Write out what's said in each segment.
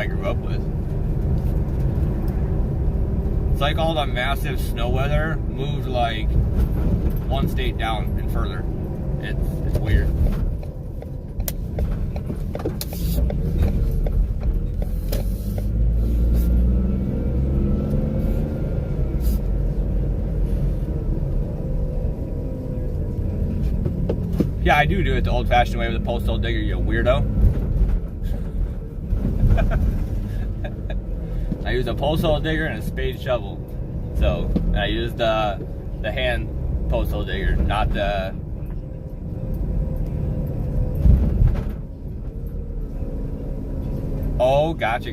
I grew up with. It's like all the massive snow weather moved like one state down and further. It's weird. Yeah, I do it the old-fashioned way with a postal digger, you weirdo. I use a postal digger and a spade shovel. So I used the hand postal digger, not the. Oh, gotcha.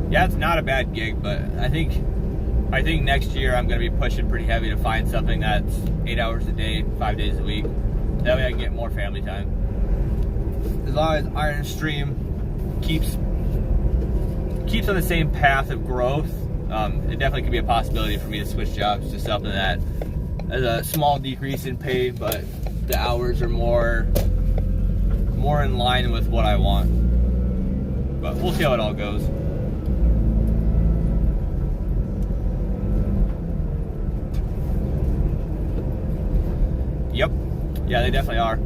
Yeah, it's not a bad gig, but I think next year I'm going to be pushing pretty heavy to find something that's 8 hours a day, 5 days a week. That way I can get more family time. As long as Iron Stream keeps on the same path of growth, it definitely could be a possibility for me to switch jobs to something that has a small decrease in pay, but the hours are more in line with what I want. But we'll see how it all goes. Yep. Yeah, they definitely are.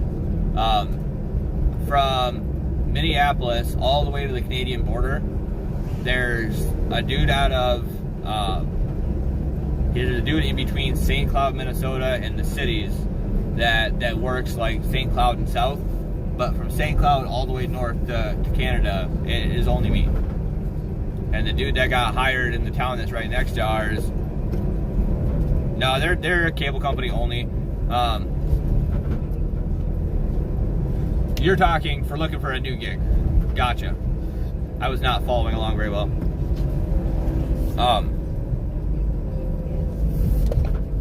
From Minneapolis all the way to the Canadian border, there's a dude out of, there's a dude in between St. Cloud, Minnesota and the cities that works like St. Cloud and south, but from St. Cloud all the way north to Canada, it is only me. And the dude that got hired in the town that's right next to ours, no, they're a cable company only. You're talking for looking for a new gig. Gotcha. I was not following along very well.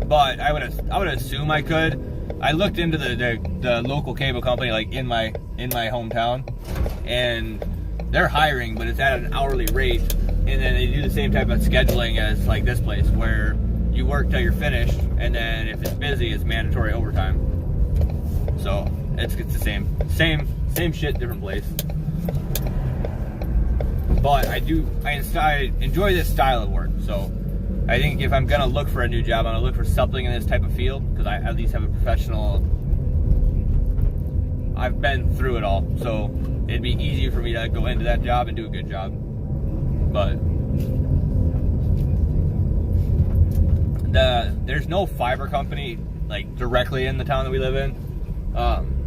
But I would assume I could. I looked into the local cable company like in my hometown, and they're hiring, but it's at an hourly rate, and then they do the same type of scheduling as like this place where you work till you're finished, and then if it's busy, it's mandatory overtime. So it's the same shit, different place. But I enjoy this style of work. So I think if I'm gonna look for a new job, I'm gonna look for something in this type of field because I at least have a professional. I've been through it all, so it'd be easier for me to go into that job and do a good job. But there's no fiber company like directly in the town that we live in.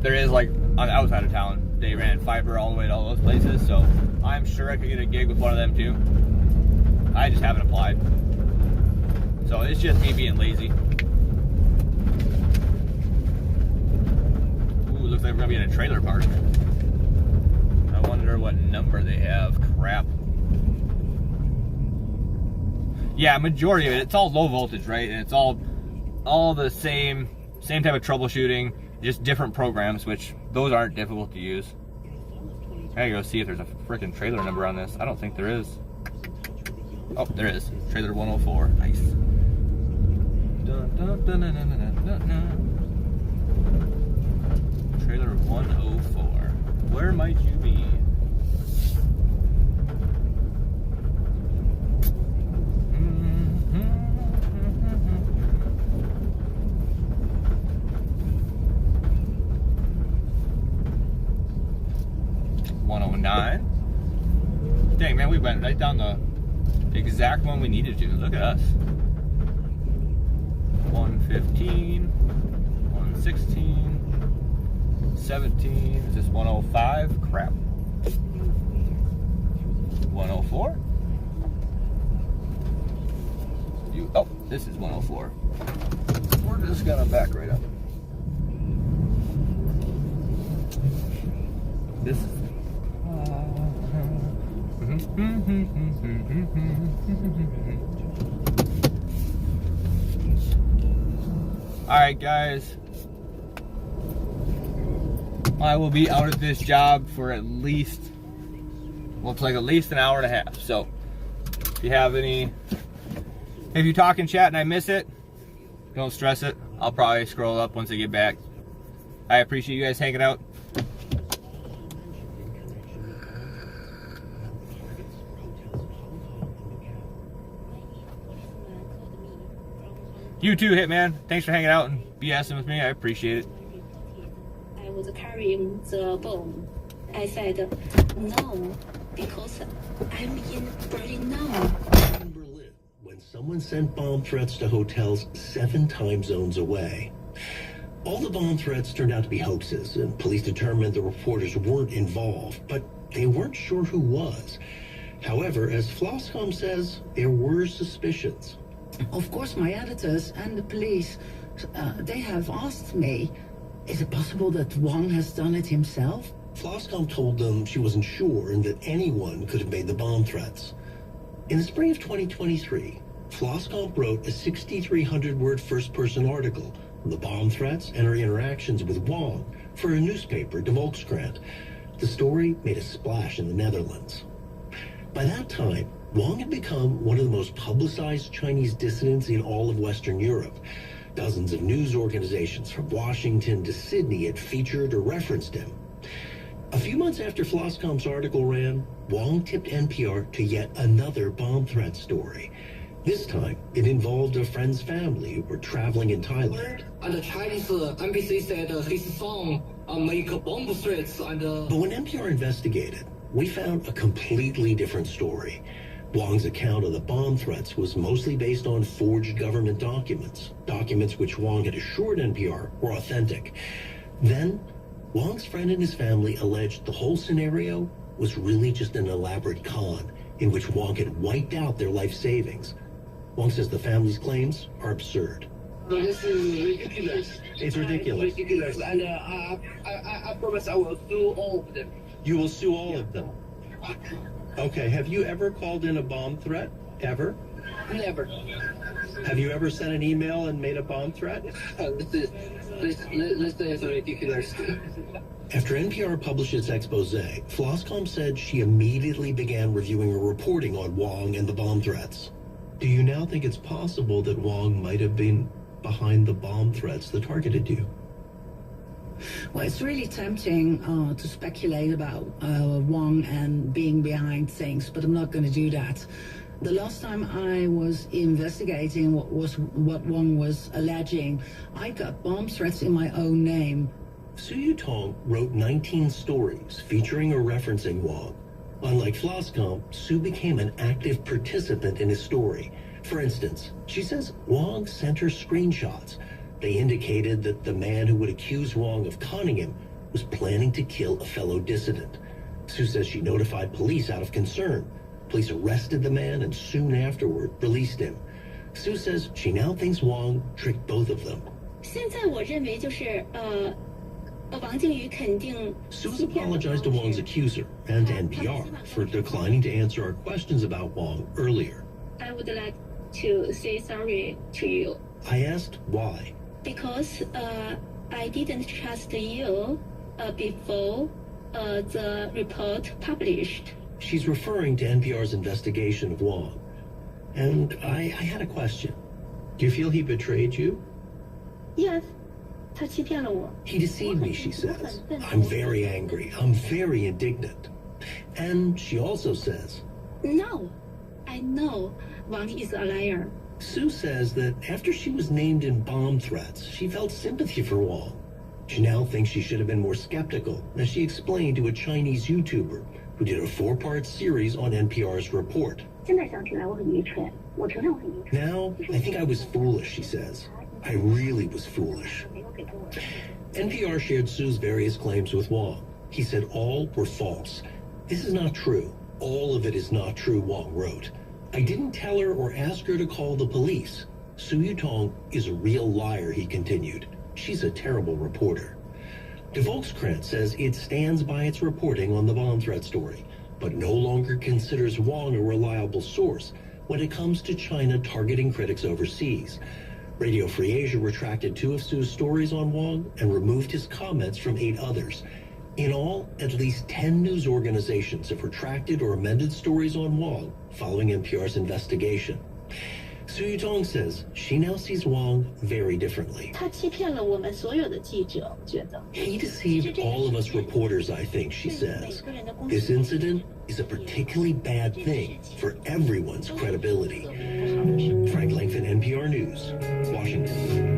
There is like on the outside of town. They ran fiber all the way to all those places, so I'm sure I could get a gig with one of them too. I just haven't applied. So it's just me being lazy. Ooh, looks like we're gonna be in a trailer park. I wonder what number they have. Crap. Yeah, majority of it's all low voltage, right? And it's all the same type of troubleshooting, just different programs, which those aren't difficult to use. I gotta go see if there's a freaking trailer number on this. I don't think there is. Oh, there is. Trailer 104. Nice. Dun, dun, dun, dun, dun, dun, dun, dun. Trailer 104. Where might you be? Dang, man, we went right down the exact one we needed to. Look at us. 115, 116, 17. Is this 105? Crap. 104? Oh, this is 104. We're just gonna back right up. This is Alright guys, I will be out at this job for at least an hour and a half. So If you have any, if you talk in chat and I miss it, don't stress it. I'll probably scroll up once I get back. I appreciate you guys hanging out. You too, Hitman. Thanks for hanging out and BSing with me. I appreciate it. I was carrying the bomb. I said, no, because I'm in Berlin now. In Berlin, when someone sent bomb threats to hotels 7 time zones away. All the bomb threats turned out to be hoaxes, and police determined the reporters weren't involved, but they weren't sure who was. However, as Floscom says, there were suspicions. Of course, my editors and the police, they have asked me, is it possible that Wang has done it himself? Floscom told them she wasn't sure and that anyone could have made the bomb threats. In the spring of 2023, Floscom wrote a 6,300-word first-person article on the bomb threats and her interactions with Wang for a newspaper, De Volkskrant. The story made a splash in the Netherlands. By that time, Wang had become one of the most publicized Chinese dissidents in all of Western Europe. Dozens of news organizations from Washington to Sydney had featured or referenced him. A few months after Floscom's article ran, Wang tipped NPR to yet another bomb threat story. This time, it involved a friend's family who were traveling in Thailand. And the Chinese NBC said his son make bomb threats and... But when NPR investigated, we found a completely different story. Wang's account of the bomb threats was mostly based on forged government documents, documents which Wang had assured NPR were authentic. Then, Wang's friend and his family alleged the whole scenario was really just an elaborate con in which Wang had wiped out their life savings. Wang says the family's claims are absurd. This is ridiculous. It's ridiculous. Ridiculous. And I promise I will sue all of them. You will sue all of them. Okay, have you ever called in a bomb threat? Ever? Never. Have you ever sent an email and made a bomb threat? This is ridiculous. After NPR published its expose, Floscom said she immediately began reviewing her reporting on Wang and the bomb threats. Do you now think it's possible that Wang might have been behind the bomb threats that targeted you? Well, it's really tempting to speculate about Wang and being behind things, but I'm not going to do that. The last time I was investigating what Wang was alleging, I got bomb threats in my own name. Su Yutong wrote 19 stories featuring or referencing Wang. Unlike Floscom, Su became an active participant in his story. For instance, she says Wang sent her screenshots. They indicated that the man who would accuse Wang of conning him was planning to kill a fellow dissident. Su says she notified police out of concern. Police arrested the man and soon afterward released him. Su says she now thinks Wang tricked both of them. 现在我认为就是王靖宇肯定 Su's apologized to Wang's accuser and to NPR for declining to answer our questions about Wang earlier. I would like to say sorry to you. I asked why. Because I didn't trust you before the report published. She's referring to NPR's investigation of Wang. And I had a question. Do you feel he betrayed you? Yes, 他欺骗了我. He deceived me, she says. I'm very angry. I'm very indignant. And she also says, No, I know Wang is a liar. Su says that after she was named in bomb threats, she felt sympathy for Wang. She now thinks she should have been more skeptical, as she explained to a Chinese YouTuber who did a 4-part series on NPR's report. Now, I think I was foolish, she says. I really was foolish. NPR shared Su's various claims with Wang. He said all were false. This is not true. All of it is not true, Wang wrote. I didn't tell her or ask her to call the police. Su Yutong is a real liar, he continued. She's a terrible reporter. De Volkskrant says it stands by its reporting on the bomb threat story, but no longer considers Wang a reliable source when it comes to China targeting critics overseas. Radio Free Asia retracted 2 of Su's stories on Wang and removed his comments from 8 others. In all, at least 10 news organizations have retracted or amended stories on Wang following NPR's investigation. Su Yutong says she now sees Wang very differently. 他欺骗了我们所有的记者，我觉得。 He deceived all of us reporters, I think, she says. This incident is a particularly bad thing for everyone's credibility. Frank Langford, NPR News, Washington.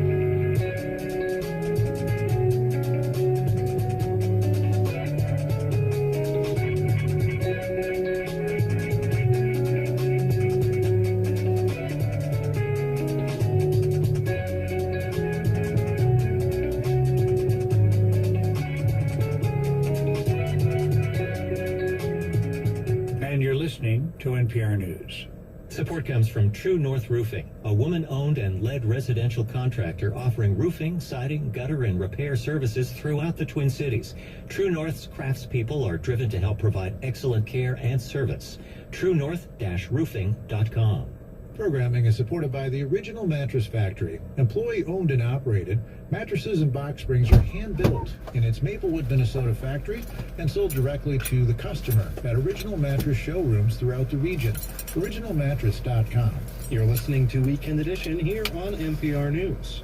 To NPR News. Support comes from True North Roofing, a woman-owned and led residential contractor offering roofing, siding, gutter, and repair services throughout the Twin Cities. True North's craftspeople are driven to help provide excellent care and service. TrueNorth-Roofing.com. Programming is supported by the Original Mattress Factory. Employee-owned and operated, mattresses and box springs are hand-built in its Maplewood, Minnesota factory and sold directly to the customer at Original Mattress showrooms throughout the region. OriginalMattress.com. You're listening to Weekend Edition here on NPR News.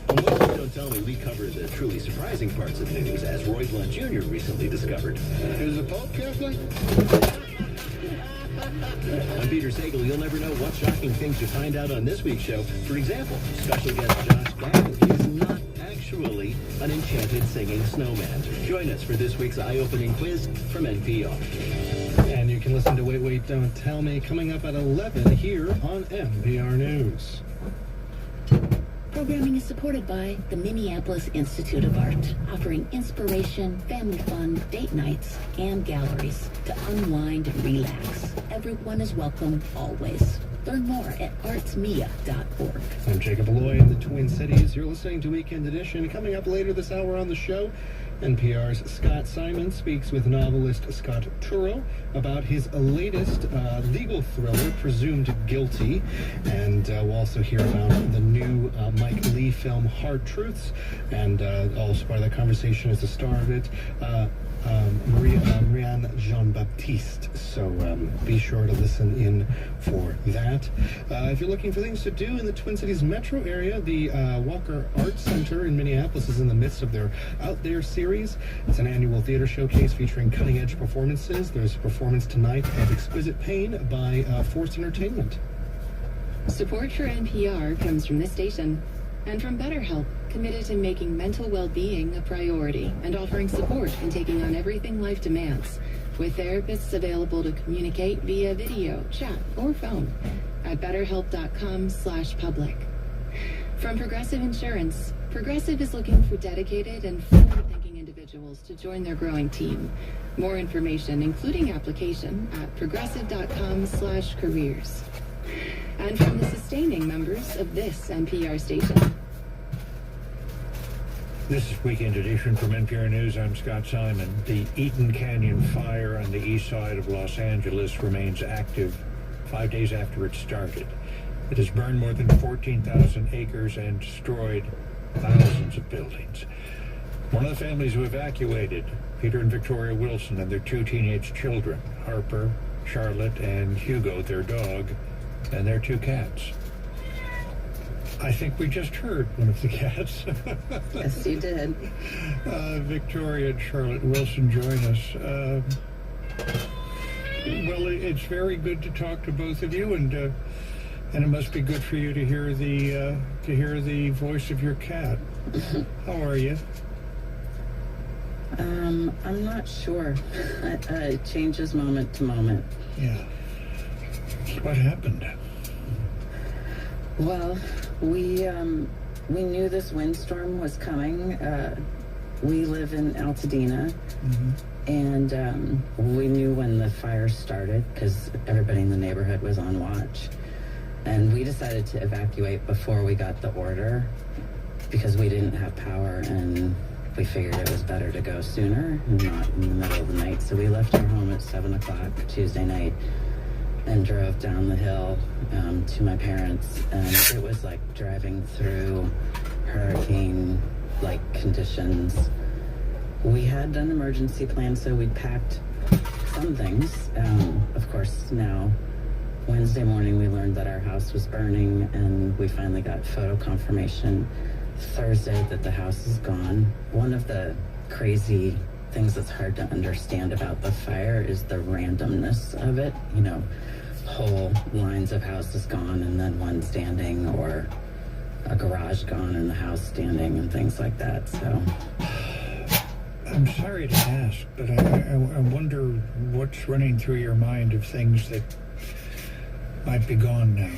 On What You Don't Tell Me, we cover the truly surprising parts of news, as Roy Blunt Jr. recently discovered. Is the Pope Catholic? I'm Peter Sagal. You'll never know what shocking things you find out on this week's show. For example, special guest Josh Gad is not actually an enchanted singing snowman. Join us for this week's eye-opening quiz from NPR. And you can listen to Wait, Wait, Don't Tell Me coming up at 11 here on NPR News. Programming is supported by the Minneapolis Institute of Art, offering inspiration, family fun, date nights, and galleries to unwind and relax. Everyone is welcome, always. Learn more at artsmia.org. I'm Jacob Alloy in the Twin Cities. You're listening to Weekend Edition. Coming up later this hour on the show, NPR's Scott Simon speaks with novelist Scott Turow about his latest legal thriller, Presumed Guilty. And we'll also hear about the new Mike Lee film, Hard Truths. And also part of that conversation is the star of it, Marianne Jean-Baptiste. So be sure to listen in for that. If you're looking for things to do in the Twin Cities metro area, the Walker Arts Center in Minneapolis is in the midst of their Out There series. It's an annual theater showcase featuring cutting-edge performances. There's a performance tonight of Exquisite Pain by Force Entertainment. Support for NPR comes from this station and from BetterHelp, committed to making mental well-being a priority and offering support in taking on everything life demands, with therapists available to communicate via video, chat, or phone at betterhelp.com/public. From Progressive Insurance, Progressive is looking for dedicated and forward-thinking individuals to join their growing team. More information, including application, at progressive.com/careers. And from the sustaining members of this NPR station. This is Weekend Edition from NPR News. I'm Scott Simon. The Eaton Canyon fire on the east side of Los Angeles remains active 5 days after it started. It has burned more than 14,000 acres and destroyed thousands of buildings. One of the families who evacuated, Peter and Victoria Wilson and their 2 teenage children, Harper, Charlotte, and Hugo, their dog, and their 2 cats. I think we just heard one of the cats. Yes, you did. Victoria and Charlotte Wilson join us. Well, it's very good to talk to both of you, and it must be good for you to hear the voice of your cat. How are you? I'm not sure. It changes moment to moment. Yeah. What happened? Well, we knew this windstorm was coming. We live in Altadena, and we knew when the fire started because everybody in the neighborhood was on watch. And we decided to evacuate before we got the order because we didn't have power, and we figured it was better to go sooner and not in the middle of the night. So we left our home at 7 o'clock Tuesday night and drove down the hill to my parents, and it was like like, driving through hurricane-like conditions. we had an emergency plan, so we packed some things. Of course, now Wednesday morning we learned that our house was burning, and we finally got photo confirmation Thursday that the house is gone. One of the crazy things that's hard to understand about the fire is the randomness of it. You know, whole lines of houses gone and then one standing, or a garage gone and the house standing, and things like that. So I'm sorry to ask, but I wonder what's running through your mind of things that might be gone now.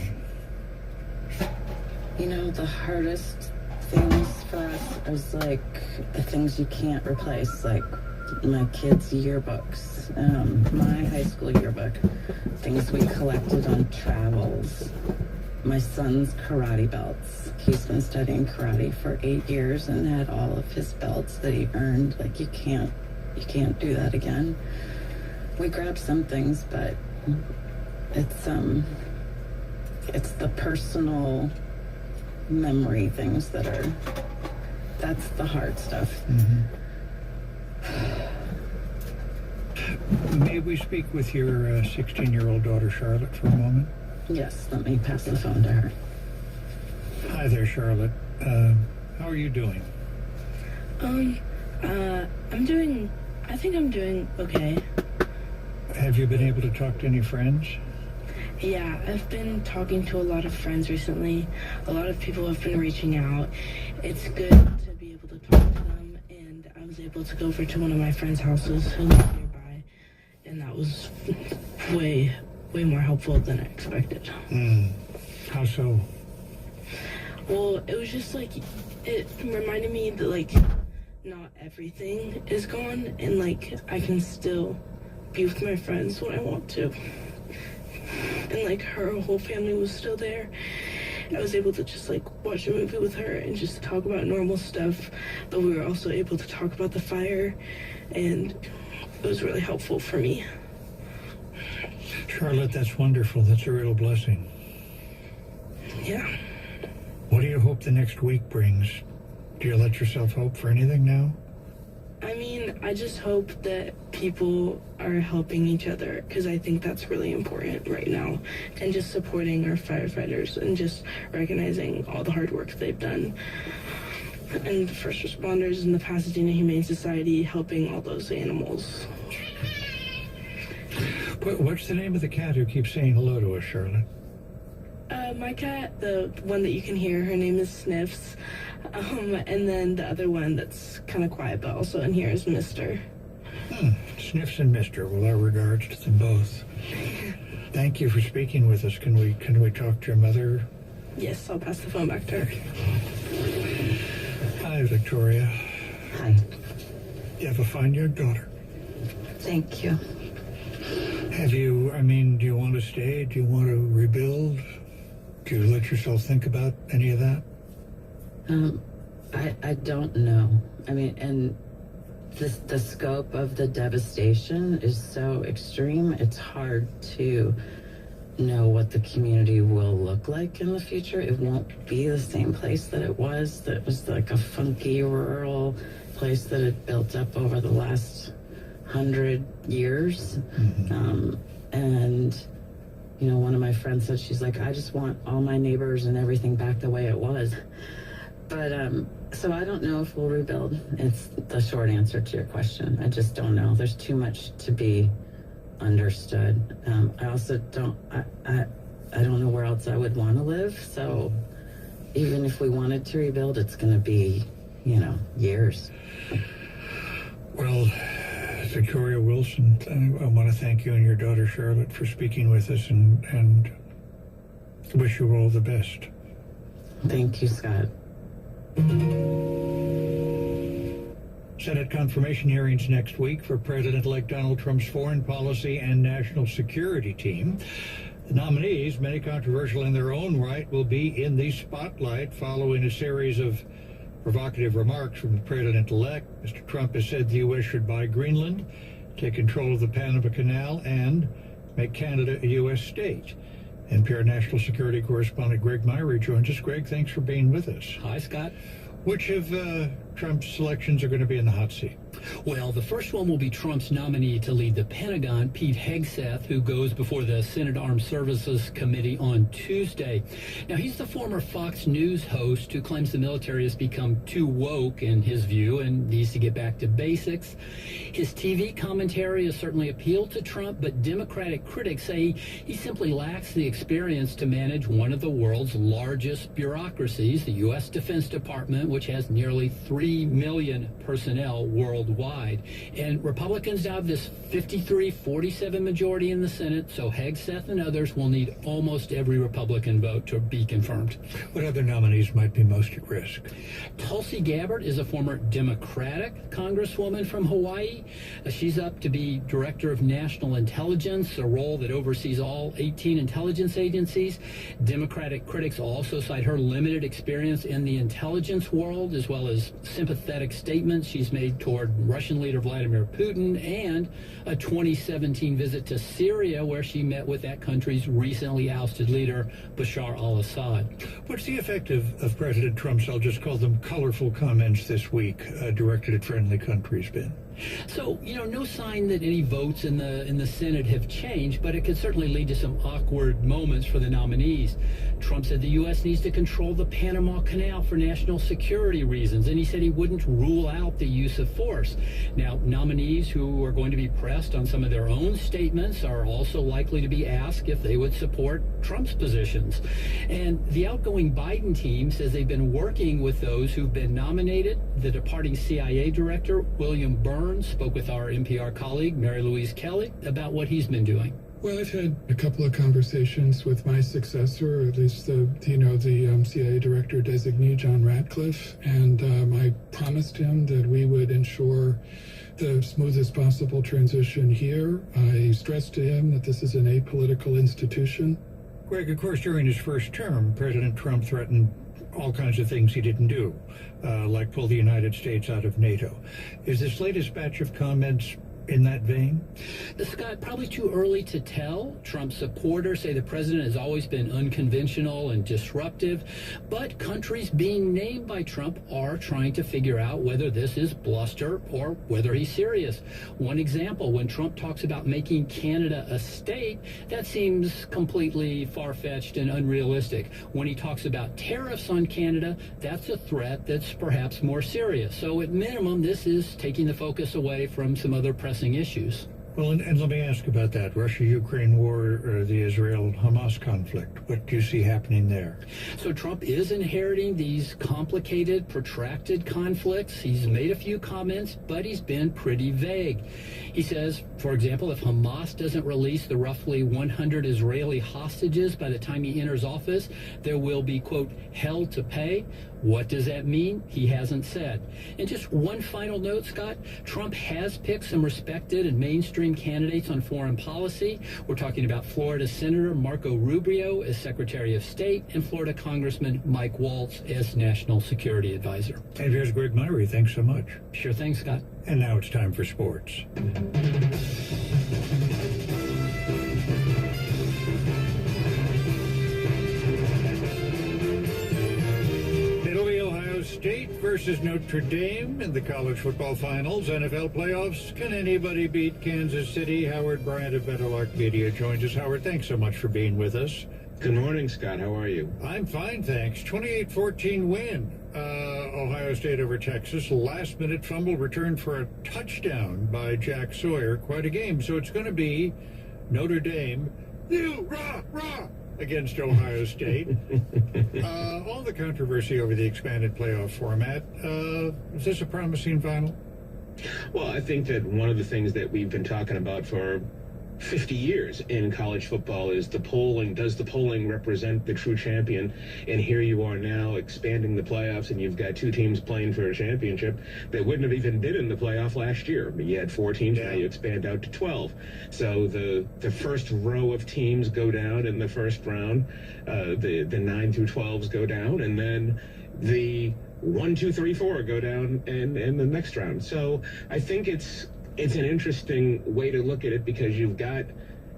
You know, the hardest things for us is like the things you can't replace, like my kids' yearbooks, my high school yearbook, things we collected on travels, my son's karate belts. He's been studying karate for 8 years and had all of his belts that he earned. Like, you can't do that again. We grabbed some things, but it's the personal memory things that's the hard stuff. Mm-hmm. May we speak with your 16-year-old daughter, Charlotte, for a moment? Yes, let me pass the phone to her. Hi there, Charlotte. How are you doing? I think I'm doing okay. Have you been able to talk to any friends? Yeah, I've been talking to a lot of friends recently. A lot of people have been reaching out. It's good to be able to talk to them, and I was able to go over to one of my friends' houses who live nearby, and that was way more helpful than I expected. How so? Well, it was just like, it reminded me that, like, not everything is gone, and, like, I can still be with my friends when I want to. And, like, her whole family was still there. I was able to just, like, watch a movie with her and just talk about normal stuff, but we were also able to talk about the fire, and it was really helpful for me. Charlotte, that's wonderful. That's a real blessing. Yeah. What do you hope the next week brings? Do you let yourself hope for anything now? I mean, I just hope that people are helping each other, because I think that's really important right now, and just supporting our firefighters and just recognizing all the hard work they've done. And the first responders and the Pasadena Humane Society helping all those animals. What's the name of the cat who keeps saying hello to us, Charlotte? My cat, the one that you can hear, her name is Sniffs. And then the other one that's kind of quiet but also in here is Mister. Sniffs and Mister. Well, our regards to them both. Thank you for speaking with us. Can we talk to your mother? Yes, I'll pass the phone back to her. Hi, Victoria. Hi. You have a fine young daughter. Thank you. Do you want to stay? Do you want to rebuild? Do you let yourself think about any of that? I don't know. I mean, and the scope of the devastation is so extreme, it's hard to know what the community will look like in the future. It won't be the same place that it was. That was like a funky rural place that had built up over the last 100 years. Mm-hmm. And you know, one of my friends said, she's like, I just want all my neighbors and everything back the way it was. But so I don't know if we'll rebuild. It's the short answer to your question. I just don't know. There's too much to be understood. I also don't know where else I would want to live. So even if we wanted to rebuild, it's going to be, years. Well, Victoria Wilson, I want to thank you and your daughter Charlotte for speaking with us, and wish you all the best. Thank you, Scott. Senate confirmation hearings next week for President-elect Donald Trump's foreign policy and national security team. The nominees, many controversial in their own right, will be in the spotlight following a series of provocative remarks from the president-elect. Mr. Trump has said the U.S. should buy Greenland, take control of the Panama Canal, and make Canada a U.S. state. NPR national security correspondent Greg Myrie joins us. Greg, thanks for being with us. Hi, Scott. Which of Trump's selections are going to be in the hot seat? Well, the first one will be Trump's nominee to lead the Pentagon, Pete Hegseth, who goes before the Senate Armed Services Committee on Tuesday. Now, he's the former Fox News host who claims the military has become too woke, in his view, and needs to get back to basics. His TV commentary has certainly appealed to Trump, but Democratic critics say he simply lacks the experience to manage one of the world's largest bureaucracies, the U.S. Defense Department, which has nearly 3 million personnel worldwide. And Republicans now have this 53-47 majority in the Senate, so Hegseth and others will need almost every Republican vote to be confirmed. What other nominees might be most at risk? Tulsi Gabbard is a former Democratic congresswoman from Hawaii. She's up to be Director of National Intelligence, a role that oversees all 18 intelligence agencies. Democratic critics also cite her limited experience in the intelligence world, as well as sympathetic statements she's made toward Russian leader Vladimir Putin, and a 2017 visit to Syria where she met with that country's recently ousted leader Bashar al-Assad. What's the effect of President Trump's, I'll just call them colorful comments this week, directed at friendly countries, been? So, no sign that any votes in the Senate have changed, but it could certainly lead to some awkward moments for the nominees. Trump said the U.S. needs to control the Panama Canal for national security reasons, and he said he wouldn't rule out the use of force. Now, nominees who are going to be pressed on some of their own statements are also likely to be asked if they would support Trump's positions. And the outgoing Biden team says they've been working with those who've been nominated. The departing CIA director, William Burns, spoke with our NPR colleague, Mary Louise Kelly, about what he's been doing. Well, I've had a couple of conversations with my successor, or at least the CIA director designee, John Ratcliffe, and I promised him that we would ensure the smoothest possible transition here. I stressed to him that this is an apolitical institution. Greg, of course, during his first term, President Trump threatened all kinds of things he didn't do, like pull the United States out of NATO. Is this latest batch of comments in that vein? Scott, probably too early to tell. Trump supporters say the president has always been unconventional and disruptive, but countries being named by Trump are trying to figure out whether this is bluster or whether he's serious. One example, when Trump talks about making Canada a state, that seems completely far-fetched and unrealistic. When he talks about tariffs on Canada, that's a threat that's perhaps more serious. So at minimum, this is taking the focus away from some other pressing issues. Well, and let me ask about that. Russia-Ukraine war, or the Israel-Hamas conflict. What do you see happening there? So Trump is inheriting these complicated, protracted conflicts. He's made a few comments, but he's been pretty vague. He says, for example, if Hamas doesn't release the roughly 100 Israeli hostages by the time he enters office, there will be, quote, hell to pay. What does that mean? He hasn't said. And just one final note, Scott, Trump has picked some respected and mainstream candidates on foreign policy. We're talking about Florida Senator Marco Rubio as Secretary of State and Florida Congressman Mike Waltz as National Security Advisor. And here's Greg Myrie. Thanks so much. Sure thing, Scott. And now it's time for sports. State versus Notre Dame in the college football finals, NFL playoffs. Can anybody beat Kansas City? Howard Bryant of Meadowlark Media joins us. Howard, thanks so much for being with us. Good morning, Scott. How are you? I'm fine, thanks. 28-14 win. Ohio State over Texas. Last-minute fumble return for a touchdown by Jack Sawyer. Quite a game. So it's going to be Notre Dame. Rah! Against Ohio State. All the controversy over the expanded playoff format. Is this a promising final? Well, I think that one of the things that we've been talking about for 50 years in college football is the polling. Does the polling represent the true champion? And here you are now expanding the playoffs, and you've got two teams playing for a championship that wouldn't have even been in the playoff last year. You had 4 teams, now you expand out to 12. So the first row of teams go down in the first round. The 9 through 12s go down, and then the 1, 2, 3, 4 go down in the next round. So I think it's an interesting way to look at it, because you've got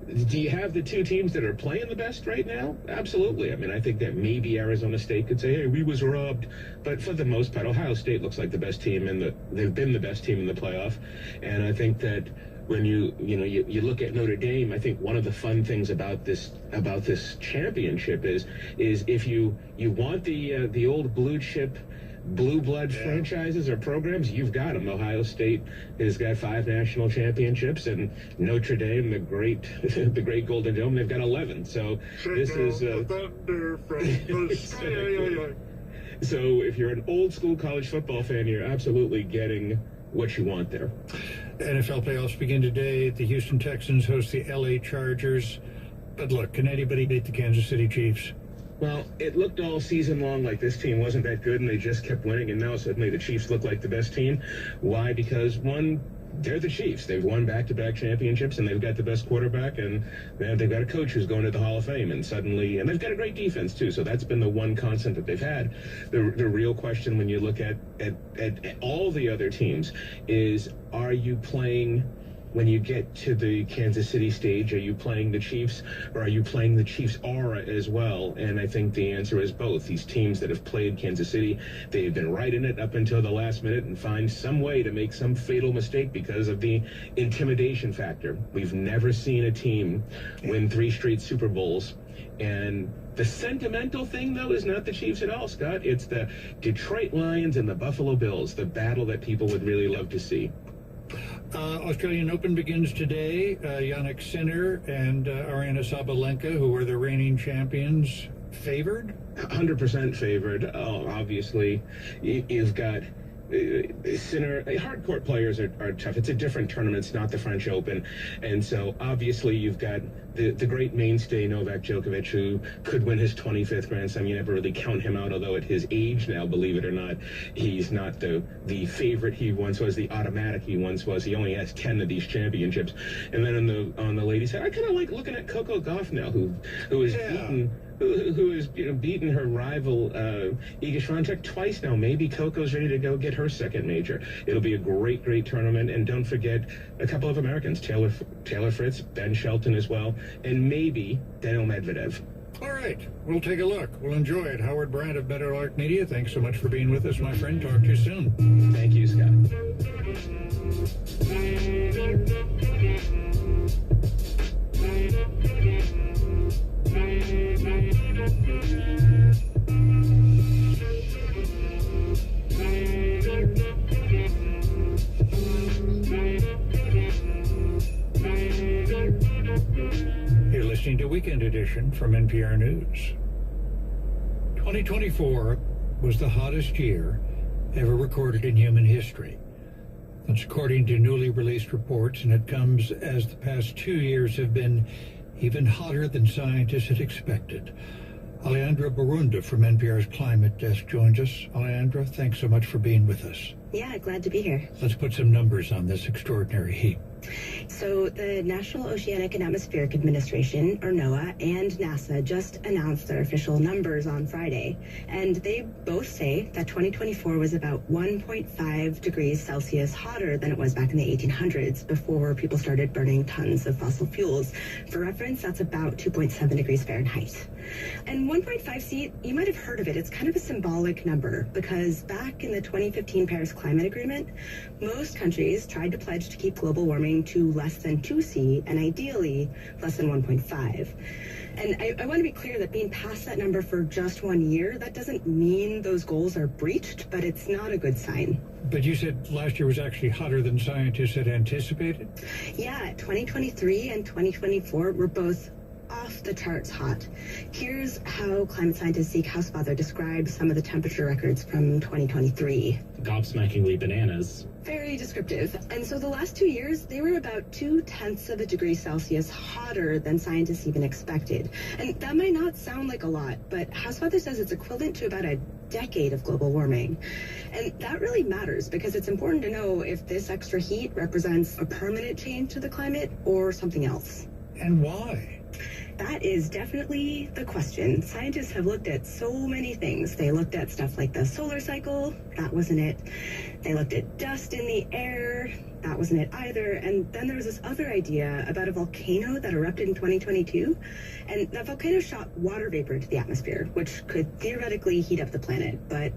Do you have the two teams that are playing the best right now? Absolutely. I mean, I think that maybe Arizona State could say, hey, we was robbed. But for the most part, Ohio State looks like the best team they've been the best team in the playoff. And I think that when you look at Notre Dame, I think one of the fun things about this championship is if you want the old blue chip blue blood franchises or programs, you've got them. Ohio State has got 5 national championships, and Notre Dame, the great Golden Dome, they've got 11. So this is so if you're an old school college football fan, you're absolutely getting what you want there. NFL playoffs begin today. The Houston Texans host the LA Chargers. But look, can anybody beat the Kansas City Chiefs? Well, it looked all season long like this team wasn't that good, and they just kept winning, and now suddenly the Chiefs look like the best team. Why? Because, one, they're the Chiefs. They've won back-to-back championships, and they've got the best quarterback, and they've got a coach who's going to the Hall of Fame, and they've got a great defense, too, so that's been the one constant that they've had. The real question when you look at all the other teams is, are you playing... When you get to the Kansas City stage, are you playing the Chiefs, or are you playing the Chiefs aura as well? And I think the answer is both. These teams that have played Kansas City, they've been right in it up until the last minute and find some way to make some fatal mistake because of the intimidation factor. We've never seen a team win 3 straight Super Bowls. And the sentimental thing, though, is not the Chiefs at all, Scott. It's the Detroit Lions and the Buffalo Bills, the battle that people would really love to see. Australian Open begins today. Jannik Sinner and Aryna Sabalenka, who are the reigning champions, favored? 100% favored. Obviously, you've got Sinner. Hard court players are tough. It's a different tournament. It's not the French Open. And so, obviously, you've got the great mainstay Novak Djokovic, who could win his 25th Grand Slam. You never really count him out, although at his age now, believe it or not, he's not the favorite he once was, the automatic he once was. He only has 10 of these championships. And then on the ladies' side, I kind of like looking at Coco Gauff now, who is beaten her rival Iga Swiatek twice now. Maybe Coco's ready to go get her second major. It'll be a great tournament, and don't forget a couple of Americans, Taylor Fritz, Ben Shelton as well, and maybe Daniil Medvedev. All right, we'll take a look. We'll enjoy it. Howard Bryant of Meadowlark Media, thanks so much for being with us, my friend. Talk to you soon. Thank you, Scott. You're listening to Weekend Edition from NPR News. 2024 was the hottest year ever recorded in human history. That's according to newly released reports, and it comes as the past 2 years have been even hotter than scientists had expected. Alejandra Barunda from NPR's Climate Desk joins us. Alejandra, thanks so much for being with us. Yeah, glad to be here. Let's put some numbers on this extraordinary heat. So the National Oceanic and Atmospheric Administration, or NOAA, and NASA just announced their official numbers on Friday. And they both say that 2024 was about 1.5 degrees Celsius hotter than it was back in the 1800s, before people started burning tons of fossil fuels. For reference, that's about 2.7 degrees Fahrenheit. And 1.5C, you might have heard of it. It's kind of a symbolic number, because back in the 2015 Paris Climate Agreement, most countries tried to pledge to keep global warming to less than 2C, and ideally less than 1.5. And I want to be clear that being past that number for just 1 year, that doesn't mean those goals are breached, but it's not a good sign. But you said last year was actually hotter than scientists had anticipated? Yeah, 2023 and 2024 were both off the charts hot. Here's how climate scientist Zeke Hausfather describes some of the temperature records from 2023. Gobsmackingly bananas. Very descriptive. And so the last 2 years, they were about 0.2 of a degree Celsius hotter than scientists even expected. And that might not sound like a lot, but Hausfather says it's equivalent to about a decade of global warming. And that really matters, because it's important to know if this extra heat represents a permanent change to the climate or something else. And why? that is definitely the question. Scientists have looked at so many things. They looked at stuff like the solar cycle. That wasn't it. They looked at dust in the air. That wasn't it either. And then there was this other idea about a volcano that erupted in 2022. And that volcano shot water vapor into the atmosphere, which could theoretically heat up the planet. But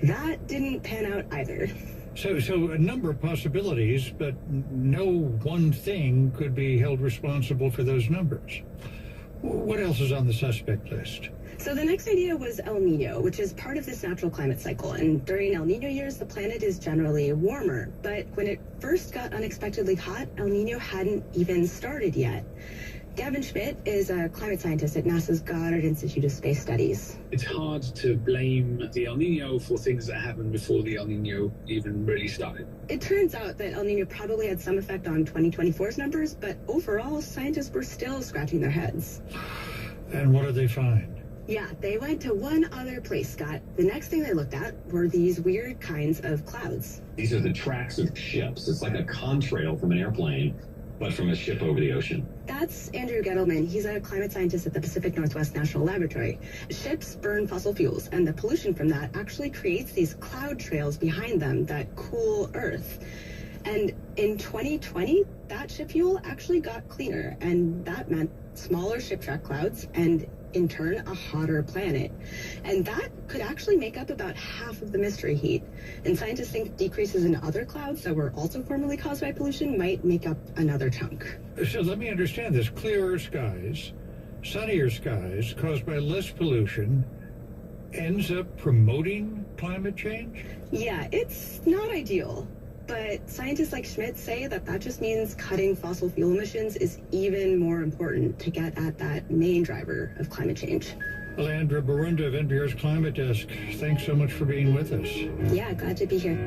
that didn't pan out either. So a number of possibilities, but no one thing could be held responsible for those numbers. What else is on the suspect list? So the next idea was El Nino, which is part of this natural climate cycle. And during El Nino years, the planet is generally warmer. But when it first got unexpectedly hot, El Nino hadn't even started yet. Gavin Schmidt is a climate scientist at NASA's Goddard Institute of Space Studies. It's hard to blame the El Nino for things that happened before the El Nino even really started. It turns out that El Nino probably had some effect on 2024's numbers, but overall, scientists were still scratching their heads. And what did they find? Yeah, they went to one other place, Scott. The next thing they looked at were these weird kinds of clouds. These are the tracks of ships. It's like a contrail from an airplane, but from a ship over the ocean. That's Andrew Gettleman. He's a climate scientist at the Pacific Northwest National Laboratory. Ships burn fossil fuels, and the pollution from that actually creates these cloud trails behind them that cool Earth. And in 2020, that ship fuel actually got cleaner, and that meant smaller ship track clouds and, in turn, a hotter planet. And that could actually make up about half of the mystery heat. And scientists think decreases in other clouds that were also formerly caused by pollution might make up another chunk. So let me understand this. Clearer skies, sunnier skies caused by less pollution ends up promoting climate change? Yeah, it's not ideal. But scientists like Schmidt say that just means cutting fossil fuel emissions is even more important to get at that main driver of climate change. Alandra Barunda of NPR's Climate Desk, thanks so much for being with us. Yeah, glad to be here.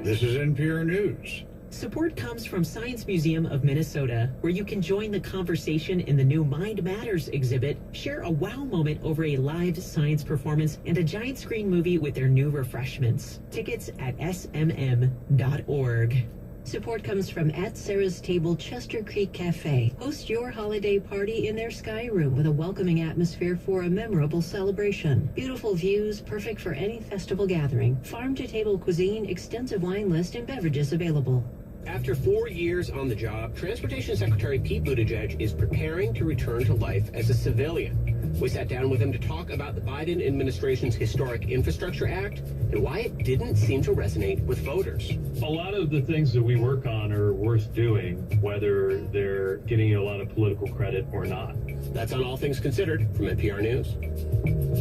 This is NPR News. Support comes from Science Museum of Minnesota, where you can join the conversation in the new Mind Matters exhibit, share a wow moment over a live science performance, and a giant screen movie with their new refreshments. Tickets at smm.org. Support comes from At Sarah's Table Chester Creek Cafe. Host your holiday party in their sky room with a welcoming atmosphere for a memorable celebration. Beautiful views, perfect for any festival gathering. Farm-to-table cuisine, extensive wine list, and beverages available. After 4 years on the job, Transportation Secretary Pete Buttigieg is preparing to return to life as a civilian. We sat down with him to talk about the Biden administration's Historic Infrastructure Act and why it didn't seem to resonate with voters. A lot of the things that we work on are worth doing, whether they're getting you a lot of political credit or not. That's on All Things Considered from NPR News.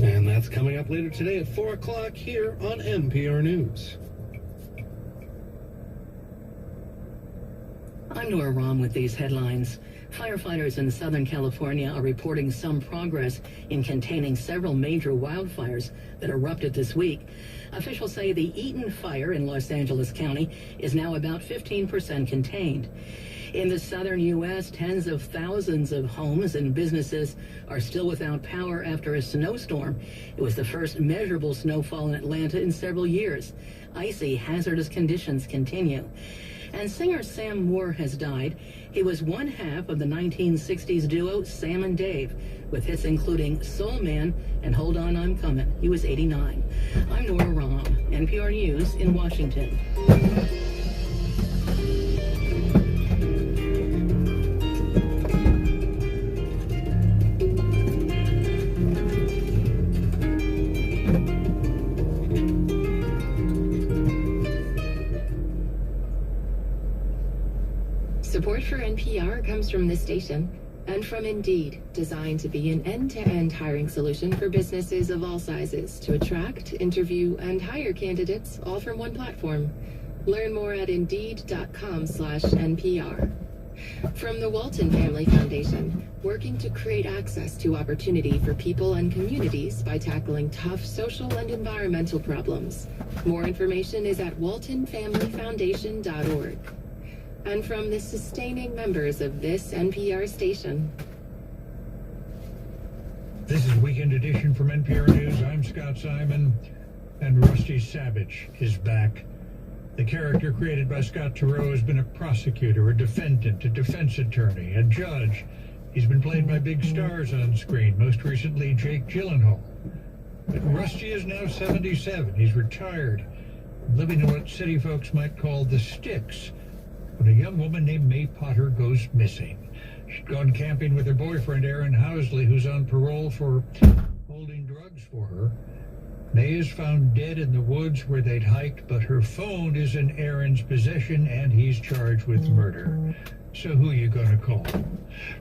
And that's coming up later today at 4 o'clock here on NPR News. I'm Nora Rahm with these headlines. Firefighters in Southern California are reporting some progress in containing several major wildfires that erupted this week. Officials say the Eaton fire in Los Angeles County is now about 15% contained. In the southern U.S., tens of thousands of homes and businesses are still without power after a snowstorm. It was the first measurable snowfall in Atlanta in several years. Icy, hazardous conditions continue. And singer Sam Moore has died. He was one half of the 1960s duo Sam and Dave, with hits including Soul Man and Hold On, I'm Coming. He was 89. I'm Nora Rahm, NPR News in Washington. Support for NPR comes from this station and from Indeed, designed to be an end-to-end hiring solution for businesses of all sizes to attract, interview, and hire candidates all from one platform. Learn more at Indeed.com/NPR. From the Walton Family Foundation, working to create access to opportunity for people and communities by tackling tough social and environmental problems. More information is at waltonfamilyfoundation.org. And from the sustaining members of this NPR station. This is Weekend Edition from NPR News. I'm Scott Simon, and Rusty Savage is back The character created by Scott Turow has been a prosecutor, a defendant, a defense attorney, a judge. He's been played by big stars on screen, most recently Jake Gyllenhaal. But Rusty is now 77. He's retired, living in what city folks might call the sticks, when a young woman named May Potter goes missing. She'd gone camping with her boyfriend, Aaron Housley, who's on parole for holding drugs for her. May is found dead in the woods where they'd hiked, but her phone is in Aaron's possession, and he's charged with murder. So who are you going to call?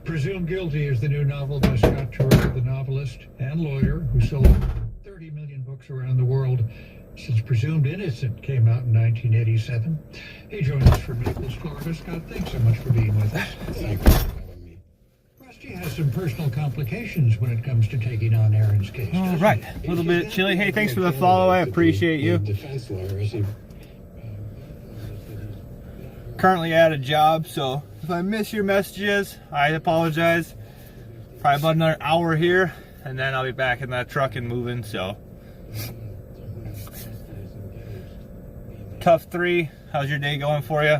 Presumed Guilty is the new novel by Scott Turow, the novelist and lawyer who sold 30 million books around the world since Presumed Innocent came out in 1987. He joins us from Naples, Florida. Scott, thanks so much for being with us. Thank you for having me. Rusty has some personal complications when it comes to taking on Aaron's case. All right, a little bit chilly. Hey, thanks for the follow. I appreciate you. Defense lawyer, is he? Currently at a job, so if I miss your messages, I apologize. Probably about another hour here, and then I'll be back in that truck and moving, so. Tough 3, how's your day going for you?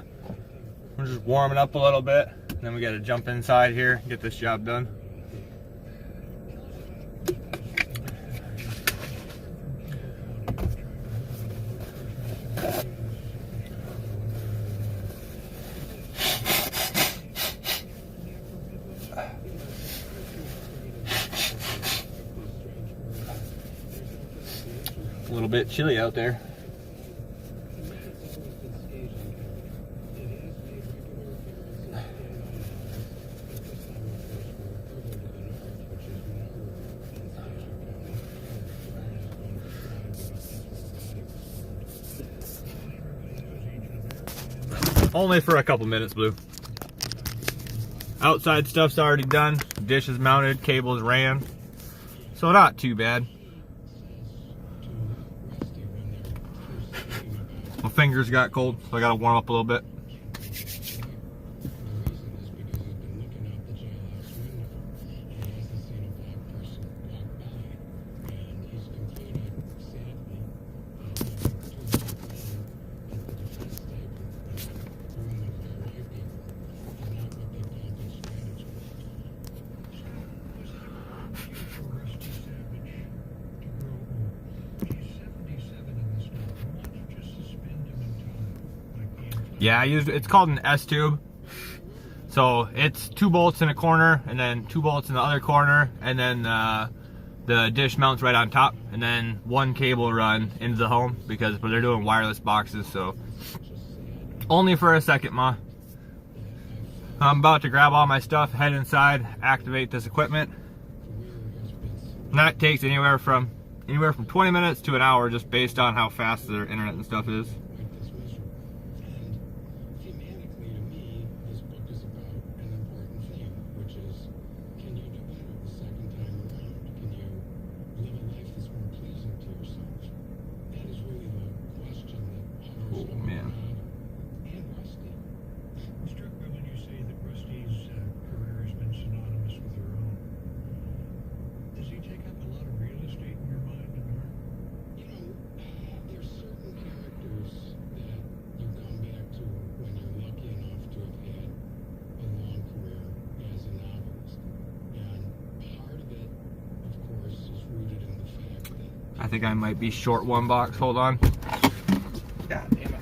We're just warming up a little bit, and then we gotta jump inside here and get this job done. A little bit chilly out there. Only for a couple minutes, Blue. Outside stuff's already done. Dish is mounted, cables ran. So not too bad. My fingers got cold, so I gotta warm up a little bit. Yeah, it's called an S-tube. So it's 2 bolts in a corner and then 2 bolts in the other corner, and then the dish mounts right on top, and then 1 cable run into the home because they're doing wireless boxes. So only for a second, Ma. I'm about to grab all my stuff, head inside, activate this equipment. And that takes anywhere from 20 minutes to an hour, just based on how fast their internet and stuff is. I think I might be short 1 box. Hold on. God damn it.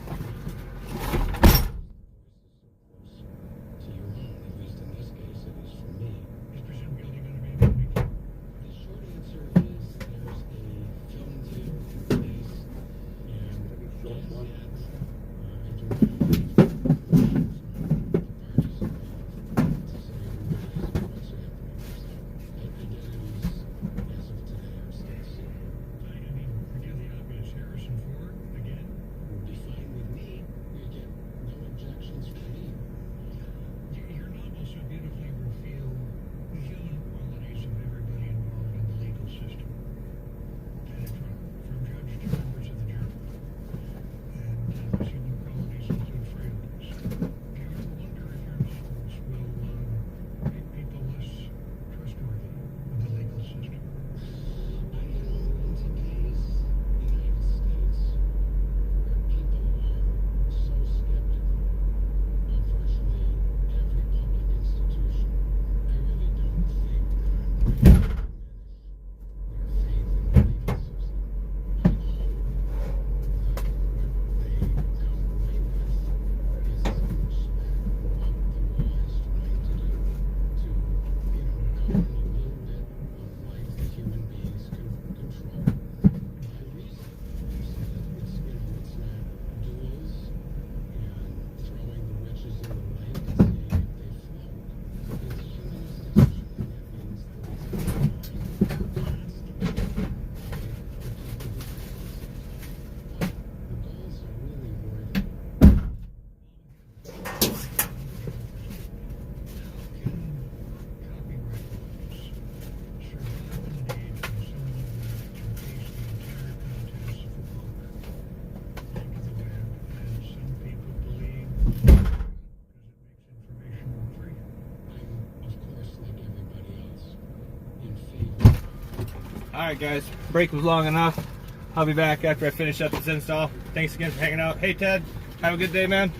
Alright guys, break was long enough. I'll be back after I finish up this install. Thanks again for hanging out. Hey Ted, have a good day, man.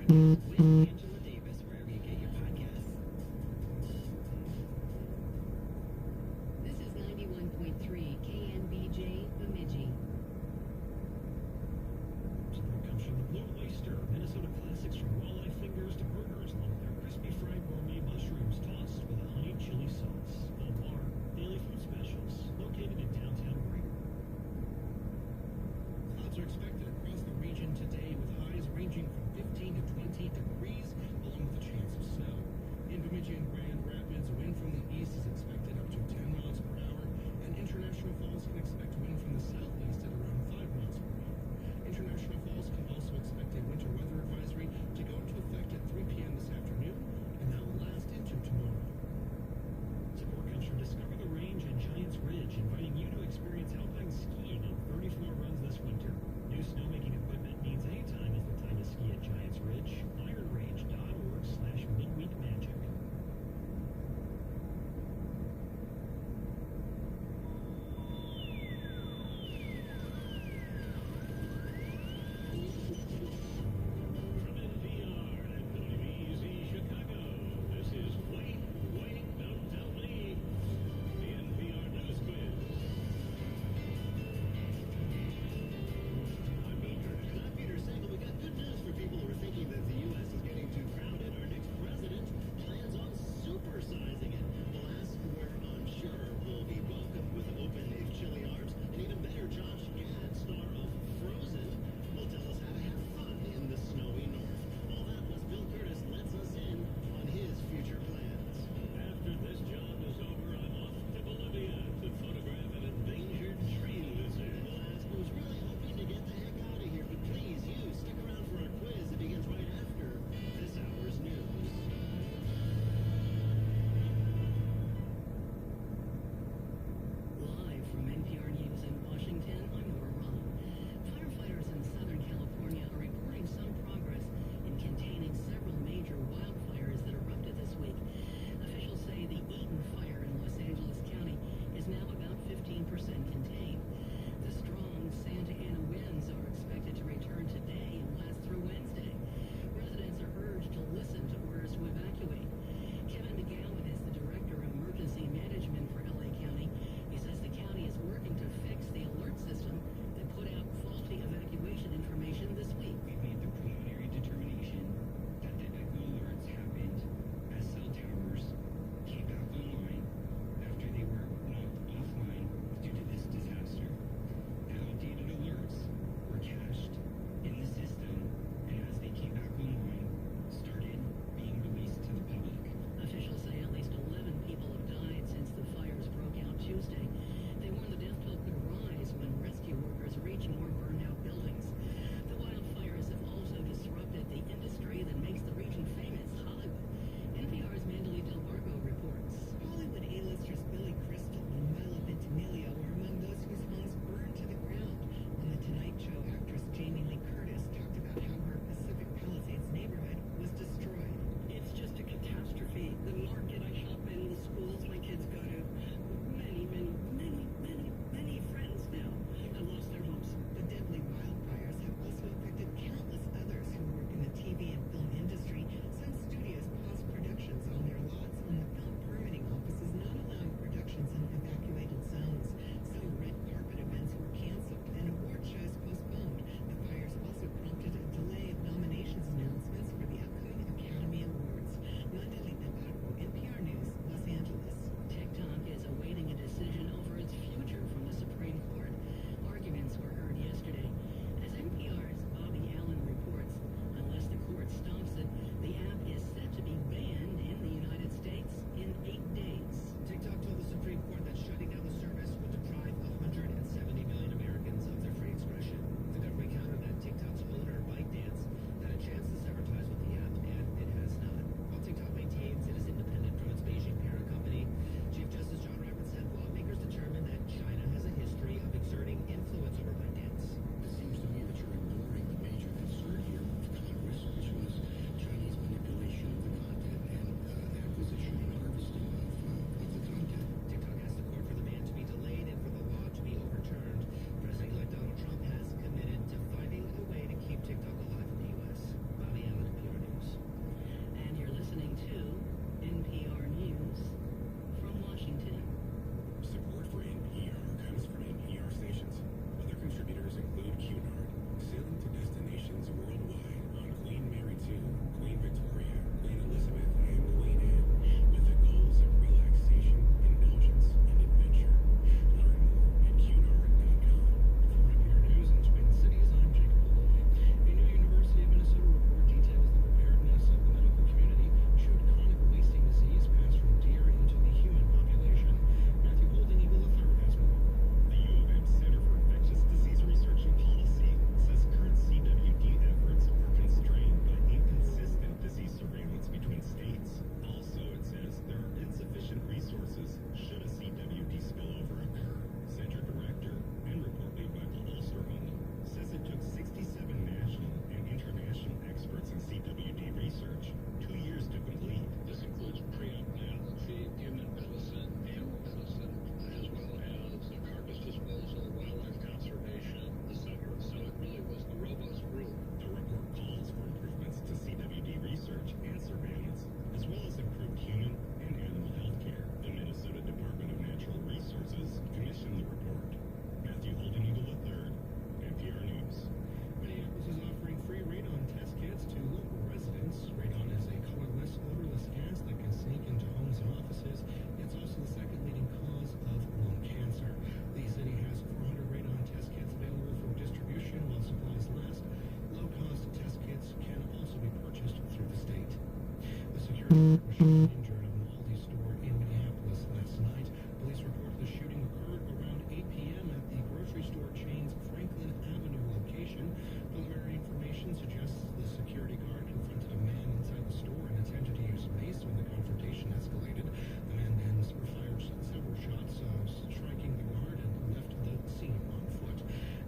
with Angela Davis, wherever you get your podcasts. This is 91.3 KNBJ Bemidji. Support comes from the Blue Oyster, Minnesota classics from walleye fingers to burgers, along with their crispy fried gourmet mushrooms tossed with a honey chili sauce. Bill Bar, daily food specials, located in downtown Greer. Clouds are expected across the region today with highs ranging from 15 to 20 degrees. injured at an Aldi store in Minneapolis last night. Police report the shooting occurred around 8 p.m. at the grocery store chain's Franklin Avenue location. Preliminary information suggests the security guard confronted a man inside the store and attempted to use mace when the confrontation escalated. The man then fired several shots, striking the guard and left the scene on foot.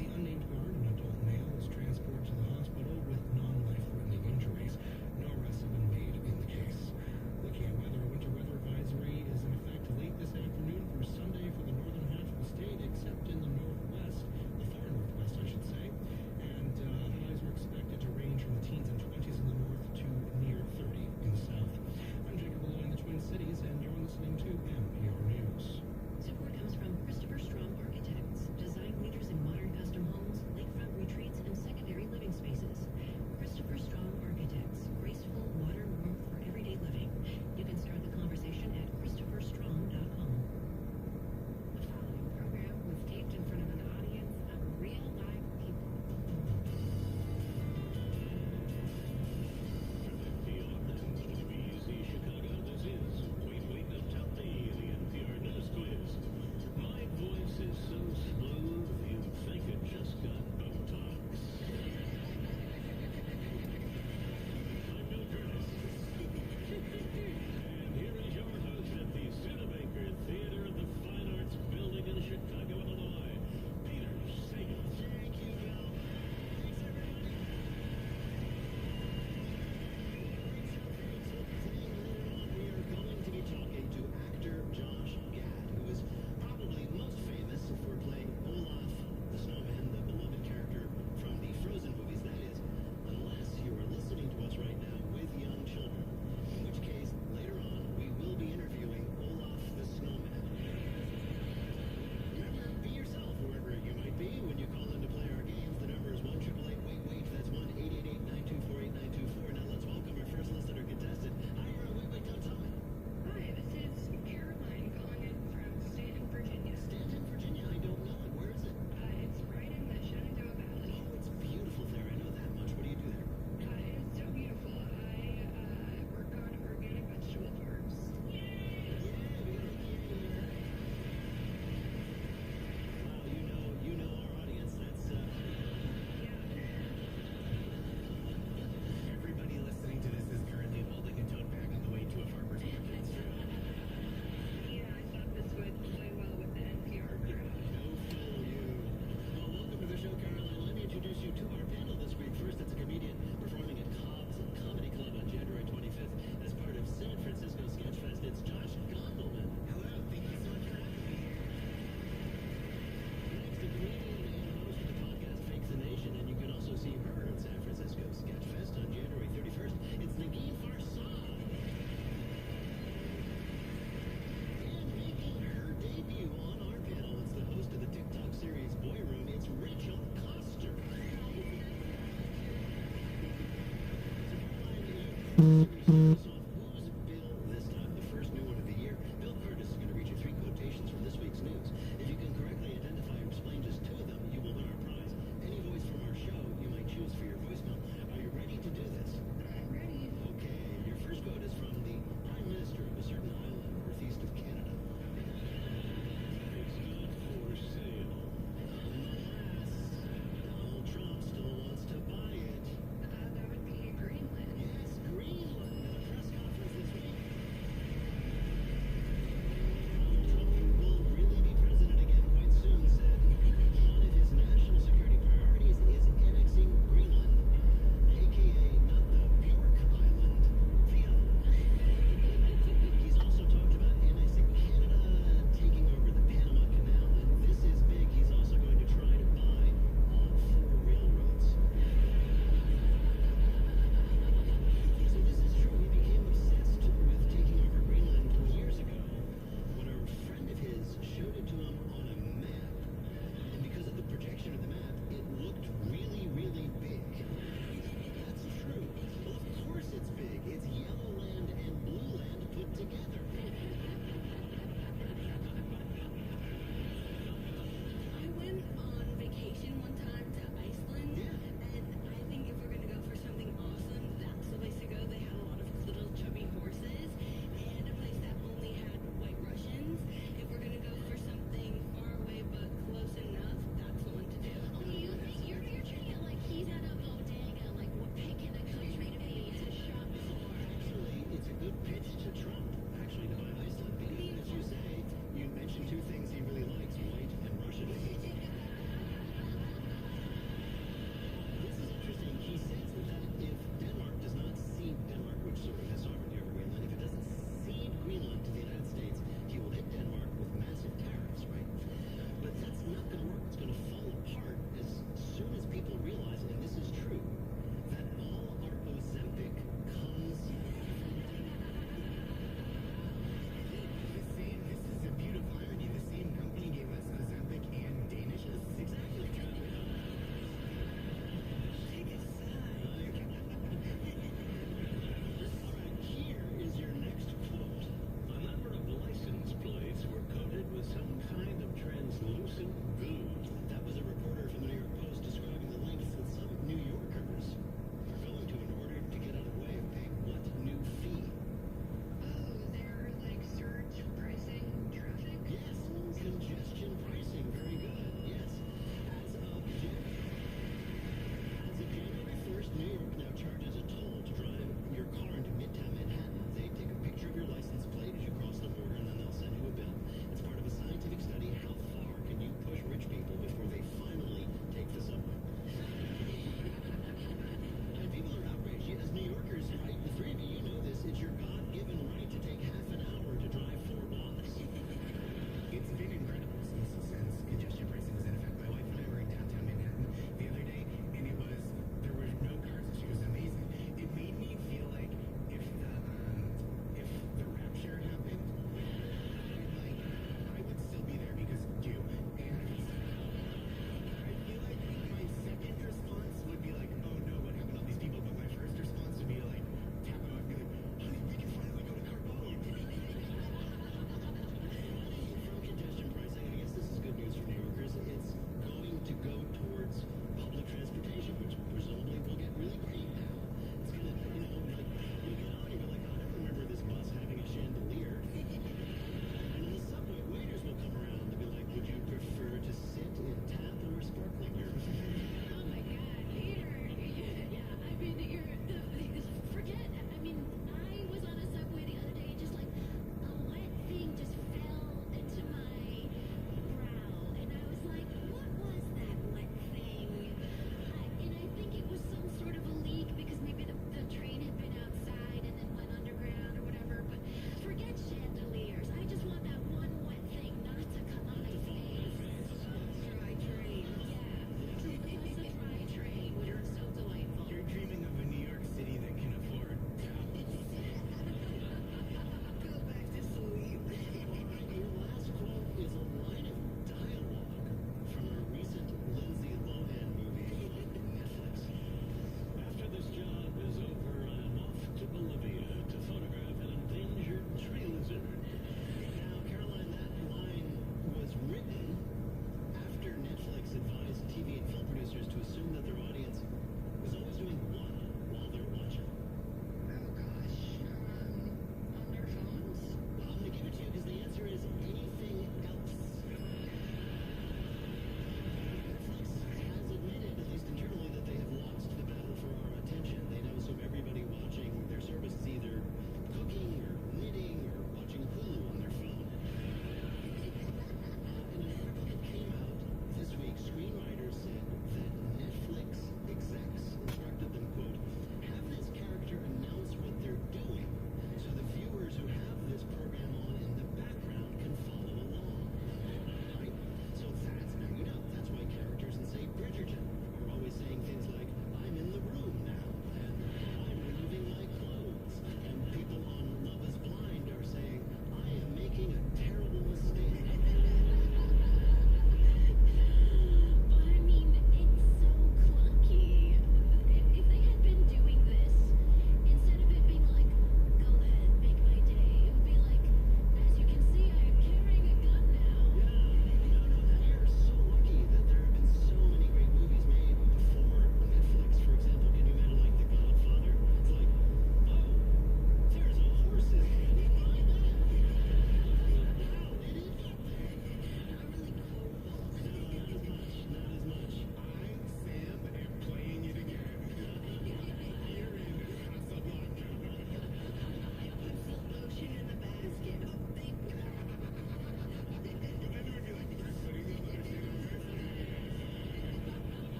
The unnamed guard, an adult male, was transported to the hospital with non-life-threatening injuries. No arrests have been made in the case. Looking at weather, a winter weather advisory is in effect late this afternoon through Sunday for the northern half of the state, except in the northwest, the far northwest, I should say. And highs are expected to range from the teens and 20s in the north to near 30 in the south. I'm Jacob Malloy in the Twin Cities, and you're listening to NPR News. Support comes from Christopher Strom Architects, design leaders in modern custom homes, lakefront retreats, and secondary living spaces. Christopher Strom Architects, graceful, modern warmth for everyday living. You can start the conversation at ChristopherStrom.com. The following program was taped in front of an audience of real live people. WBEZ Chicago, this is Wait Up Top the NPR News Quiz. My voice is so smooth, you'd think it just got Botox. I'm Bill Curtis. And here is your host at the Studebaker Theater of the Fine Arts Building in Chicago, Illinois, Peter Sagal. Thank you, Bill. Thanks, everybody. We are going to be talking to actor Josh Gad, who is probably most famous for playing Olaf the Snowman, the beloved character from the Frozen movies. That is, unless you are listening to us right now with young children, in which case, later on, we will be interviewing Olaf the Snowman. Remember, be yourself wherever you might be when you call in to play our games. The number is 1-888-WAIT-WAIT. That's 1-888-924-8924. Now let's welcome our first listener contestant. Hi, you're on Wait, Wait, Don't Tell Me. Hi, this is Caroline calling in from Stanton, Virginia. Stanton, Virginia, I don't know it. Where is it? It's right in the Shenandoah Valley. Oh, it's beautiful there. I know that much. What do you do there? It's so beautiful. I work on organic vegetable farms. Wow, you know our audience. That's everybody listening to this is currently holding a tote bag on the way to a farmer's market. Yeah, I thought this would play well with the NPR crew. No fool you. Well, welcome to the show, Caroline. Let me introduce you to our panel this week. First, it's a comedian performing at Cobb's Comedy Club on January 25th as part of San Francisco Sketch Fest. It's Josh Gondelman. Hello, thank you so much for having me here. Next, a comedian and host of the podcast Fakes the Nation, and you can also see her at San Francisco Sketch Fest on January 31st. It's Negin Farsad. And making her debut on our panel, it's the host of the TikTok series Boy Room. It's Rachel Coster. Who's Bill this time? The first new one of the year. Bill Curtis is going to read you 3 quotations from this week's news. If you can correctly identify or explain just 2 of them, you will win our prize. Any voice from our show you might choose for your voicemail. Are you ready to do this? I'm ready. Okay, your first quote is from the Prime Minister of a certain island northeast of Canada. It's not for sale. Unless Donald Trump still wants to buy it. That would be Greenland. Yes, Greenland. At a press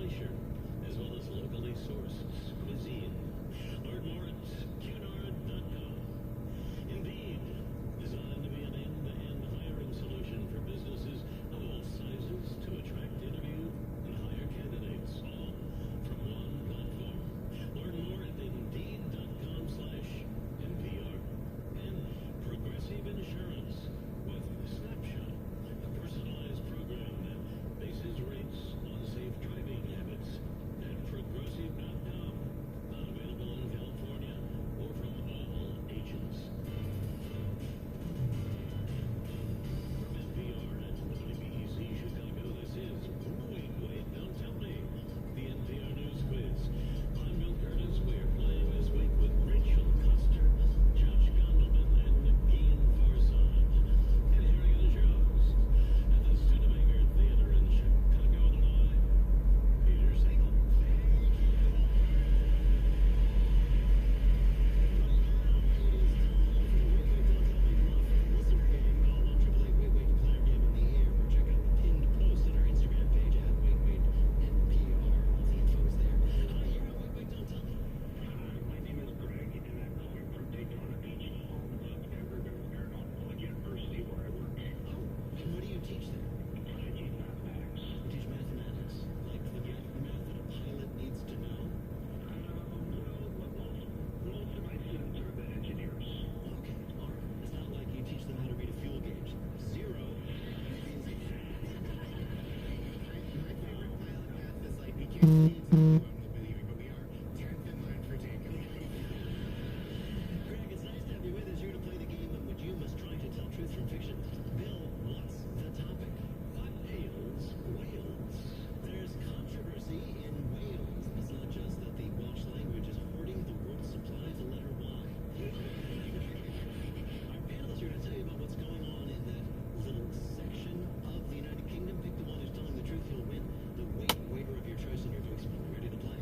Glacier, as well as locally sourced cuisine. Learn more at cunard.com. Indeed, designed to be an end-to-end hiring solution for businesses of all sizes to attract, interview, and hire candidates, all from one platform. Learn more at Indeed.com/NPR. And Progressive Insurance with Snapshot, a personalized program that bases rates on safe driving habits at Progressive.com. Not available in California or from all agents. From NPR at WBEZ Chicago, this is Wait, Don't Tell Me, the NPR News Quiz. I'm Bill Curtis. We're playing this week with Rachel Custer, Josh Gondelman, and Ian Farsad. And here are the shows. At the Studebaker Theater in Chicago, Illinois, Peter Sagal. Listener game. Call 1-888-WAIT-WAIT. Declare game in the air, or check out the pinned post on our Instagram page at WaitWaitNPR. All the info's there. You're on Wait, Don't Tell Me. My name is Greg, and I'm calling from Daytona Beach, home of Evergreen Paranormal University, where I work. Oh, and what do you teach there? I teach mathematics. You teach mathematics, like the math that a pilot needs to know. Most of my students are the engineers. Okay, all right. It's not like you teach them how to read a fuel gauge. Zero. My favorite pilot math is like we can't see it, so everyone will believe it, but we are 10th in line for takeoff. Greg, it's nice to have you with us here to play the game in which you must try to tell truth from fiction. Bill, what's the topic? What ails Wales? There's controversy in Wales. It's not just that the Welsh language is hoarding the world's supply of the letter Y. Our panel is here to tell you about what's going on in that little section of the United Kingdom. Pick the one who's telling the truth, you'll win the waiter of your choice in your voicemail. Ready to play?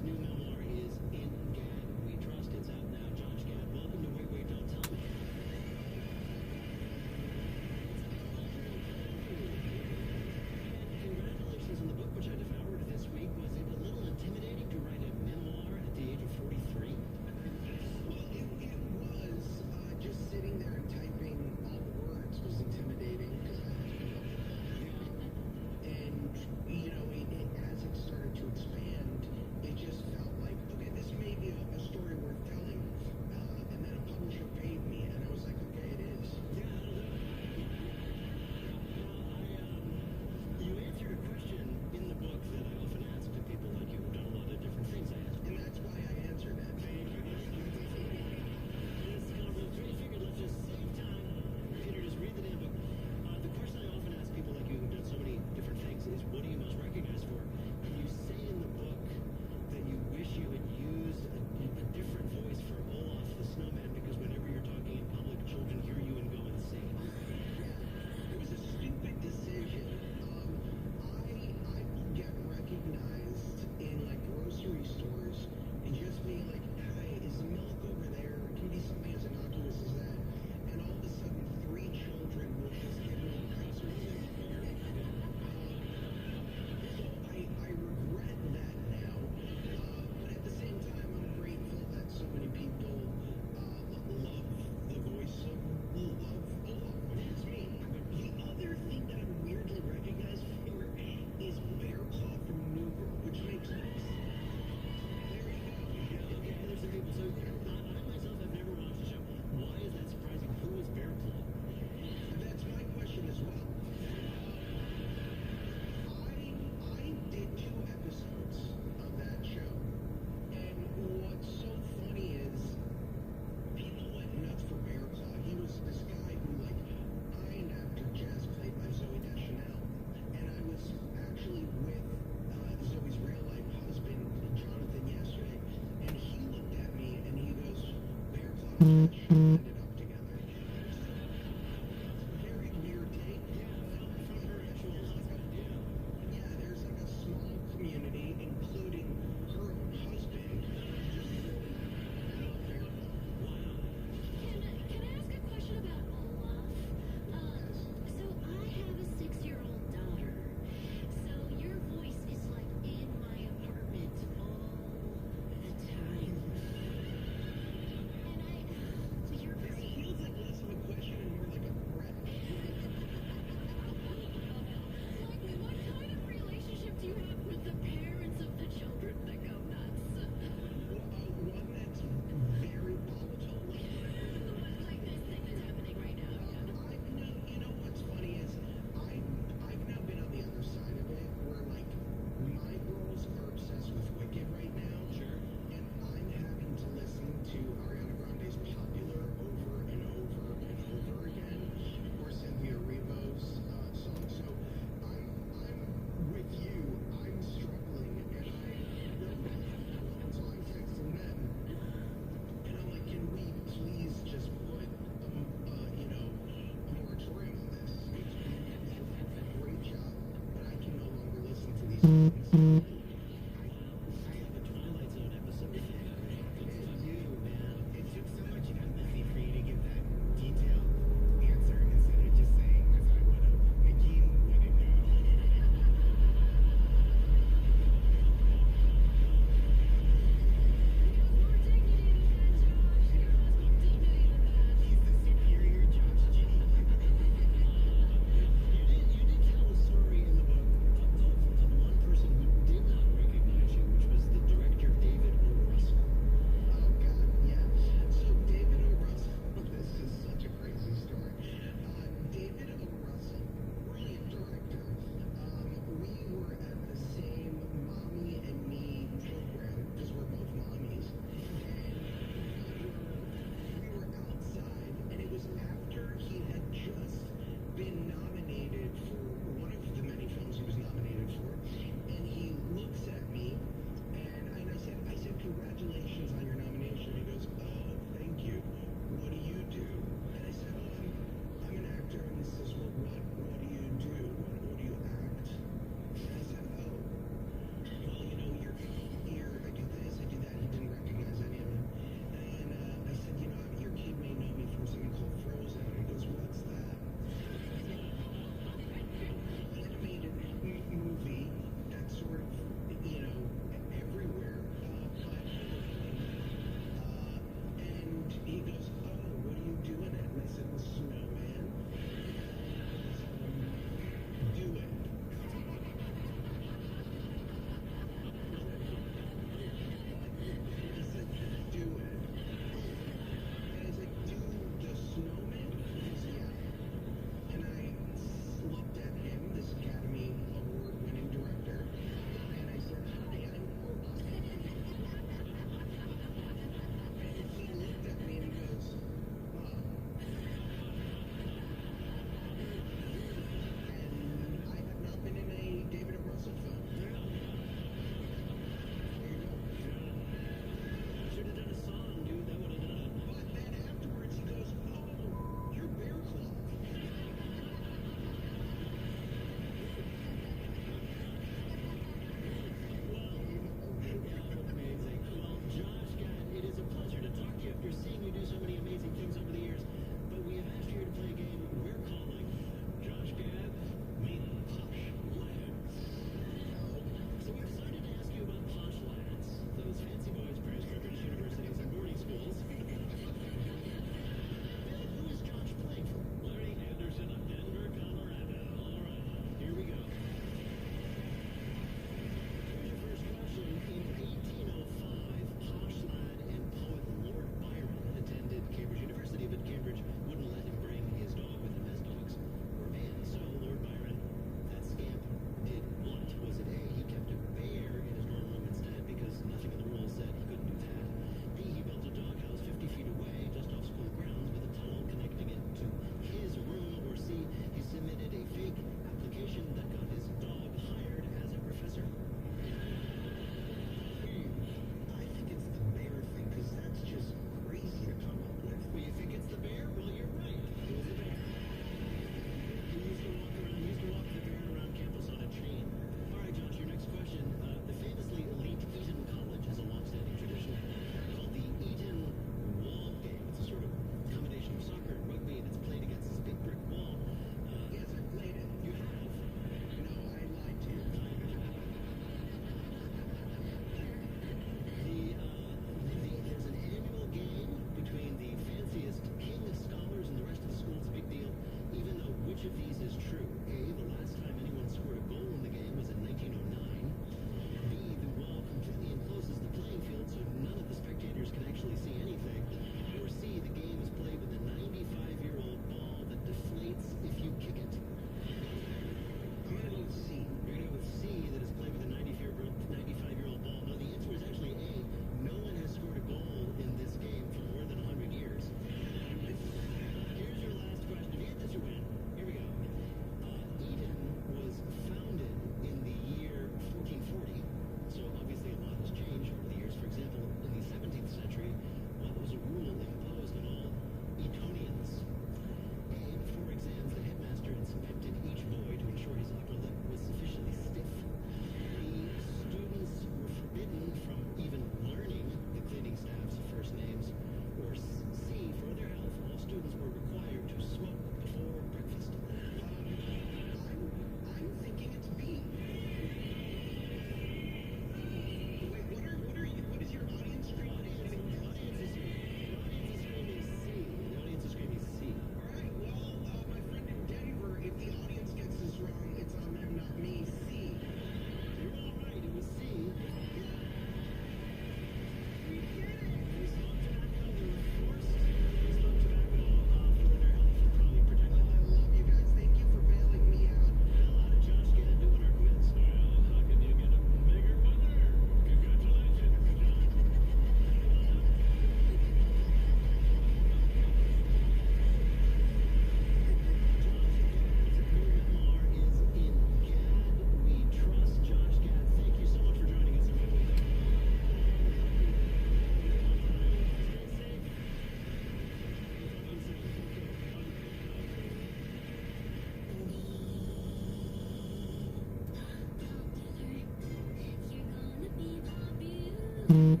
Support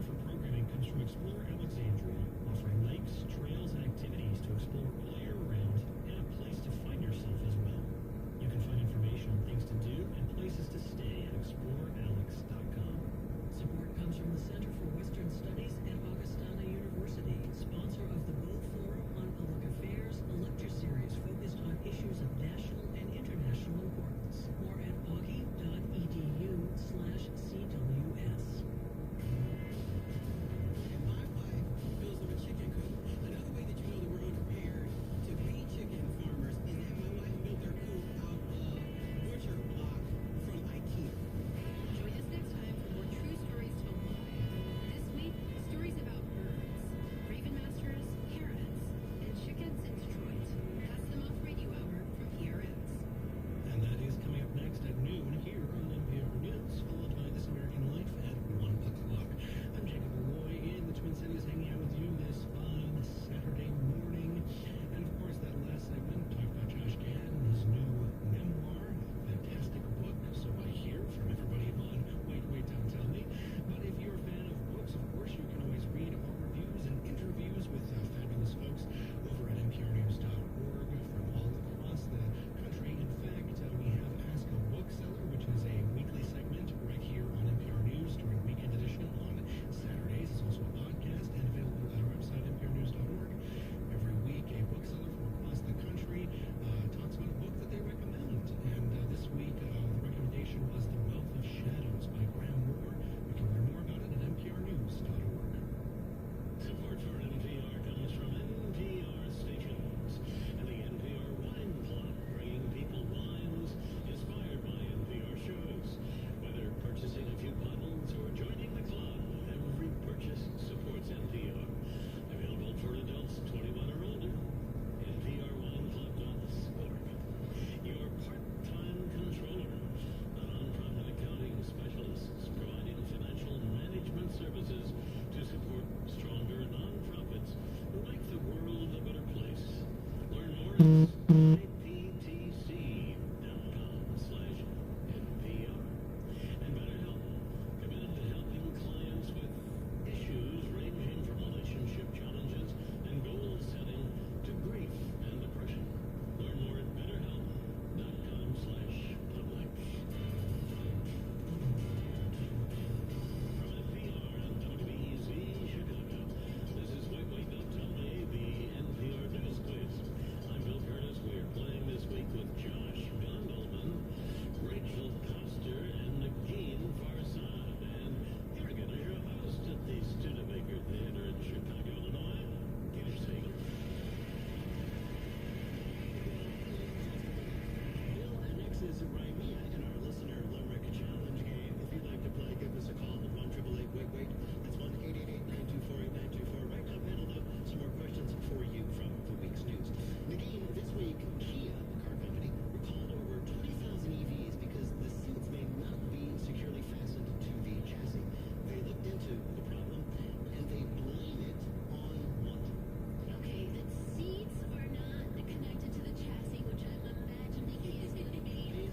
for programming comes from Explore Alexandria, offering lakes, trails, and activities to explore all year round, and a place to find yourself as well. You can find information on things to do and places to stay at explorealex.com. Support comes from the Center for Western Studies at Augustana University, sponsor of the Bold Forum on Public Affairs, a lecture series focused on issues of national and international importance. More at augie.edu/CWS. My wife builds them a chicken coop. Another way that you know that we're unprepared to feed chicken farmers is that my wife built their coop out of butcher block from IKEA. Join us next time for more true stories told live. This week, stories about birds, raven masters, parrots, and chickens in Detroit. That's the Moth Radio Hour from PRX. And that is coming up next at noon here on NPR News, followed by This American Life at 1 o'clock. I'm Jacob Malloy in the Twin Cities, hanging out with you this fine Saturday morning. And of course, that last segment talked about Josh Gad and his new memoir, fantastic book. So I hear from everybody on Wait, Don't Tell Me. But if you're a fan of books, of course, you can always read our reviews and interviews with fabulous folks over at nprnews.org from all across the country. In fact, we have Ask a Bookseller, which is a weekly segment right here on NPR News during Weekend Edition on Saturdays. It's also a podcast and available at our website, nprnews.org. Every week, a bookseller from across the country talks about a book that they recommend. And this week, the recommendation was The Wealth of Shadows by Graham Moore. You can learn more about it at nprnews.org. Support for NPR comes from NPR stations and the NPR Wine Club, bringing people wines inspired by NPR shows. Whether purchasing a few bottles or joining the club, every purchase supports NPR. Available for adults 21 or older. NPRWineClub.org. Your part-time controller, a nonprofit accounting specialists providing financial management services to support stronger nonprofits who make the world a better place. Learn more at iptc.com/NPR. And BetterHelp, committed to helping clients with issues ranging from relationship challenges and goal setting to grief and depression. Learn more at BetterHelp.com/public. From NPR and WBEZ Chicago, this is Wait, Don't Tell Me, the NPR News Quiz. I'm Bill Curtis. We are playing this week with Josh Gondelman, Rachel Coster, and Nagin Farsad. And here again is your host at the Studebaker Theater in Chicago, Illinois, Peter Sagal. Bill, and next is Raimia in our listener Limerick Challenge game. If you'd like to play, give us a call at 1-888-WAIT-WAIT. That's 1-888-924-8924. Right now, panel, though, some more questions for you from the week's news. Nagin, this week, Kia, the car company, recalled over 20,000 EVs because the seats may not be securely fastened to the chassis. They looked into the problem, and they blame it on what? Okay, the seats are not connected to the chassis, which I'm imagining is going to be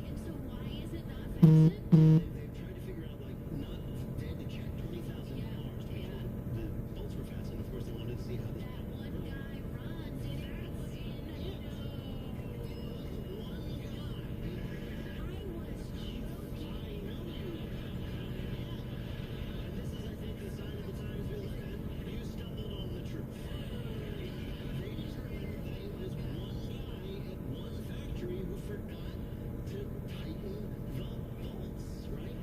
and so why is it not fastened? They've tried to figure out, like, not, they had to check 20,000 cars to make sure the bolts were fastened. Of course, they wanted to see how That one guy runs it. Factory who forgot to tighten the bolts, right?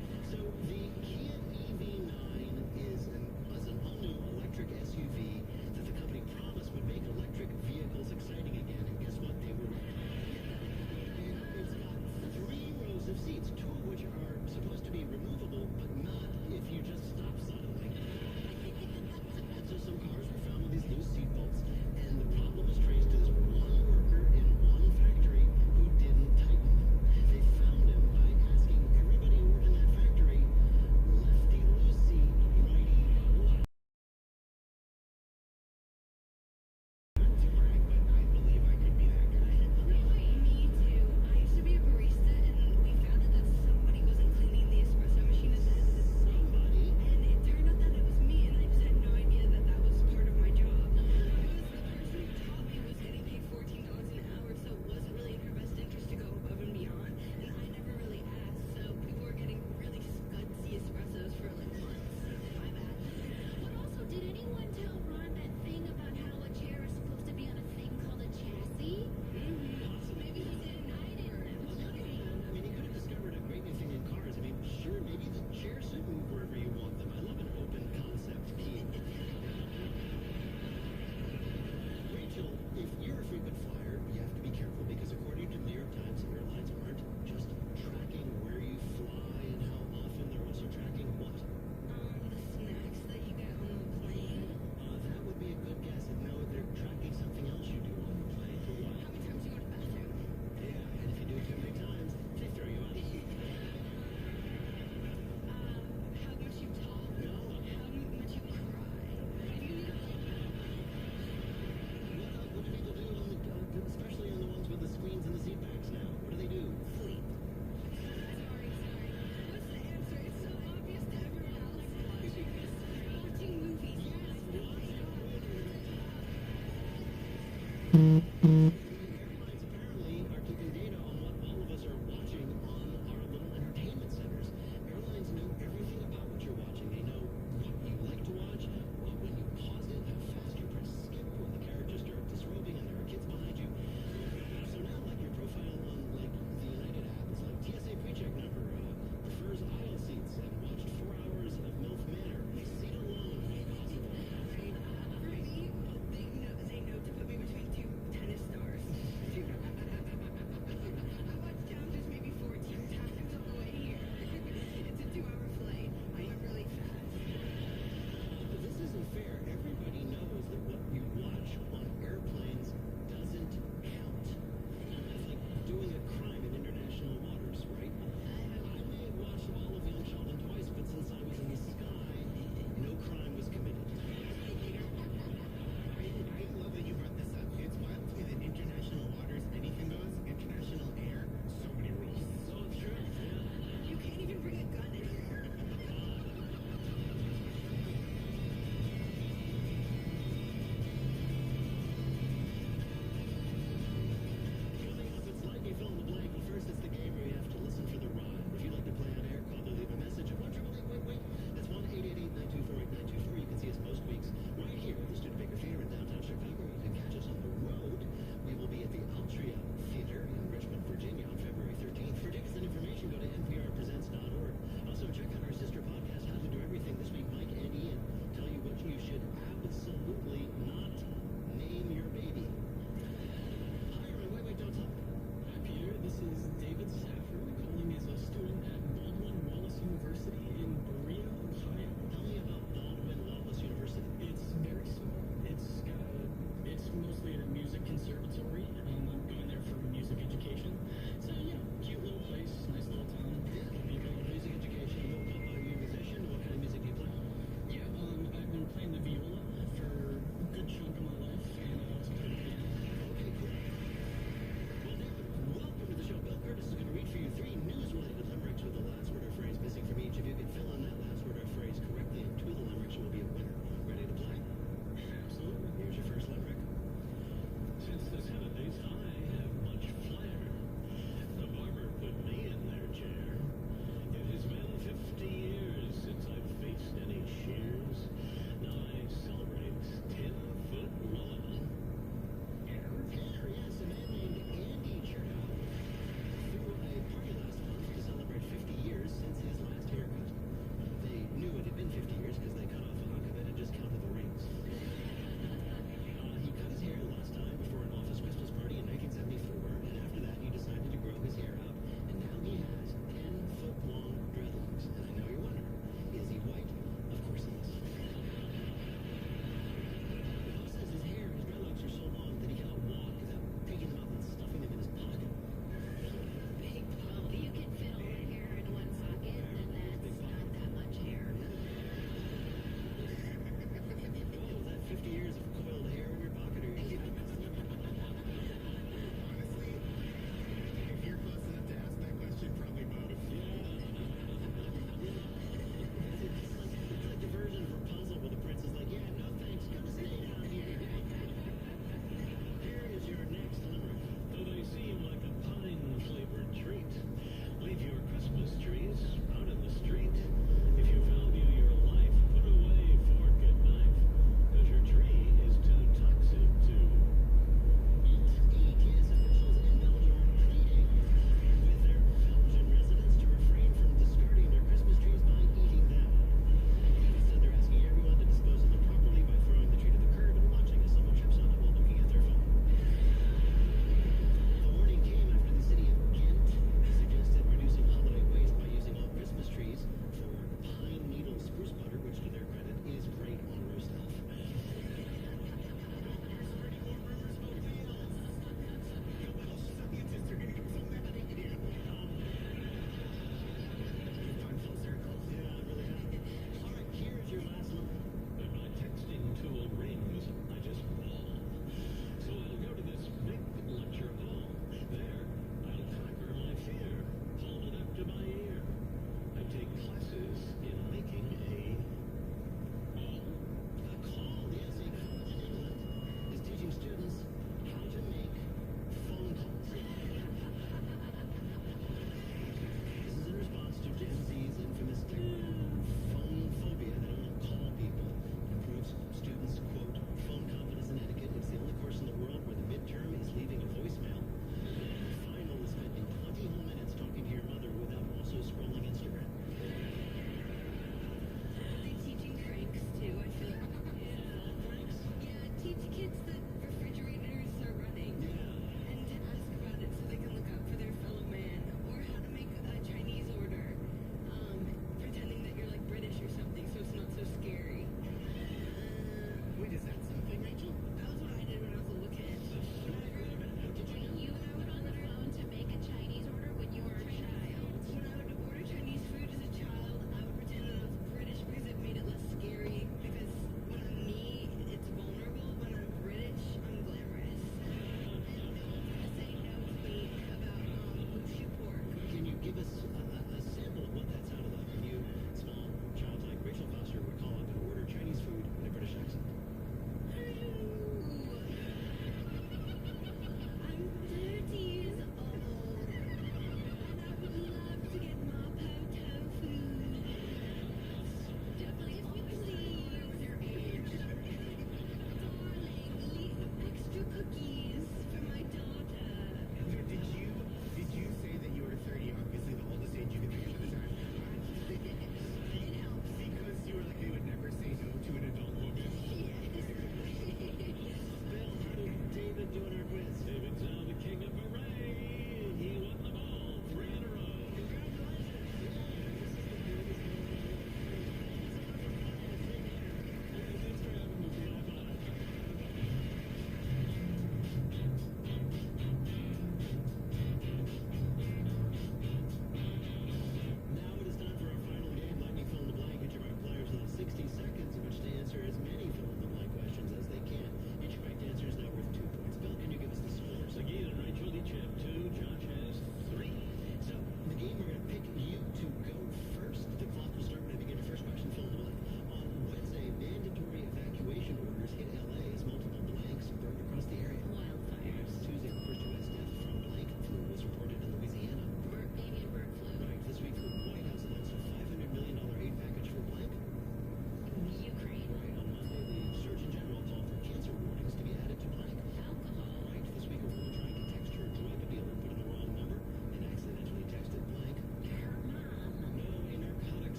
Airlines apparently are keeping data on what all of us are watching on our little entertainment centers. Airlines know everything about what you're watching. They know what you like to watch, when you pause it, how fast you press skip when the characters start disrobing and there are kids behind you. So now, like your profile on like the United app is like TSA pre-check number, prefers aisle seats, and watched 4 hours of MILF Manor. A seat alone may cost you. For me, they know to put me between two tennis stars.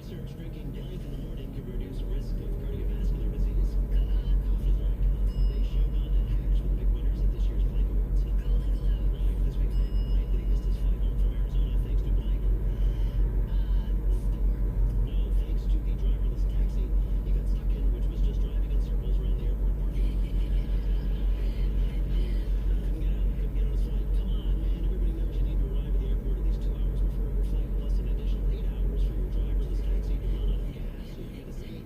Research drinking blank in the morning can reduce risk of cardiovascular disease. Coffee like. They showed on at Hacks with big winners at this year's Blank Awards. Golden Globe. Right. This week, man complained that he missed his flight home from Arizona thanks to blank. No, thanks to the driverless taxi he got stuck in, which was just driving in circles around the airport parking lot. Couldn't get on his flight. Come on, man. Everybody knows you need to arrive at the airport at least 2 hours before your flight, plus an additional 8 hours for your driverless taxi to run out of gas so you get a seat.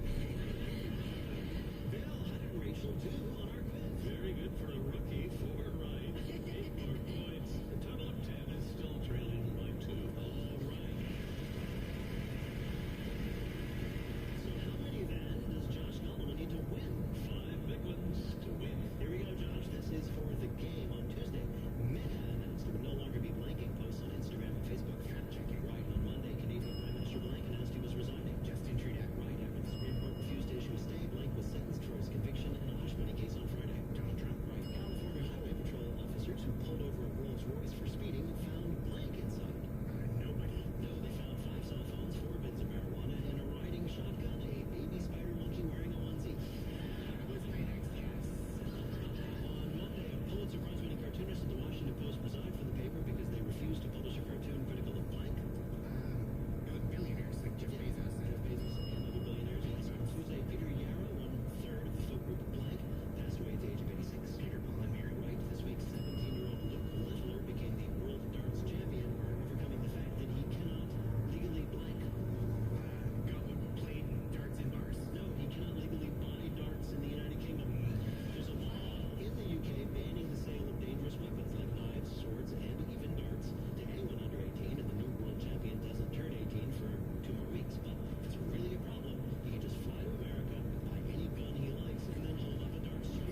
Bill, how did Rachel do on our quiz? Very good for a rookie. 4 right. 8 more points. The total of 10 is still trailing by 2. All right. So how many then does Josh Nolan need to win? 5 big ones to win. Here we go, Josh. This is for the game on Tuesday. Meta announced it would no longer be blanking posts on Instagram and Facebook. Fact-check it right. On Monday, Canadian Prime Minister Blank announced he was resigning. Justin Trudeau right after the Supreme Court refused to issue a stay. Blank was sentenced for his conviction in a hush money case on Friday. Donald Trump right. California Highway Patrol officers who pulled over a Rolls Royce for speeding found blank inside. Nobody. No, they found 5 cell phones, 4 bins of marijuana, and a riding shotgun, a baby spider monkey wearing a onesie. Was my next guess. On Monday, a Pulitzer Prize-winning cartoonist at the Washington Post resigned from the paper because they refused to publish a cartoon critical of blank. Billionaires like Jeff Bezos. Jeff Bezos and other billionaires. Yes. On Tuesday, Peter Yarrow, 1/3 of the folk group Blank, passed away at the age of 86. Peter Paul and Mary Wright. This week, 17-year-old Luke Leveler became the world darts champion, overcoming the fact that he cannot legally blank. Played darts in bars? No, he cannot legally buy darts in the United Kingdom. There's a law in the UK banning the sale of dangerous weapons like knives, swords, and even darts to anyone under 18, and the new world champion doesn't turn 18 for 2 more weeks. But it's really a problem. He can just fly to America, buy any gun he likes, and then hold up a darts show.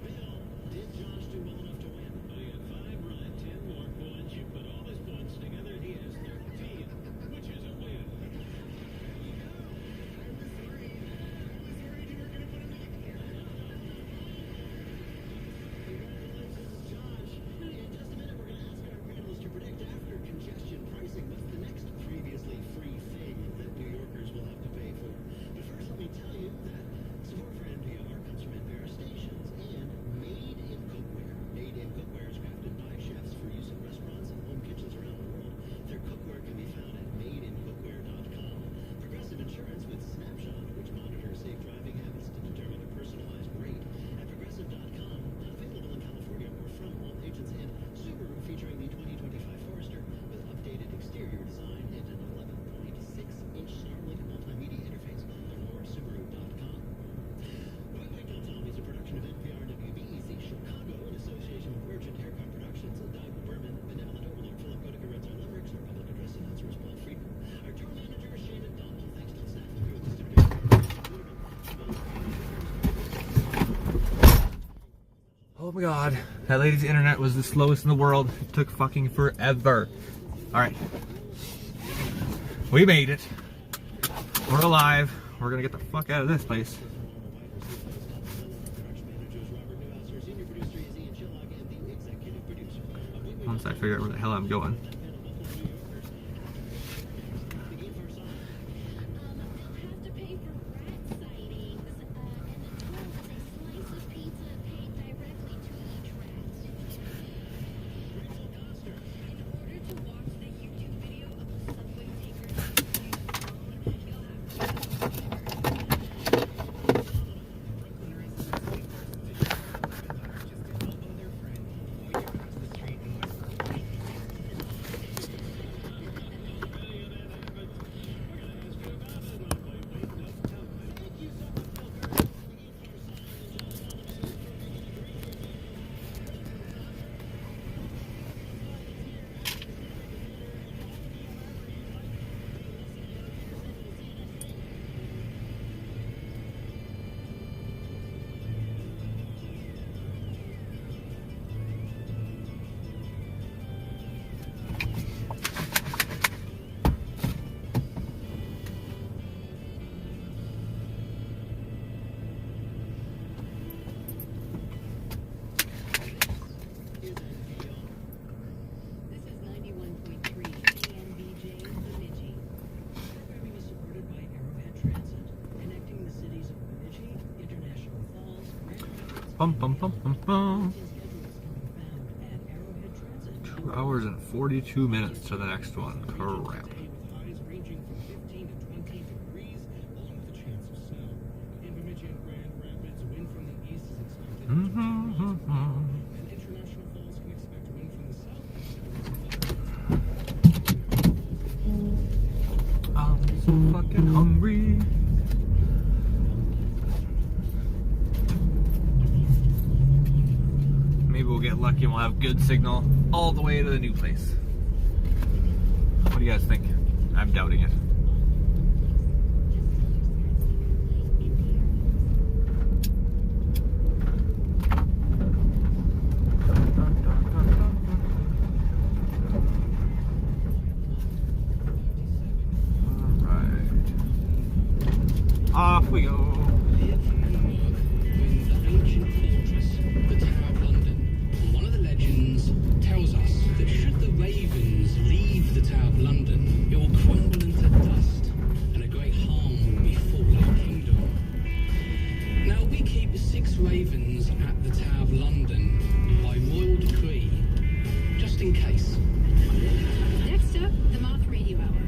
Bill, did Josh do well enough to win? Well, you got 5 right, 10 more points. You put all his points together, he has 13, which is a win. There you go. I was worried you were going to put him back there. Congratulations, Josh. In just a minute, we're going to ask our panelists to predict after congestion pricing. What's the next previously free thing that New Yorkers will have to pay for? But first, let me tell you that support for NPR comes from NPR stations and Made in Cookware. Made in Cookware is crafted by chefs for use in restaurants and home kitchens around the world. Their cookware can be found at madeincookware.com. Progressive Insurance with Snapshot, which monitors safe driving habits to determine a personalized rate. At progressive.com, available in California or from all agents. And Subaru, featuring the 2025 Forester with updated exterior design and an 11.6-inch Starlink multimedia interface. Learn more at Subaru.com. Wait, Don't Tell Me is a production of NPR WBEZ Chicago in association with Merchant Haircut Productions, Doug Berman, Benevolent Overlord Philip Goedeke, Red Star Limericks. Our public address announcer is Paul Friedman. Our tour manager is Shane McDonald. Thanks to the staff and crew at the studio. Oh my god, that lady's internet was the slowest in the world. It took fucking forever. Alright. We made it. We're alive. We're gonna get the fuck out of this place. Once I figure out where the hell I'm going. Bum, bum, bum, bum, bum. 2 hours and 42 minutes to the next one. Crap. Highs ranging from 15 to 20 degrees, along with a chance of snow. In Bemidji and Grand Rapids, wind from the east is expected. And International Falls can expect wind from the south. I'm so fucking hungry. Maybe we'll get lucky and we'll have good signal all the way to the new place. What do you guys think? I'm doubting it. Off we go. Ancient fortress, the Tower of London. One of the legends tells us that should the ravens leave the Tower of London, it will crumble into dust, and a great harm will befall our kingdom. Now we keep 6 ravens at the Tower of London by royal decree, just in case. Next up, the Moth Radio Hour.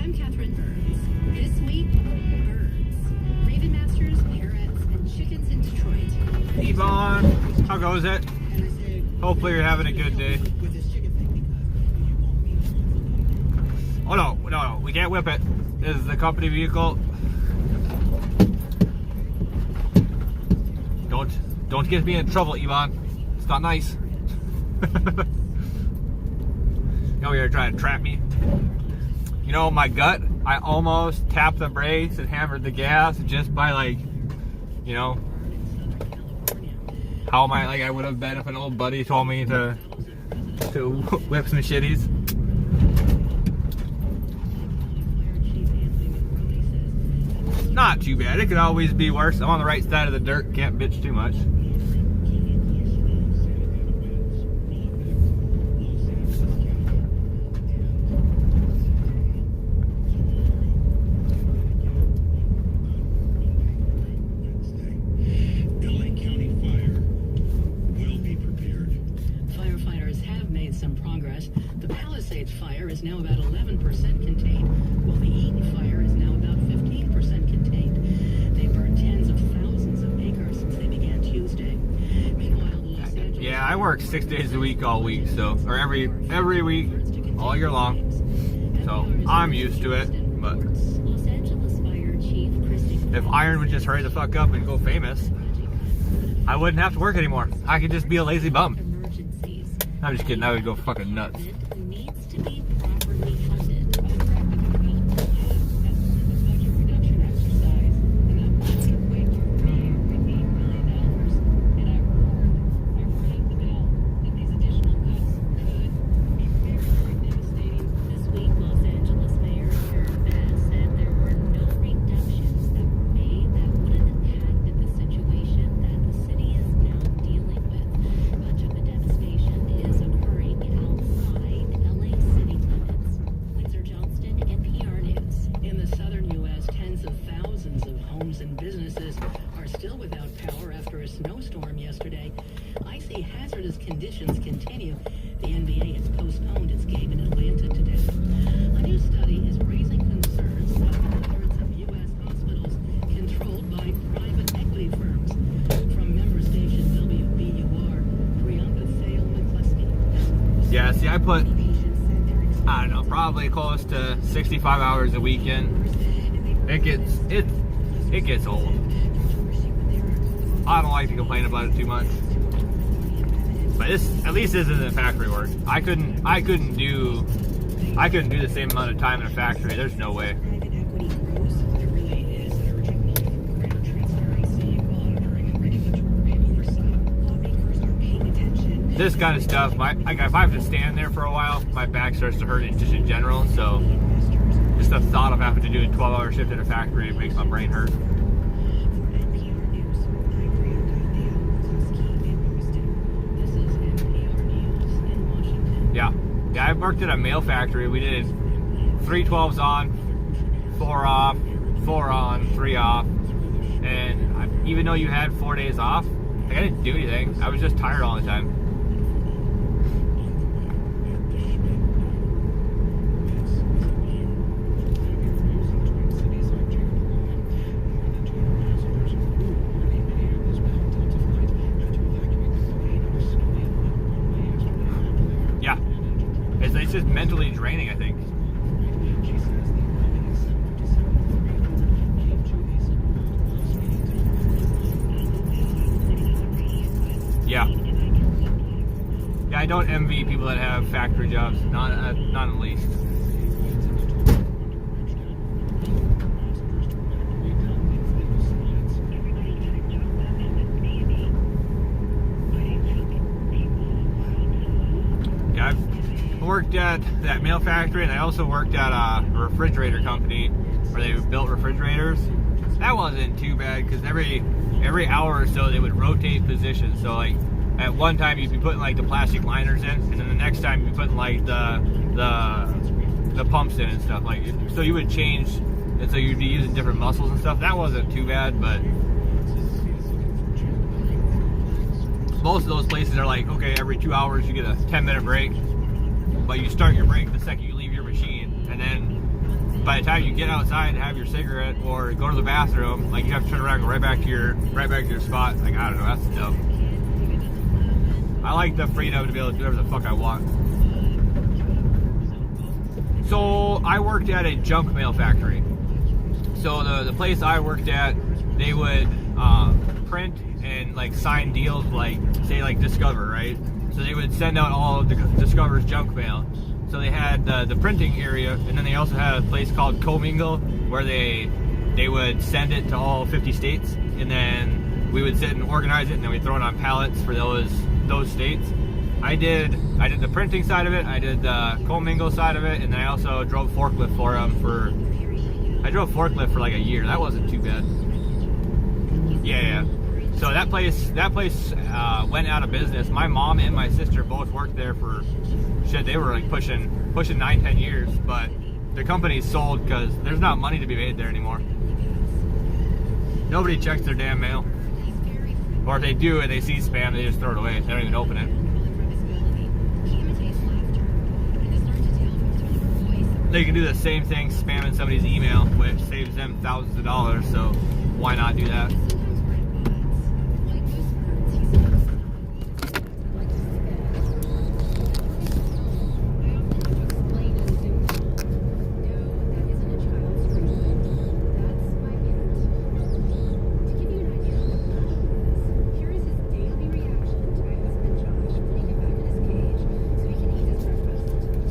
I'm Catherine Burns. This week, birds, raven masters, parrots, and chickens in Detroit. Yvonne, how goes it? Hopefully you're having a good day. Oh no, we can't whip it. This is the company vehicle. Don't get me in trouble, Yvonne. It's not nice. You're trying to trap me. You know, my gut, I almost tapped the brakes and hammered the gas just by, like, you know, how am I, like, I would have been if an old buddy told me to whip some shitties. Not too bad. It could always be worse. I'm on the right side of the dirt. Can't bitch too much. LA County Fire will be prepared. Firefighters have made some progress. The Palisades fire is now about 11% contained, while the Eaton fire is now about 15% contained. They burned tens of thousands of acres since they began Tuesday. Meanwhile, Los Angeles... Yeah, I work 6 days a week all week, so, or every week, all year long. So, I'm used to it, but Los Angeles Fire Chief Christy... if Iron would just hurry the fuck up and go famous, I wouldn't have to work anymore. I could just be a lazy bum. Emergencies. I'm just kidding, I would go fucking nuts. Needs to be properly funded. Budget reduction exercise, and that will equate to $3 million. And I rang the bell that these additional cuts could be very, very devastating. This week, Los Angeles Mayor Sharon Bass said there were no reductions that were made that would have impacted the situation that the city is now dealing with. Much of the devastation is occurring outside LA city limits. Windsor Johnston, NPR News. In the southern U.S., tens of thousands of homes and businesses are still without power after a snowstorm yesterday. Icy, hazardous conditions continue. The NBA has postponed its game in Atlanta today. A new study is raising concerns that 1/3 of U.S. hospitals controlled by private equity firms. From member station WBUR, Priyanka Thale McCluskey. Yeah, see, I put, I don't know, probably close to 65 hours a weekend. It gets old. I don't like to complain about it too much. But this, at least this isn't factory work. I couldn't do the same amount of time in a factory. There's no way. Private equity grows. There really is an urgent need for greater transparency, monitoring, and regulatory oversight. Lawmakers are paying attention. This kind of stuff, if I have to stand there for a while, my back starts to hurt just in general. So just the thought of having to do a 12-hour shift at a factory makes my brain hurt. For NPR News, I'm Priyanka Thale McCluskey in Houston. This is NPR News in Washington. Yeah, I worked at a mail factory. We did 3 12s on, 4 off, 4 on, 3 off. And even though you had 4 days off, Like, I didn't do anything. I was just tired all the time. Yeah. It's just mentally draining, I think. Yeah. Yeah, I don't envy people that have factory jobs. Not in the least. Yeah, I've worked at that mail factory, and I also worked at a refrigerator company where they built refrigerators. That wasn't too bad because every hour or so they would rotate positions. So like at one time you'd be putting like the plastic liners in, and then the next time you'd be putting like the pumps in and stuff. Like, so you would change, and so you'd be using different muscles and stuff. That wasn't too bad, but most of those places are like, okay, every 2 hours you get a 10-minute break, but you start your break the second you leave your machine, and then by the time you get outside and have your cigarette or go to the bathroom, like you have to turn around and go right back to your spot. Like, I don't know, that's dumb. I like the freedom to be able to do whatever the fuck I want. So I worked at a junk mail factory. So the place I worked at, they would print and like sign deals, like say like Discover, right? So they would send out all of Discover's junk mail. So they had the printing area, and then they also had a place called Commingle where they would send it to all 50 states, and then we would sit and organize it, and then we'd throw it on pallets for those states. I did the printing side of it, I did the Commingle side of it, and then I also drove forklift for them I drove forklift for like a year. That wasn't too bad. Yeah. So that place went out of business. My mom and my sister both worked there for shit. They were like pushing 9-10 years, but the company sold because there's not money to be made there anymore. Nobody checks their damn mail, or if they do and they see spam, they just throw it away. They don't even open it. They can do the same thing spamming somebody's email, which saves them thousands of dollars. So why not do that?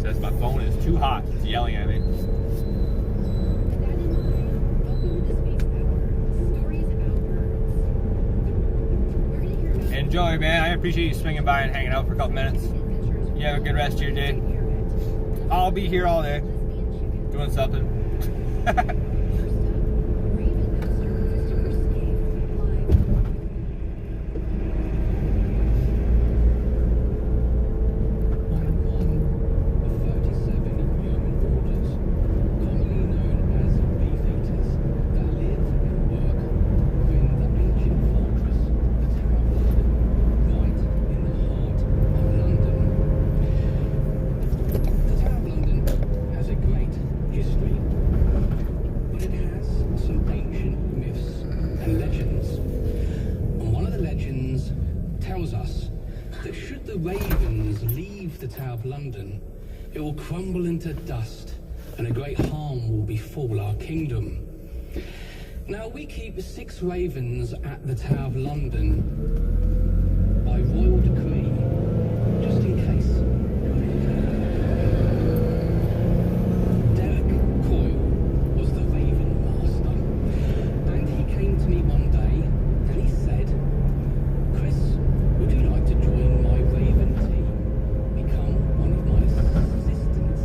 Says my phone is too hot. It's yelling at me. Enjoy, man. I appreciate you swinging by and hanging out for a couple minutes. You have a good rest of your day. I'll be here all day doing something. London, it will crumble into dust and a great harm will befall our kingdom. Now we keep 6 ravens at the Tower of London by royal decree, just in case. Derek Coyle was the Raven Master, and he came to me one day and he said, "Chris, would you like to join my Raven team? Become one of my assistants."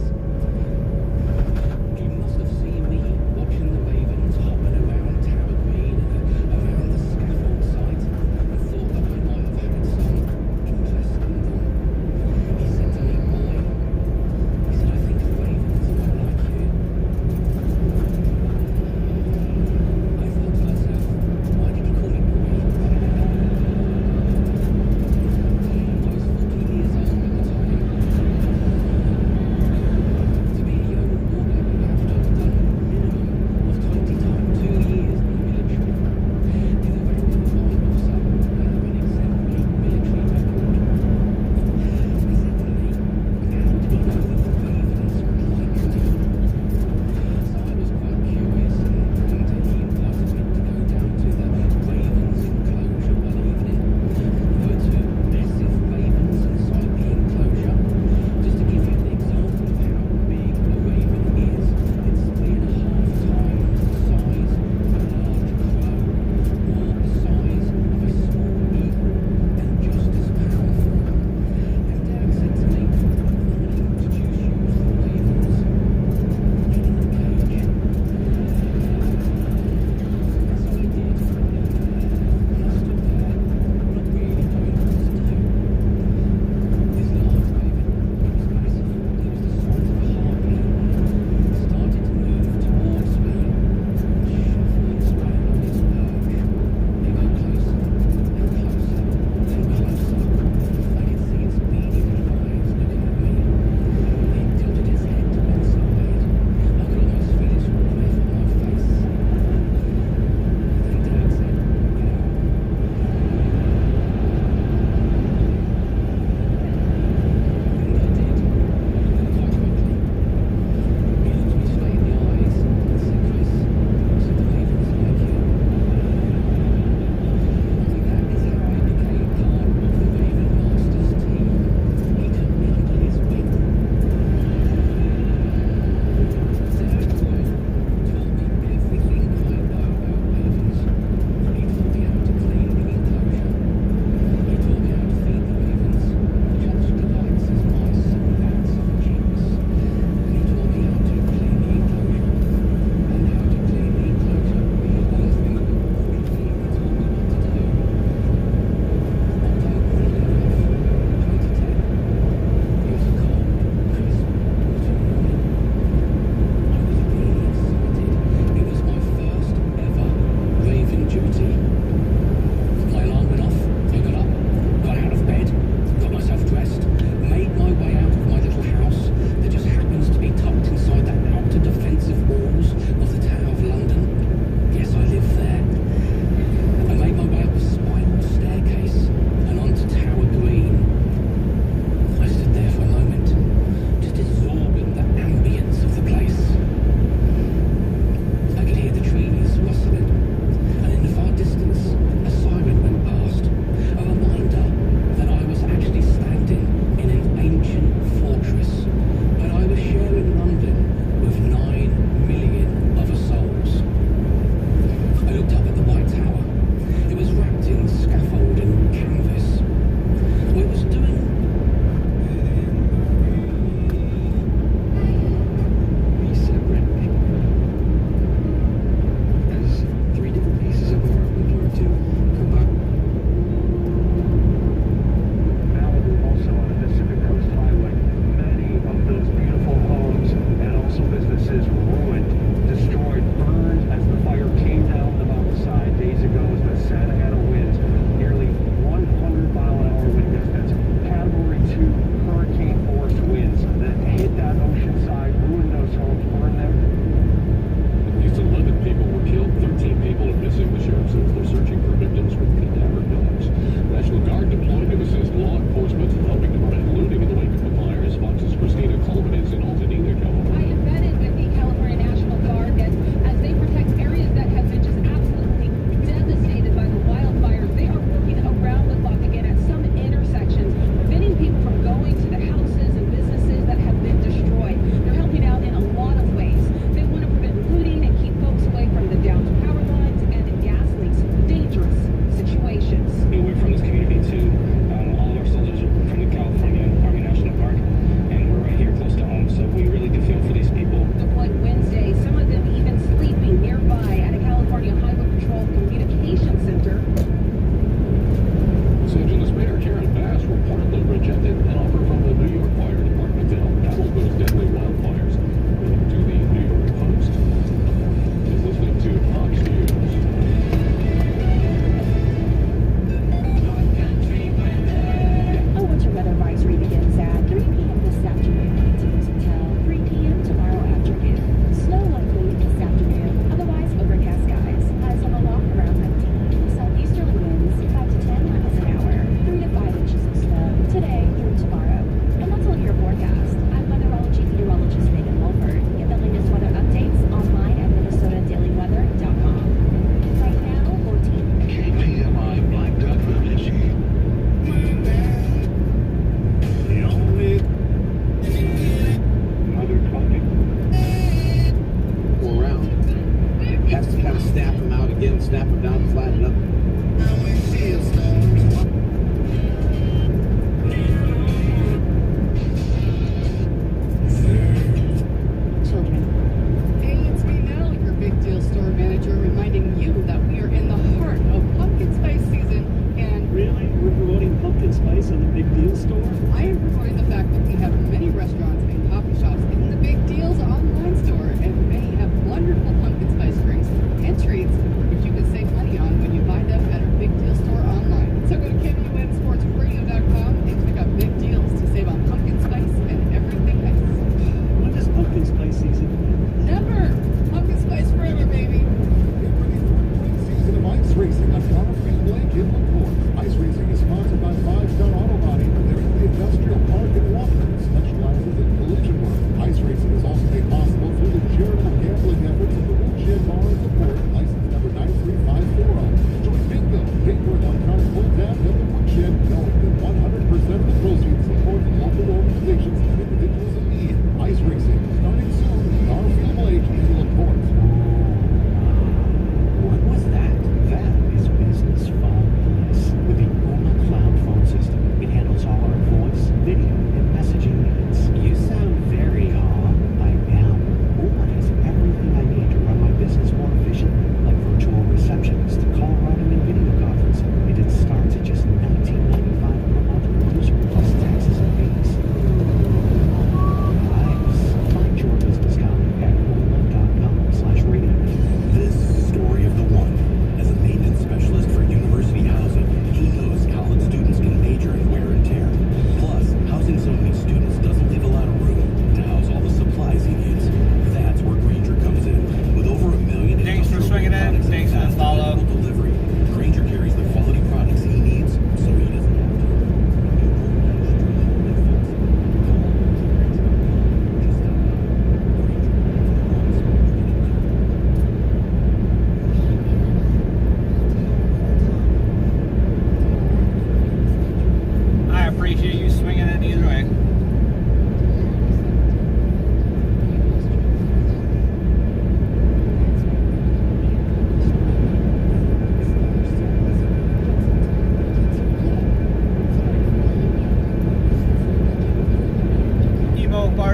You must have seen me watching the Ravens hopping around Tower Green and around the scaffold site, and thought that I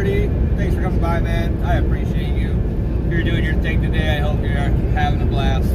Marty. Thanks for coming by, man. I appreciate you. You're doing your thing today. I hope you're having a blast.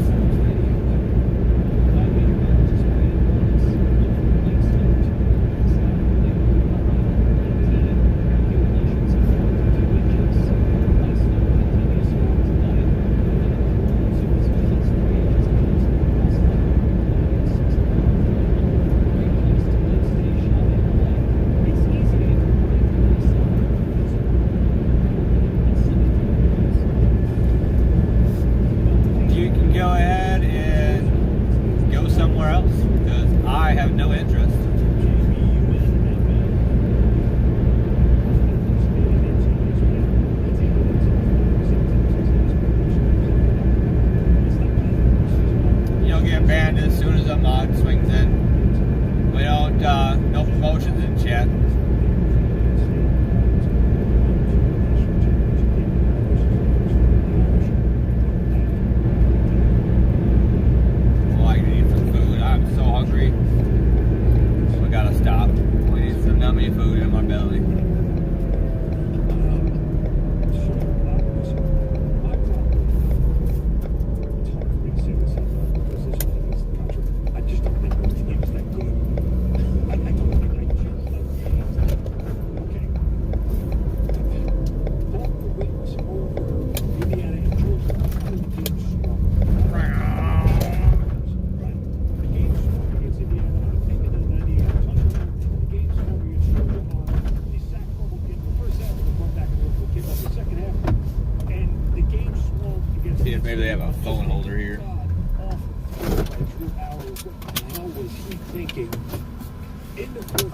Maybe they have a phone holder here.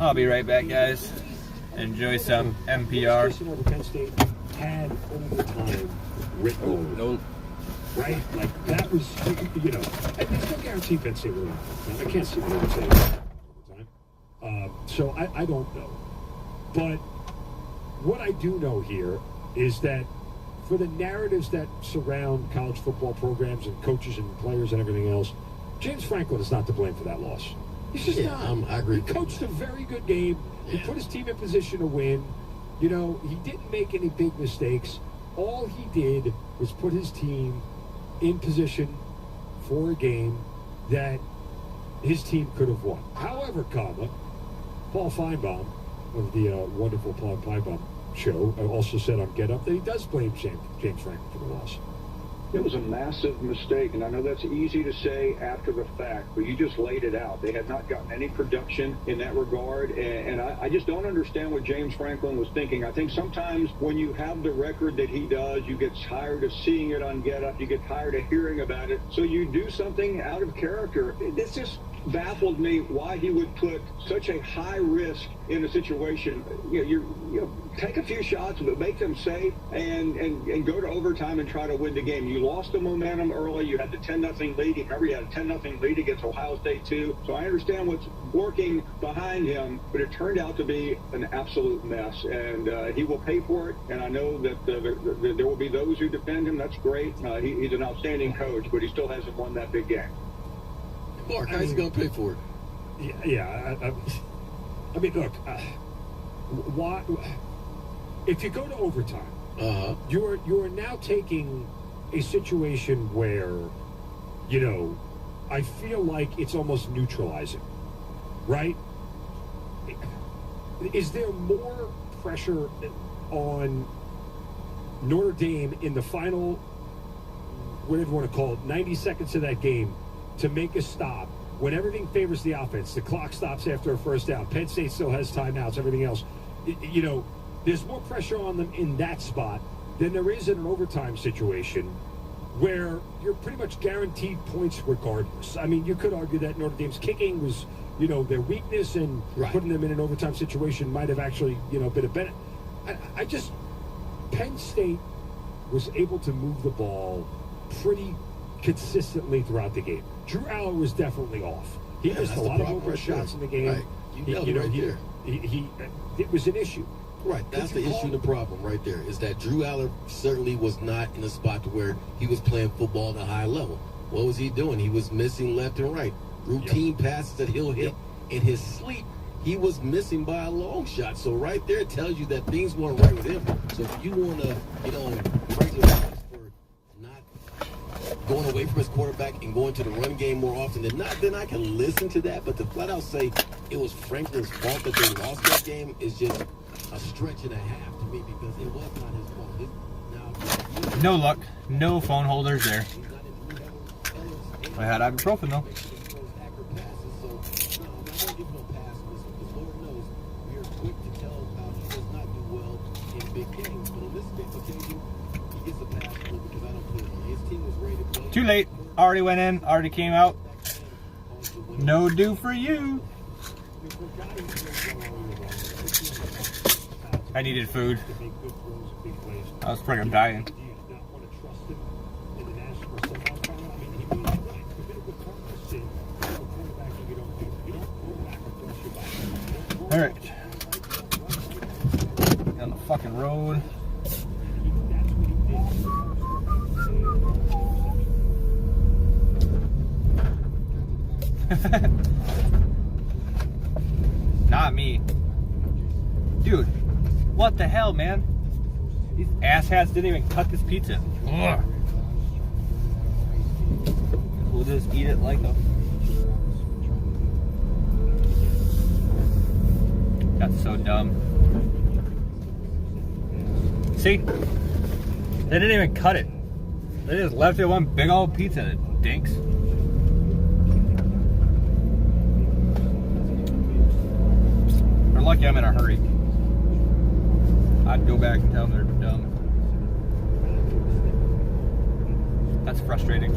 I'll be right back, guys. Enjoy some NPR. Penn State had overtime written. Nope. Right? Like, that was, you know, and there's no guarantee Penn State will win. I can't see what they would say overtime. So I don't know. But what I do know here is that for the narratives that surround college football programs and coaches and players and everything else, James Franklin is not to blame for that loss. He's just not. I agree. He coached a very good game. He put his team in position to win. You know, he didn't make any big mistakes. All he did was put his team in position for a game that his team could have won. However, Paul Feinbaum of the wonderful Paul Feinbaum show also said on Get Up that he does blame James Franklin for the loss. It was a massive mistake, and I know that's easy to say after the fact, but you just laid it out. They had not gotten any production in that regard, and I just don't understand what James Franklin was thinking. I think sometimes when you have the record that he does, you get tired of seeing it on Get Up, you get tired of hearing about it, so you do something out of character. This just baffled me why he would put such a high risk in a situation. You know, take a few shots, but make them safe and go to overtime and try to win the game. You lost the momentum early. You had the 10-0 lead. Remember, you had a 10-0 lead against Ohio State too. So I understand what's working behind him, but it turned out to be an absolute mess, and he will pay for it. And I know that there will be those who defend him. That's great. He's an outstanding coach, but he still hasn't won that big game. Mark, how's he going to pay for it? Yeah. I mean, look, why? If you go to overtime, you are now taking a situation where, you know, I feel like it's almost neutralizing, right? Is there more pressure on Notre Dame in the final, whatever you want to call it, 90 seconds of that game to make a stop when everything favors the offense? The clock stops after a first down. Penn State still has timeouts, everything else. You know, there's more pressure on them in that spot than there is in an overtime situation where you're pretty much guaranteed points regardless. I mean, you could argue that Notre Dame's kicking was, you know, their weakness, and putting them in an overtime situation might have actually, you know, been a benefit. I just, Penn State was able to move the ball pretty consistently throughout the game. Drew Aller was definitely off. He missed a lot of open shots in the game. Right. You know, there. It was an issue. Right, that's the issue and the problem right there, is that Drew Aller certainly was not in a spot to where he was playing football at a high level. What was he doing? He was missing left and right. Routine passes that he'll hit in his sleep he was missing by a long shot. So right there it tells you that things weren't right with him. So if you want to, congratulate for not going away from his quarterback and going to the run game more often than not, then I can listen to that. But to flat out say it was Franklin's fault that they lost that game is just a stretch and a half to me, because it was not his fault. No luck. No phone holders there. I had ibuprofen though. Too late. Already went in. Already came out. No do for you. I needed food. I was freaking dying. Alright. On the fucking road. Not me. Dude, what the hell, man? These asshats didn't even cut this pizza. Ugh. We'll just eat it like a... That's so dumb. See? They didn't even cut it. They just left it one big old pizza, dinks. They're lucky I'm in a hurry. I'd go back and tell them they're dumb. That's frustrating.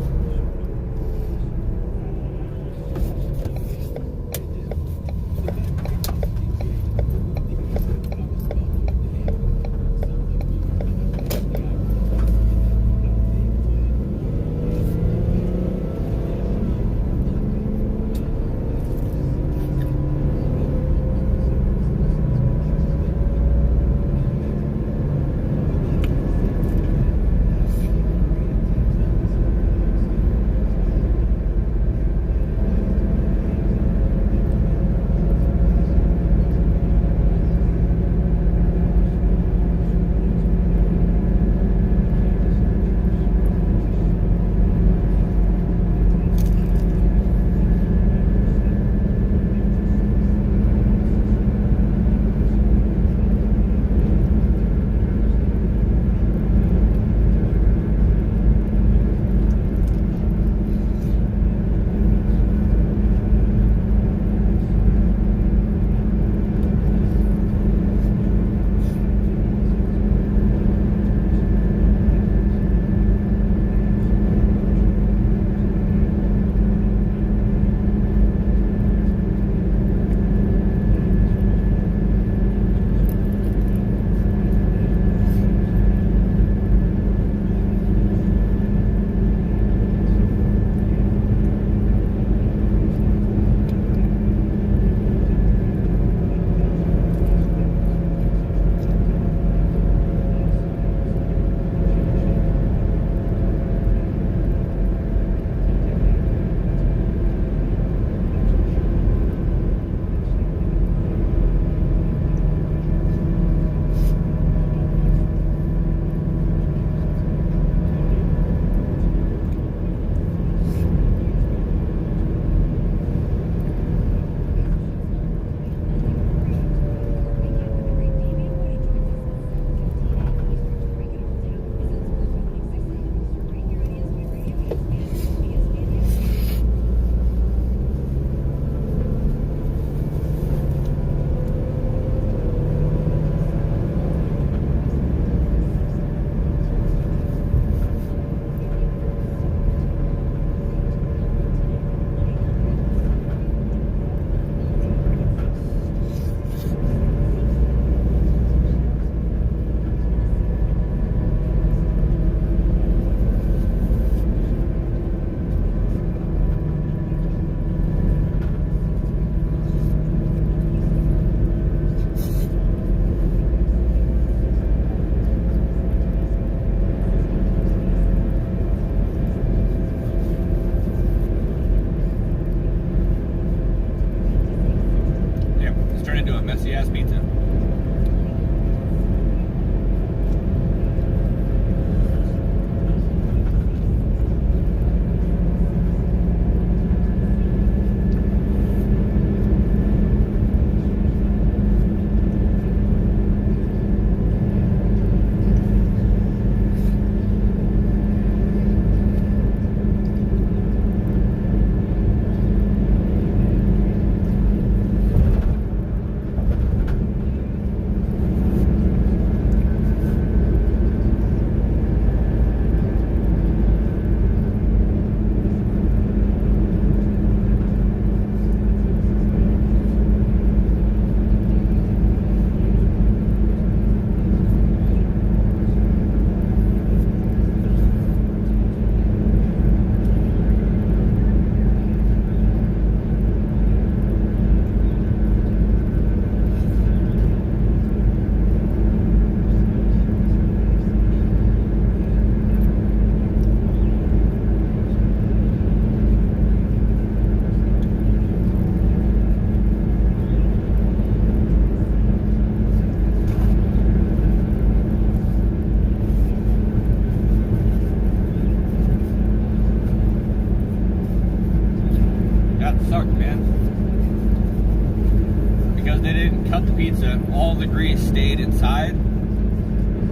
the grease stayed inside.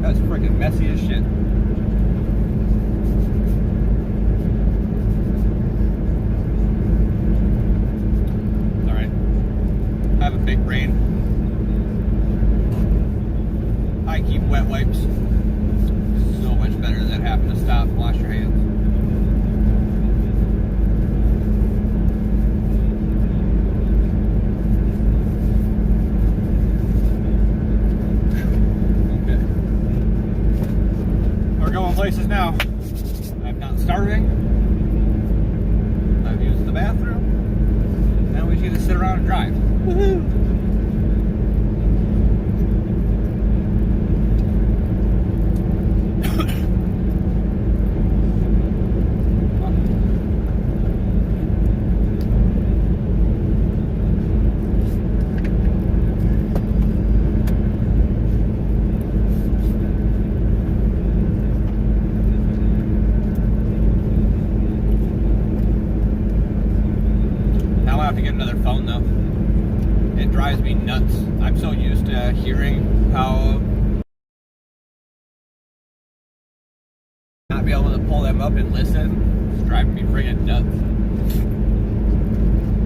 That's freaking messy as shit. Alright. I have a big brain. I keep wet wipes. So much better than having to stop and wash your hands. Places now. I'm not starving. I've used the bathroom. Now we just get to sit around and drive. Woohoo! Drives me nuts. I'm so used to hearing how not be able to pull them up and listen. It's driving me friggin' nuts.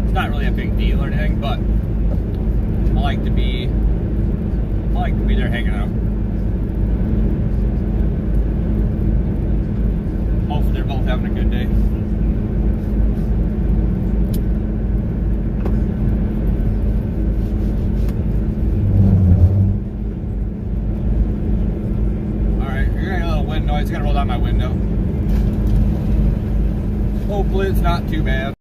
It's not really a big deal or anything, but I like to be there hanging out. Hopefully they're both having a good day. It's gonna roll down my window. Hopefully it's not too bad.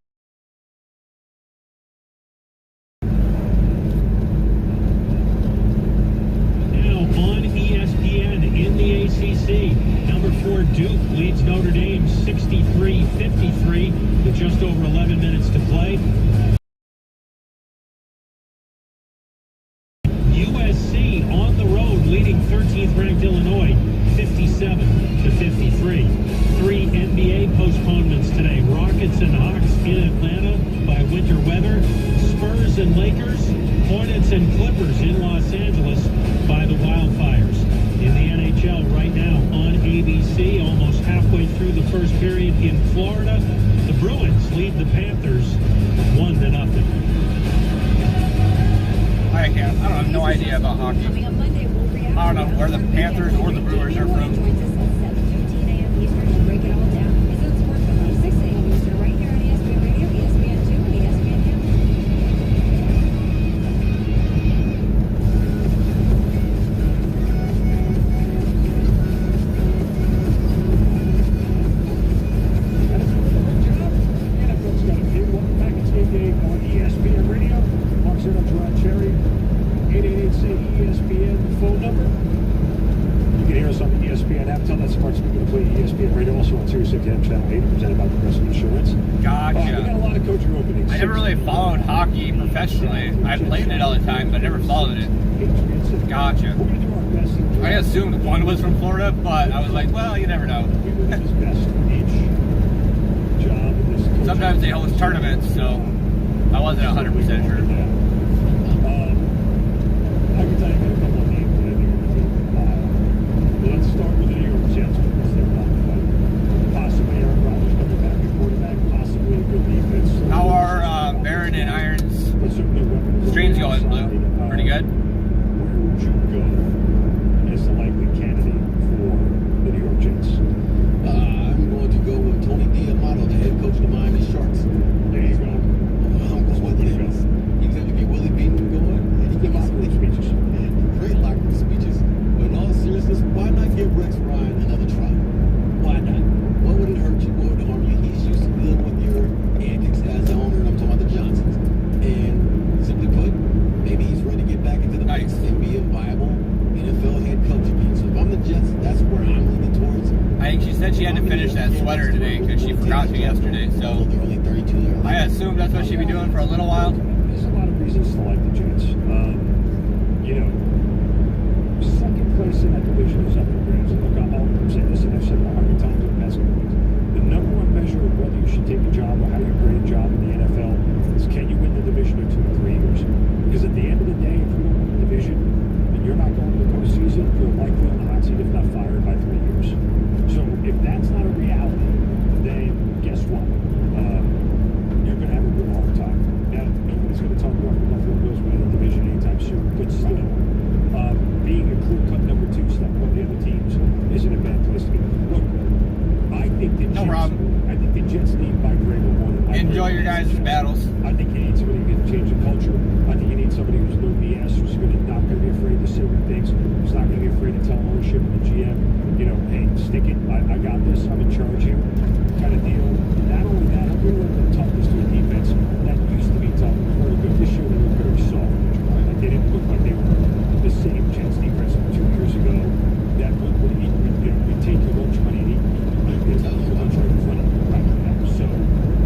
Now on ESPN in the ACC, number 4 Duke leads Notre Dame 63-53 with just over 11 minutes to play. USC on the road leading 13th ranked Illinois 57-53. 3 NBA postponements today. Rockets and Hawks in Atlanta by winter weather. Spurs and Lakers. Hornets and Clippers in Los Angeles by the wildfires. In the NHL right now on ABC, almost halfway through the first period in Florida, the Bruins lead the Panthers 1-0. I have no idea about hockey. I don't know where the Panthers or the Brewers are from. Professionally. I played it all the time, but never followed it. Gotcha. I assumed one was from Florida, but I was like, well, you never know. Sometimes they host tournaments, so I wasn't 100% sure. I can tell you a couple of names that I think are let's start with the New York Jets because they're not possibly Aaron Rodgers coming back at quarterback, possibly a good defense. How are Barron and Irons streams going, Blue? Pretty good? Where would you go as the likely candidate for the New York Jets? I'm going to go with Tony D'Amato, the head coach of the Miami Sharks. There you go. I'm going with him. He's going to get Willie Beaton going. And he can locker room speeches. Great locker room speeches. But in all seriousness, why not give Rex Ryan another try? Why not? What would it hurt you? What would it harm you? He's used to dealing with your antics as the owner, and I'm talking about the Johnsons. And simply put, maybe he's ready to get back into the mix and be a viable NFL head coach again. So if I'm the Jets, that's where I'm leaning towards. I think she said she had to finish that sweater today because she forgot to yesterday. So I assume that's what she'd be doing for a little while. There's a lot of reasons to like the Jets. Second place in that division is up in the Rams. And look, I'll say this, and I've said it 100 times in the past couple weeks. The number one measure of whether you should take a job or how you grade a job in the NFL is can you win the division in 2 or 3 years? Because at the end of the day, if you don't win the division, then your guys' battles. I think you need somebody who can change the culture. I think you need somebody who's no BS, who's not going to be afraid to say things, who's not going to be afraid to tell ownership and the GM, you know, hey, stick it. I got this. I'm in charge here. Kind of deal. Not only that, I'm going to let them toughness to a defense that used to be tough, very good. This year they were very soft. Like they didn't look like they were the same Jets defense from 2 years ago. That would eat, you know, would take your lunch money and eat your lunch right in front of you. Right now. So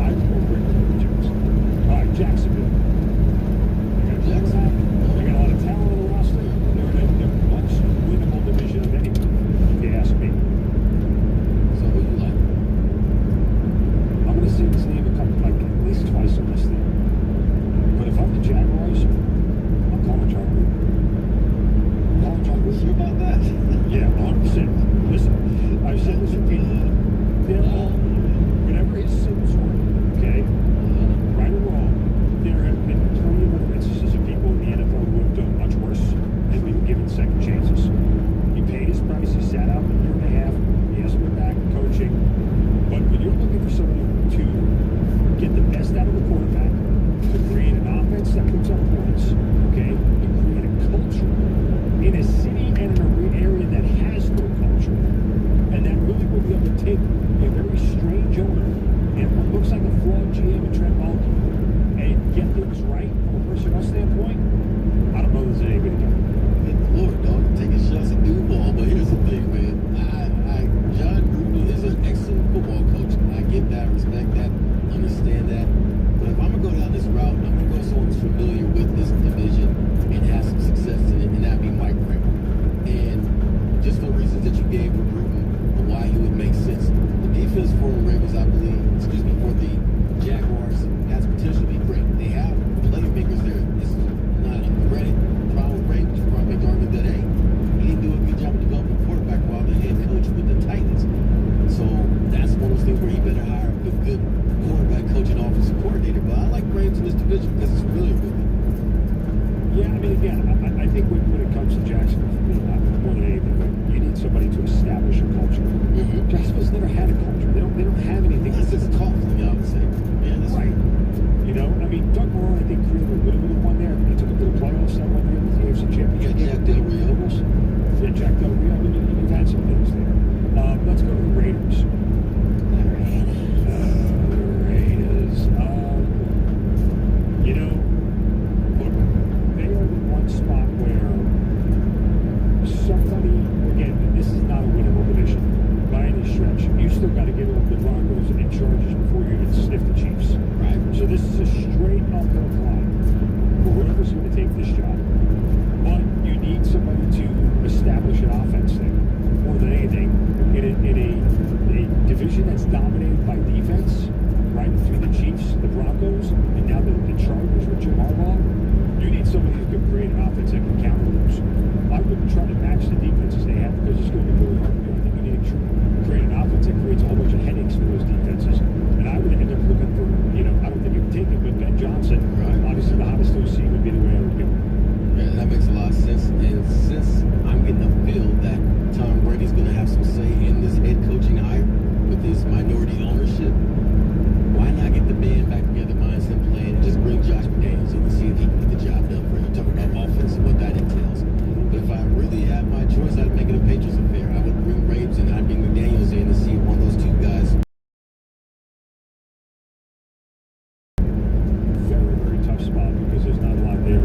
I will bring the Jets. All right, Jacksonville. They got a lot of talent on the roster. They're in a much winnable division of anything, if you ask me. So who you like? I'm going to say his name at least twice on this thing. But if I'm the Jaguars, I'm calling John Gruden. I'm calling John Gruden. Sure about that? Yeah, 100%. Listen, I've said this repeatedly. They're all, whatever his sins were, okay, right or wrong, there have been plenty of other instances of people in the NFL who have done much worse and been given second chances. He paid his price. He sat out a year and a half. He hasn't been back in coaching. But when you're looking for somebody to get the best out of the quarterback, to create an offense that puts up points, okay, to create a culture in a city and in an area that has no culture, and that really will be able to take a very strange owner and what looks like a flawed GM in Trent Baalke and get things right from a personnel standpoint, I don't know if there's anybody done. Good Lord, dog, taking shots at Duval, but here's the thing, man. John Gruden is an excellent football coach. I get that, respect that, understand that. But if I'm gonna go down this route, I'm gonna go with someone who's familiar with this division and has some success in it, and that'd be Mike Vrabel. And just for reasons that you gave with Gruden and why he would make sense, the defense for the Ravens, I believe, for the Jaguars has potential to be great. They have playmakers there. This is not a credit problem with Ravens. You probably make the argument that, hey, he didn't do a good job of developing quarterback while the head coach with the Titans. So that's one of those things where he better hire a good quarterback coach and offensive coordinator. But I like Ravens in this division because he's familiar with it. Yeah, I mean, again, I think when it comes to Jacksonville, for me, more than anything, you need somebody to establish a culture. Mm-hmm. Jacksonville's never had a culture. They don't have anything. That's just Coughlin, I would say. Yeah, that's right. You know, I mean, Doug Marrone, I think, created a little bit of one there. He took it to the playoffs that one year with the AFC Championship. Jack Del Rio. Yeah, Jack Del Rio. I mean, you've had some things there. Let's go to the Raiders. You know, look, they are in one spot where somebody, again, this is not a winnable division by any stretch. You still got to get over the Broncos and Chargers before you even sniff the Chiefs. Right. So this is a straight uphill climb for whoever's going to take this job. But you need somebody to establish an offense there, more than anything, in a division that's dominated by defense, right, between the Chiefs, the Broncos, and now the Chargers with Jim Harbaugh. You need somebody who can create an offense that can counter those. I wouldn't try to match the defenses they have because it's going to be really hard to do. I think you need to create an offense that creates a whole bunch of headaches for those defenses. And I would end up looking for, you know, I don't think you would take it, but Ben Johnson, obviously the hottest OC would be the way I would go. Yeah, that makes a lot of sense. And since I'm getting the feel that Tom Brady's going to have some say in this head coaching hire with his minority ownership, why not get the band back together, minds him playing, and just bring Josh McDaniels in and see if he can get the job done for him? Talking about offense and what that entails. But if I really had my choice, I'd make it a Patriots affair. I would bring Braves and I'd bring McDaniels in and see if one of those two guys. Very, very tough spot because there's not a lot there.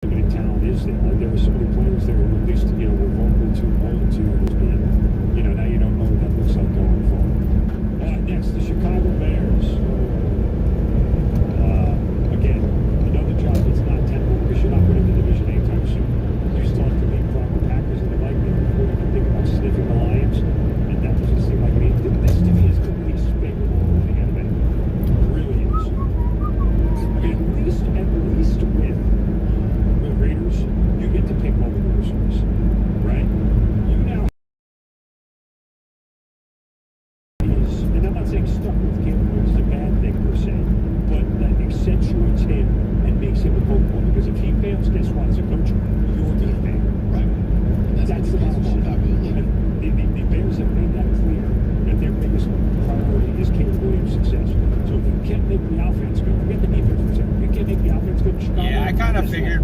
Limited talent is there. Like, there were so many players there who at least, you know, were vocal to, loyal to, and, you know, now you don't know what that looks like going forward. All right, next, the Chicago Bears. Again, another job that's not tenable because you're not winning the division anytime soon. You still have to leapfrog the Packers and the Vikings before you can think about sniffing the Lions, and that doesn't seem like it. This to me is the least favorable opening out of anything. It really is. I mean, at least with the Raiders, you get to pick all the groceries, right? You now and I'm not saying stuck with Caleb Williams is a bad thing per se, but that accentuates him and makes him a focal point. Because if he fails, guess what? As a coach, you're going to fail. Right. That's the bottom line. And the Bears have made that clear that their biggest priority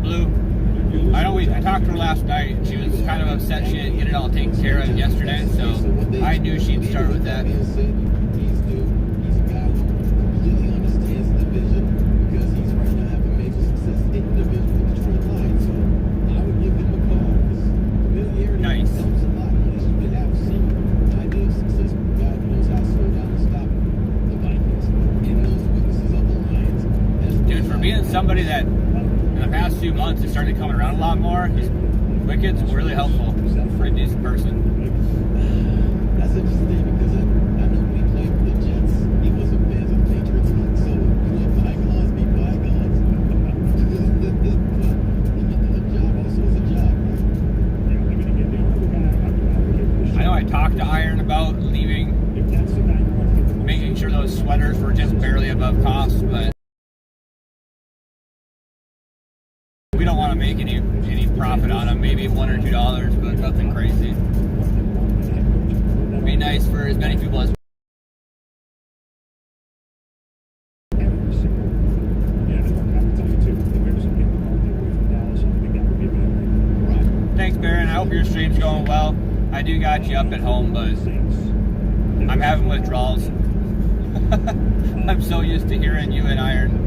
Blue. I know I talked to her last night, and she was kind of upset she didn't get it all taken care of yesterday, so I knew she'd start with that. Nice. Dude, for being somebody that in the past few months is starting to come around a lot more, these wickets were really helpful for a decent person. That's interesting because I know when he played for the Jets, he wasn't fans of the Patriots, so bygones be bygones. A job also is a job, right? I know I talked to Iron about leaving, making sure those sweaters were just barely above cost, but we don't want to make any profit on them. Maybe $1 or $2, but nothing crazy. It'd be nice for as many people as. Thanks, Baron. I hope your stream's going well. I do got you up at home, but I'm having withdrawals. I'm so used to hearing you and Iron.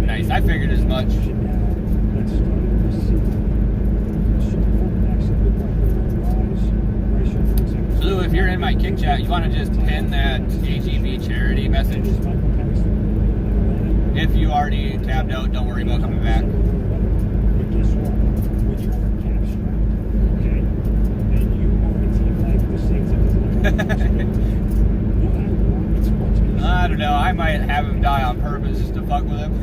Nice, I figured as much. Blue, if you're in my kick chat, you want to just pin that AGB charity message. If you already tabbed out, don't worry about coming back. I don't know, I might have him die on purpose just to fuck with him.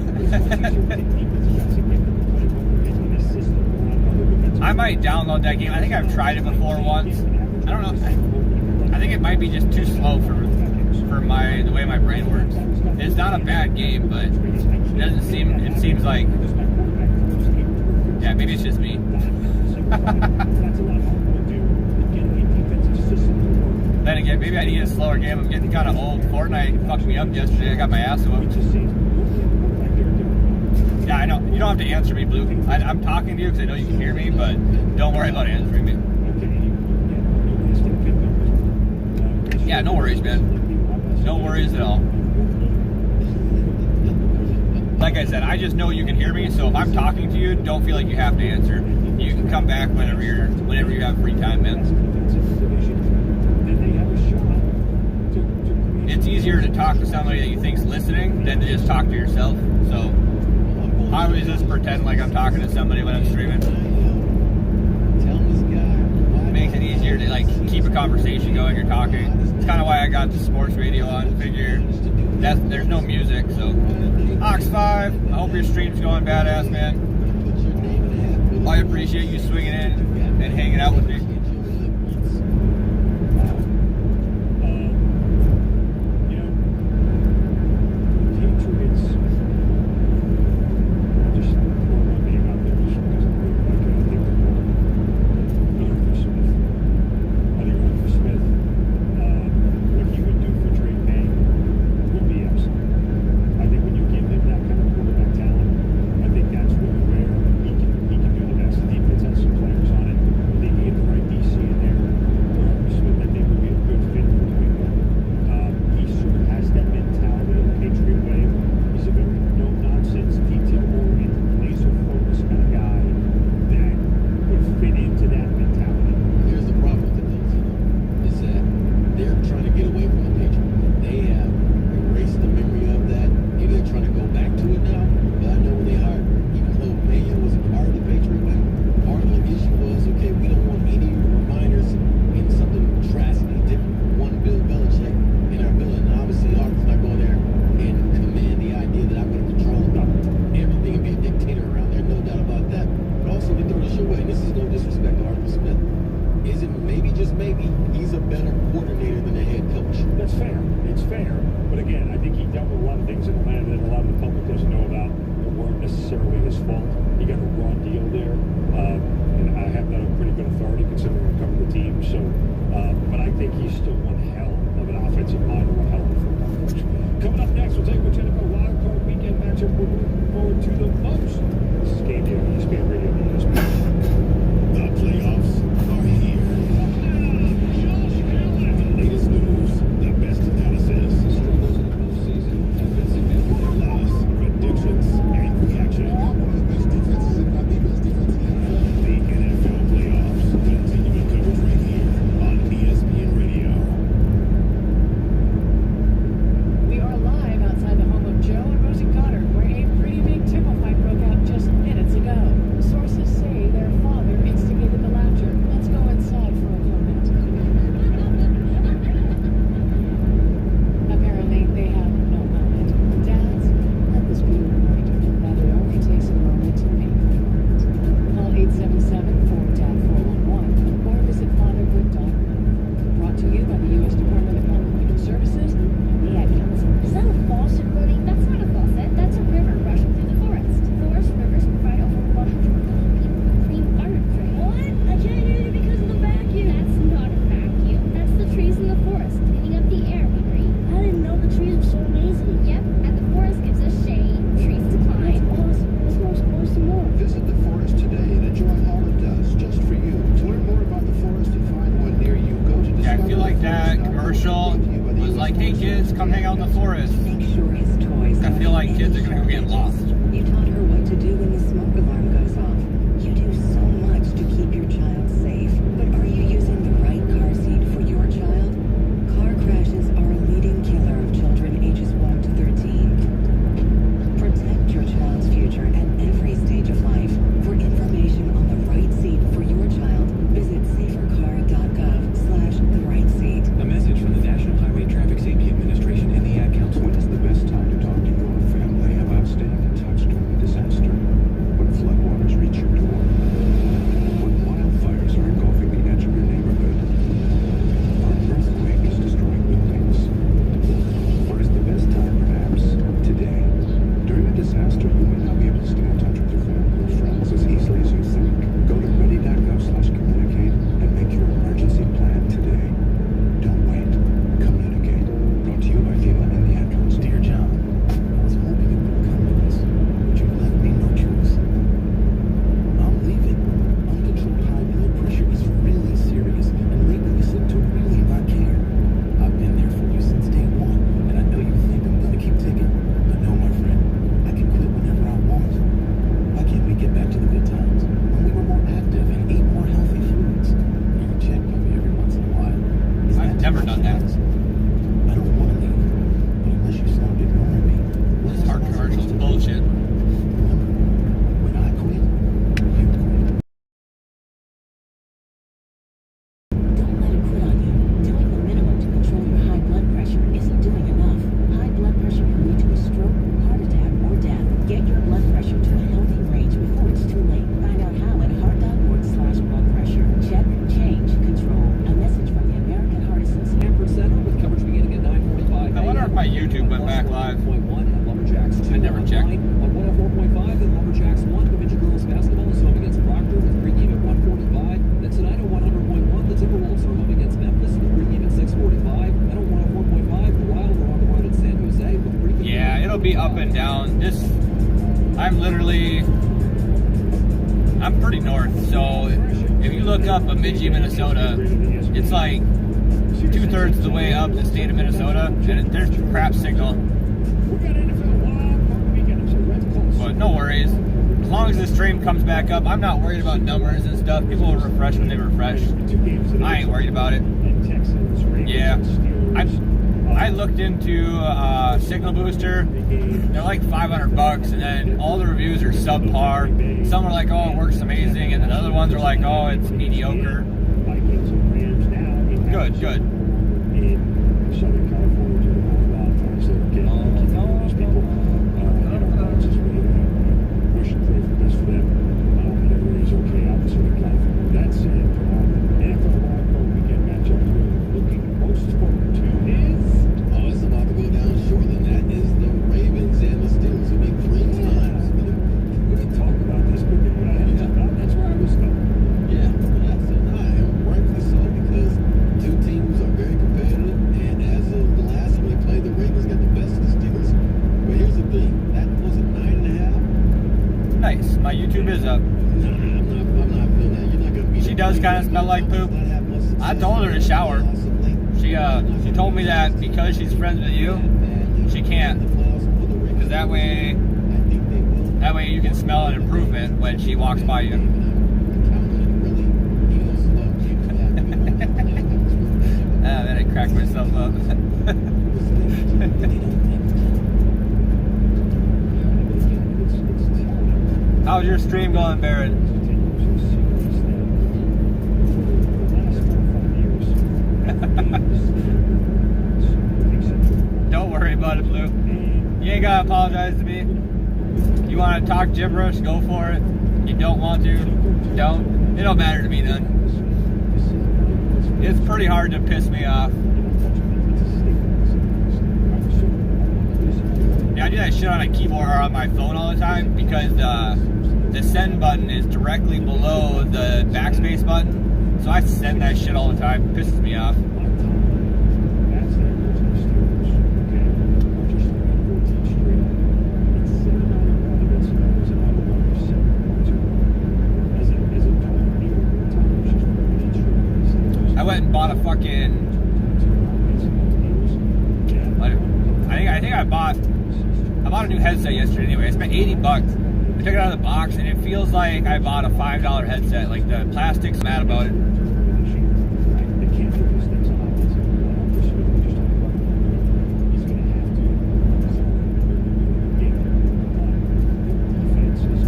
I might download that game. I think I've tried it before once. I don't know. I think it might be just too slow for the way my brain works. It's not a bad game, but it doesn't seem. It seems like, yeah, maybe it's just me. Then again, maybe I need a slower game. I'm getting kind of old. Fortnite fucked me up yesterday. I got my ass whooped. Yeah, I know. You don't have to answer me, Blue. I'm talking to you because I know you can hear me, but don't worry about answering me. Yeah, no worries, man. No worries at all. Like I said, I just know you can hear me, so if I'm talking to you, don't feel like you have to answer. You can come back whenever you have free time, man. It's easier to talk to somebody that you think's listening than to just talk to yourself. So I always just pretend like I'm talking to somebody when I'm streaming. It makes it easier to like keep a conversation going. You're talking. It's kind of why I got the sports radio on. Figure there's no music. So Ox5, I hope your stream's going badass, man. I appreciate you swinging in and hanging out with me. Coming up next, we'll take a look at a wild card weekend matchup with forward to the most. This is Game Day on ESPN Radio and ESPN. The playoffs are here. Josh Allen. The latest news, the best analysis, struggles in the postseason have been significant. Plus, predictions and reaction. One of the best defenses, if not the best defense in the NFL. The NFL playoffs, continuing coverage right here on ESPN Radio. We are live outside the home of Joe and Rosie Goddard, where a pretty big tickle fight broke out just minutes ago. Sources say their father instigated the laughter. Let's go inside for a comment. Apparently, they have no moment. Dads, let this be a reminder that it only takes a moment to make a moment. Call 877-4DAD-411 or visit fatherhood.com. Brought to you by the U.S. Department of Health and Human Services and the Ad Council. Is that a faucet, Bertie? That's not a faucet. That's a river rushing through the forest. Forest rivers provide over 100 million people with clean water to drink. What? I can't hear you because of the vacuum. That's not a vacuum. That's the trees in the forest cleaning up the air we breathe. I didn't know the trees were so amazing. Yep, and the forest gives us shade, trees to climb. That's awesome. Let's go explore some more. Visit the forest today and enjoy all it does just for you. To learn more about the forest and find one near you, go to Yeah, I feel like that commercial was like, hey kids, come hang out in the forest. Make sure his toys I feel like kids are gonna go get lost. You taught her what to do when the smoke alarm goes off. You do so much to keep your child safe. But are you using the right car seat for your child? Car crashes are a leading killer of children ages 1 to 13. Protect your child's future at every stage of life. For information on the right seat for your child, visit safercar.gov/the right seat. A message from the National Highway Traffic Safety Administration and the Ad Council. When is the best time to talk to your family about staying in touch during a disaster? When floodwaters reach your door? When wildfires are engulfing the edge of your neighborhood? Or an earthquake is destroying buildings? Or is the best time perhaps today? During a disaster, you may not be able to stay in touch with your family or friends as easily as you think. Go to ready.gov/communicate and make your emergency plan today. Don't wait. Communicate. Brought to you by FEMA and the Ad Council. Dear John, I was hoping you would come to this, but you've left me no choice. I'm leaving. Uncontrolled high blood pressure is really serious, and lately you seem to really not care. I've been there for you since day one, and I know you think I'm gonna keep taking. But no, my friend, I can quit whenever I want. Why can't we get back to the good times when we were more active and ate more healthy foods? You would check on me every once in a while. Is I've never done that. I don't want to leave, but unless you stop ignoring me, what This heart commercial is bullshit. when I quit, you quit. Don't let it quit on you. Doing the minimum to control your high blood pressure isn't doing enough. High blood pressure can lead to a stroke, heart attack, or death. Get your blood pressure to a healthy range before it's too late. Find out how at heart.org/blood pressure. Check, change, control. A message from the American Heart Association. Hanford Center with coverage beginning at 9:45. I wonder if my YouTube went back live. 1 at Lumberjacks 2 I never on checked. 9. On 104.5, then Lumberjacks 1. Bemidji girls basketball is home against Proctor with pregame at 1:45. Then tonight on 100.1, the Timberwolves are home against Memphis with pregame at 6:45. And on 104.5, the Wild are on the road at San Jose with pregame. Yeah, it'll be up and down. I'm pretty north, so if you look up Bemidji, Minnesota, it's like 2/3 of the way up the state of Minnesota, and there's crap signal. But no worries. As long as the stream comes back up, I'm not worried about numbers and stuff. People will refresh when they refresh. I ain't worried about it. Yeah. I looked into Signal Booster. They're like $500, and then all the reviews are subpar. Some are like, oh, it works amazing, and then other ones are like, oh, it's mediocre. Good, good. In Southern California, due to those wildfires that are getting these people, it's just really wish and pray for the best for them. And everybody's okay out in Southern California. That said, NFL Wild Card Weekend matchup we're looking most forward to is. Oh, it's about to go down shorter than that. Is the Ravens and the Steelers will be 3 times. We can talk about this, but that's where I was going. Yeah, yes, and I am rightfully so because two teams are very competitive, and as of the biz up. She does kind of smell like poop. I told her to shower. She told me that because she's friends with you, she can't. Because that way you can smell an improvement when she walks by you. Then I cracked myself up. How's your stream going, Barrett? Don't worry about it, Blue. You ain't gotta apologize to me. You want to talk gibberish, go for it. You don't want to, don't. It don't matter to me then. It's pretty hard to piss me off. Yeah, I do that shit on a keyboard or on my phone all the time because the send button is directly below the backspace button. So I send that shit all the time. It pisses me off. I went and bought a fucking. I think I bought a new headset yesterday. Anyway, I spent $80. I took it out of the box, and it feels like I bought a $5 headset. Like the plastic's mad about it.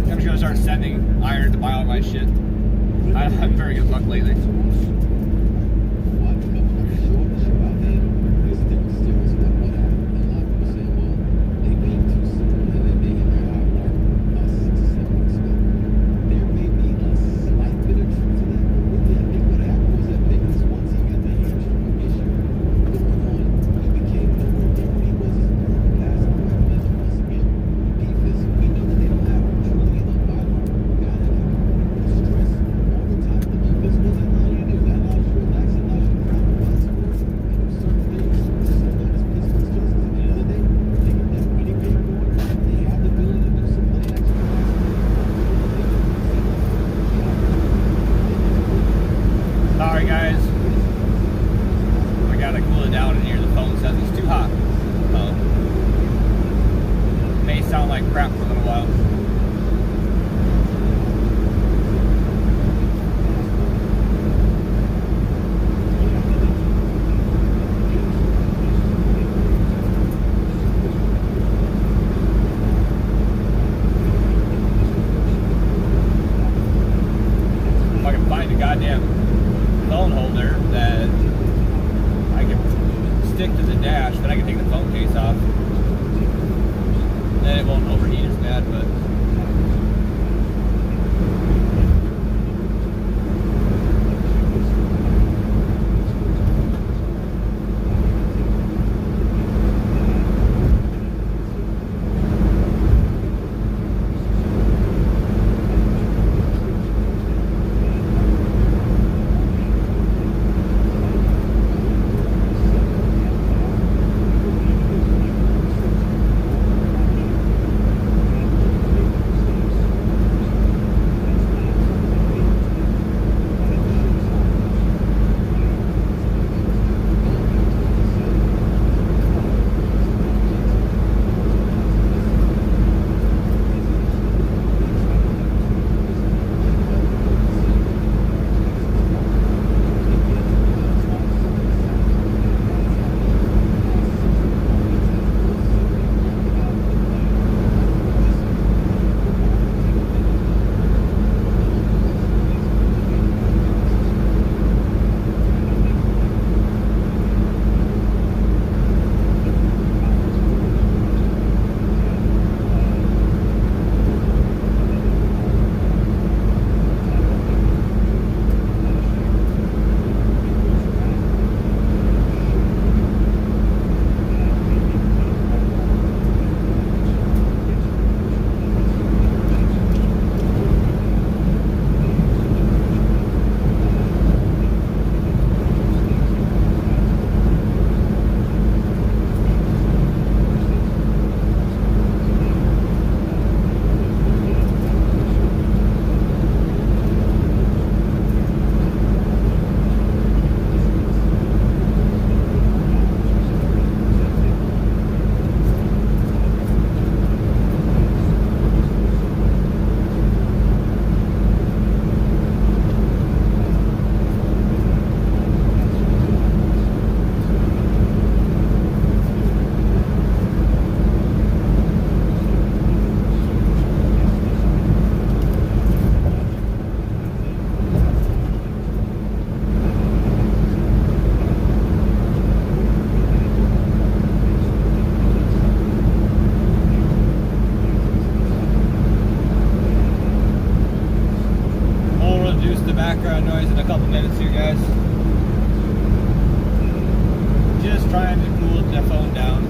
I'm just gonna start sending Iron to buy all my shit. I have very good luck lately. Sorry guys, I gotta cool it down in here. The phone says it's too hot. May sound like crap for a little while. If I can find a goddamn phone holder that I can stick to the dash, then I can take the phone case off. Then it won't overheat as bad, but background noise in a couple minutes here, guys. Just trying to cool the phone down.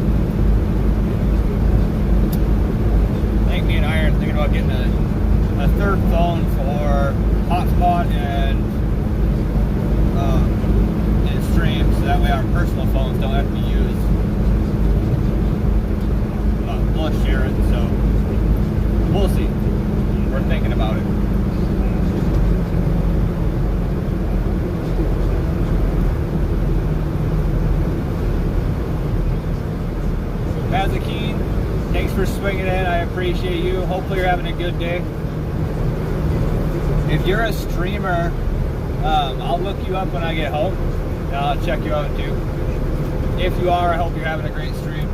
I think me and Iron are thinking about getting a third phone for hotspot and stream, so that way our personal phones don't have to be used. But we'll share it, so we'll see. We're thinking about it. Mazakeen, thanks for swinging in. I appreciate you. Hopefully you're having a good day. If you're a streamer, I'll look you up when I get home, and I'll check you out too. If you are, I hope you're having a great stream.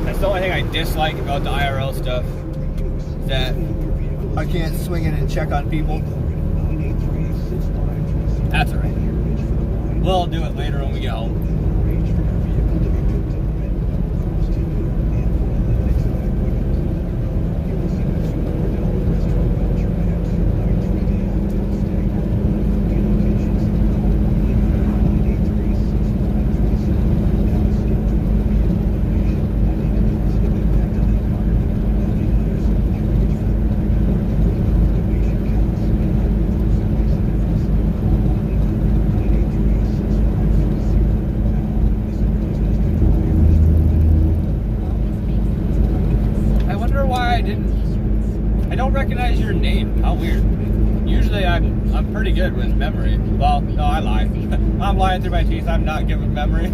That's the only thing I dislike about the IRL stuff, that I can't swing in and check on people. That's alright. We'll do it later when we get home. Recognize your name. How weird. Usually I'm pretty good with memory. Well, no, I lie. I'm lying through my teeth. I'm not good with memory.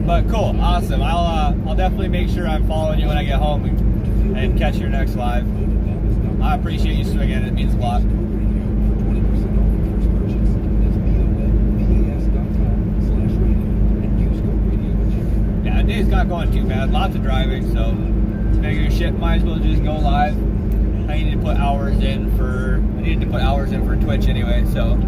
But cool, awesome. I'll definitely make sure I'm following you when I get home and catch your next live. I appreciate you swinging. It means a lot. Yeah, the day's not going too bad. Lots of driving, so figure shit, might as well just go live. I needed to put hours in for Twitch anyway, so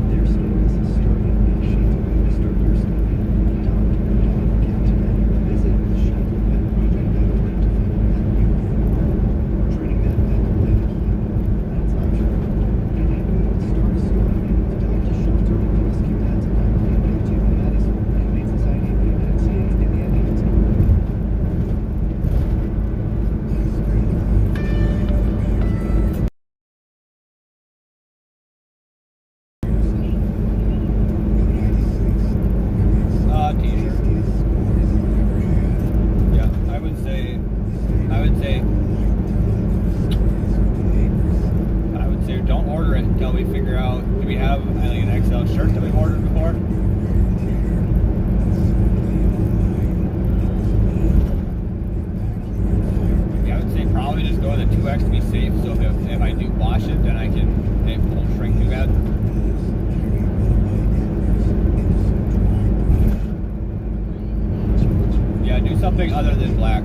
other than black,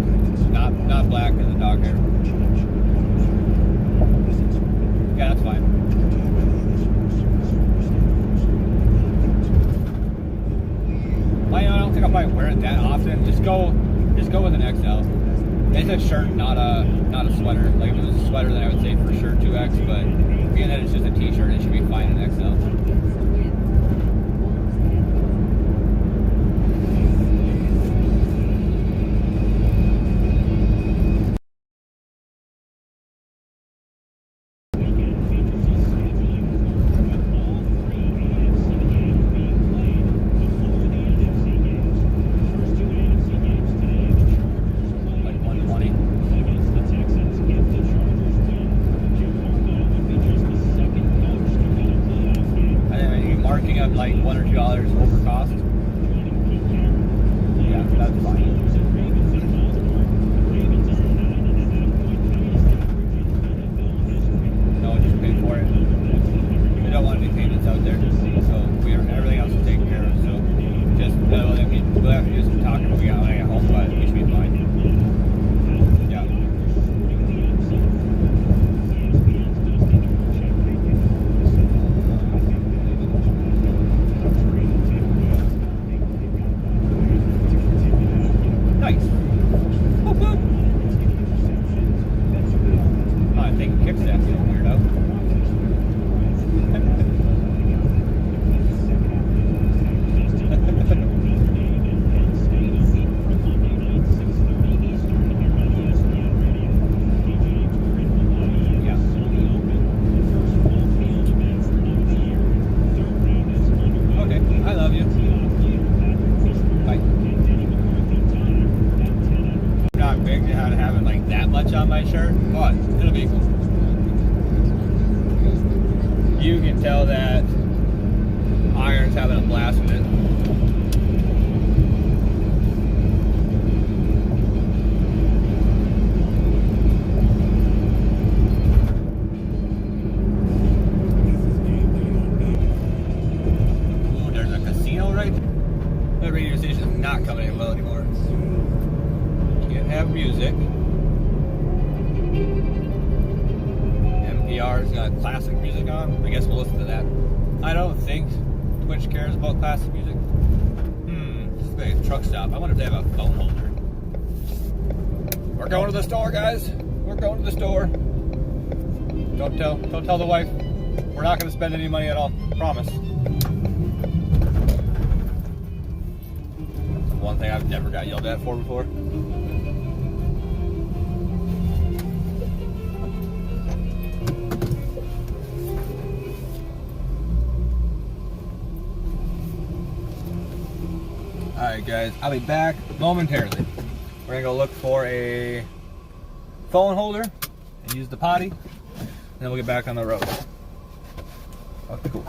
not black as a dog hair. Yeah, that's fine. I don't think I'll probably wear it that often. Just go with an XL. It's a shirt, not a sweater. Like if it was a sweater, then I would say for sure 2X. But being that it's just a t-shirt, it should be fine in XL. Like $1 or $2 over cost. Yeah, that's fine. No, just pay for it. We don't want any payments out there, so everything else is taken care of. So just we'll have to do some talking when we get home, but we should be fine. Yeah. Nice. Boop, boop. Oh, I think kickstand, you weirdo. On my shirt, but it'll be cool. You can tell that Iron's having a blast with it. Ooh, there's a casino right there. That radio station is not coming in well anymore. Can't have music. NPR's got classic music on. I guess we'll listen to that. I don't think Twitch cares about classic music. This is like a truck stop. I wonder if they have a phone holder. We're going to the store, guys. We're going to the store. Don't tell the wife. We're not going to spend any money at all. Promise. That's one thing I've never got yelled at for before. Alright guys, I'll be back momentarily. We're gonna go look for a phone holder and use the potty, and then we'll get back on the road. Okay, cool.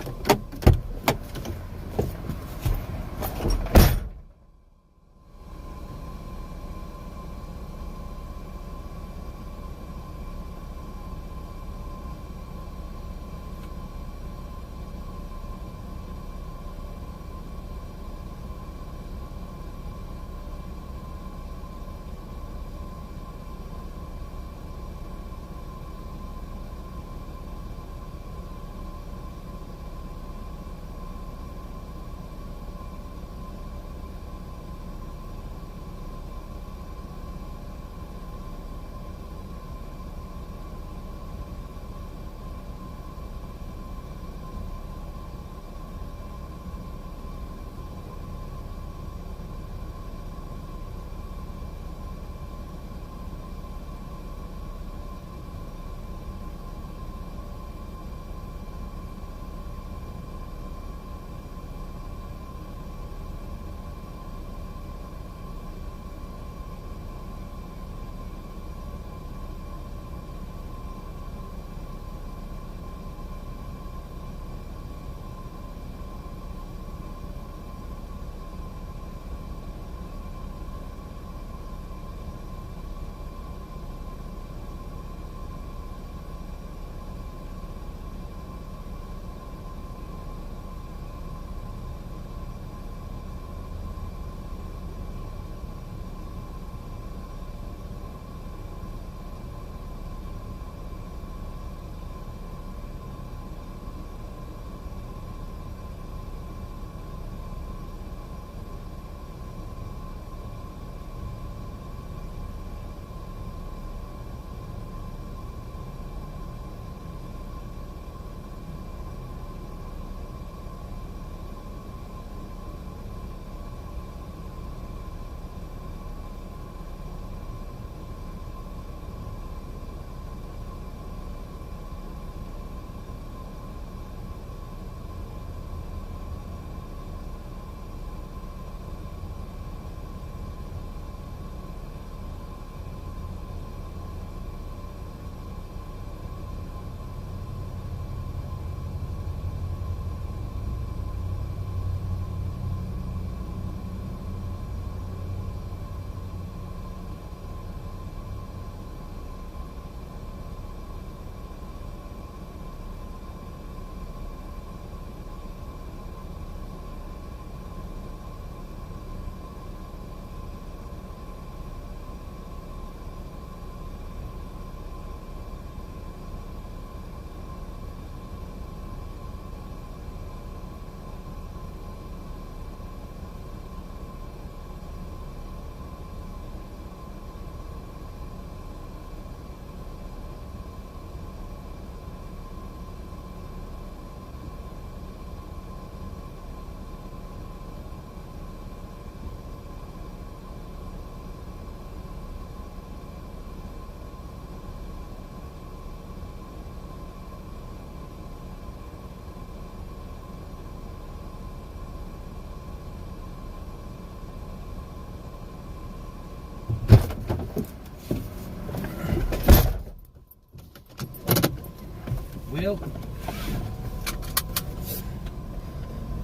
milk.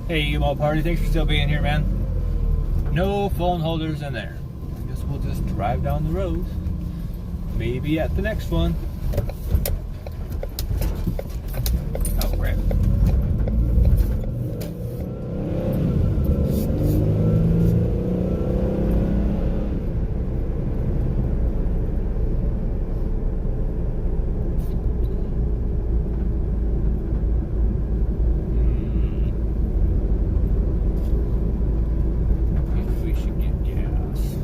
Hey, U-Haul party, thanks for still being here, man. No phone holders in there. I guess we'll just drive down the road. Maybe at the next one. Oh, crap. We should get gas.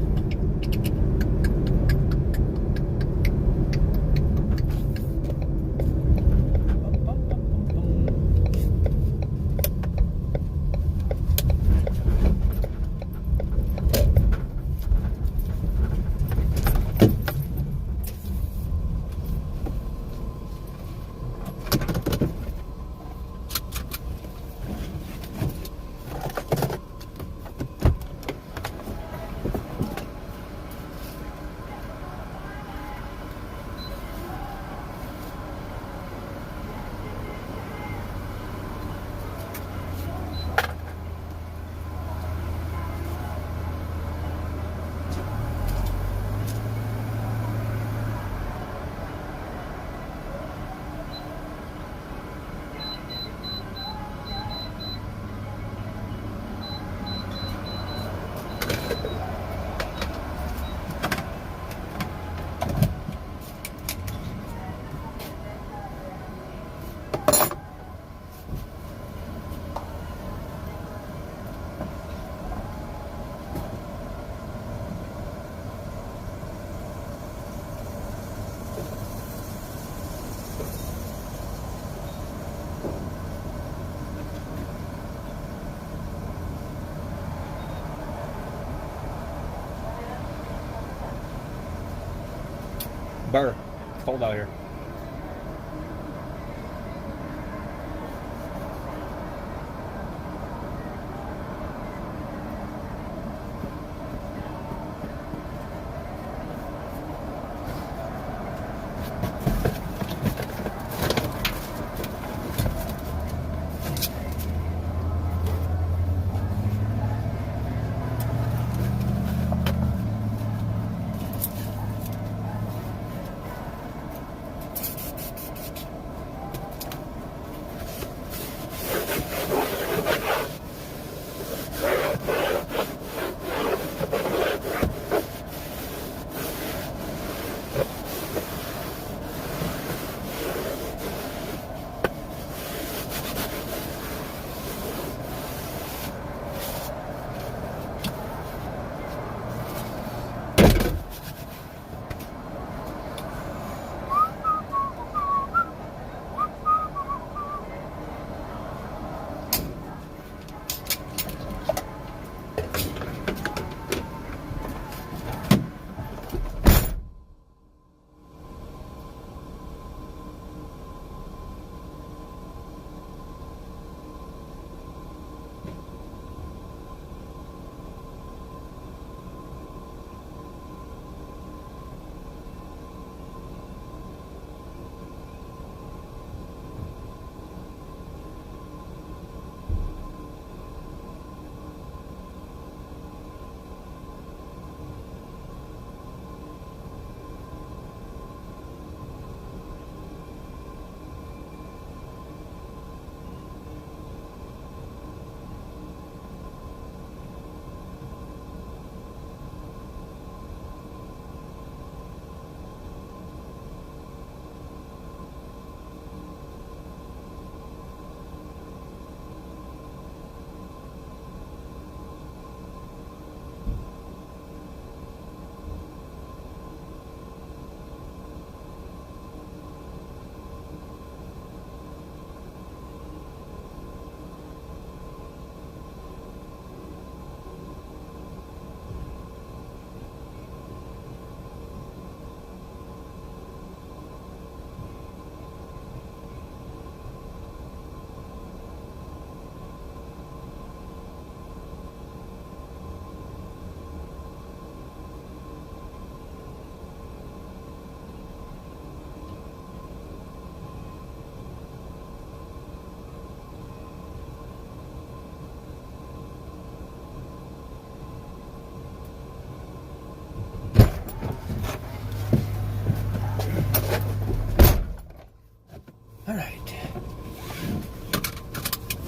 Burr. It's cold out here.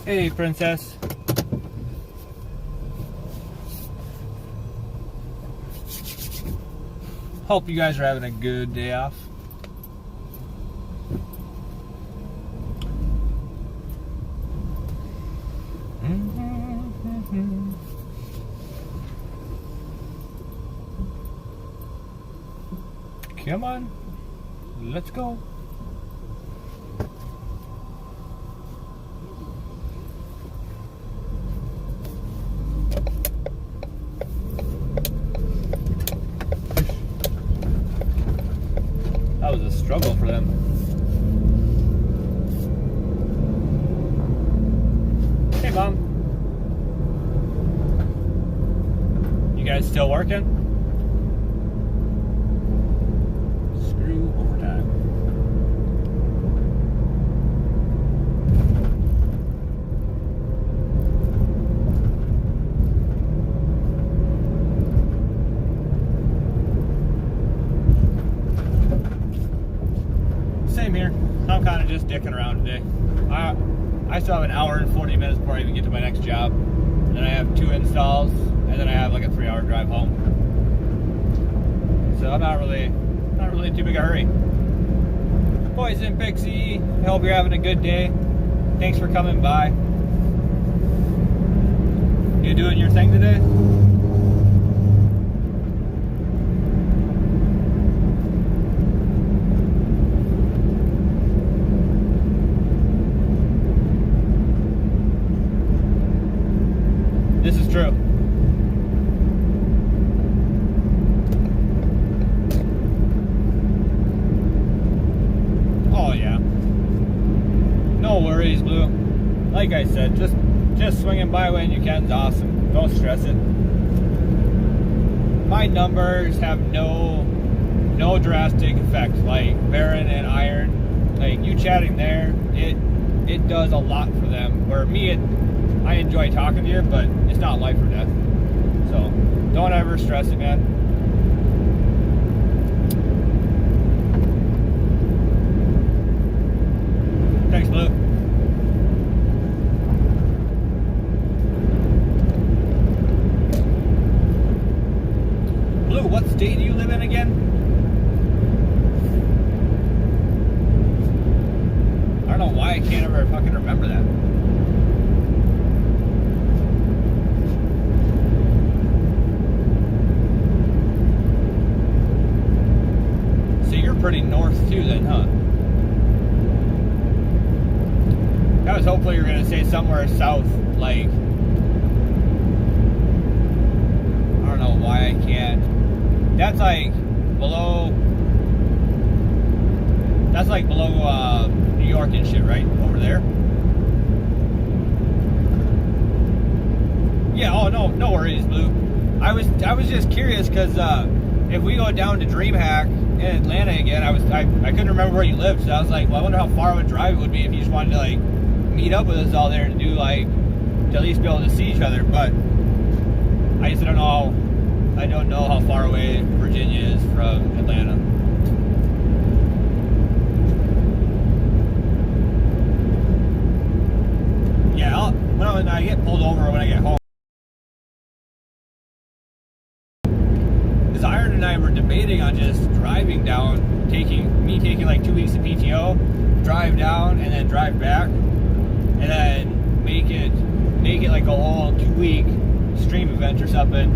Hey, princess. Hope you guys are having a good day off. Come on, let's go. That was a struggle for them. Hey, Mom. You guys still working? Screw overtime. Same here. I'm kind of just dicking around today. I still have an hour and 40 minutes before I even get to my next job. Then I have 2 installs, and then I have like a 3-hour drive home. So I'm not really in too big a hurry. Poison Pixie, I hope you're having a good day. Thanks for coming by. You doing your thing today? This is true. Oh yeah. No worries, Blue. Like I said, just swinging by when you can is awesome. Don't stress it. My numbers have no drastic effect. Like Baron and Iron, like you chatting there, it does a lot for them. Where me, I enjoy talking to you, but it's not life or death. So don't ever stress it, man. Thanks, Blue. Blue, what state do you live in again? I don't know why I can't ever fucking remember that. Pretty north too then, huh? I was hopefully you were gonna say somewhere south, like I don't know why I can't. That's like below New York and shit, right? Over there. Yeah, oh no worries, Blue. I was just curious because if we go down to DreamHack in Atlanta again, I couldn't remember where you lived, so I was like, well, I wonder how far of a drive it would be if you just wanted to like meet up with us all there and do like to at least be able to see each other. But I just don't know how far away Virginia is from Atlanta. Yeah, when I get pulled over when I get home. Because Iron and I were debating on just driving down, taking like 2 weeks of PTO, drive down and then drive back, and then make it like a whole 2-week stream event or something.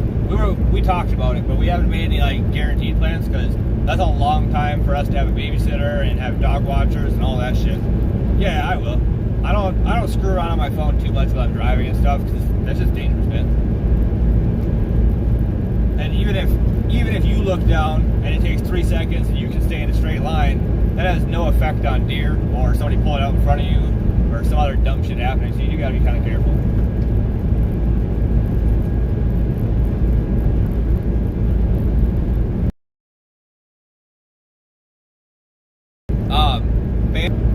We talked about it, but we haven't made any like guaranteed plans because that's a long time for us to have a babysitter and have dog watchers and all that shit. Yeah, I will. I don't screw around on my phone too much while I'm driving and stuff because that's just dangerous, man. And even if you look down and it takes 3 seconds and you can stay in a straight line, that has no effect on deer or somebody pulling out in front of you or some other dumb shit happening. So you gotta be kind of careful.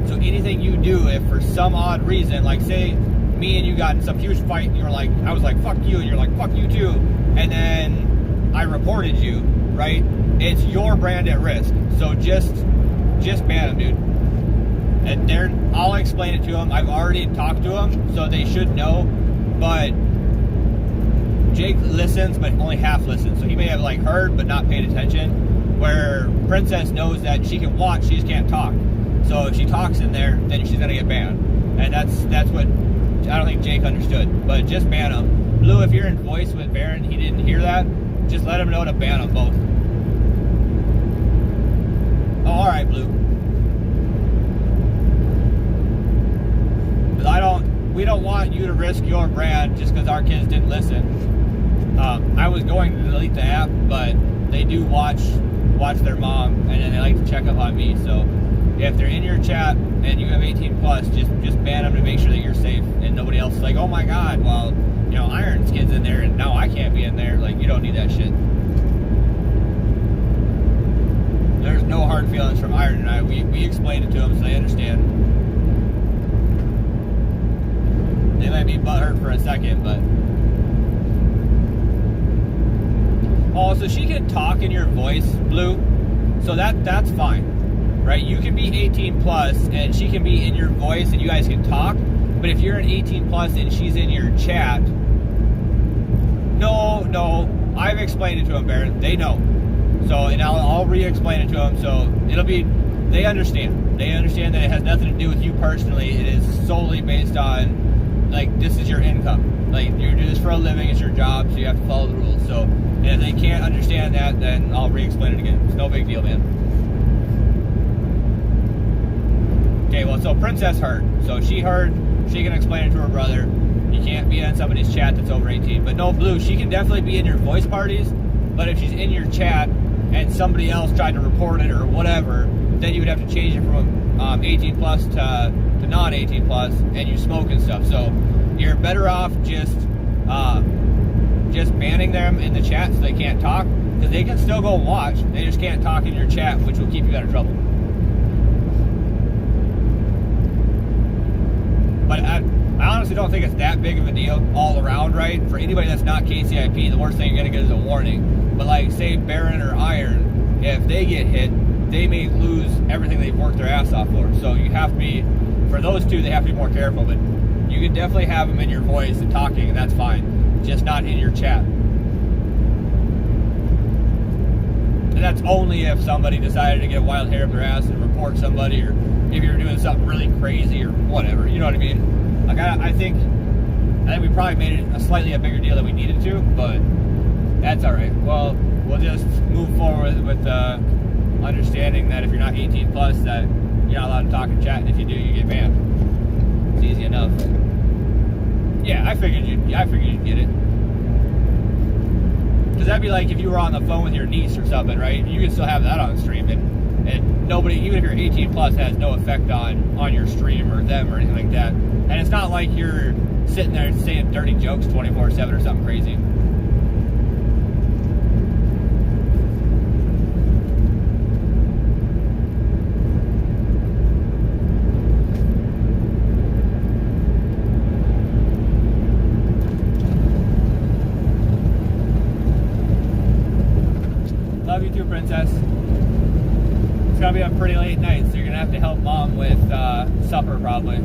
So anything you do, if for some odd reason, like say me and you got in some huge fight, and I was like, fuck you, and you're like, fuck you too, and then I reported you, right? It's your brand at risk. So just ban them, dude. and I'll explain it to them. I've already talked to them, so they should know. But Jake listens, but only half listens. So he may have like heard, but not paid attention. Where Princess knows that she can watch, she just can't talk. So if she talks in there, then she's gonna get banned. And that's what I don't think Jake understood. But just ban them. Blue, if you're in voice with Baron, he didn't hear that. Just let him know to ban them both. Oh, all right, Blue. Because we don't want you to risk your brand just because our kids didn't listen. I was going to delete the app, but they do watch their mom, and then they like to check up on me. So if they're in your chat and you have 18 plus, just ban them to make sure that you're safe and nobody else is like, oh my God, well, you know, Iron's kid's in there and now I can't be in there. Like, you don't need that shit. There's no hard feelings from Iron and I. We explained it to them so they understand. They might be butthurt for a second, but... Oh, so she can talk in your voice, Blue. So that's fine, right? You can be 18 plus and she can be in your voice and you guys can talk. But if you're an 18 plus and she's in your chat, no, I've explained it to them, Baron. They know. So, and I'll re-explain it to them. So they understand. They understand that it has nothing to do with you personally. It is solely based on, like, this is your income. Like, you do this for a living, it's your job, so you have to follow the rules. So, and if they can't understand that, then I'll re-explain it again. It's no big deal, man. Okay, well, so Princess heard. So she heard, she can explain it to her brother. You can't be in somebody's chat that's over 18. But no, Blue, she can definitely be in your voice parties. But if she's in your chat and somebody else tried to report it or whatever, then you would have to change it from 18 plus to non-18 plus, and you smoke and stuff. So you're better off just banning them in the chat so they can't talk, because they can still go watch. They just can't talk in your chat, which will keep you out of trouble. But I honestly don't think it's that big of a deal all around, right? For anybody that's not KCIP, the worst thing you're gonna get is a warning. But like, say Baron or Iron, if they get hit, they may lose everything they've worked their ass off for. So you have to be, for those two, they have to be more careful. But you can definitely have them in your voice and talking, and that's fine. Just not in your chat. And that's only if somebody decided to get a wild hair up their ass and report somebody, or if you're doing something really crazy or whatever. You know what I mean? Like, I think we probably made it a slightly bigger deal than we needed to, but that's all right. Well, we'll just move forward with understanding that if you're not 18 plus, that you're not allowed to talk and chat, and if you do, you get banned. It's easy enough. Yeah, I figured you'd get it. Because that'd be like if you were on the phone with your niece or something, right? You can still have that on stream, and nobody, even if you're 18 plus, has no effect on your stream or them or anything like that. And it's not like you're sitting there saying dirty jokes 24/7 or something crazy. Love you too, Princess. It's gonna be a pretty late night, so you're gonna have to help Mom with supper probably.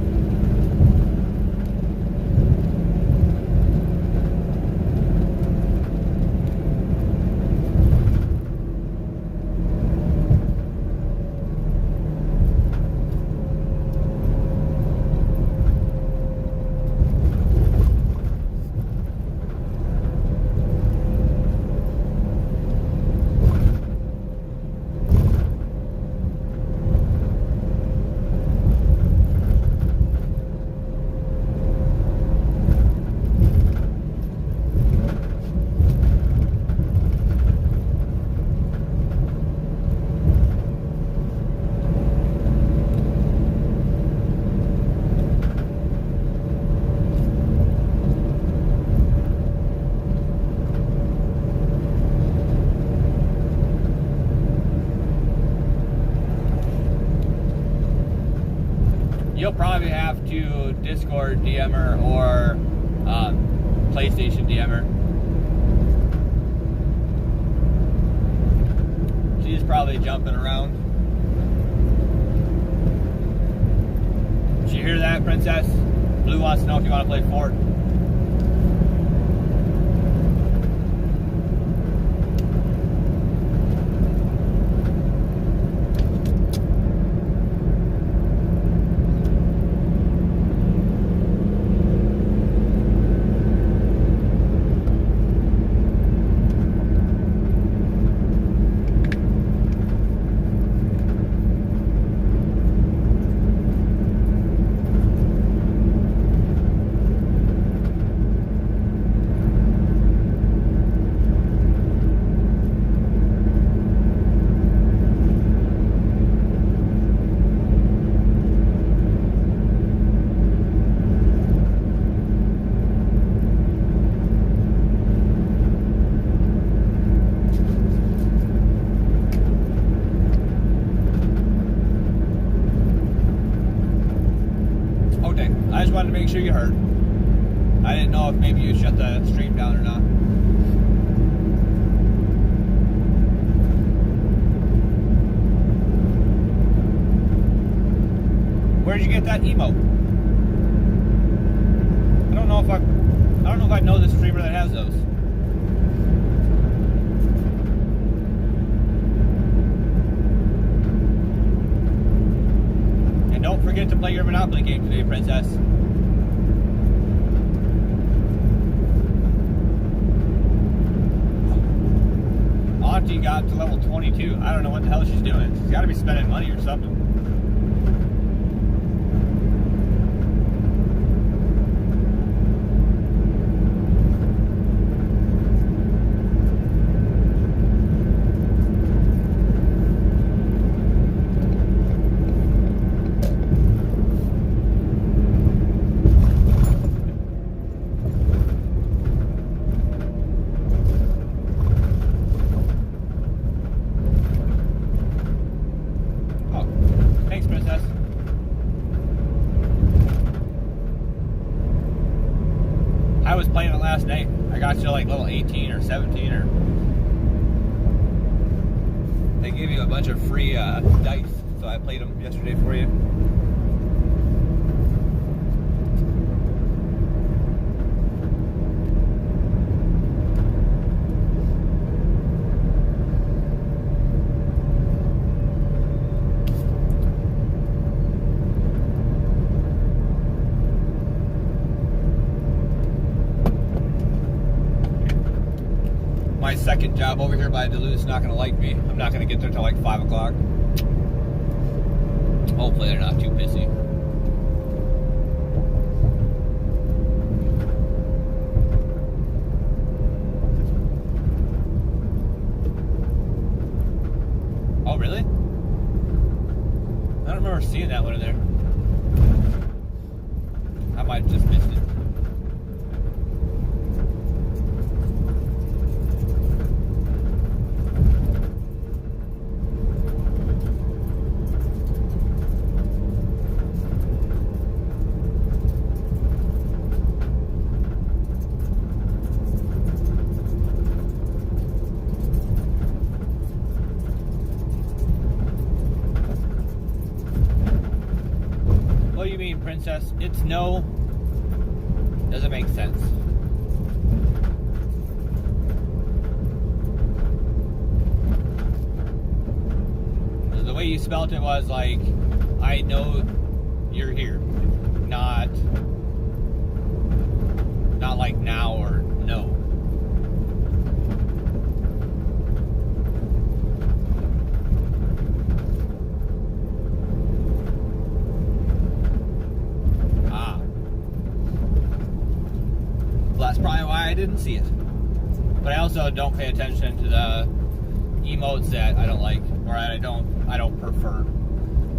You'll probably have to Discord DM her or PlayStation DM her. She's probably jumping around. you hear that, Princess? Blue wants to know if you want to play Fort. I just wanted to make sure you heard. I didn't know if maybe you shut the stream down or not. Where'd you get that emote? I don't know if I know the streamer that has those. And don't forget to play your Monopoly game today, Princess. Auntie got to level 22. I don't know what the hell she's doing. She's got to be spending money or something. I was playing it last night. I got to like level 18 or 17 or... They give you a bunch of free dice, so I played them yesterday for you. My second job over here by Duluth's not going to like me. I'm not going to get there till like 5 o'clock. Hopefully they're not too pissy. Oh, really? I don't remember seeing that one in there. I might have just missed it. What do you mean, Princess? It's no. Doesn't make sense. The way you spelt it was like, I know you're here. Not like now or no. That's probably why I didn't see it. But I also don't pay attention to the emotes that I don't like, or I don't prefer.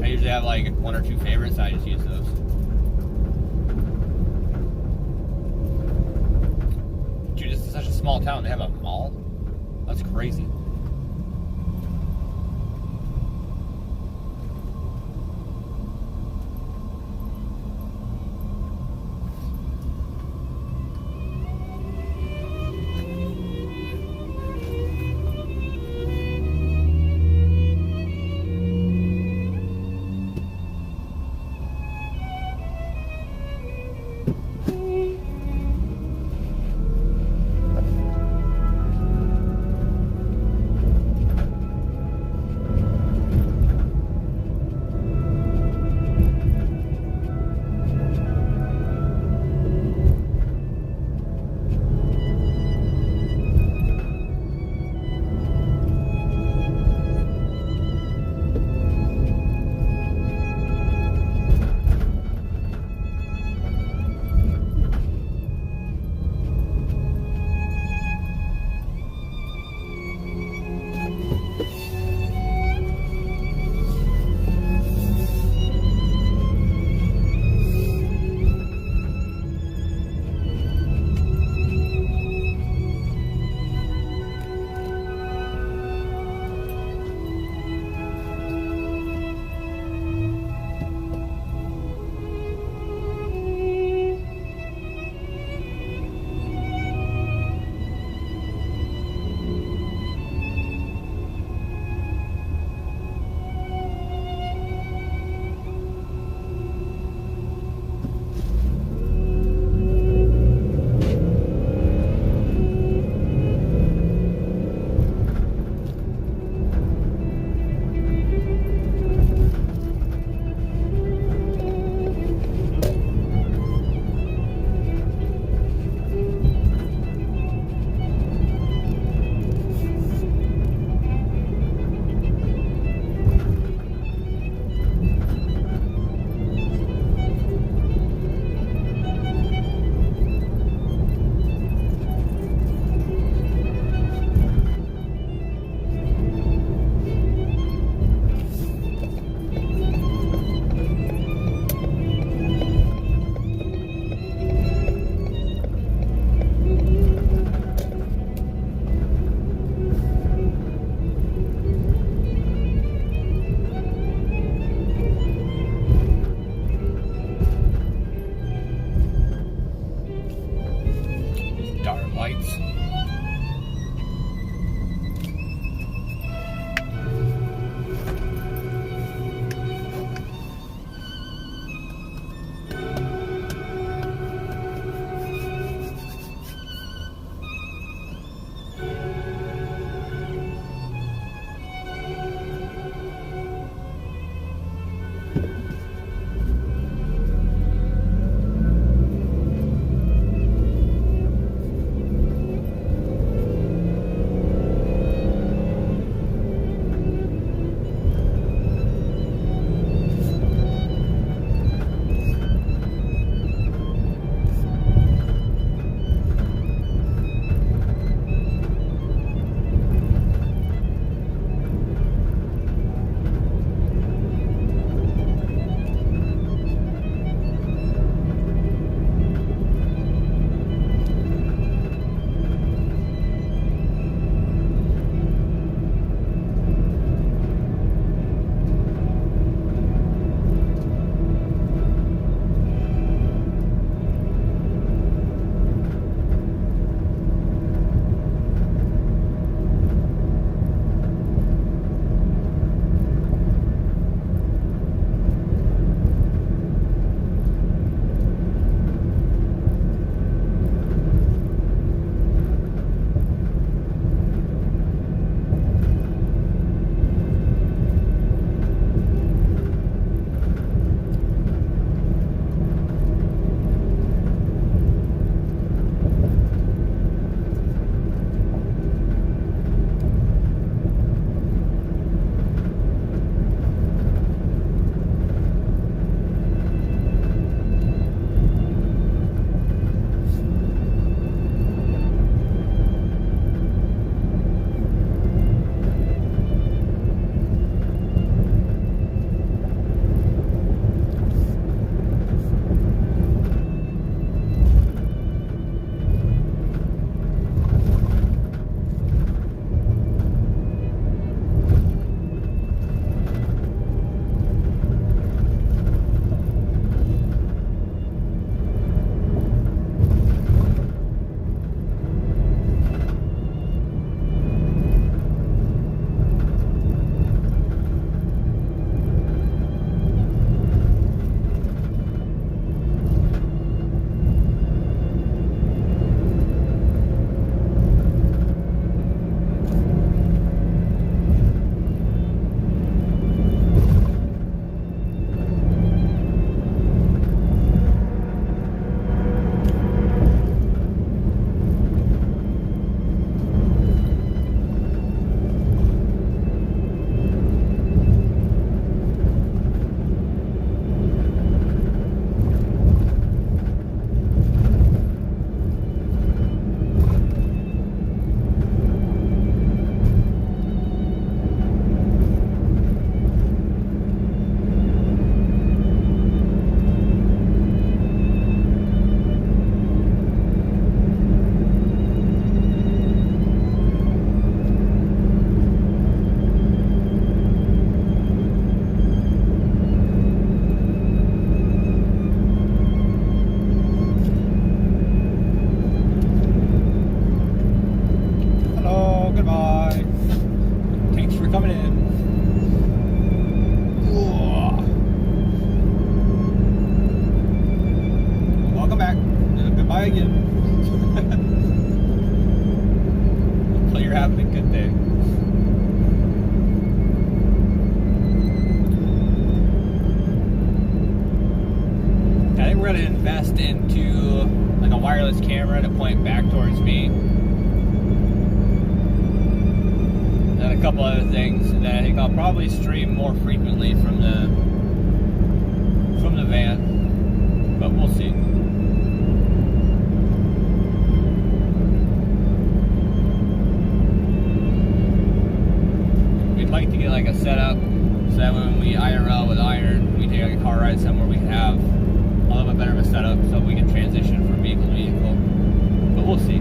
I usually have like 1 or 2 favorites, and I just use those. Dude, this is such a small town. They have a mall? That's crazy. coming in. Welcome back. Goodbye again. Hopefully you're having a good day. I think we're going to invest into like a wireless camera to point back towards me. And a couple other things. And then I think I'll probably stream more frequently from the van. But we'll see. We'd like to get like a setup so that when we IRL with Iron, we take like a car ride somewhere, we can have a little bit better of a setup so we can transition from vehicle to vehicle. But we'll see.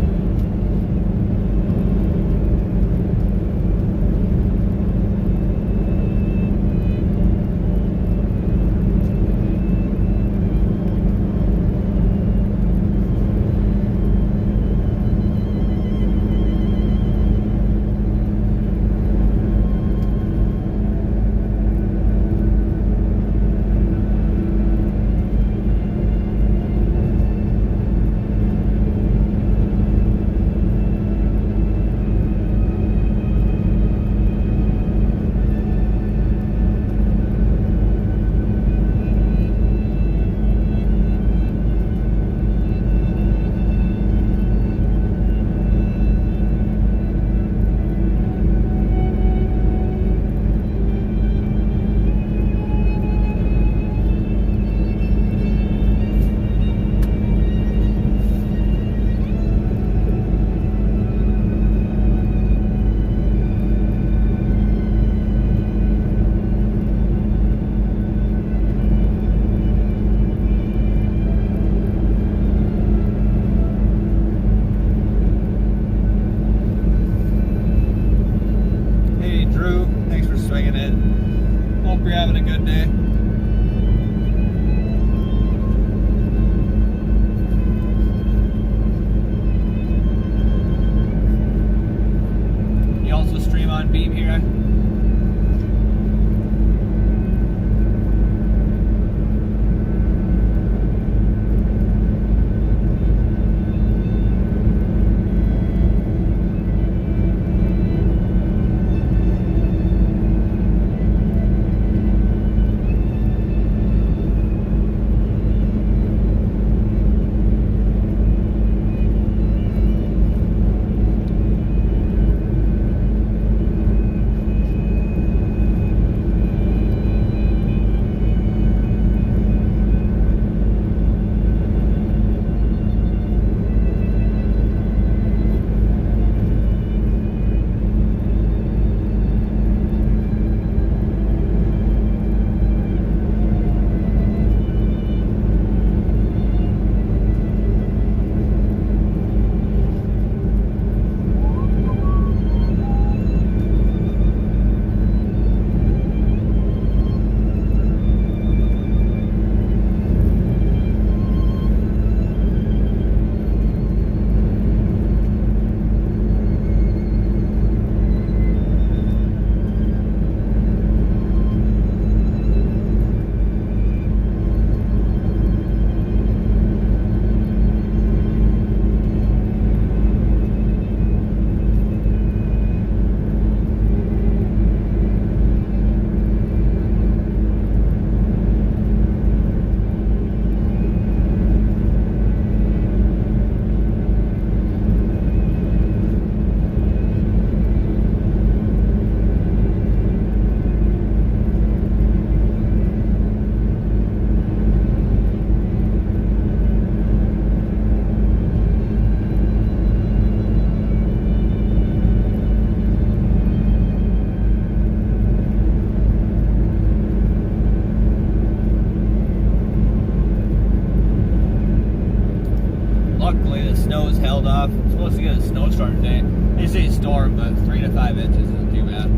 snow's held off. I'm supposed to get a snowstorm today. They say storm, but 3 to 5 inches isn't too bad.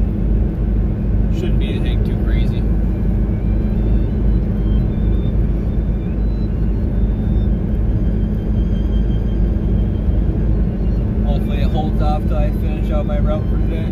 Shouldn't be anything too crazy. Hopefully it holds off till I finish out my route for today.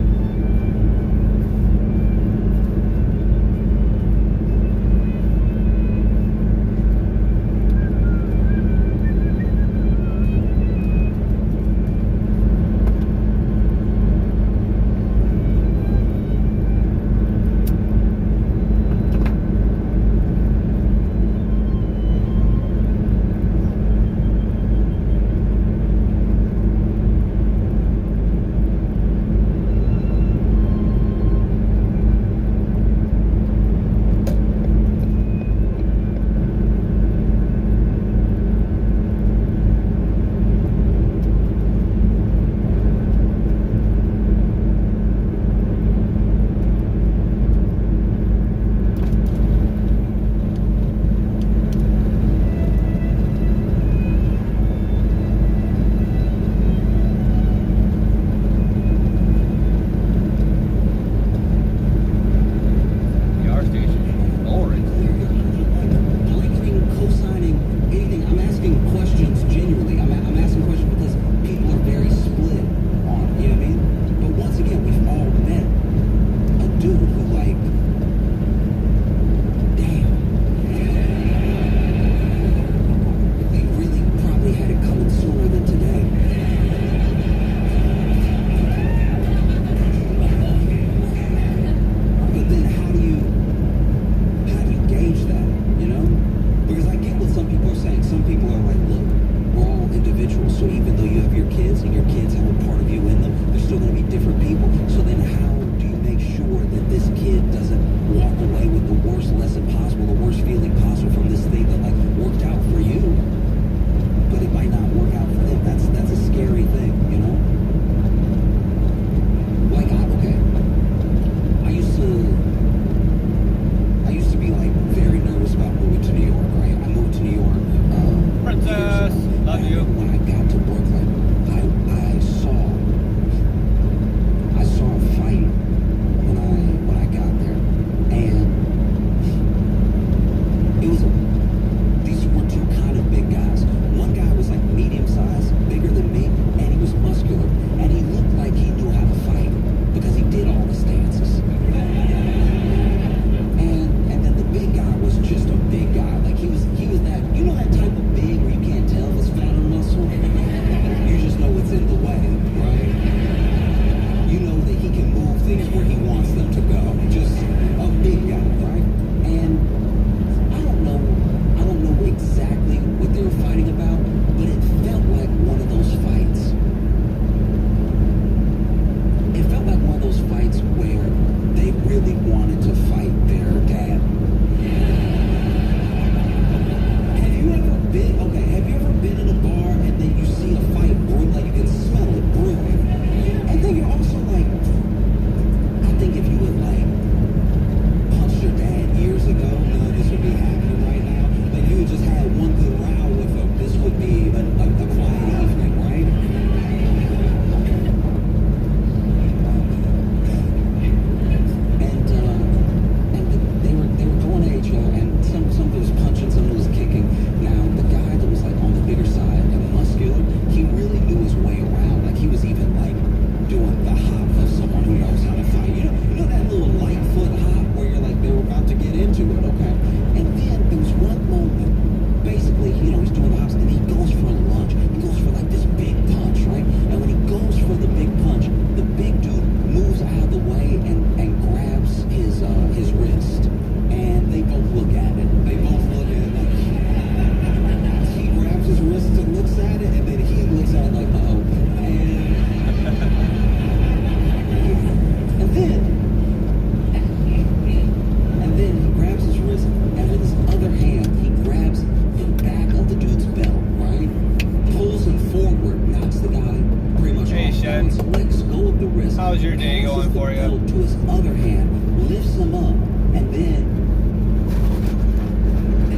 for you. To his other hand, lifts him up, and then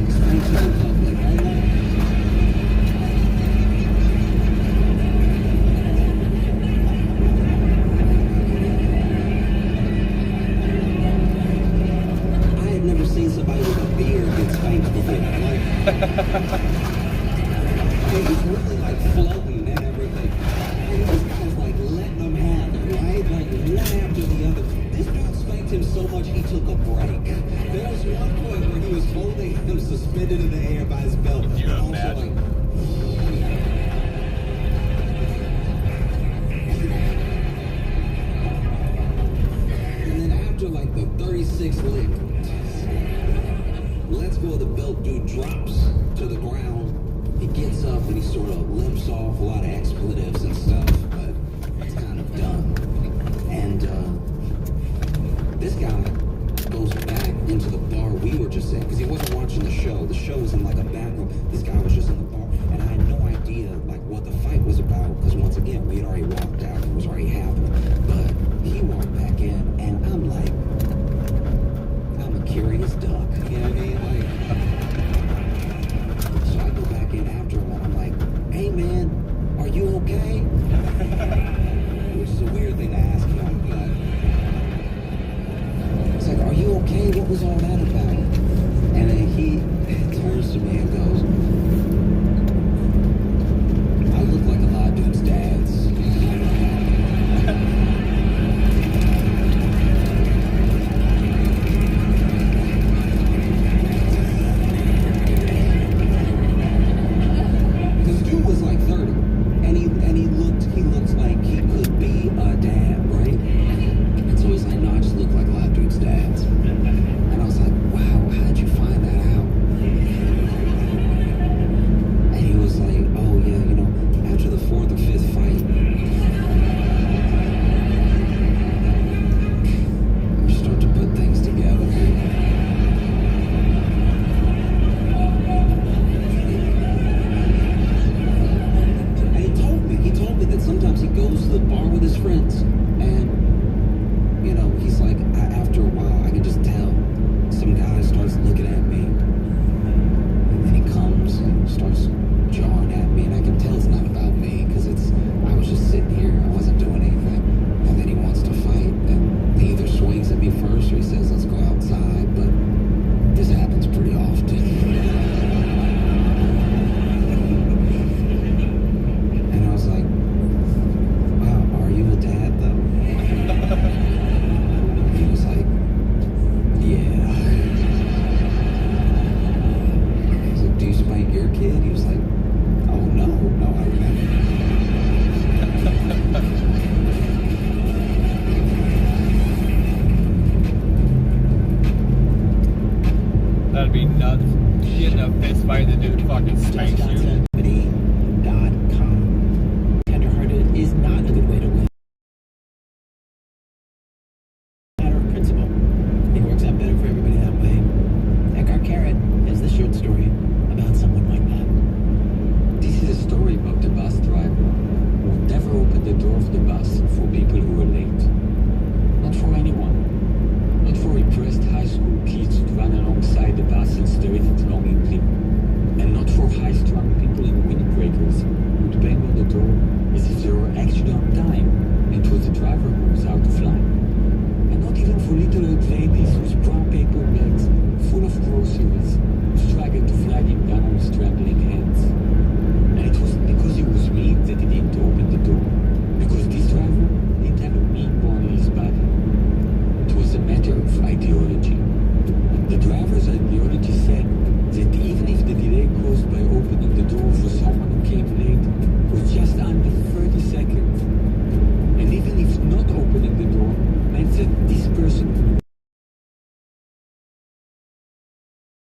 explains to the public, "Hold on. I had never seen somebody with a beard get spanked before. Like, it was really like floating and everything. And this guy's like letting them have it, right? Like one after the other. This dude spanked him so much he took a break. There was one point where he was holding him suspended in the air by his belt. Can you and also imagine? like, and then after like the 36th lick, let's go, the belt dude drops to the ground. He gets up and he sort of limps off, a lot of expletives and stuff, but it's kind of done. And this guy goes back into the bar we were just in, because he wasn't watching the show. The show was in like a back room. This guy was just in the bar, and I had no idea like what the fight was about, because once again, we had already walked out. It was already happening. But he walked back in, and I'm like, I'm a curious duck. You know what I mean? Like, so I go back in after him, and I'm like, "Hey man, are you okay?" Which is a weird thing to ask him, but it's like, "Are you okay? What was all that about?" And then he turns to me and goes, "I look like a lot of dudes' dads." This dude was like 30, and he looked like he could be a dad, right? And so he's like, "No, I just look like a lot of dudes' dads." And I was like, "Wow, how'd you find that out?" And he was like, "Oh yeah, you know, after the 4th or 5th fight, I'm starting to put things together." And he told me that sometimes he goes to the bar with his friends, and you know, he's like, after a while, I can just tell. Some guy starts looking at me, and then he comes and starts jawing at me, and I can tell it's not about me, because I was just sitting here, I wasn't doing anything. And then he wants to fight, and he either swings at me first, or he says, "Let's go outside," but this happens pretty often. And I was like, "Wow, are you a dad, though?" He was like, "Yeah." I was like, "Do you spank your kid?" He was like, "Oh, no, I remember." That'd be nuts. Get in a fist fight, the dude fucking spanks you. Comedy.com. Tenderhearted is not a good way to win. Matter of principle. It works out better for everybody that way. Eckhart Carrot is the short story about someone like that. This is a story about the bus driver who never opened the door of the bus for people who were late. Not for anyone. Not for repressed high school kids who ran alongside the bus and stared at it longingly. And not for high-strung people in windbreakers who'd bang on the door as if they were actually on time and it was the driver who was out of line. And not even for little old ladies whose brown paper bags full of groceries struggled to flag him down with trembling hands. And it wasn't because he was mean that he didn't open the door, because this driver didn't have a mean bone in his body. It was a matter of ideology. The driver's ideology said that even if the delay caused by opening the door for someone who came late was just under 30 seconds, and even if not opening the door meant that this person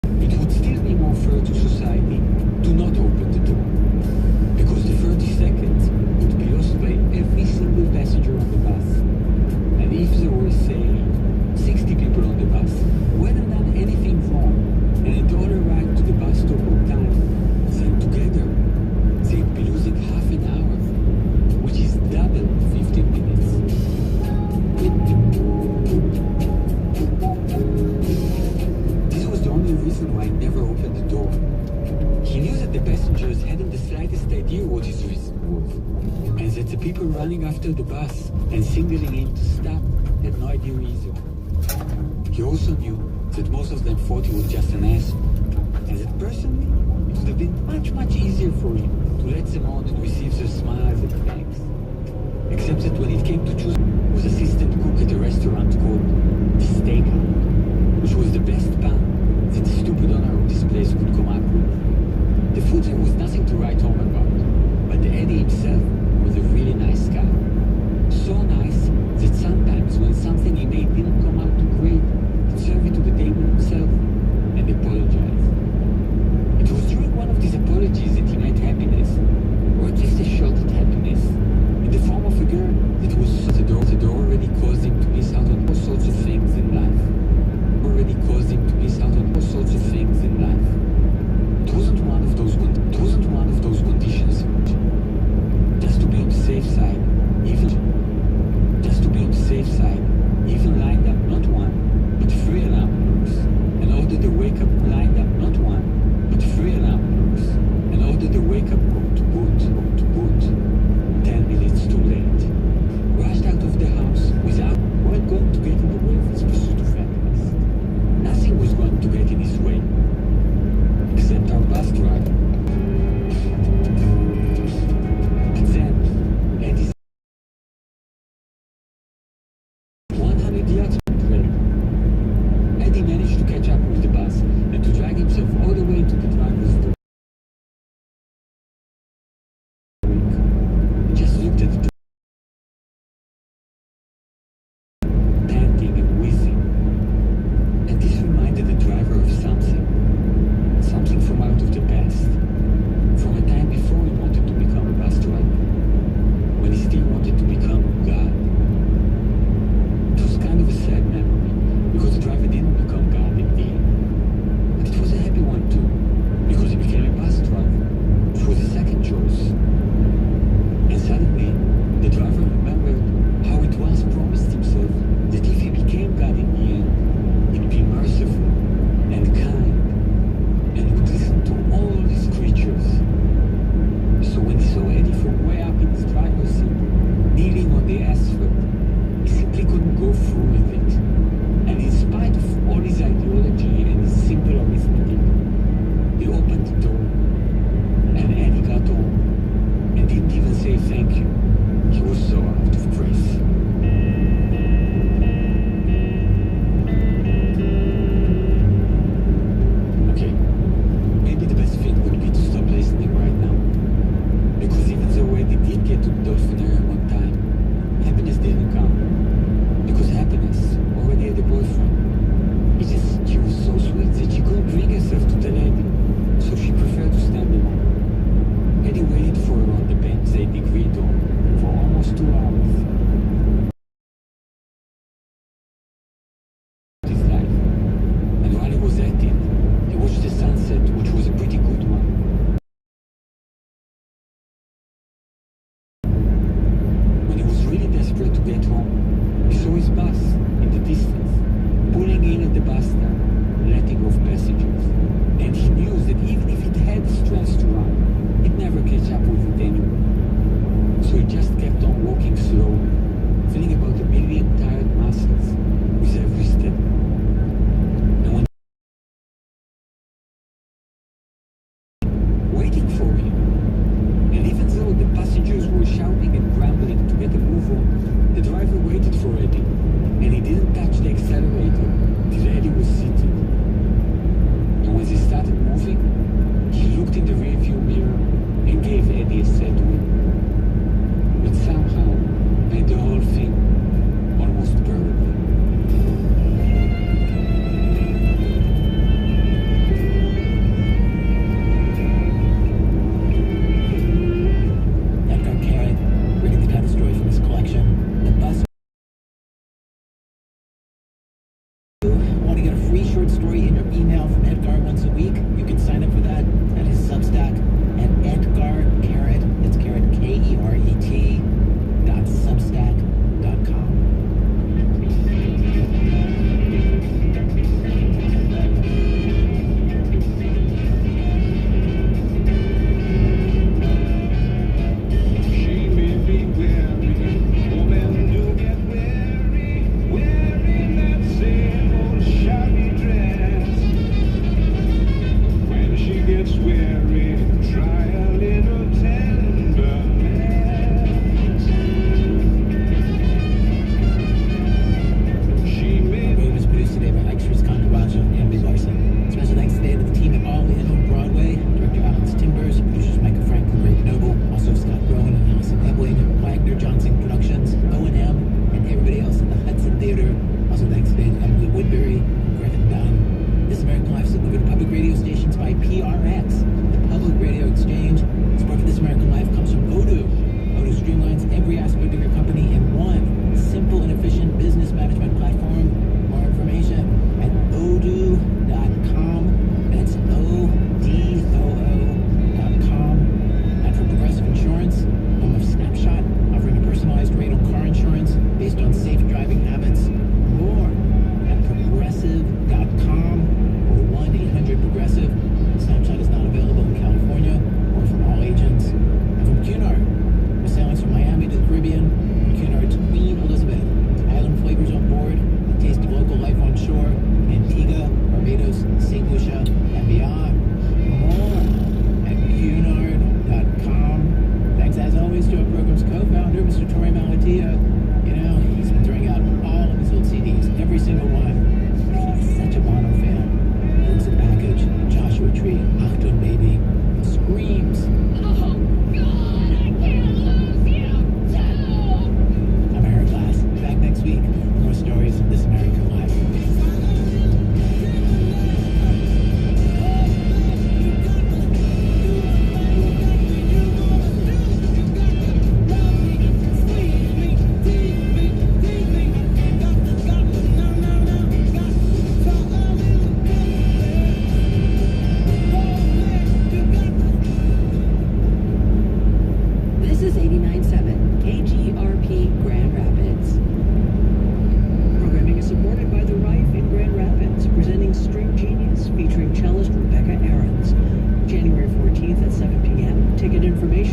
it would still be more fair to society to not open the door, because the 30 seconds would be lost by every single passenger on the bus. And if there were, say, 60 people on the bus who hadn't done anything wrong and had all arrived to the bus stop on time, then together they'd be losing half an hour, which is double 15 minutes. slightest idea what his reason was, and that the people running after the bus and signaling him to stop had no idea either. He also knew that most of them thought he was just an asshole, and that personally, it would have been much, much easier for him to let them on and receive their smiles and thanks. Except that when it came to choose, was assistant cook at a restaurant called The Steakhouse, which was the best pan that the stupid owner of this place could come up with. The food there was nothing to write home about, but the Eddie himself was a really nice guy. So nice that sometimes when something he made didn't come out too great, he'd serve it to the table himself and apologize. It was during one of these apologies that he met happiness, or at least a shot at happiness, in the form of a girl that was the door already caused him to miss out on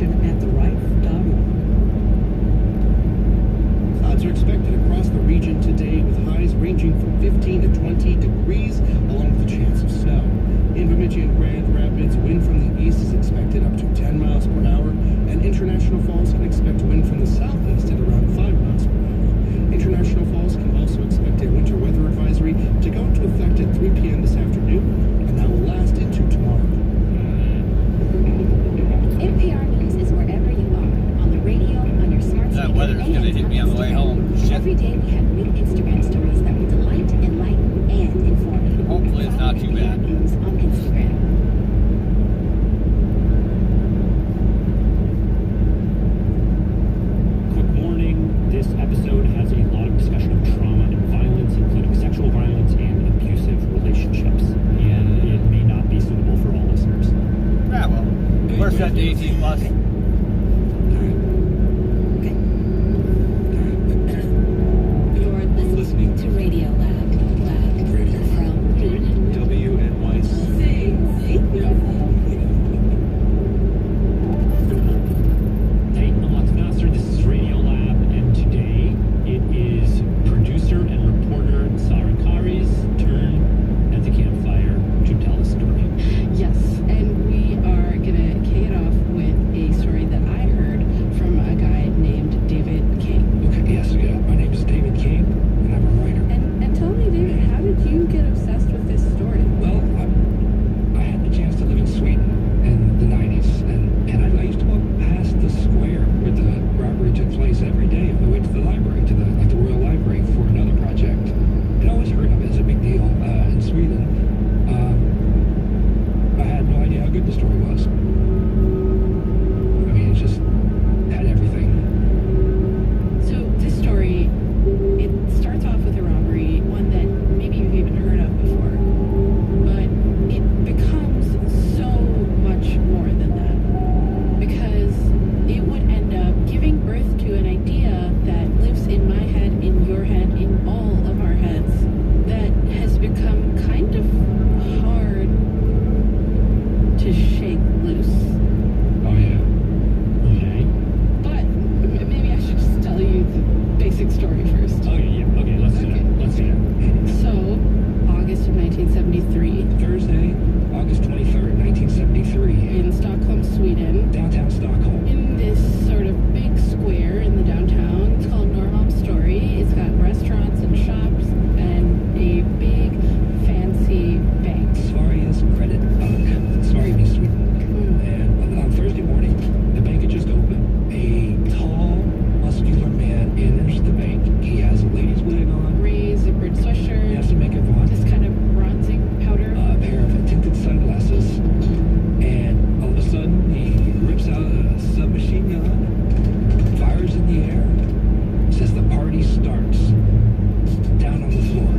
information at therife.org. Clouds are expected across the region today with highs ranging from 15 to 20 degrees, along with a chance of snow. In Bemidji and Grand Rapids, wind from the east is expected up to 10 miles per hour, and International Falls can expect wind from the southeast at around 5 miles per hour. International Falls can also expect a winter weather advisory to go into effect at 3 p.m. this afternoon, and that will last into tomorrow. NPR News is wherever you are, on the radio, on your smart speaker. That weather's and gonna hit me on the way home. Shit. Every day we have new Instagram stories that will delight, enlighten, and inform you. Hopefully it's not too bad. News on Instagram. Quick warning, this episode has a lot of discussion of trauma and violence, including sexual violence and abusive relationships, and it may not be suitable for all listeners. Yeah, well, we're set to 18 plus. You're listening to Radio Lab. Radio From WNYC. Hey, I'm Lots Faster. This is Radio Lab, and today it is producer and reporter Sarah Kari's turn at the campfire to tell a story. Yes, and we are gonna kick it off with a story that I heard from a guy named David King. Okay, yes, yeah. My name is David King, and I'm a writer. And tell me, David, how did you get obsessed with this story? Well, I had the chance to live in Sweden in the 90s, and I used to walk past the square where the robbery took place every day on the way to the library, to the Royal Library for another project. And I always heard of it as a big deal in Sweden. I had no idea how good the story was. I mean, it just had everything. So this story, it starts off with a robbery, one that maybe you've even heard of before, but it becomes so much more than that, because it would end up giving birth to an idea that lives in my head, in your head, in all of our heads, that has become kind of hard to shake loose. Oh, yeah. Okay. But maybe I should just tell you the basic story first. Oh, yeah. Okay, let's do that. Let's do that. So, August of 1973, Thursday, August 23rd, 1973, in Stockholm, Sweden, downtown Stockholm. in this sort of big square in the downtown. It's called Norrmalmstorg. It's got restaurants and shops and a big fancy bank. Sveriges Credit Bank. Sverige means Sweden. And on Thursday morning, the bank had just opened. A tall, muscular man enters the bank. He has a lady's wig on, Gray zippered sweatshirt, he has some makeup on, this kind of bronzing powder. a pair of tinted sunglasses, and all of a sudden he rips out a submachine gun, fires in the air, says the party starts. Down on the floor.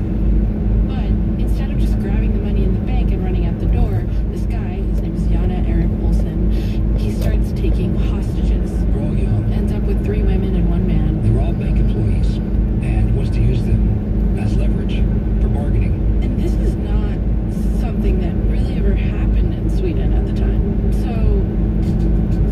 But instead of just grabbing the money in the bank and running out the door, this guy, his name is Jana Erik Olsen, he starts taking hostages. They're all young. Ends up with 3 women and 1 man. They were all bank employees, and he wants to use them as leverage for bargaining. And this is not something that really ever happened in Sweden at the time. So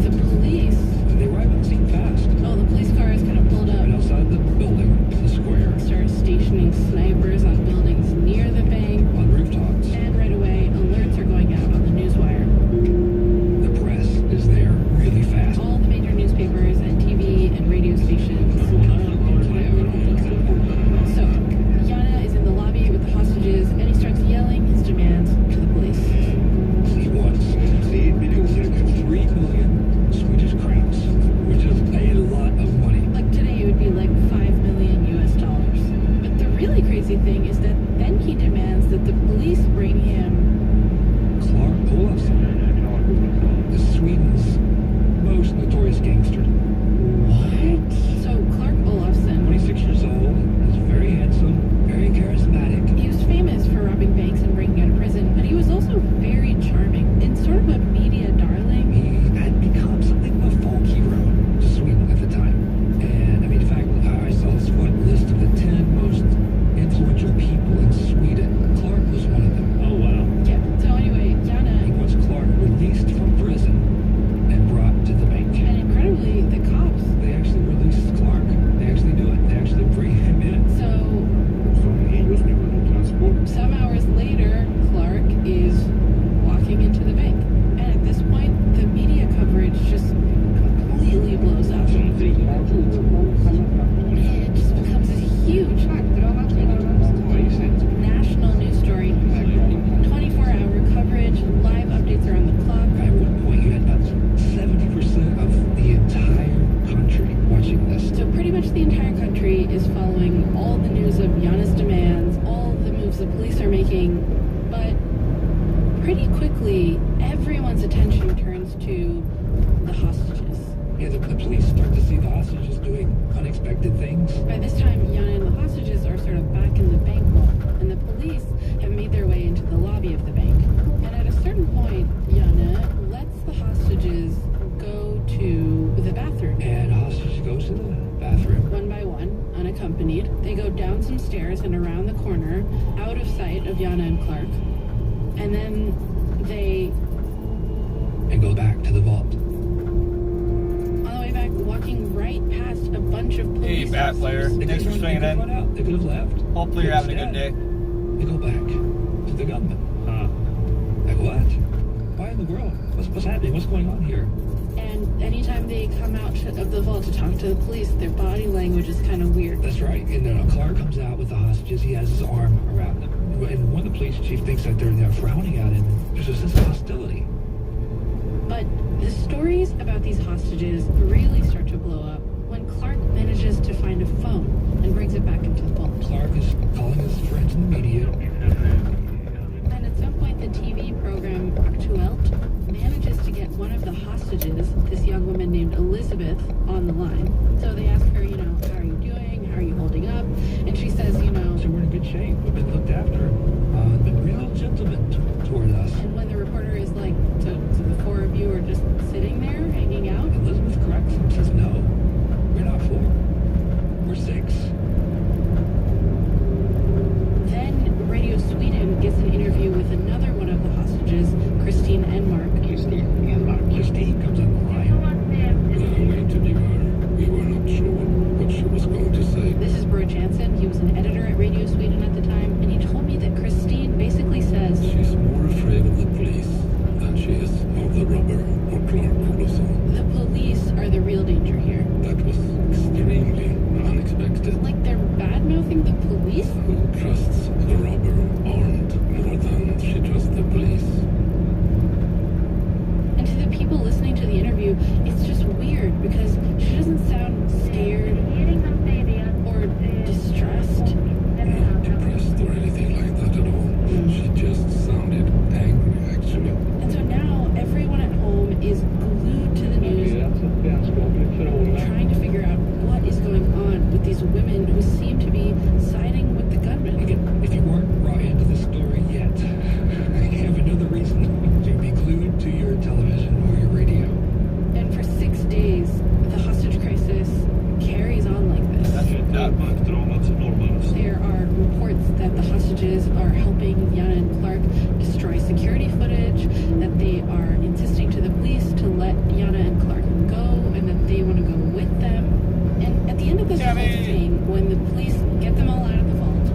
the police, They arrive on the scene fast. oh, the police car is kind of pulled up, Right outside the building, the square, start stationing snipers on buildings near the bank, on rooftops. and right away alerts are going out on the newswire. The press is there really fast. All the major newspapers and TV and radio stations. So, Jana is in the lobby with the hostages, and he starts yelling his demands to the police. He wants 3 million Swedish crowns, which is a lot of money. Like today, it would be like $5 million US. But the really crazy thing is that then he demands that the police bring him Clark Olofsson, is Sweden's most notorious gangster. what? So Clark Olofsson, 26 years old, is very handsome, very charismatic. he was famous for robbing banks and breaking out of prison, but he was also very charming and sort of a media darling. He had become something of a folk hero to Sweden at the time. And I mean, in fact, I saw this one list of the 10 most influential people in Sweden. Clark was one of them. Oh, wow. Yeah, so anyway, He Jana, wants Clark released from prison and brought to the bank. unexpected things. By this time, Yana and the hostages are sort of back in the bank vault, and the police have made their way into the lobby of the bank. And at a certain point, Yana lets the hostages go to the bathroom. And hostage goes to the bathroom. One by one, unaccompanied, they go down some stairs and around the corner, out of sight of Yana and Clark. And then they... And go back to the vault. On the way back, walking right past a bunch of police. Hey, bat player. Thanks for swinging in. They could have left. Hopefully you're having a good day. They go back to the gunman. Like what? Why in the world? What's happening? What's going on here? And anytime they come out of the vault to talk to the police, their body language is kind of weird. That's right. And then Clark comes out with the hostages. He has his arm around them. And one of the police chief thinks that they're frowning at him. There's a sense of hostility. But the stories about these hostages really start to blow up when Clark manages to find a phone and brings it back into the vault. Clark is calling his friends in the media. And at some point, the TV program Tuelt manages to get one of the hostages, this young woman named Elizabeth, on the line. So they ask her, you know, how are you doing? How are you holding up? And she says, you know... So we're in good shape. We've been looked after. Been real gentlemen toward us. And when the reporter is like, so the four of you are just sitting there, hanging out? Elizabeth corrects him, says, no, we're not four. We're six. Then Radio Sweden gets an interview with another one of the hostages, Christine Enmark. Christine comes on the line. We interviewed her. We were not sure what she was going to say. This is Bro Jansen. He was an editor at Radio Sweden at the time, and he told me that Christine basically says She's more afraid of the police than she is of the robber or Clark Olofsson. the police are the real danger here. That was extremely unexpected. Like they're bad-mouthing the police? Who trusts the robber armed more than she trusts the police? And to the people listening to the interview, it's just weird because she doesn't sound scared or distressed. Not depressed or anything like that at all. She just sounded angry, actually. And so now everyone at home is glued to the news, trying to figure out what is going on with these women who seem to be siding with the gunman. Again, if you weren't brought into the story yet, I have another reason to be glued to your television or your radio. And for 6 days, the hostage crisis carries on like this. There are reports that the hostages are helping Yana and Clark destroy security footage, that they are insisting to the police to let Yana and Clark go, and that they want to go with them. And at the end of this whole thing, when the police get them all out of the vault...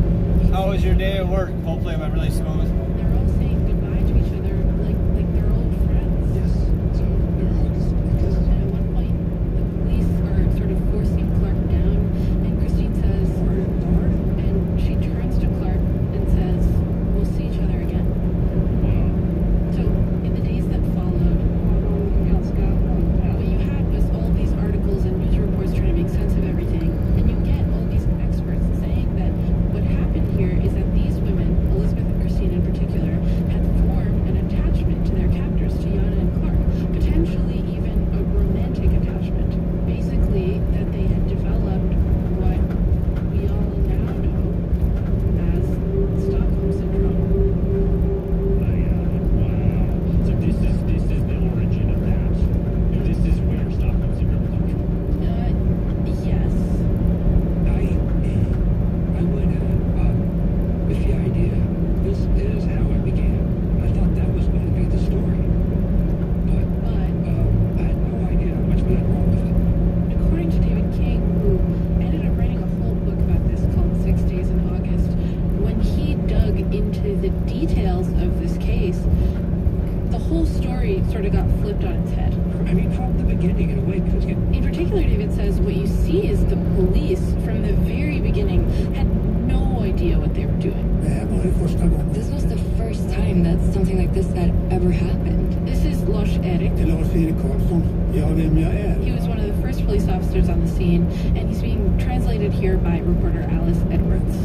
How was your day at work? Hopefully it went really smooth. They're all saying goodbye to each other like they're old friends. Yes. So they're hugs. And at one point, the police are sort of forcing Clark down, and Christine says, and she turns to Clark and says, we'll see each other again. So in the days that followed, what you had was all these articles and news reports trying to make sense of everything, and you get all these experts saying that what happened here is that these women, Elizabeth and Christine in particular, had formed an attachment to their captors, to Yana and Clark, potentially even a romantic attachment. Basically, that they had developed what we all now know as Stockholm Syndrome. So this is the origin of that. This is where Stockholm Syndrome comes from. Yes. I went with the idea, this is how it began. I thought that was going to be the story. But I had no idea how much went wrong with it. According to David King, who ended up writing a whole book about this called 6 Days in August, when he dug into the details of this case, the whole story sort of got flipped on its head. I mean, from the beginning, in a way, because in particular, David says what you see is the police from the very beginning had no idea what they were doing. This was the first time that something like this had ever happened. This is Lars Erik. He was one of the first police officers on the scene, and he's being translated here by reporter Alice Edwards.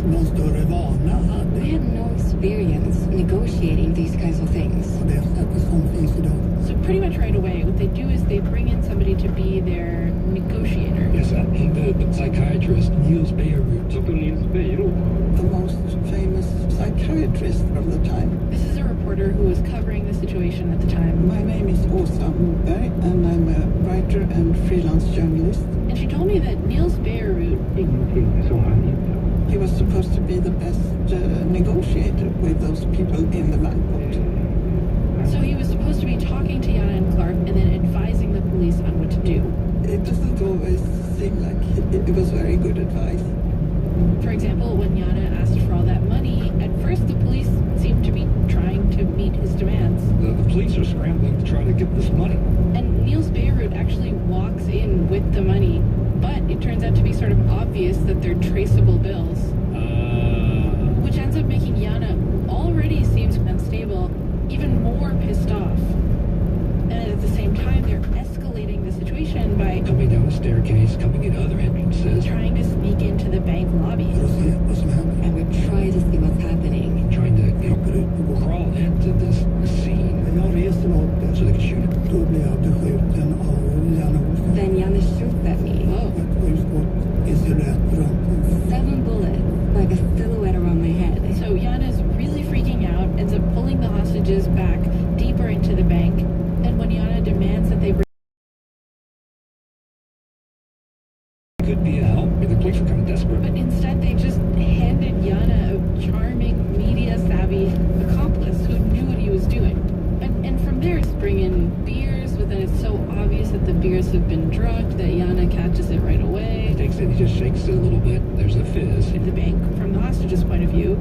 They had no experience negotiating these kinds of things. So pretty much right away, what they do is they bring in somebody to be their negotiator. Yes, the psychiatrist interest of the time. This is a reporter who was covering the situation at the time. My name is Åsa Moberg, and I'm a writer and freelance journalist. And she told me that Niels Bejerot, he was supposed to be the best negotiator with those people in the Blankpot. so he was supposed to be talking to Jana and Clark and then advising the police on what to do. It doesn't always seem like it was very good advice. For example, when Jana asked for all that money, at first the police seemed to be trying to meet his demands. The police are scrambling to try to get this money. And Niels Bejerot actually walks in with the money, but it turns out to be sort of obvious that they're traceable bills. Which ends up making Jana, who already seems unstable, even more pissed off. And at the same time, they're escalating the situation by Coming down the staircase, coming in other entrances. trying to sneak into the bank lobby. And we try to see what's happening. Trying to crawl into this scene so they can shoot it. Then Janne shoots at me. 7 bullets, like a silhouette around my head. So Jana's really freaking out, ends up pulling the hostages back deeper into the bank, and when Jana demands that they bring Could be a help. The police are kind of desperate. but instead they just handed Jana a charming, media-savvy accomplice who knew what he was doing. And from there spring in beers, but then it's so obvious that the beers have been drugged that Jana catches it right away. He takes it, he just shakes it a little bit. There's a fizz. The bank, from the hostages' point of view,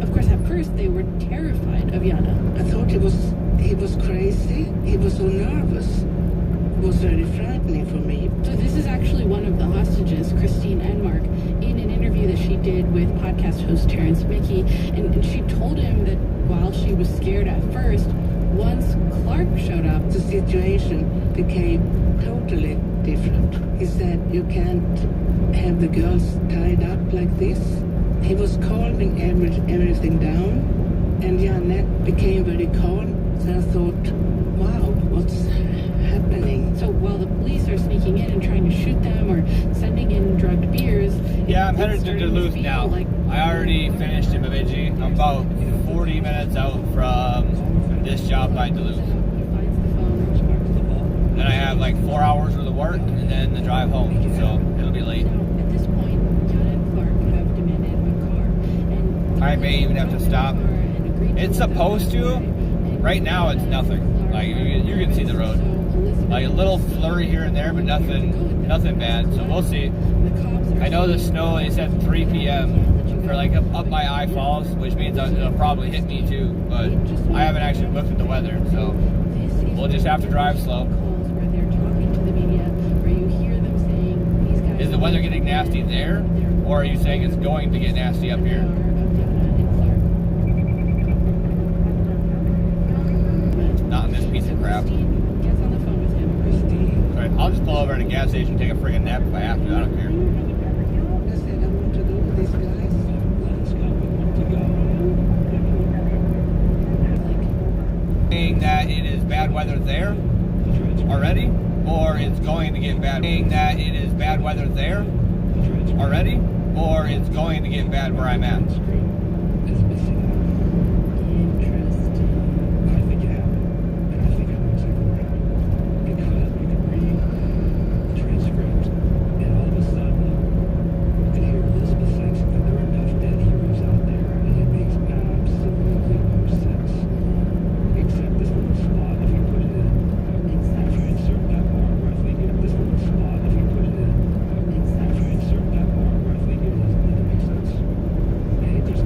of course at first they were terrified of Jana. I thought he was crazy. He was so nervous. It was very frightening for me. So this is actually one of the hostages, Christine Enmark, in an interview that she did with podcast host Terrence Mickey, and she told him that while she was scared at first, once Clark showed up, The situation became totally different. He said, you can't have the girls tied up like this. He was calming everything down, and Janet became very calm. So I thought, wow, what's happening? So while the police are sneaking in and trying to shoot them or sending in drugged beers, Yeah, I'm headed to Duluth now. I already finished in Bemidji. I'm about 40 minutes out from this job by Duluth. Then I have like 4 hours worth of work and then the drive home, so it'll be late. At this point, Jana and Clark have demanded a car, and I may even have to stop. It's supposed to. Right now, it's nothing. Like you can see the road. Like a little flurry here and there, but nothing bad. So we'll see. I know the snow. They said 3 p.m. for like up by I Falls, which means it'll probably hit me too. But I haven't actually looked at the weather, so we'll just have to drive slow. Is the weather getting nasty there, or are you saying it's going to get nasty up here? Not in this piece of crap. Alright, I'll just pull over at a gas station and take a friggin' nap if I have to. I don't care. Saying that it is bad weather there already, or it's going to get bad. Saying that it is bad weather there already, or it's going to get bad where I'm at. Just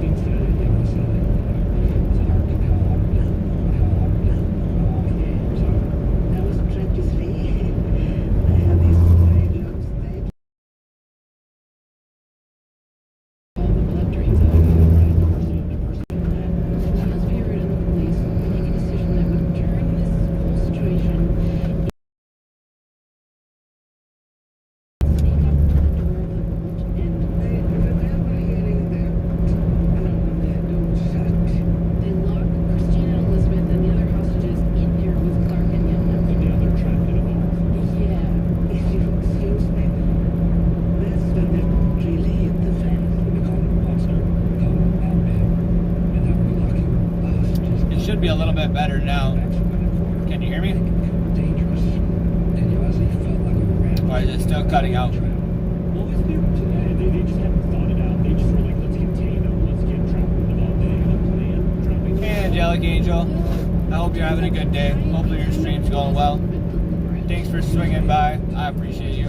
should be a little bit better now. Can you hear me? Or is it still cutting out? Well, it's new today. They just haven't thought it out. They just were like, let's contain them. Let's get trapped with them all day. And a plan. Trapping. Hey, Angelic Angel. I hope you're having a good day. Hopefully your stream's going well. Thanks for swinging by. I appreciate you.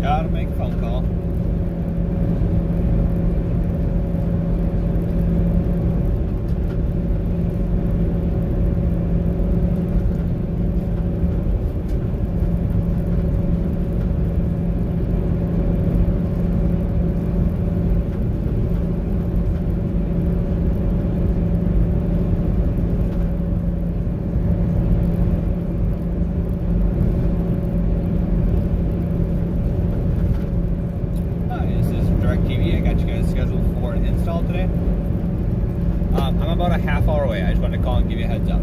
Gotta make a phone call. DirecTV. I got you guys scheduled for an install today. I'm about a half hour away. I just wanted to call and give you a heads up.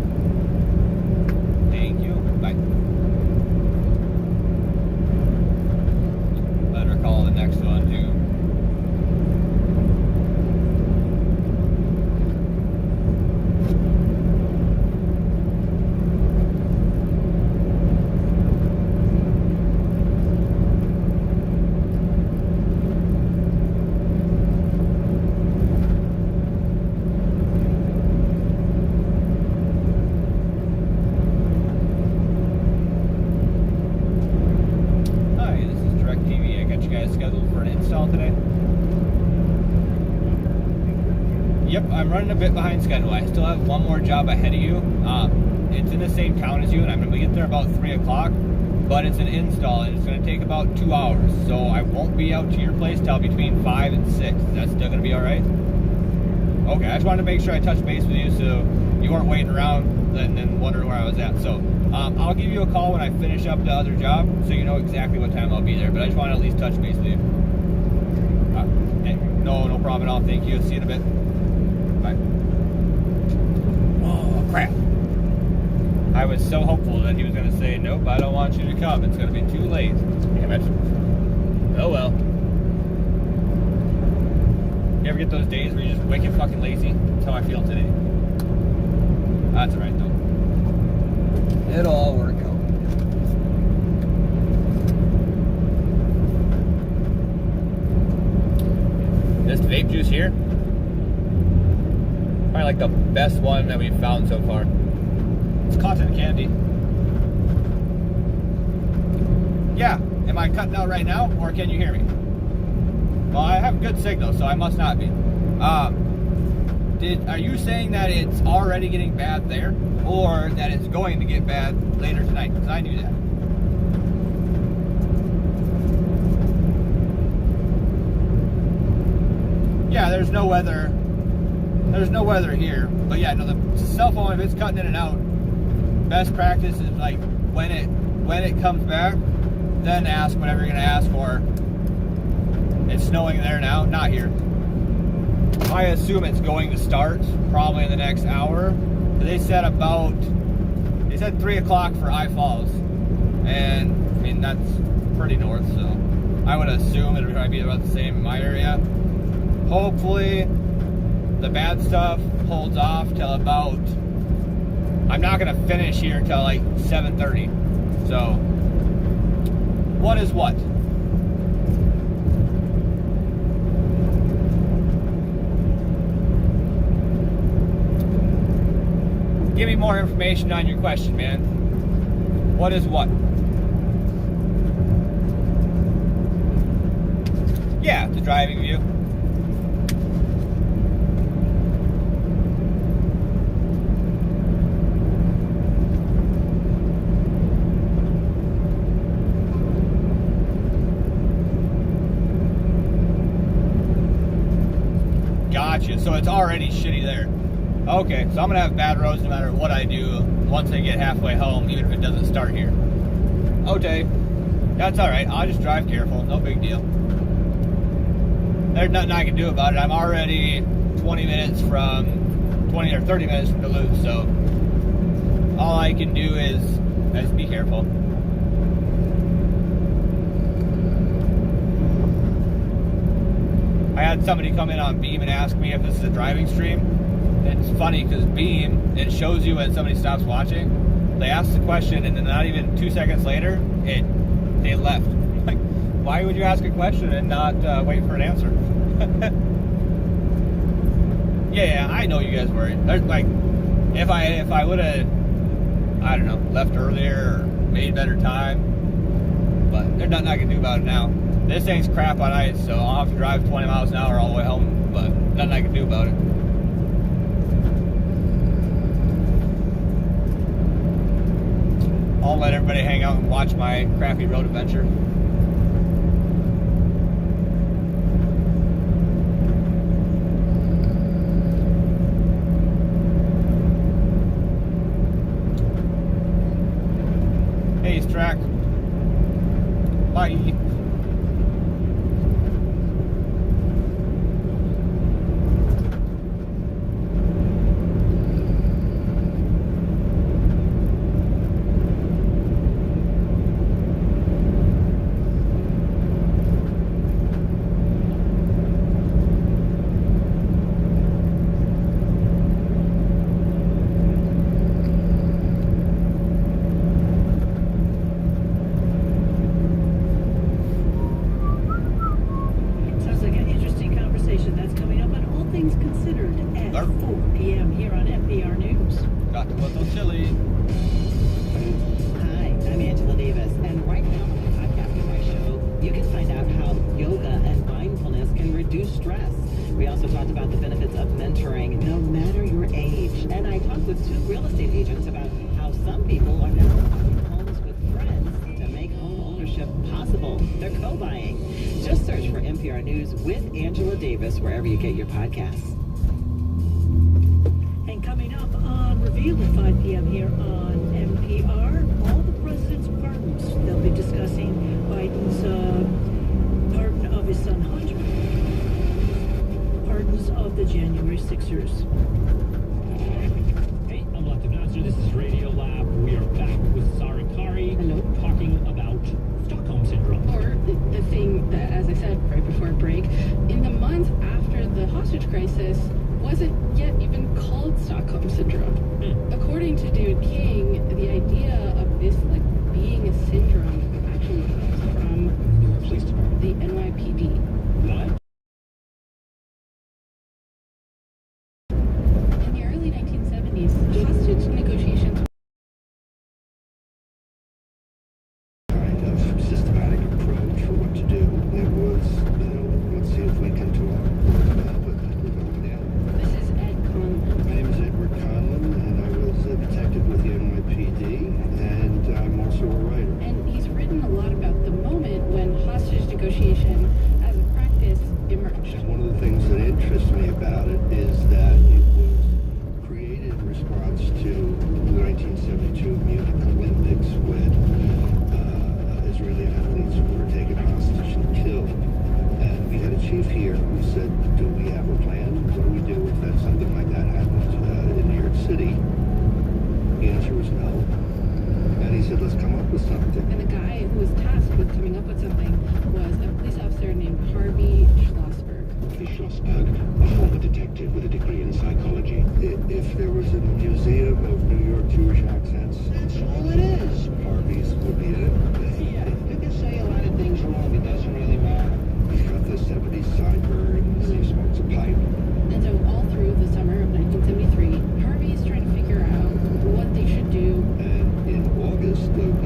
Thank you. Bye. Better call the next one too. Yep, I'm running a bit behind schedule. I still have one more job ahead of you. It's in the same town as you, and I'm going to get there about 3 o'clock, but it's an install, and it's going to take about 2 hours, so I won't be out to your place till between 5 and 6. Is that still going to be all right? Okay, I just wanted to make sure I touched base with you so you weren't waiting around and wondering where I was at. So I'll give you a call when I finish up the other job so you know exactly what time I'll be there, but I just want to at least touch base with you. No problem at all. Thank you. See you in a bit. Bye. Oh, crap. I was so hopeful that he was going to say, nope, I don't want you to come. It's going to be too late. Damn it. Oh, well. You ever get those days where you're just wicked fucking lazy? That's how I feel today. That's alright, though. It'll all work out. This vape juice here, probably like the best one that we've found so far. It's cotton candy. Yeah, am I cutting out right now, or can you hear me? Well, I have good signal, so I must not be. Are you saying that it's already getting bad there, or that it's going to get bad later tonight? Because I knew that. Yeah, there's no weather. There's no weather here, but yeah, no, the cell phone, if it's cutting in and out, best practice is like when it comes back, then ask whatever you're gonna ask for. It's snowing there now, not here. I assume it's going to start probably in the next hour. They said 3 o'clock for I Falls, and I mean that's pretty north, so I would assume it'll probably be about the same in my area. Hopefully the bad stuff holds off till about, I'm not gonna finish here till like 7:30. So what is what? Give me more information on your question, man. What is what? Yeah, the driving view. Gotcha. So it's already shitty there. Okay, so I'm gonna have bad roads no matter what I do once I get halfway home, even if it doesn't start here. Okay, that's alright. I'll just drive careful. No big deal. There's nothing I can do about it. I'm already 20 or 30 minutes from Duluth, so all I can do is be careful. I had somebody come in on Beam and ask me if this is a driving stream. It's funny because Beam, it shows you when somebody stops watching. They ask the question and then not even 2 seconds later, they left. Like, why would you ask a question and not wait for an answer? yeah, I know you guys were. There's like, if I would have, I don't know, left earlier or made better time, but there's nothing I can do about it now. This thing's crap on ice, so I'll have to drive 20 miles an hour all the way home, but nothing I can do about it. I'll let everybody hang out and watch my crappy road adventure. Hey, Strack. Bye. Wherever you get your podcasts. And coming up on Reveal at 5 p.m. here on NPR, all the president's pardons. They'll be discussing Biden's pardon of his son Hunter, pardons of the January 6ers. Hey, I'm Lefty Master. This is Radio Lab. We are back with Sari Kari. Hello. Talking about Stockholm Syndrome. Or the thing that, as I said right before break, in the months after the hostage crisis, wasn't yet even called Stockholm Syndrome. According to David King, the idea of this like being a syndrome actually comes from the police department, the NYPD. What? In the early 1970s, hostage negotiations kind of systematic approach for what to do. It was, let's see if we can talk about what we're going down. This is Ed Conlon. My name is Edward Conlon, and I was a detective with the NYPD, and I'm also a writer. And he's written a lot about the moment when hostage negotiation as a practice emerged. And one of the things that interests me about it is that it was created in response to the 1972 Munich Olympics when Israeli athletes were taken hostage and killed. And we had a chief here who said, do we have a plan? What do we do if that something like that happened in New York City? The answer was no. And he said, let's come up with something. And the guy who was tasked with coming up with something was a police officer named Harvey Schlossberg. Harvey Schlossberg, a former detective with a degree in psychology. If there was a museum of New York Jewish accents, that's all it is. Harvey's would be it. Yeah, you can say a lot of things wrong. It doesn't really matter. He's got the 70s sideburns. He smokes a pipe. And so all through the summer of 1973, Harvey's trying to figure out what they should do. And in August of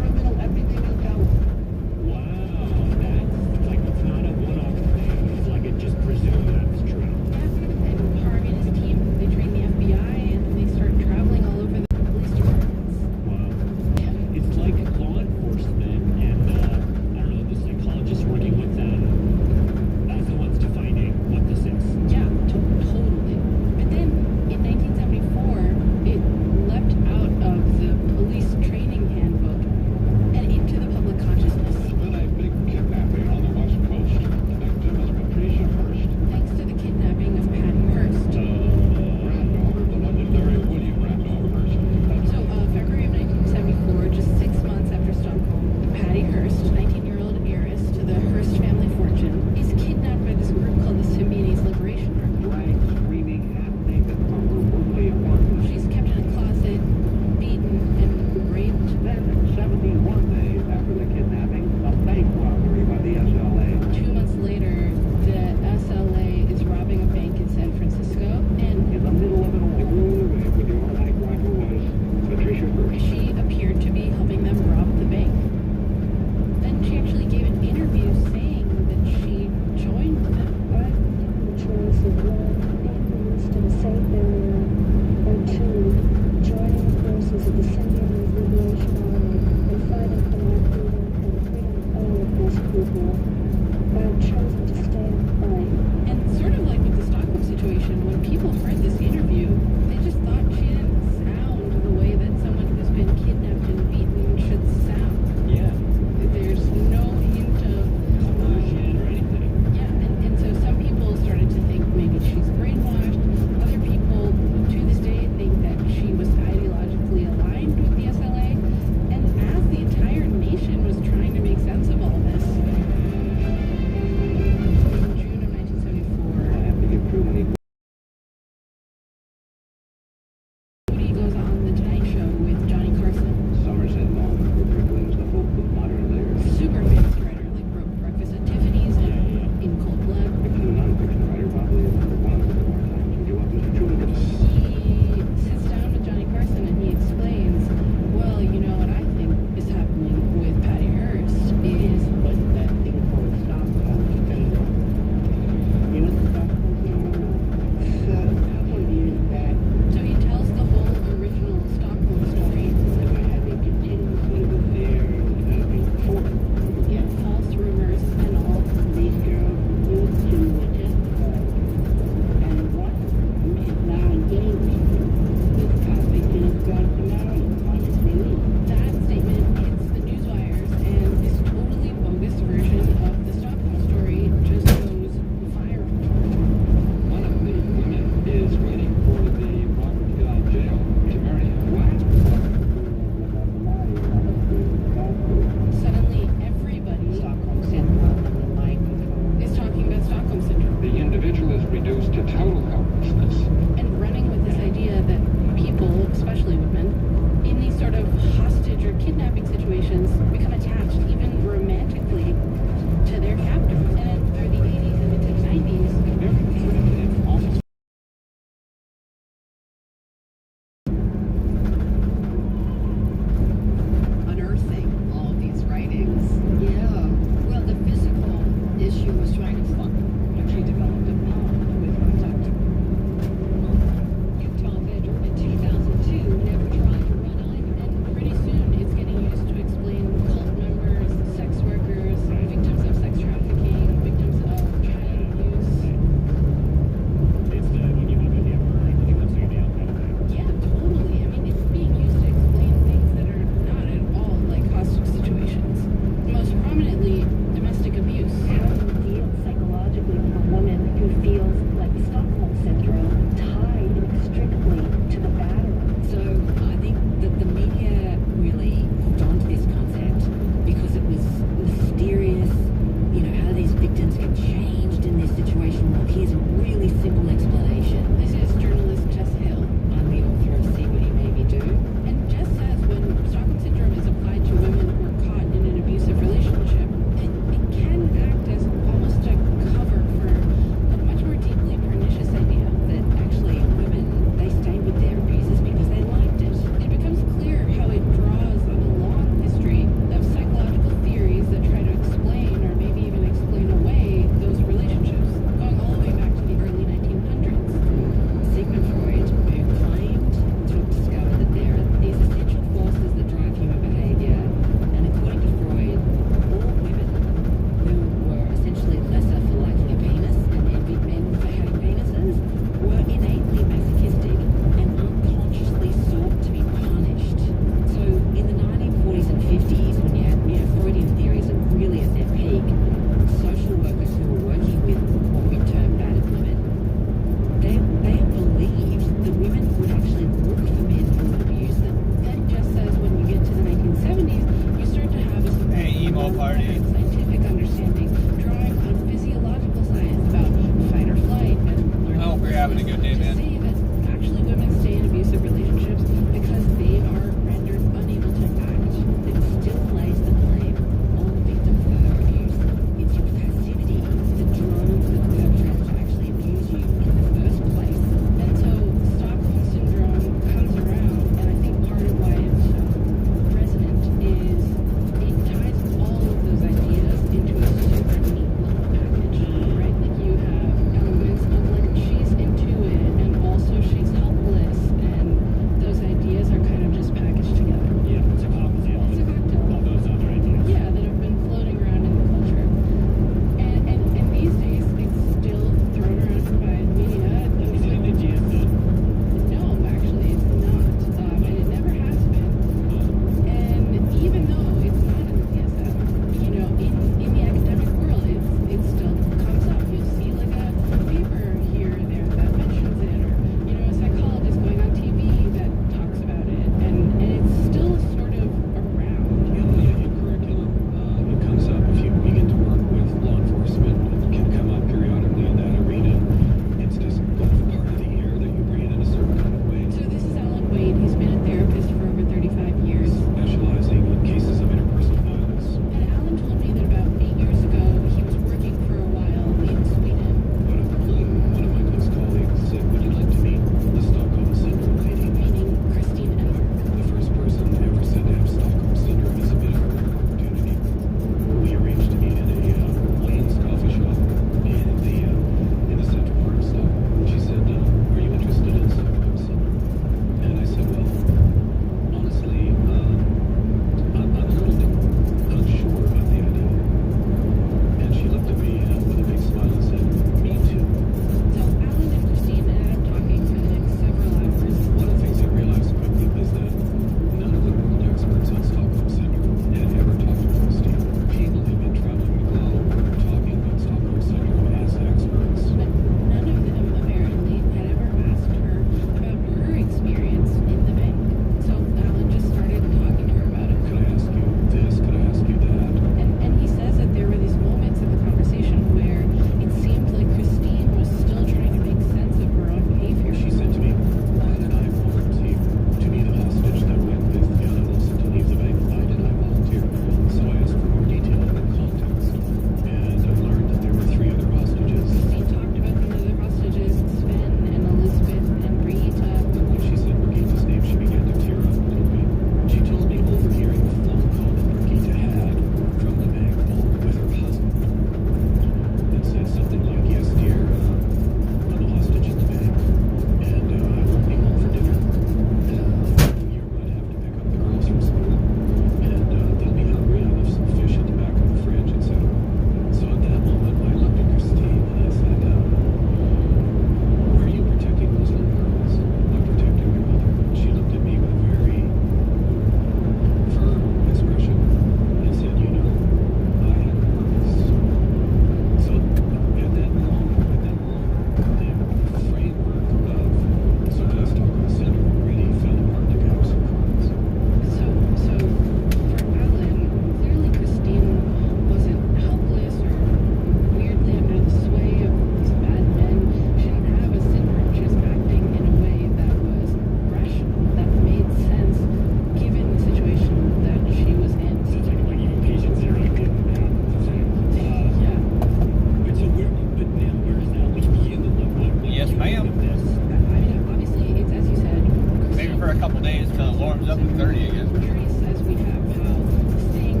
for a couple days till it warms up to 30 again. Trace as we have how this thing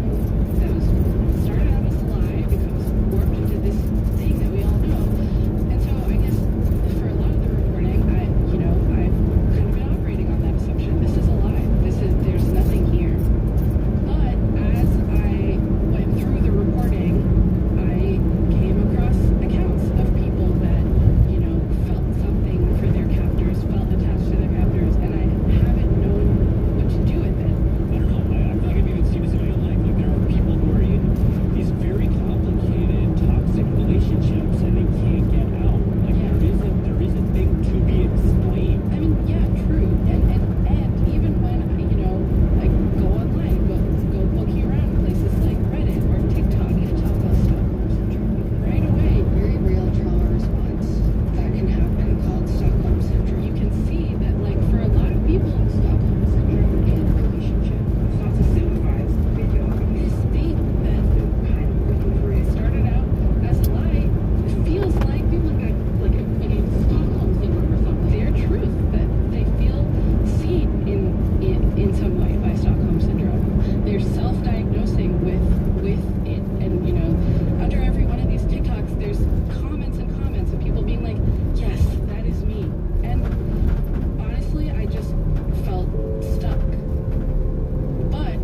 that was started out as a lie becomes warped into this thing that we all know. And so I guess for a lot of the reporting, I've kind of been operating on that assumption. This is a lie. There's nothing here. But as I went through the reporting, I came across accounts of people that, felt something for their captors, felt attached to their captors, and I haven't known what to do with it. I don't know. I feel like I've even seen this in my own life. Like there are people who are in these very complicated, toxic relationships and they can't get out. Like there is a thing to be explained. I mean, yeah, true. And even when I go online, go looking around places like Reddit or TikTok and talk about Stockholm syndrome, right away, Very real trauma response that can happen called Stockholm syndrome. you can see that, like, for a lot of people, Stockholm syndrome in a relationship starts to symbolize this thing that kind of working for it started out as a lie. It feels like people like a Stockholm syndrome or something. Their truth that they feel seen in some way by Stockholm syndrome. They're self-diagnosing with it, and under every one of these TikToks, there's comments and comments of people being like, "Yes, that is me." And honestly, I just felt stuck. But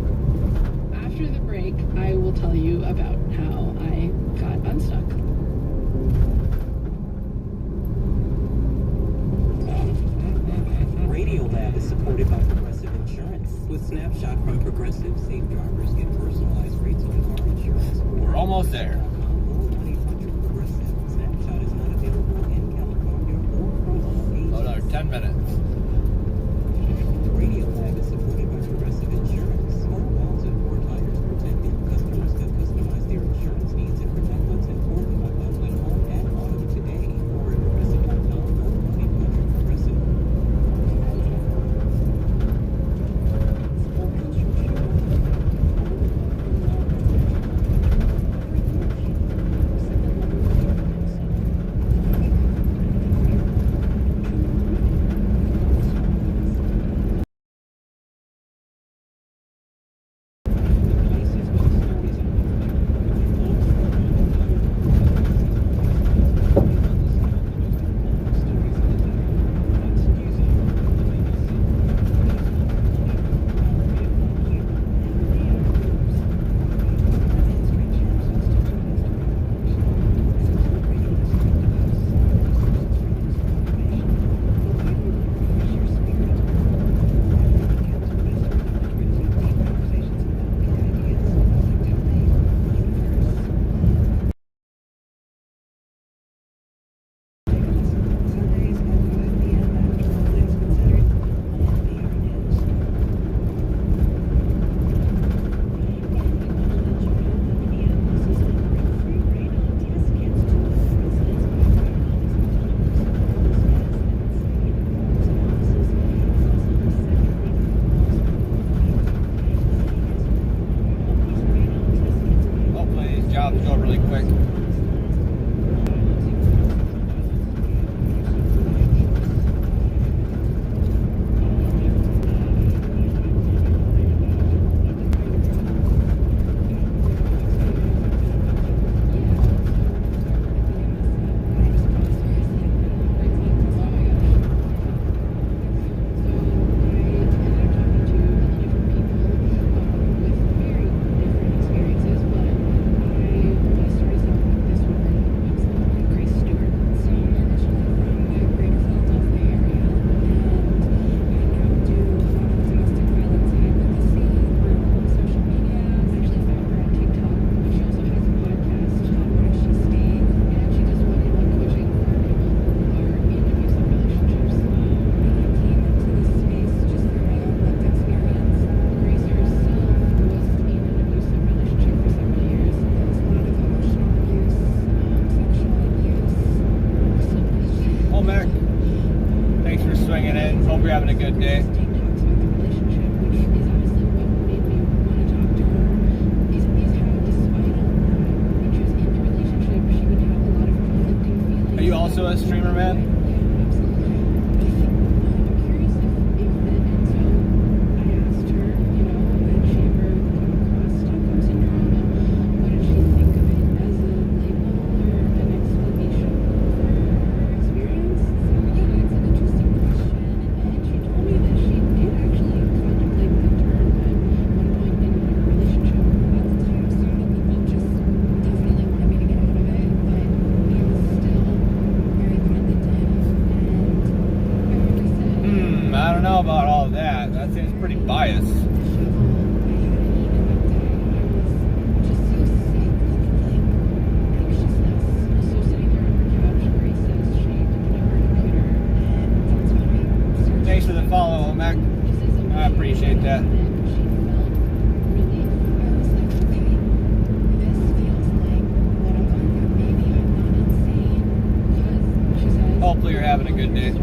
after the break, I will tell you about how I got unstuck. Radiolab is supported by Progressive Insurance. With Snapshot from Progressive, safe drivers get personalized rates on car insurance. We're almost there. Snapshot is not available in California or from all About 10 minutes. Radiolab is supported by Progressive Insurance. More walls and more tires protected. Customers can customize their insurance needs and protect what's important by bundling home and auto today. Or at Progressive.com or 1-800-Progressive. Jobs go really quick. you're having a good day. Are you also a streamer, man? don't know about all of that. That seems pretty biased. Thanks for the follow, Mac. I appreciate that. Hopefully you're having a good day.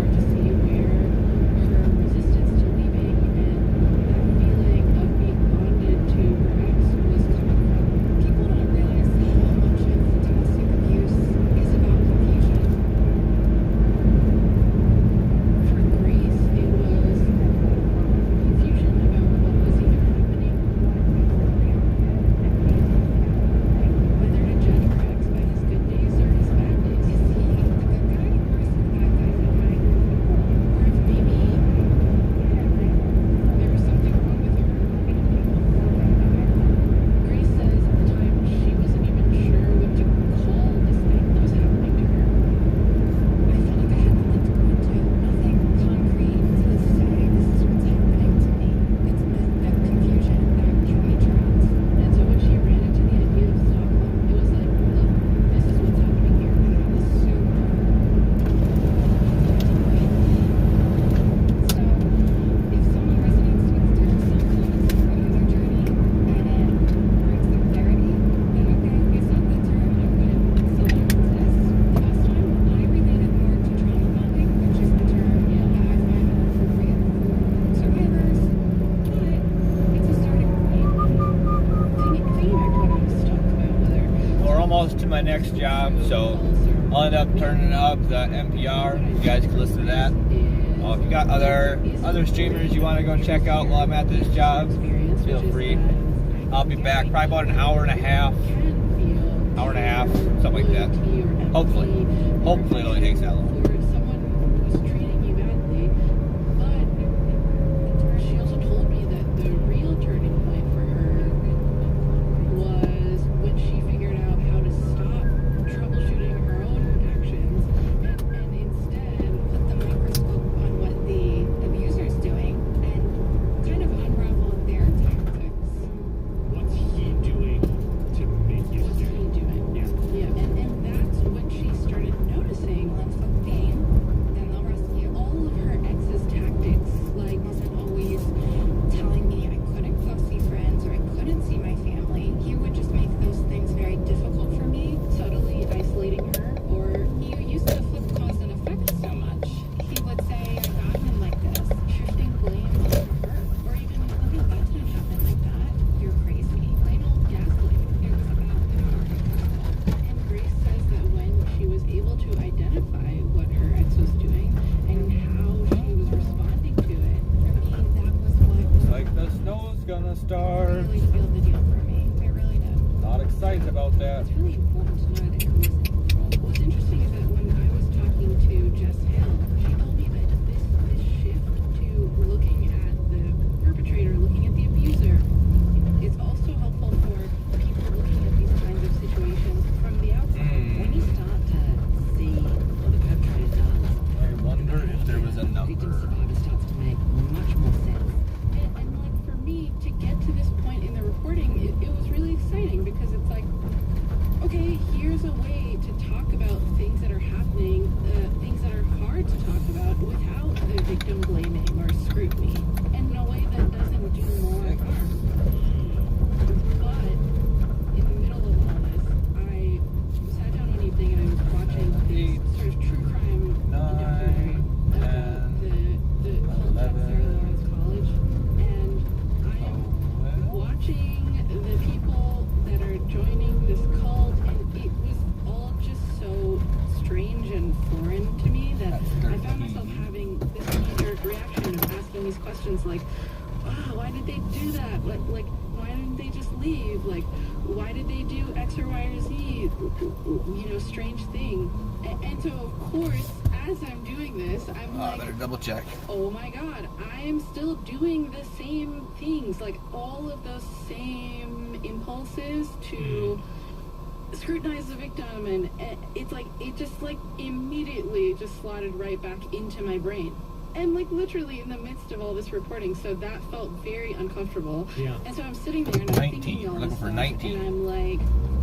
To my next job, so I'll end up turning up the NPR. You guys can listen to that. If you got other streamers you want to go check out while I'm at this job, feel free. I'll be back probably about an hour and a half, something like that. Hopefully it only takes that long. Strange thing. And so, of course, as I'm doing this, I'm like, better double check. Oh my god, I am still doing the same things, like all of those same impulses to scrutinize the victim, and it's like, it just like immediately just slotted right back into my brain. And like literally in the midst of all this reporting, so that felt very uncomfortable. Yeah. And so I'm sitting there and I'm 19. thinking all Looking this for stuff, 19. and I'm like,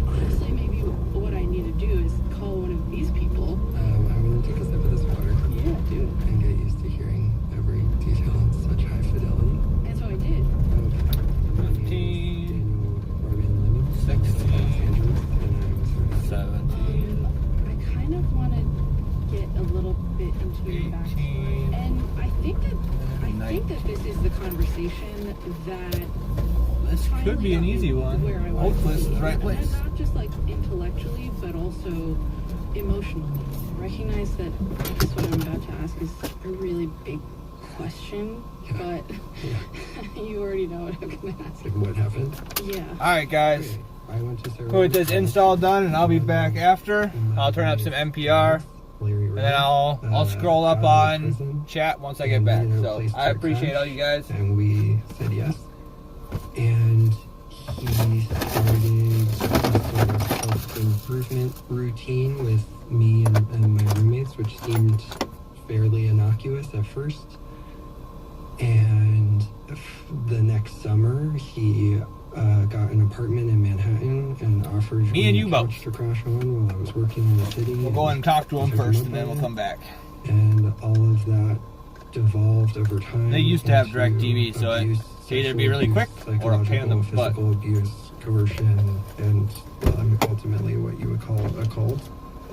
honestly, maybe what I need to do is call one of these people. I'm gonna take a sip of this water. Yeah, do. And get used to hearing every detail in such high fidelity. And so I did. 15, 16, 17, I kind of want to get a little bit into your backstory, and I think that this is the conversation that This could be an easy one. where I want Hopefully to this is be. the right And place. not just like intellectually, but also emotionally. Recognize that what I'm about to ask is a really big question, but you already know what I'm gonna ask. Like what happened? Yeah. Alright, guys. I went to We'll get this install done, and I'll be back after. I'll turn up some NPR, and then I'll scroll up on chat once I get back. So I appreciate all you guys. And we said yes. And he started a sort of self-improvement routine with me and my roommates, which seemed fairly innocuous at first. And the next summer, he got an apartment in Manhattan and offered Me and you a both. couch to crash on while I was working in the city. We'll go and talk to him first, and then we'll come back. And all of that devolved over time. They used to have into DirecTV, so it abuse, could either be sexual really abuse, quick or a pain in the psychological, butt. physical abuse, coercion, and ultimately what you would call a cult.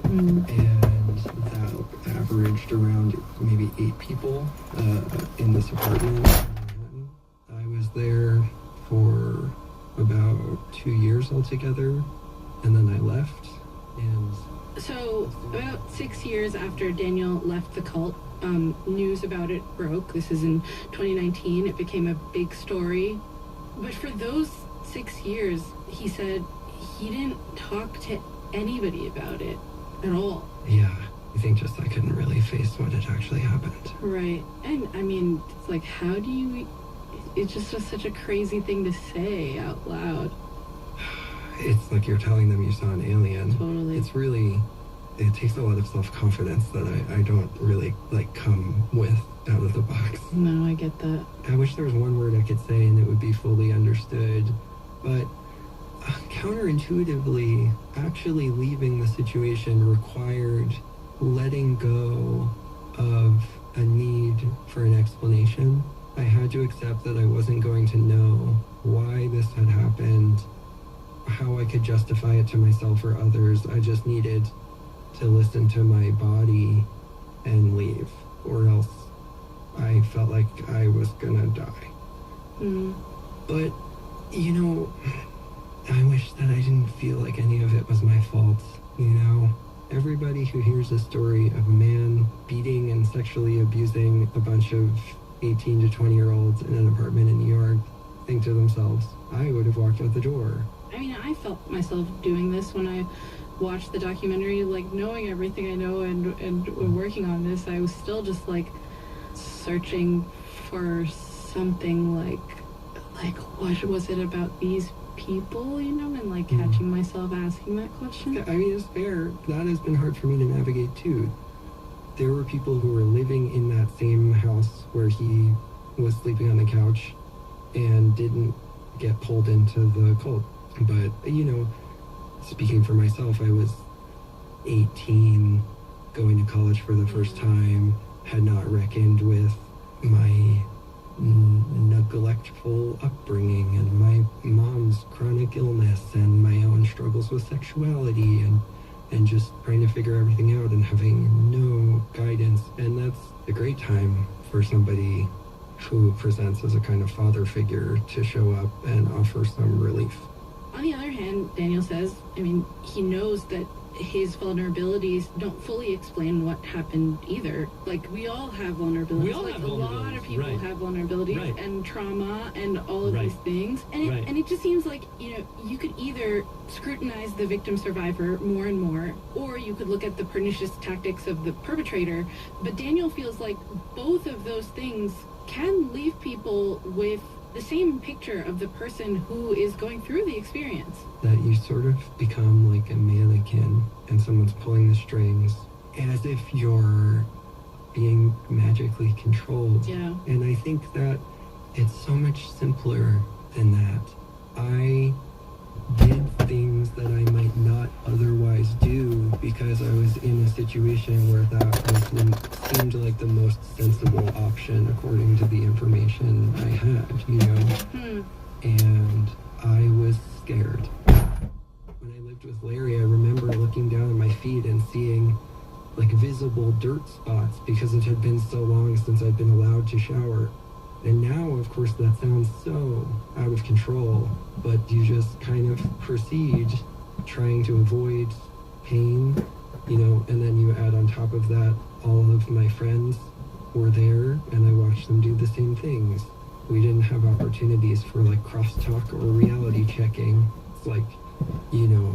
And that averaged around maybe 8 people in this apartment in Manhattan. I was there for about 2 years altogether, and then I left. And So, about 6 years after Daniel left the cult, news about it broke. This is in 2019. It became a big story. But for those 6 years, he said he didn't talk to anybody about it at all. yeah, I think just I couldn't really face what had actually happened. Right. And I mean, it's like, how do you... It's just such a crazy thing to say out loud. It's like you're telling them you saw an alien. Totally. It's really, it takes a lot of self-confidence that I don't really like come with out of the box. No, I get that. I wish there was one word I could say and it would be fully understood, but counterintuitively, actually leaving the situation required letting go of a need for an explanation. I had to accept that I wasn't going to know why this had happened, how I could justify it to myself or others. I just needed to listen to my body and leave, or else I felt like I was gonna die. But, you know, I wish that I didn't feel like any of it was my fault, you know? Everybody who hears a story of a man beating and sexually abusing a bunch of 18 to 20-year-olds in an apartment in New York think to themselves, I would have walked out the door. I mean, I felt myself doing this when I watched the documentary, like knowing everything I know and working on this, I was still just like searching for something like what was it about these people, you know, and like catching myself asking that question. I mean, it's fair. That has been hard for me to navigate too. There were people who were living in that same house where he was sleeping on the couch and didn't get pulled into the cult. But, you know, speaking for myself, I was 18, going to college for the first time, had not reckoned with my neglectful upbringing and my mom's chronic illness and my own struggles with sexuality and just trying to figure everything out and having no guidance. And that's a great time for somebody who presents as a kind of father figure to show up and offer some relief. On the other hand, Daniel says, I mean, he knows that his vulnerabilities don't fully explain what happened either. Like, we all have vulnerabilities. We all like, have a lot of vulnerabilities, people right. have vulnerabilities Right. and trauma and all of Right. these things. And Right. and it just seems like, you know, you could either scrutinize the victim survivor more and more, or you could look at the pernicious tactics of the perpetrator. But Daniel feels like both of those things can leave people with the same picture of the person who is going through the experience. That you sort of become like a mannequin and someone's pulling the strings as if you're being magically controlled. Yeah. And I think that it's so much simpler than that. I did things that I might not otherwise do because I was in a situation where that seemed like the most sensible option according to the information I had, you know? And I was scared. When I lived with Larry, I remember looking down at my feet and seeing like visible dirt spots because it had been so long since I'd been allowed to shower. And now, of course, that sounds so out of control, but you just kind of proceed trying to avoid pain, you know, and then you add on top of that, all of my friends were there and I watched them do the same things. We didn't have opportunities for like crosstalk or reality checking. It's like, you know,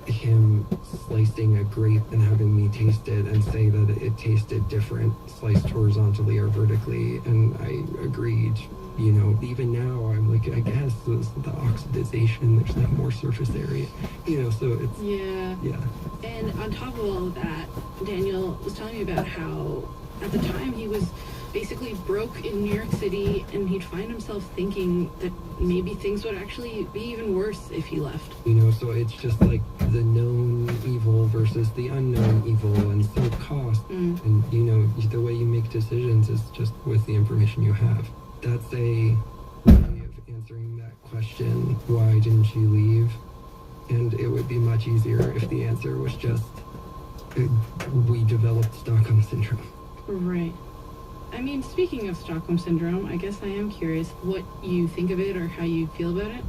him slicing a grape and having me taste it and say that it tasted different sliced horizontally or vertically, and I agreed. You know, even now I'm like, I guess the oxidization, there's like more surface area, you know, so it's yeah. And on top of all of that, Daniel was telling me about how at the time he was basically broke in New York City, and he'd find himself thinking that maybe things would actually be even worse if he left. You know, so it's just like the known evil versus the unknown evil, and so cost. And, you know, the way you make decisions is just with the information you have. That's a way of answering that question, why didn't you leave? And it would be much easier if the answer was just, we developed Stockholm Syndrome. Right. I mean, speaking of Stockholm Syndrome, I guess I am curious what you think of it or how you feel about it.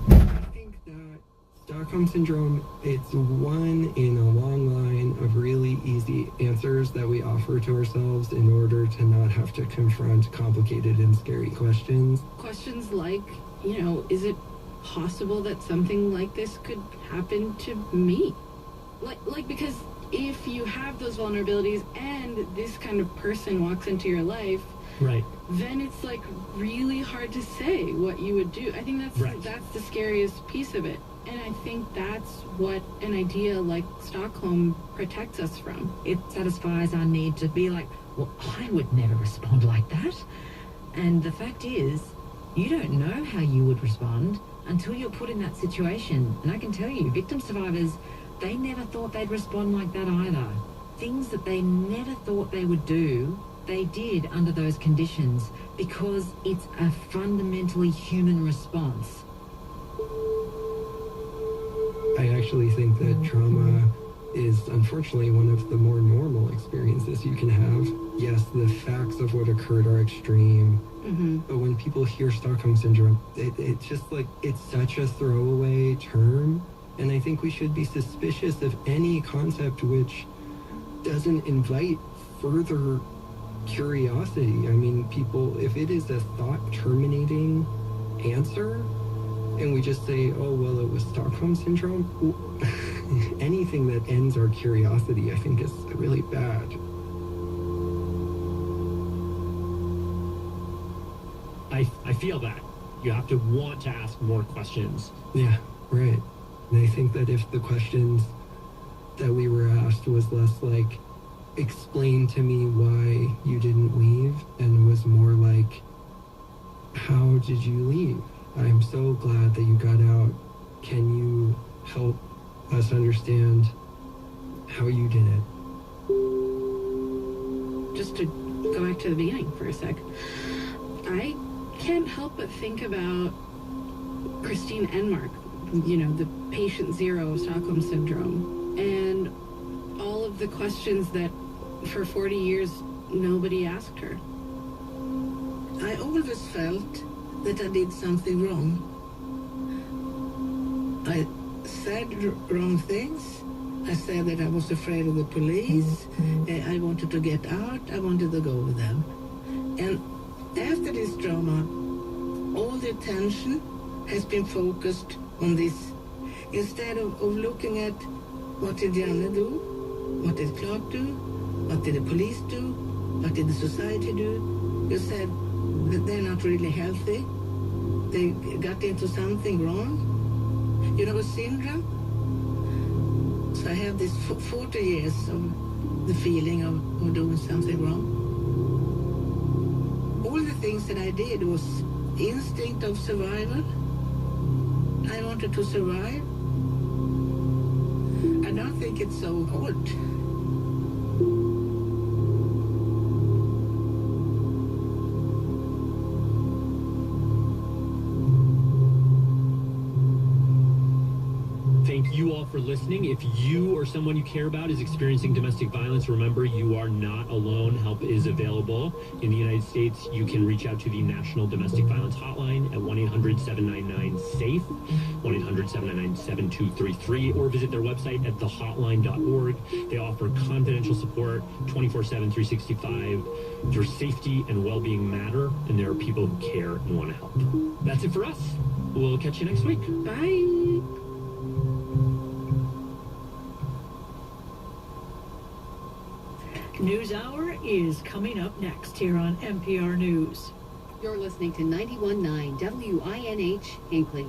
I think that Stockholm Syndrome, it's one in a long line of really easy answers that we offer to ourselves in order to not have to confront complicated and scary questions. Questions like, you know, is it possible that something like this could happen to me? Like because if you have those vulnerabilities and this kind of person walks into your life, right, then it's like really hard to say what you would do. I think that's the scariest piece of it. And I think that's what an idea like Stockholm protects us from. It satisfies our need to be like, well, I would never respond like that. And the fact is, you don't know how you would respond until you're put in that situation. And I can tell you, victim survivors, they never thought they'd respond like that either. Things that they never thought they would do, they did under those conditions because it's a fundamentally human response. I actually think that trauma is unfortunately one of the more normal experiences you can have. Yes, the facts of what occurred are extreme, but when people hear Stockholm Syndrome, it's just like, it's such a throwaway term. And I think we should be suspicious of any concept which doesn't invite further curiosity. I mean, people, if it is a thought-terminating answer, and we just say, oh, well, it was Stockholm Syndrome, anything that ends our curiosity, I think, is really bad. I feel that. You have to want to ask more questions. Yeah, right. And I think that if the questions that we were asked was less like, explain to me why you didn't leave, and was more like, how did you leave? I'm so glad that you got out. Can you help us understand how you did it? Just to go back to the beginning for a sec, I can't help but think about Christine Enmark, you know, the patient zero of Stockholm Syndrome, and all of the questions that for 40 years nobody asked her. I always felt that I did something wrong. I said wrong things. I said that I was afraid of the police. I wanted to get out. I wanted to go with them. And after this drama, all the attention has been focused on this. Instead of looking at what did Janne do, what did Clark do, what did the police do, what did the society do, you said that they're not really healthy. They got into something wrong. You know, a syndrome. So I have this 40 years of the feeling of doing something wrong. All the things that I did was instinct of survival. I wanted to survive. I don't think it's so odd. Thank you all for listening. If you or someone you care about is experiencing domestic violence, remember you are not alone. Help is available. In the United States, you can reach out to the National Domestic Violence Hotline at 1-800-799-SAFE, 1-800-799-7233, or visit their website at thehotline.org. They offer confidential support 24/7, 365. Your safety and well-being matter, and there are people who care and want to help. That's it for us. We'll catch you next week. Bye. NewsHour is coming up next here on NPR News. You're listening to 91.9 WINH Hinckley.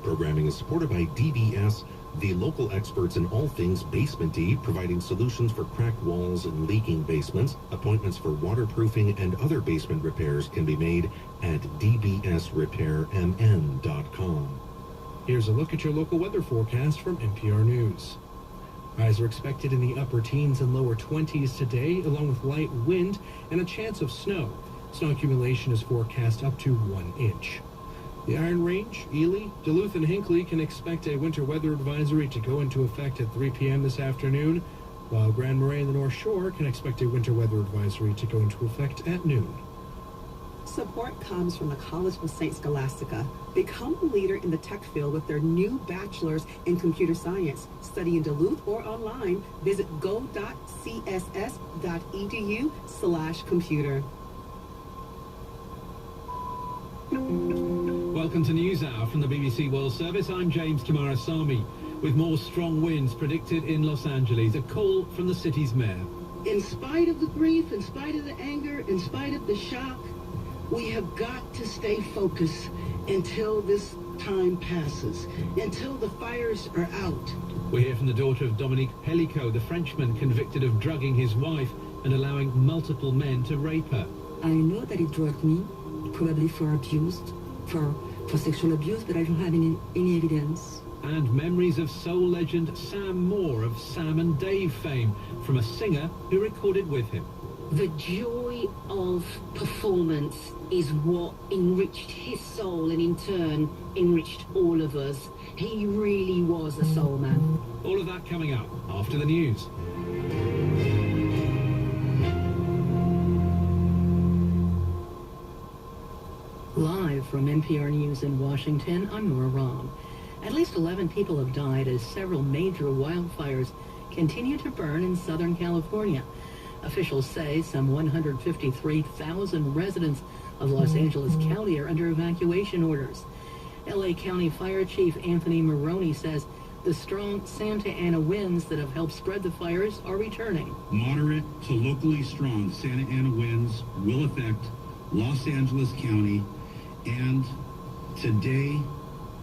Programming is supported by DBS, the local experts in all things basement-y, providing solutions for cracked walls and leaking basements. Appointments for waterproofing and other basement repairs can be made at dbsrepairmn.com. Here's a look at your local weather forecast from NPR News. Highs are expected in the upper teens and lower 20s today, along with light wind and a chance of snow. Snow accumulation is forecast up to 1 inch. The Iron Range, Ely, Duluth, and Hinckley can expect a winter weather advisory to go into effect at 3 p.m. this afternoon, while Grand Marais and the North Shore can expect a winter weather advisory to go into effect at noon. Support comes from the College of St. Scholastica. Become a leader in the tech field with their new bachelor's in computer science. Study in Duluth or online. Visit go.css.edu/computer. Welcome to NewsHour from the BBC World Service. I'm James Kimarasamy. With more strong winds predicted in Los Angeles, a call from the city's mayor. In spite of the grief, in spite of the anger, in spite of the shock, we have got to stay focused until this time passes, until the fires are out. We hear from the daughter of Dominique Pellicot, the Frenchman convicted of drugging his wife and allowing multiple men to rape her. I know that he drugged me, probably for sexual abuse, but I don't have any evidence. And memories of soul legend Sam Moore of Sam and Dave fame from a singer who recorded with him. The joy of performance is what enriched his soul and in turn enriched all of us. He really was a soul man. All of that coming up after the news. Live from NPR News in Washington, I'm Nora Rahm. At least 11 people have died as several major wildfires continue to burn in Southern California. Officials say some 153,000 residents of Los Angeles County are under evacuation orders. LA County Fire Chief Anthony Maroney says the strong Santa Ana winds that have helped spread the fires are returning. Moderate to locally strong Santa Ana winds will affect Los Angeles County, and today,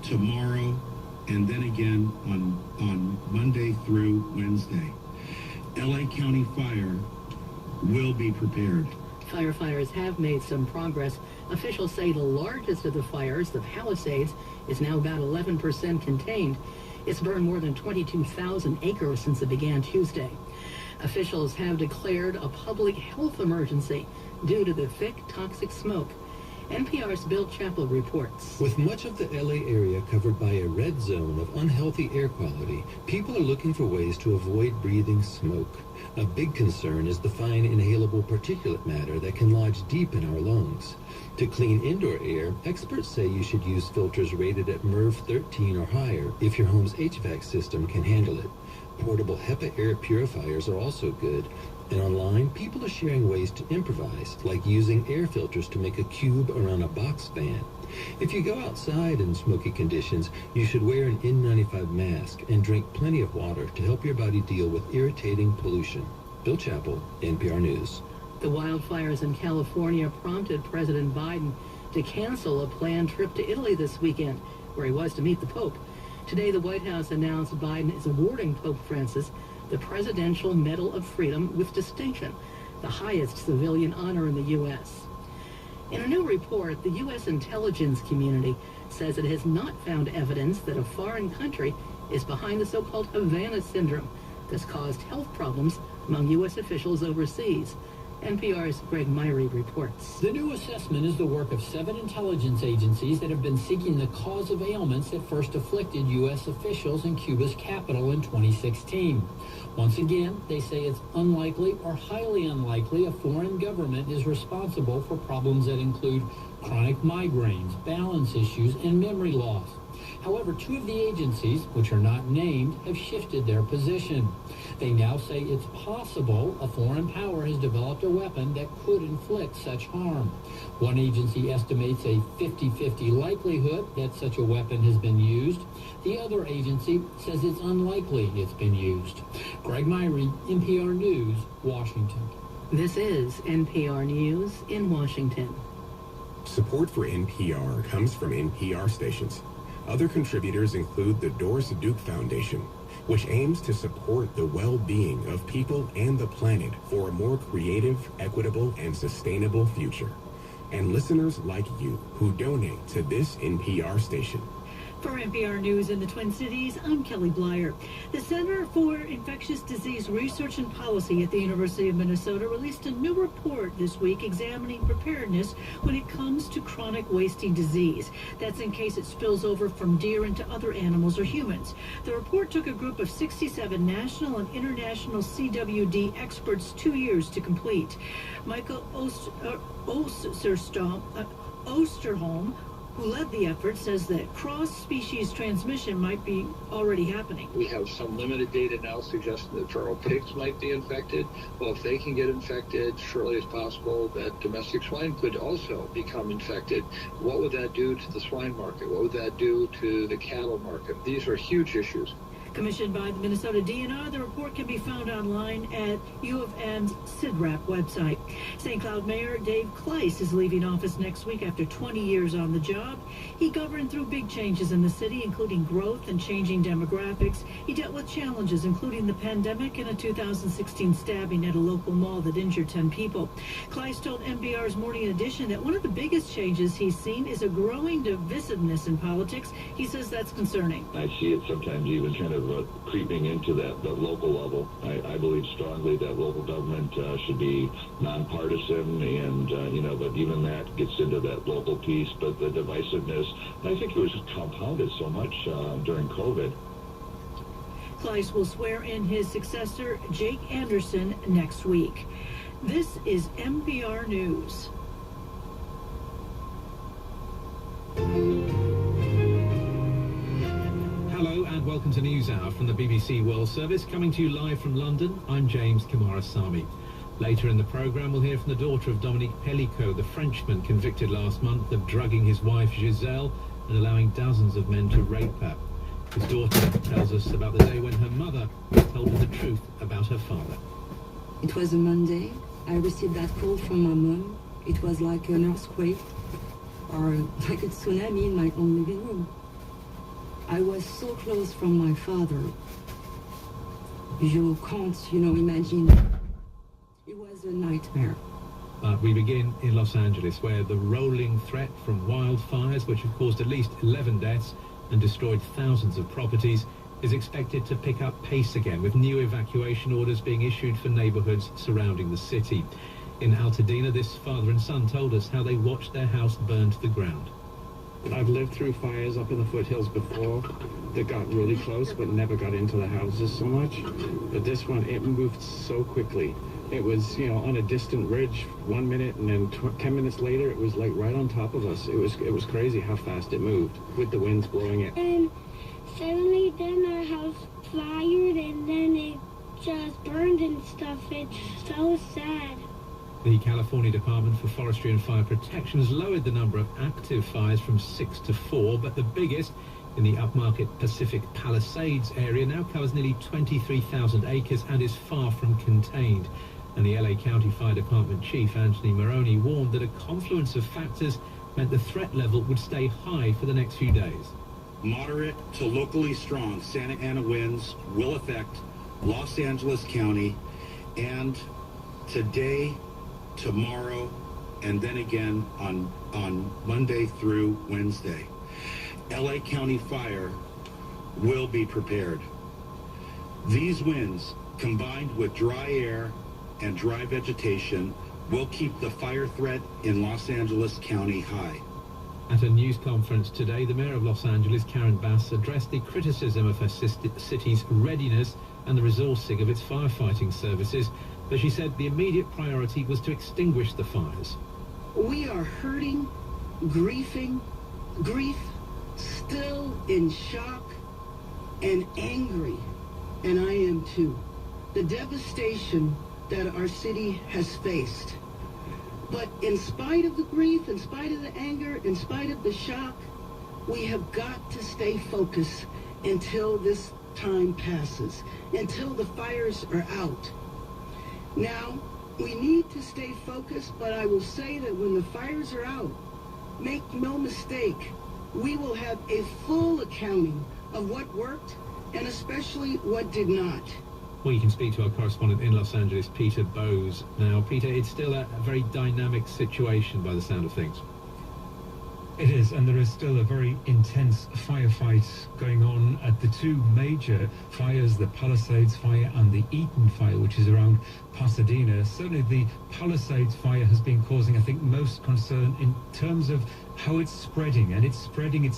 tomorrow, and then again on Monday through Wednesday. LA County Fire will be prepared. Firefighters have made some progress. Officials say the largest of the fires, the Palisades, is now about 11% contained. It's burned more than 22,000 acres since it began Tuesday. Officials have declared a public health emergency due to the thick, toxic smoke. NPR's Bill Chappell reports. With much of the LA area covered by a red zone of unhealthy air quality, people are looking for ways to avoid breathing smoke. A big concern is the fine inhalable particulate matter that can lodge deep in our lungs. To clean indoor air, experts say you should use filters rated at MERV 13 or higher if your home's HVAC system can handle it. Portable HEPA air purifiers are also good. And online, people are sharing ways to improvise, like using air filters to make a cube around a box fan. If you go outside in smoky conditions, you should wear an N95 mask and drink plenty of water to help your body deal with irritating pollution. Bill Chappell, NPR News. The wildfires in California prompted President Biden to cancel a planned trip to Italy this weekend, where he was to meet the Pope. Today, the White House announced Biden is awarding Pope Francis the Presidential Medal of Freedom with distinction, the highest civilian honor in the U.S. In a new report, the U.S. intelligence community says it has not found evidence that a foreign country is behind the so-called Havana syndrome that's caused health problems among U.S. officials overseas. NPR's Greg Myrie reports. The new assessment is the work of 7 intelligence agencies that have been seeking the cause of ailments that first afflicted U.S. officials in Cuba's capital in 2016. Once again, they say it's unlikely or highly unlikely a foreign government is responsible for problems that include chronic migraines, balance issues, and memory loss. However, 2 of the agencies, which are not named, have shifted their position. They now say it's possible a foreign power has developed a weapon that could inflict such harm. One agency estimates a 50-50 likelihood that such a weapon has been used. The other agency says it's unlikely it's been used. Greg Myrie, NPR News, Washington. This is NPR News in Washington. Support for NPR comes from NPR stations. Other contributors include the Doris Duke Foundation, which aims to support the well-being of people and the planet for a more creative, equitable, and sustainable future. And listeners like you who donate to this NPR station. For NPR News in the Twin Cities, I'm Kelly Blyer. The Center for Infectious Disease Research and Policy at the University of Minnesota released a new report this week examining preparedness when it comes to chronic wasting disease. That's in case it spills over from deer into other animals or humans. The report took a group of 67 national and international CWD experts 2 years to complete. Michael Osterholm, who led the effort, says that cross-species transmission might be already happening. We have some limited data now suggesting that feral pigs might be infected. Well, if they can get infected, surely it's possible that domestic swine could also become infected. What would that do to the swine market? What would that do to the cattle market? These are huge issues. Commissioned by the Minnesota DNR, the report can be found online at U of M's CIDRAP website. St. Cloud Mayor Dave Kleis is leaving office next week after 20 years on the job. He governed through big changes in the city, including growth and changing demographics. He dealt with challenges, including the pandemic and a 2016 stabbing at a local mall that injured 10 people. Kleis told NPR's Morning Edition that one of the biggest changes he's seen is a growing divisiveness in politics. He says that's concerning. I see it sometimes even kind of creeping into that local level. I believe strongly that local government should be nonpartisan, and but even that gets into that local piece. But the divisiveness, I think it was compounded so much during COVID. Kleis will swear in his successor, Jake Anderson, next week. This is NPR News. Hello and welcome to NewsHour from the BBC World Service, coming to you live from London. I'm James Kamarasamy. Later in the programme, we'll hear from the daughter of Dominique Pellicot, the Frenchman convicted last month of drugging his wife Giselle and allowing dozens of men to rape her. His daughter tells us about the day when her mother told her the truth about her father. It was a Monday. I received that call from my mom. It was like an earthquake or like a tsunami in my own living room. I was so close from my father. You can't, imagine. It was a nightmare. We begin in Los Angeles, where the rolling threat from wildfires, which have caused at least 11 deaths and destroyed thousands of properties, is expected to pick up pace again, with new evacuation orders being issued for neighborhoods surrounding the city. In Altadena, this father and son told us how they watched their house burn to the ground. I've lived through fires up in the foothills before that got really close but never got into the houses so much. But this one, it moved so quickly. It was, on a distant ridge 1 minute, and then 10 minutes later, it was like right on top of us. It was crazy how fast it moved with the winds blowing it. And suddenly then our house fired, and then it just burned and stuff. It's so sad. The California Department for Forestry and Fire Protection has lowered the number of active fires from 6 to 4, but the biggest in the upmarket Pacific Palisades area now covers nearly 23,000 acres and is far from contained. And the LA County Fire Department Chief Anthony Maroney warned that a confluence of factors meant the threat level would stay high for the next few days. Moderate to locally strong Santa Ana winds will affect Los Angeles County, and today, tomorrow, and then again on Monday through Wednesday. LA County Fire will be prepared. These winds, combined with dry air and dry vegetation, will keep the fire threat in Los Angeles County high. At a news conference today, the mayor of Los Angeles, Karen Bass, addressed the criticism of her city's readiness and the resourcing of its firefighting services, but she said the immediate priority was to extinguish the fires. We are hurting, grief, still in shock and angry, and I am too. The devastation that our city has faced. But in spite of the grief, in spite of the anger, in spite of the shock, we have got to stay focused until this time passes, until the fires are out. Now, we need to stay focused, but I will say that when the fires are out, make no mistake, we will have a full accounting of what worked and especially what did not. Well, you can speak to our correspondent in Los Angeles, Peter Bowes. Now, Peter, it's still a very dynamic situation by the sound of things. It is, and there is still a very intense firefight going on at the two major fires, the Palisades fire and the Eaton fire, which is around Pasadena. Certainly the Palisades fire has been causing, I think, most concern in terms of how it's spreading. And it's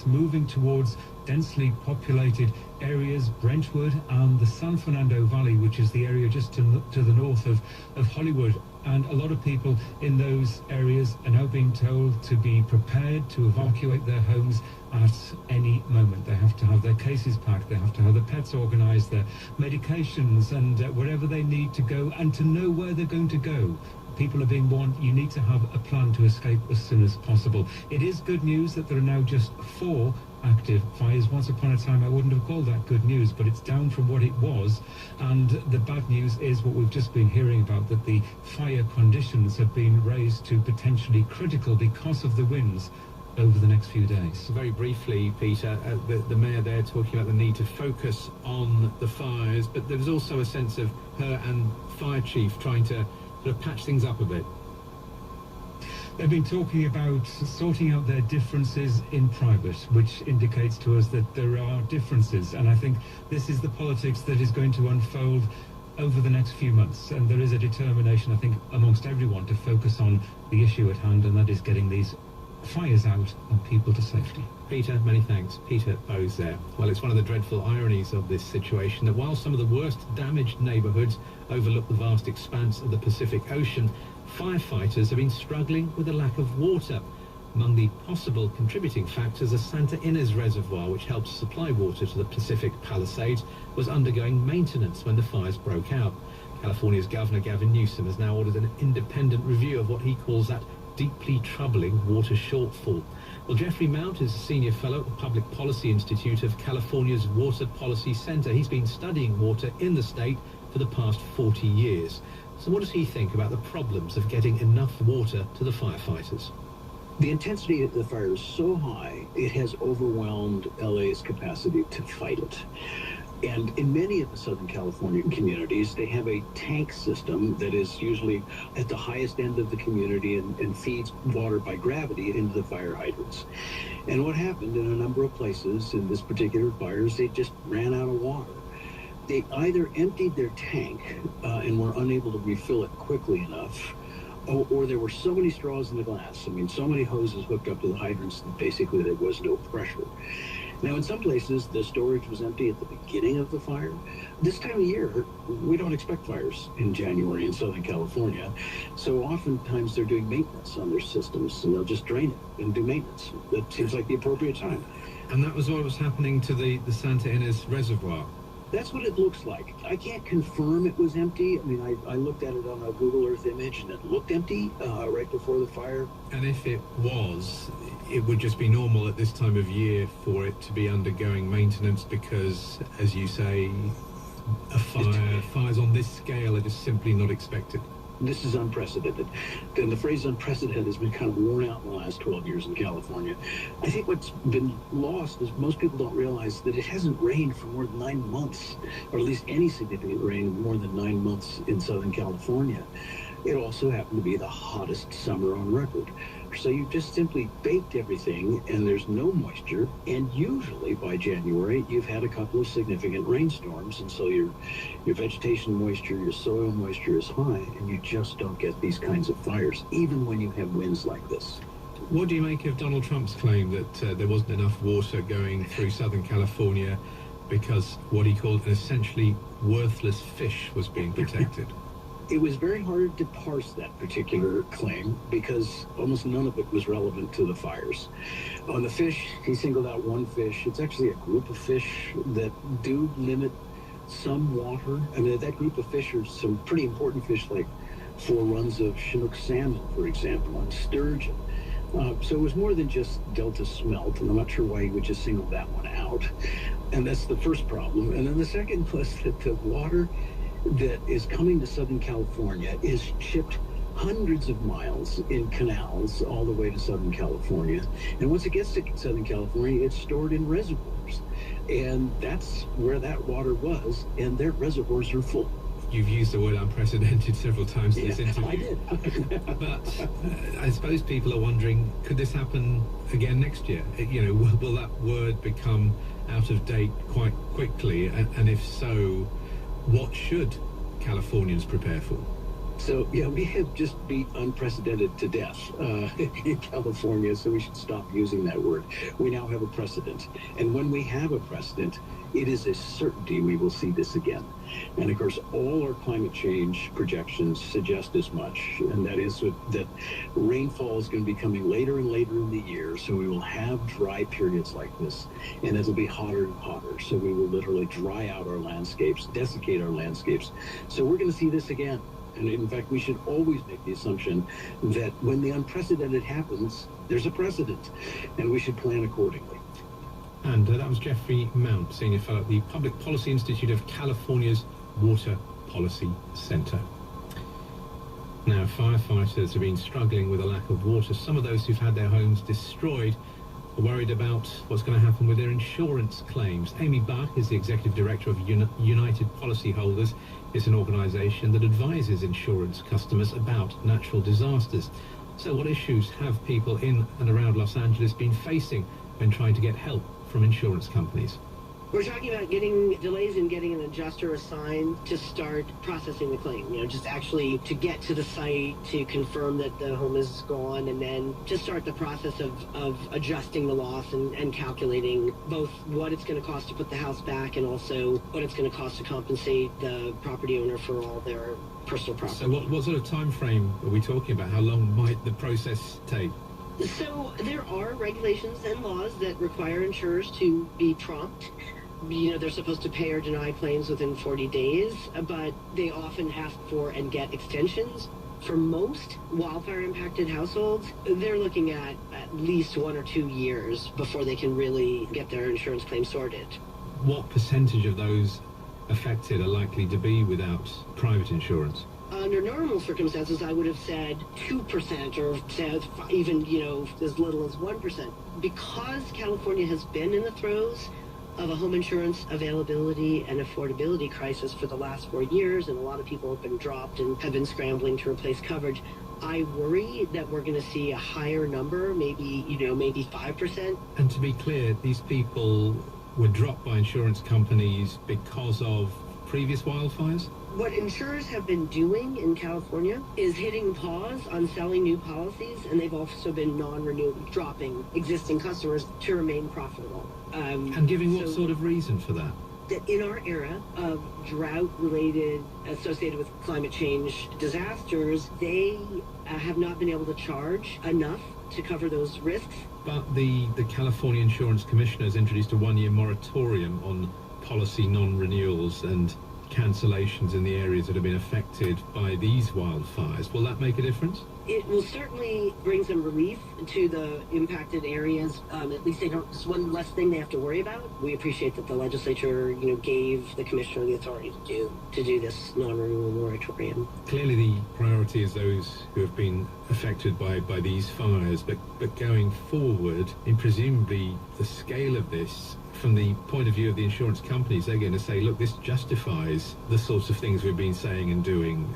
moving towards densely populated areas, Brentwood and the San Fernando Valley, which is the area just to the north of Hollywood. And a lot of people in those areas are now being told to be prepared to evacuate their homes at any moment. They have to have their cases packed, they have to have their pets organized, their medications, and wherever they need to go, and to know where they're going to go. People are being warned, you need to have a plan to escape as soon as possible. It is good news that there are now just 4 active fires. Once upon a time, I wouldn't have called that good news, but it's down from what it was. And the bad news is what we've just been hearing about, that the fire conditions have been raised to potentially critical because of the winds over the next few days. Very briefly, Peter, the mayor there talking about the need to focus on the fires, but there was also a sense of her and fire chief trying to sort of patch things up a bit. They've been talking about sorting out their differences in private, which indicates to us that there are differences. And I think this is the politics that is going to unfold over the next few months. And there is a determination, I think, amongst everyone to focus on the issue at hand, and that is getting these fires out and people to safety. Peter, many thanks. Peter Bowes there. Well, it's one of the dreadful ironies of this situation that while some of the worst damaged neighborhoods overlook the vast expanse of the Pacific Ocean, firefighters have been struggling with a lack of water. Among the possible contributing factors, a Santa Ynez Reservoir, which helps supply water to the Pacific Palisades, was undergoing maintenance when the fires broke out. California's Governor Gavin Newsom has now ordered an independent review of what he calls that deeply troubling water shortfall. Well, Jeffrey Mount is a senior fellow at the Public Policy Institute of California's Water Policy Center. He's been studying water in the state for the past 40 years. So what does he think about the problems of getting enough water to the firefighters? The intensity of the fire is so high, it has overwhelmed LA's capacity to fight it. And in many of the Southern California communities, they have a tank system that is usually at the highest end of the community and feeds water by gravity into the fire hydrants. And what happened in a number of places in this particular fires, they just ran out of water. They either emptied their tank and were unable to refill it quickly enough, or there were so many straws in the glass, I mean, so many hoses hooked up to the hydrants that basically there was no pressure. Now, in some places, the storage was empty at the beginning of the fire. This time of year, we don't expect fires in January in Southern California. So oftentimes they're doing maintenance on their systems, and they'll just drain it and do maintenance. That seems like the appropriate time. And that was what was happening to the Santa Ynez Reservoir. That's what it looks like. I can't confirm it was empty. I mean, I looked at it on a Google Earth image, and it looked empty right before the fire. And if it was, it would just be normal at this time of year for it to be undergoing maintenance because, as you say, fires on this scale are just simply not expected. This is unprecedented. And the phrase unprecedented has been kind of worn out in the last 12 years in California. I think what's been lost is most people don't realize that it hasn't rained for more than 9 months, or at least any significant rain more than 9 months in Southern California. It also happened to be the hottest summer on record. So you've just simply baked everything and there's no moisture, and usually by January you've had a couple of significant rainstorms, and so your vegetation moisture, your soil moisture is high, and you just don't get these kinds of fires, even when you have winds like this. What do you make of Donald Trump's claim that there wasn't enough water going through Southern California because what he called an essentially worthless fish was being protected? It was very hard to parse that particular claim because almost none of it was relevant to the fires. On the fish, he singled out one fish. It's actually a group of fish that do limit some water. I mean, that group of fish are some pretty important fish, like 4 runs of Chinook salmon, for example, and sturgeon. So it was more than just Delta smelt, and I'm not sure why he would just single that one out. And that's the first problem. And then the second was that the water that is coming to Southern California is shipped hundreds of miles in canals all the way to Southern California. And once it gets to Southern California, it's stored in reservoirs. And that's where that water was, and their reservoirs are full. You've used the word unprecedented several times in this interview. I did. But I suppose people are wondering, could this happen again next year? You know, will that word become out of date quite quickly? And if so, what should Californians prepare for? So, yeah, we have just beat unprecedented to death in California, so we should stop using that word. We now have a precedent. And when we have a precedent, it is a certainty we will see this again. And of course, all our climate change projections suggest as much, and that is that rainfall is going to be coming later and later in the year, so we will have dry periods like this, and it'll be hotter and hotter, so we will literally dry out our landscapes, desiccate our landscapes. So we're going to see this again. And in fact, we should always make the assumption that when the unprecedented happens, there's a precedent, and we should plan accordingly. And that was Jeffrey Mount, Senior Fellow at the Public Policy Institute of California's Water Policy Center. Now, firefighters have been struggling with a lack of water. Some of those who've had their homes destroyed are worried about what's going to happen with their insurance claims. Amy Buck is the Executive Director of United Policyholders. It's an organization that advises insurance customers about natural disasters. So what issues have people in and around Los Angeles been facing when trying to get help from insurance companies? We're talking about getting delays in getting an adjuster assigned to start processing the claim. You know, just actually to get to the site to confirm that the home is gone, and then to start the process of adjusting the loss and calculating both what it's going to cost to put the house back and also what it's going to cost to compensate the property owner for all their personal property. So what sort of time frame are we talking about? How long might the process take? So there are regulations and laws that require insurers to be prompt. You know, they're supposed to pay or deny claims within 40 days, but they often ask for and get extensions. For most wildfire-impacted households, they're looking at least 1 or 2 years before they can really get their insurance claim sorted. What percentage of those affected are likely to be without private insurance? Under normal circumstances, I would have said 2% or said even, you know, as little as 1%. Because California has been in the throes of a home insurance availability and affordability crisis for the last 4 years, and a lot of people have been dropped and have been scrambling to replace coverage, I worry that we're going to see a higher number, maybe 5%. And to be clear, these people were dropped by insurance companies because of previous wildfires? What insurers have been doing in California is hitting pause on selling new policies, and they've also been non-renewing, dropping existing customers to remain profitable. And giving what sort of reason for that? That in our era of drought-related, associated with climate change disasters, they have not been able to charge enough to cover those risks. But the California Insurance Commissioner has introduced a 1-year moratorium on policy non-renewals and cancellations in the areas that have been affected by these wildfires. Will that make a difference? It will certainly bring some relief to the impacted areas. At least they don't. It's one less thing they have to worry about. We appreciate that the legislature, gave the commissioner the authority to do this non-renewal moratorium. Clearly, the priority is those who have been affected by these fires, but going forward, in presumably the scale of this, from the point of view of the insurance companies, they're going to say, look, this justifies the sorts of things we've been saying and doing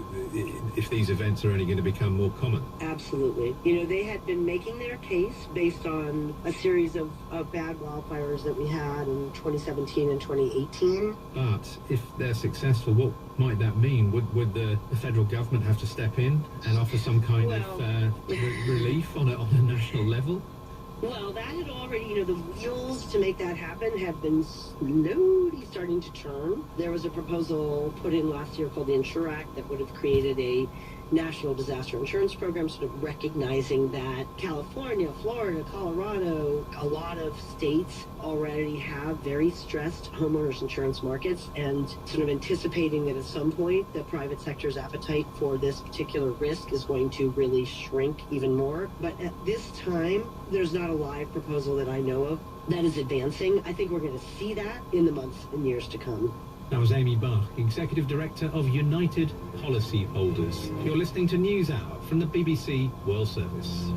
if these events are only going to become more common. Absolutely. They had been making their case based on a series of bad wildfires that we had in 2017 and 2018. But if they're successful, what might that mean? Would the federal government have to step in and offer some kind of relief on a national level? Well, that had already, the wheels to make that happen have been slowly starting to turn. There was a proposal put in last year called the Insure Act that would have created a national disaster insurance program, sort of recognizing that California, Florida, Colorado, a lot of states already have very stressed homeowners insurance markets, and sort of anticipating that at some point the private sector's appetite for this particular risk is going to really shrink even more. But at this time, there's not a live proposal that I know of that is advancing. I think we're going to see that in the months and years to come. That was Amy Bach, Executive Director of United Policyholders. You're listening to News Hour from the BBC World Service.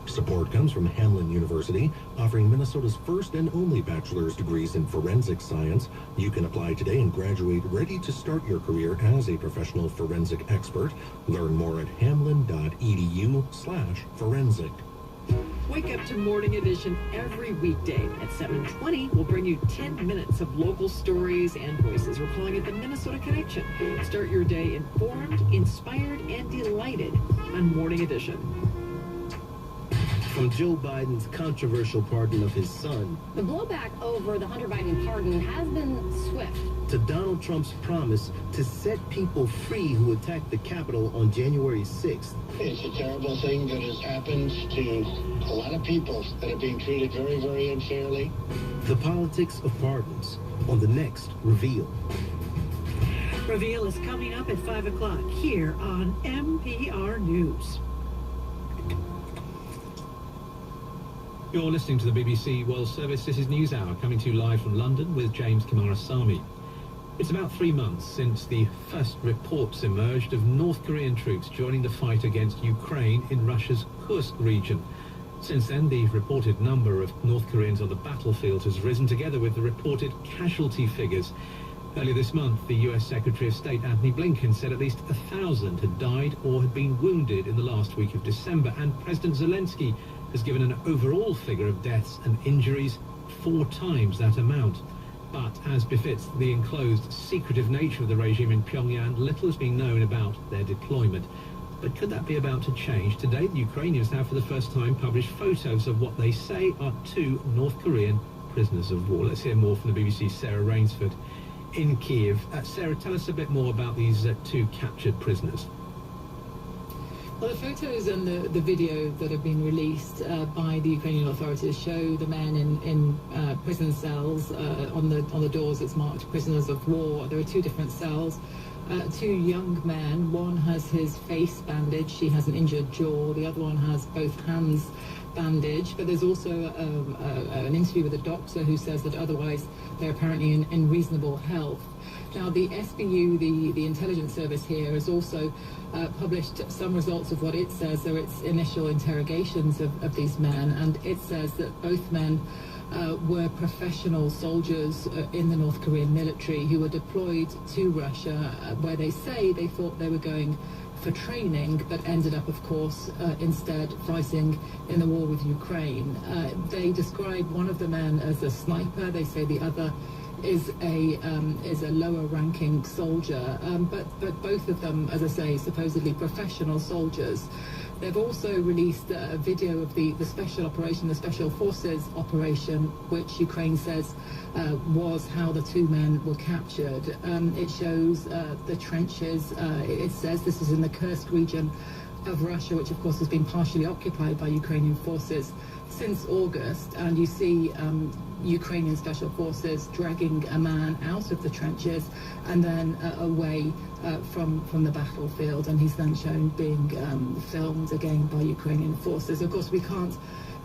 Support comes from Hamline University, offering Minnesota's first and only bachelor's degrees in forensic science. You can apply today and graduate ready to start your career as a professional forensic expert. Learn more at hamline.edu/forensic. Wake up to Morning Edition every weekday at 7:20. We'll bring you 10 minutes of local stories and voices. We're calling it the Minnesota Connection. Start your day informed, inspired, and delighted on Morning Edition. From Joe Biden's controversial pardon of his son, the blowback over the Hunter Biden pardon has been swift, to Donald Trump's promise to set people free who attacked the Capitol on January 6th. It's a terrible thing that has happened to a lot of people that are being treated very, very unfairly. The politics of pardons on the next Reveal. Reveal is coming up at 5 o'clock here on NPR News. You're listening to the BBC World Service. This is News Hour, coming to you live from London with James Kamarasamy. It's about 3 months since the first reports emerged of North Korean troops joining the fight against Ukraine in Russia's Kursk region. Since then, the reported number of North Koreans on the battlefield has risen, together with the reported casualty figures. Earlier this month, the U.S. Secretary of State Antony Blinken said at least 1,000 had died or had been wounded in the last week of December, and President Zelensky has given an overall figure of deaths and injuries 4 times that amount. But as befits the enclosed, secretive nature of the regime in Pyongyang, little is being known about their deployment. But could that be about to change? Today, the Ukrainians have for the first time published photos of what they say are 2 North Korean prisoners of war. Let's hear more from the BBC's Sarah Rainsford in Kiev. Sarah, tell us a bit more about these 2 captured prisoners. Well, the photos and the video that have been released by the Ukrainian authorities show the men in prison cells. On the doors it's marked prisoners of war. There are 2 different cells. 2 young men. One has his face bandaged. He has an injured jaw. The other one has both hands bandaged. But there's also an interview with a doctor who says that otherwise they're apparently in reasonable health. Now, the SBU, the intelligence service here, has also published some results of what it says are its initial interrogations of these men, and it says that both men were professional soldiers in the North Korean military who were deployed to Russia, where they say they thought they were going for training, but ended up, of course, instead fighting in the war with Ukraine. They describe one of the men as a sniper. They say the other is a lower-ranking soldier, but both of them, as I say, supposedly professional soldiers. They've also released a video of the special operation, the Special Forces operation, which Ukraine says was how the 2 men were captured. It shows the trenches. It says this is in the Kursk region of Russia, which of course has been partially occupied by Ukrainian forces since August, and you see Ukrainian special forces dragging a man out of the trenches and then away from the battlefield, and he's then shown being filmed again by Ukrainian forces. Of course, we can't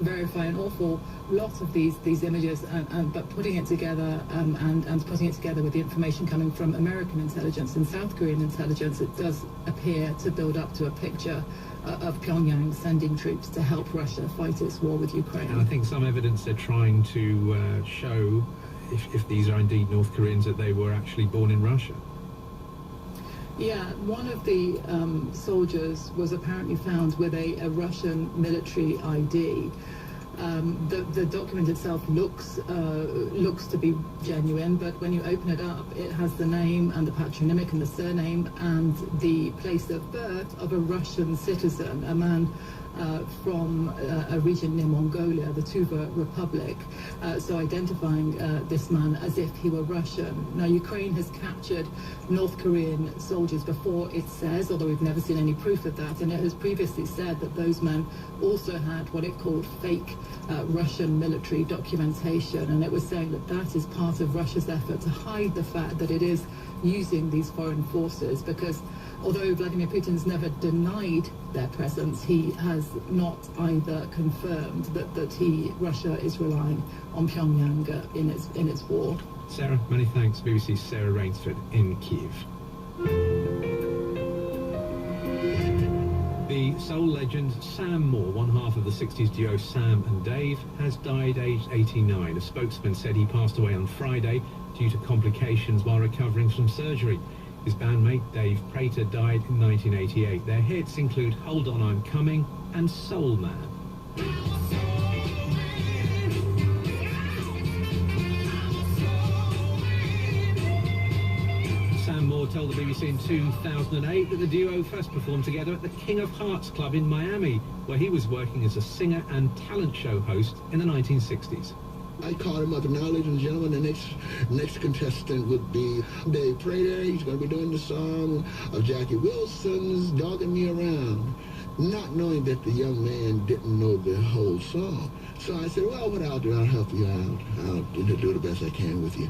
verify an awful lot of these images, but putting it together and putting it together with the information coming from American intelligence and South Korean intelligence, it does appear to build up to a picture of Pyongyang sending troops to help Russia fight its war with Ukraine. And I think some evidence they're trying to show, if these are indeed North Koreans, that they were actually born in Russia. Yeah, one of the soldiers was apparently found with a Russian military ID. The document itself looks to be genuine, but when you open it up, it has the name and the patronymic and the surname and the place of birth of a Russian citizen, a man from a region near Mongolia, the Tuva Republic, so identifying this man as if he were Russian. Now, Ukraine has captured North Korean soldiers before, it says, although we've never seen any proof of that, and it has previously said that those men also had what it called fake Russian military documentation, and it was saying that that is part of Russia's effort to hide the fact that it is using these foreign forces, because although Vladimir Putin's never denied their presence, he has not either confirmed that Russia is relying on Pyongyang in its war. Sarah, many thanks. BBC's Sarah Rainsford in Kyiv. The soul legend Sam Moore, one half of the 60s duo Sam and Dave, has died aged 89. A spokesman said he passed away on Friday due to complications while recovering from surgery. His bandmate Dave Prater died in 1988. Their hits include Hold On I'm Coming and Soul Man. Sam Moore told the BBC in 2008 that the duo first performed together at the King of Hearts Club in Miami, where he was working as a singer and talent show host in the 1960s. I called him up, and now, ladies and gentlemen, the next contestant would be Dave Prater. He's going to be doing the song of Jackie Wilson's Dogging Me Around, not knowing that the young man didn't know the whole song. So I said, well, what I'll do, I'll help you out. I'll do the best I can with you.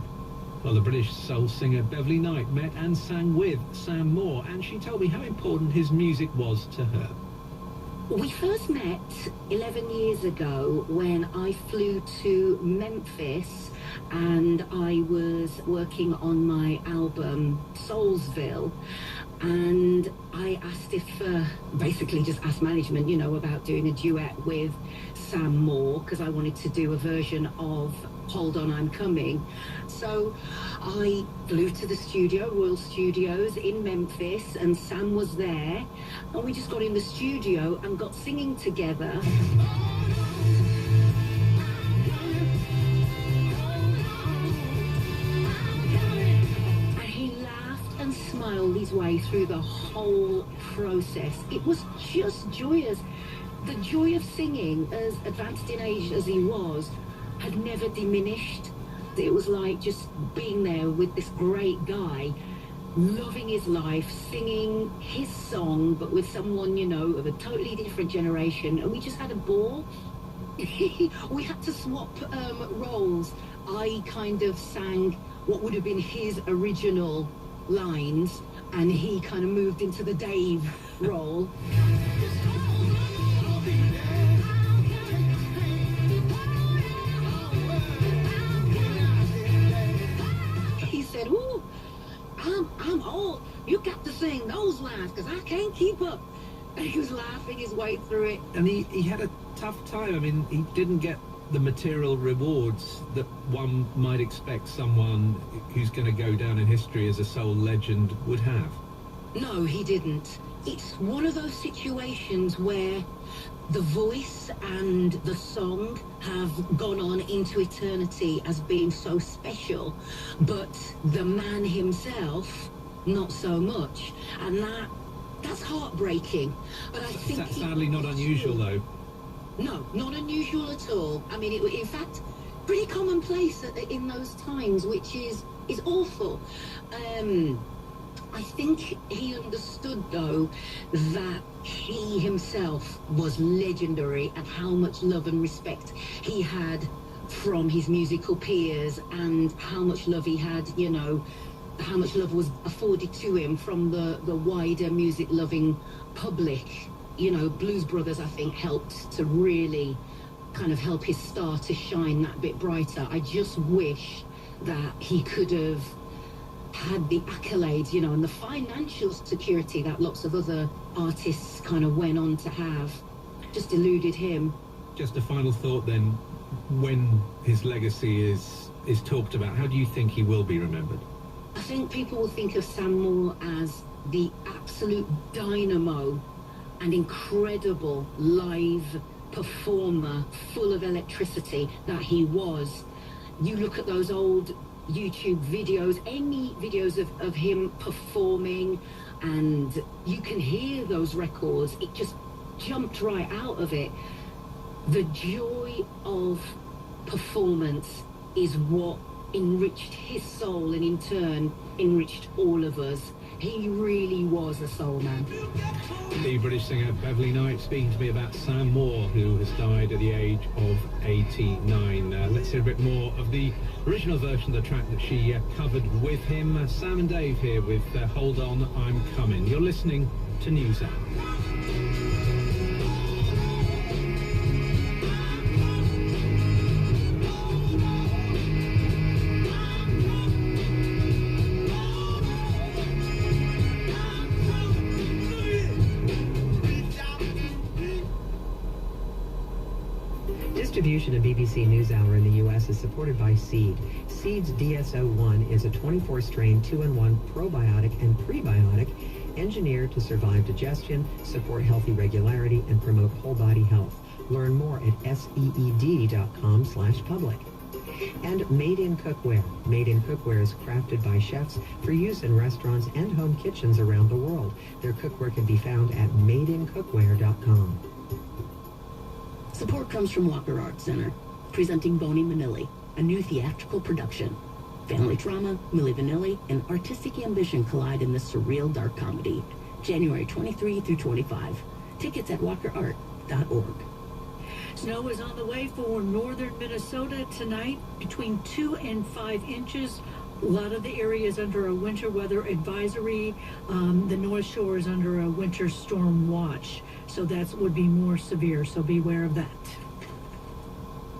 Well, the British soul singer Beverly Knight met and sang with Sam Moore, and she told me how important his music was to her. We first met 11 years ago when I flew to Memphis and I was working on my album Soulsville, and I asked if, basically just asked management, you know, about doing a duet with Sam Moore, because I wanted to do a version of Hold On I'm Coming. So I flew to the studio, Royal Studios in Memphis, and Sam was there, and we just got in the studio and got singing together. And he laughed and smiled his way through the whole process. It was just joyous. The joy of singing, as advanced in age as he was, had never diminished. It was like just being there with this great guy, loving his life, singing his song, but with someone, you know, of a totally different generation. And we just had a ball. We had to swap roles. I kind of sang what would have been his original lines, and he kind of moved into the Dave role. Said, ooh, I'm old. You got to sing those lines because I can't keep up. And he was laughing his way through it. And he had a tough time. I mean, he didn't get the material rewards that one might expect someone who's going to go down in history as a soul legend would have. No, he didn't. It's one of those situations where the voice and the song have gone on into eternity as being so special, but the man himself, not so much. And that's heartbreaking. But I think that's sadly not unusual, though. No, not unusual at all. I mean, in fact, pretty commonplace in those times, which is awful. I think he understood, though, that he himself was legendary and how much love and respect he had from his musical peers and how much love he had, you know, how much love was afforded to him from the wider music-loving public. You know, Blues Brothers, I think, helped to really kind of help his star to shine that bit brighter. I just wish that he could have had the accolades, you know, and the financial security that lots of other artists kind of went on to have. Just eluded him. Just a final thought then, when his legacy is talked about, how do you think he will be remembered? I think people will think of Sam Moore as the absolute dynamo and incredible live performer, full of electricity that he was. You look at those old YouTube videos, any videos of him performing, and you can hear those records. It just jumped right out of it. The joy of performance is what enriched his soul and in turn enriched all of us. He really was a soul man. The British singer Beverly Knight speaking to me about Sam Moore, who has died at the age of 89. Let's hear a bit more of the original version of the track that she covered with him. Sam and Dave here with Hold On, I'm Coming. You're listening to NewsHour. Distribution of BBC NewsHour in the U.S. is supported by Seed. Seed's DSO1 is a 24-strain 2-in-1 probiotic and prebiotic engineered to survive digestion, support healthy regularity, and promote whole body health. Learn more at seed.com/public. And Made in Cookware. Made in Cookware is crafted by chefs for use in restaurants and home kitchens around the world. Their cookware can be found at madeincookware.com. Support comes from Walker Art Center, presenting Boney Manili, a new theatrical production. Family drama, Milli Vanilli, and artistic ambition collide in this surreal dark comedy. January 23 through 25. Tickets at walkerart.org. Snow is on the way for northern Minnesota tonight, between 2 and 5 inches. A lot of the area is under a winter weather advisory. The North Shore is under a winter storm watch. So that would be more severe, so beware of that.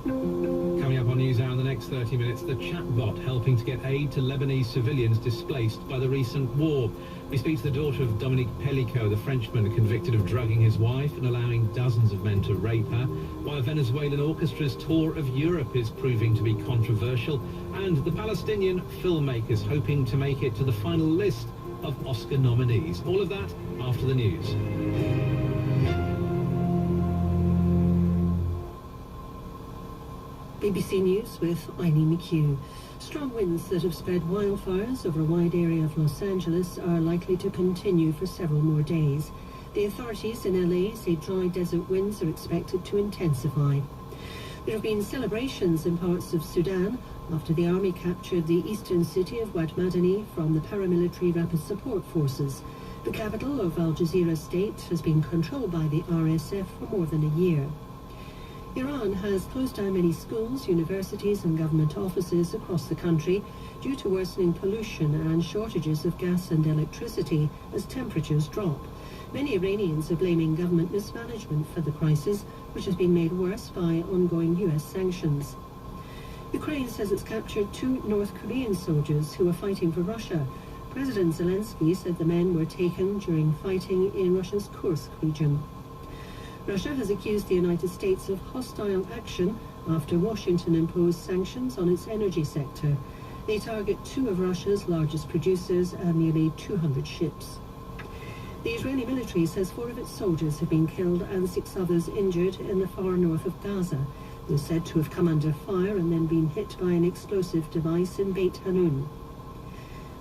Coming up on NewsHour in the next 30 minutes, the chatbot helping to get aid to Lebanese civilians displaced by the recent war. We speak to the daughter of Dominique Pellico, the Frenchman convicted of drugging his wife and allowing dozens of men to rape her, while a Venezuelan orchestra's tour of Europe is proving to be controversial, and the Palestinian filmmakers hoping to make it to the final list of Oscar nominees. All of that after the news. BBC News with Eileen McHugh. Strong winds that have spread wildfires over a wide area of Los Angeles are likely to continue for several more days. The authorities in LA say dry desert winds are expected to intensify. There have been celebrations in parts of Sudan after the army captured the eastern city of Wad Madani from the paramilitary rapid support forces. The capital of Al Jazeera state has been controlled by the RSF for more than a year. Iran has closed down many schools, universities and government offices across the country due to worsening pollution and shortages of gas and electricity as temperatures drop. Many Iranians are blaming government mismanagement for the crisis, which has been made worse by ongoing U.S. sanctions. Ukraine says it's captured 2 North Korean soldiers who are fighting for Russia. President Zelensky said the men were taken during fighting in Russia's Kursk region. Russia has accused the United States of hostile action after Washington imposed sanctions on its energy sector. They target 2 of Russia's largest producers and nearly 200 ships. The Israeli military says 4 of its soldiers have been killed and 6 others injured in the far north of Gaza. They're said to have come under fire and then been hit by an explosive device in Beit Hanun.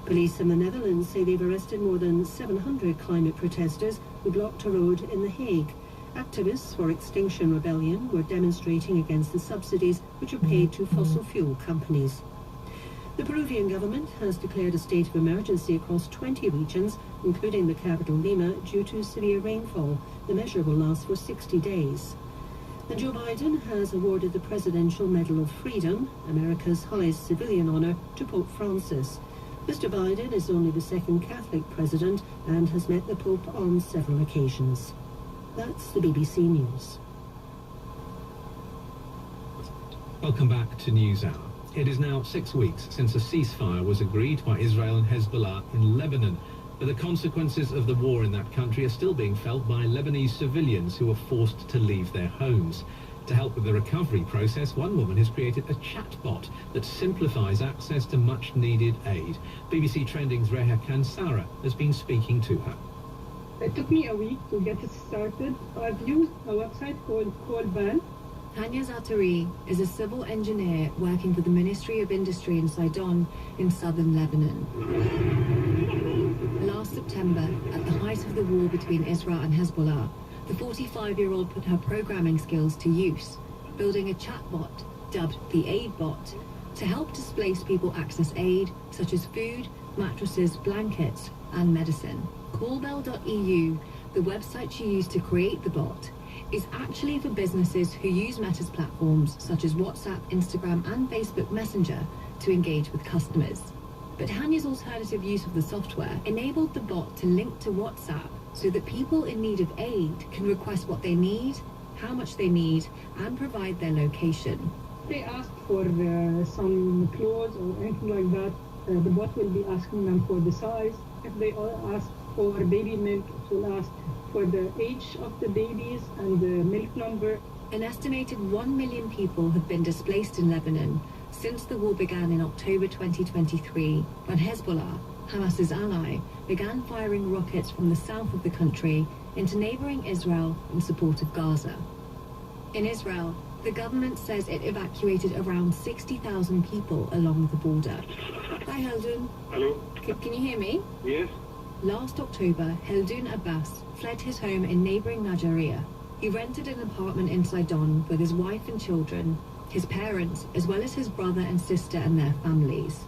Police in the Netherlands say they've arrested more than 700 climate protesters who blocked a road in The Hague. Activists for Extinction Rebellion were demonstrating against the subsidies which are paid to fossil fuel companies. The Peruvian government has declared a state of emergency across 20 regions, including the capital Lima, due to severe rainfall. The measure will last for 60 days. And Joe Biden has awarded the Presidential Medal of Freedom, America's highest civilian honor, to Pope Francis. Mr. Biden is only the second Catholic president and has met the Pope on several occasions. That's the BBC News. Welcome back to NewsHour. It is now 6 weeks since a ceasefire was agreed by Israel and Hezbollah in Lebanon. But the consequences of the war in that country are still being felt by Lebanese civilians who are forced to leave their homes. To help with the recovery process, one woman has created a chatbot that simplifies access to much-needed aid. BBC Trending's Reha Kansara has been speaking to her. It took me a week to get it started. I've used a website called Callban. Hania Zatari is a civil engineer working for the Ministry of Industry in Sidon in southern Lebanon. Last September, at the height of the war between Israel and Hezbollah, the 45-year-old put her programming skills to use, building a chatbot dubbed the Aid Bot to help displaced people access aid such as food, mattresses, blankets and medicine. Callbell.eu, the website she used to create the bot, is actually for businesses who use Meta's platforms such as WhatsApp, Instagram and Facebook Messenger to engage with customers. But Hania's alternative use of the software enabled the bot to link to WhatsApp so that people in need of aid can request what they need, how much they need, and provide their location. They ask for some clothes or anything like that. The bot will be asking them for the size. If they all ask for baby milk, it will ask for the age of the babies and the milk number. An estimated 1 million people have been displaced in Lebanon since the war began in October 2023, when Hezbollah, Hamas's ally, began firing rockets from the south of the country into neighboring Israel in support of Gaza. In Israel, the government says it evacuated around 60,000 people along the border. Hi, Heldun. Hello. Can you hear me? Yes. Last October, Heldun Abbas fled his home in neighboring Najariya. He rented an apartment in Sidon with his wife and children, his parents, as well as his brother and sister and their families.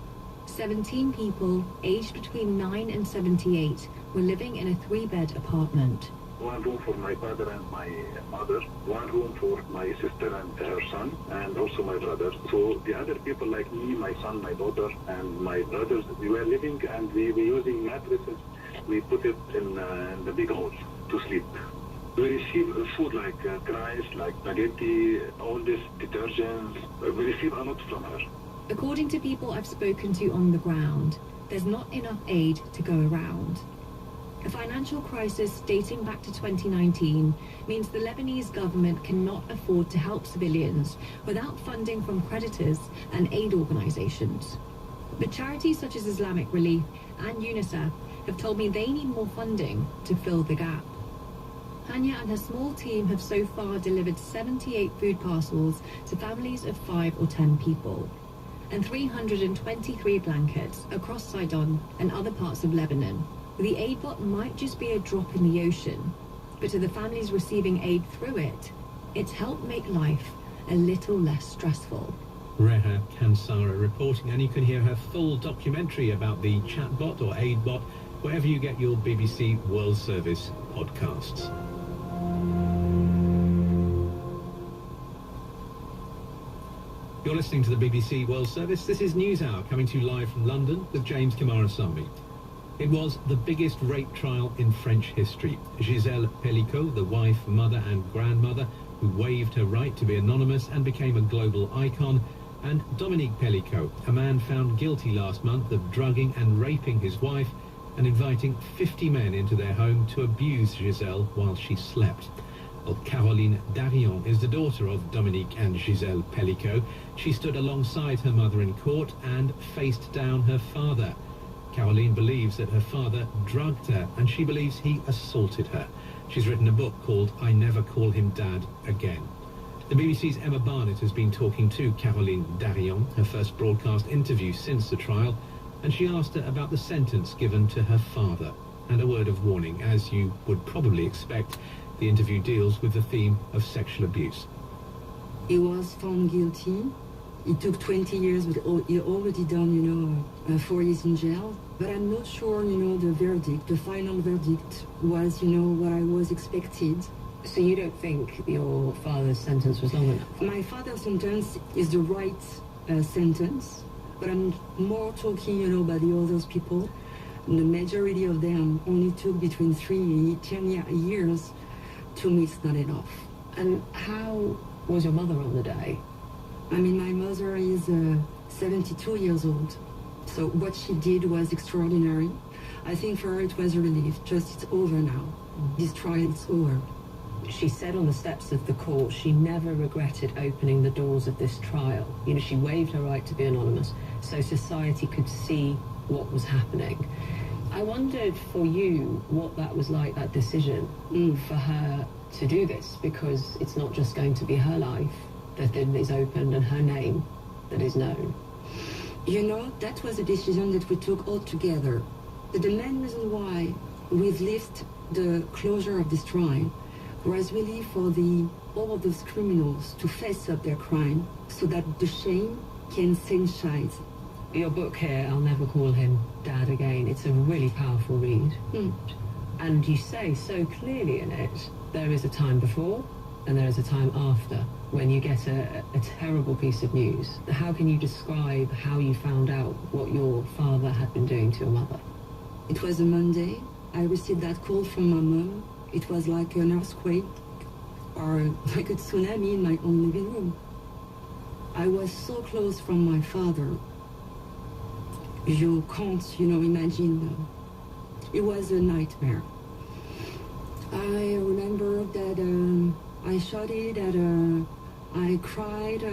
17 people, aged between 9 and 78, were living in a 3-bed apartment. One room for my father and my mother, one room for my sister and her son, and also my brother. So the other people like me, my son, my daughter, and my brothers, we were living and we were using mattresses. We put it in the big hall to sleep. We receive food like rice, like spaghetti, all this detergents. We receive a lot from her. According to people I've spoken to on the ground, there's not enough aid to go around. A financial crisis dating back to 2019 means the Lebanese government cannot afford to help civilians without funding from creditors and aid organizations. But charities such as Islamic Relief and UNICEF have told me they need more funding to fill the gap. Hania and her small team have so far delivered 78 food parcels to families of 5 or 10 people, and 323 blankets across Sidon and other parts of Lebanon. The aid bot might just be a drop in the ocean, but to the families receiving aid through it, it's helped make life a little less stressful. Reha Kansara reporting, and you can hear her full documentary about the chatbot or aid bot wherever you get your BBC World Service podcasts. You're listening to the BBC World Service. This is NewsHour, coming to you live from London with James Kamarasamy. It was the biggest rape trial in French history. Gisèle Pellicot, the wife, mother and grandmother who waived her right to be anonymous and became a global icon, and Dominique Pellicot, a man found guilty last month of drugging and raping his wife and inviting 50 men into their home to abuse Gisèle while she slept. Well, Caroline Darion is the daughter of Dominique and Gisèle Pellicot. She stood alongside her mother in court and faced down her father. Caroline believes that her father drugged her, and she believes he assaulted her. She's written a book called I Never Call Him Dad Again. The BBC's Emma Barnett has been talking to Caroline Darion, her first broadcast interview since the trial, and she asked her about the sentence given to her father. And a word of warning, as you would probably expect, the interview deals with the theme of sexual abuse. He was found guilty. It took 20 years, but he already done, 4 years in jail. But I'm not sure, the verdict, the final verdict was, what I was expected. So you don't think your father's sentence was long enough? My father's sentence is the right sentence, but I'm more talking, you know, about the other people. The majority of them only took between 3 and 10 years. To me, it's not enough. And how was your mother on the day? I mean, my mother is 72 years old. So what she did was extraordinary. I think for her it was a relief. Just it's over now. This trial is over. She said on the steps of the court she never regretted opening the doors of this trial. You know, she waived her right to be anonymous so society could see what was happening. I wondered for you what that was like, that decision for her to do this, because it's not just going to be her life that is opened and her name that is known. You know, that was a decision that we took all together. But the main reason why we've left the closure of this trial was really for all of those criminals to face up their crime so that the shame can sensitize. Your book here, I'll Never Call Him Dad Again, it's a really powerful read. And you say so clearly in it, there is a time before and there is a time after when you get a terrible piece of news. How can you describe how you found out what your father had been doing to your mother? It was a Monday. I received that call from my mom. It was like an earthquake or like a tsunami in my own living room. I was so close from my father. You can't, you know, imagine. It was a nightmare. I remember that I shouted, that I cried,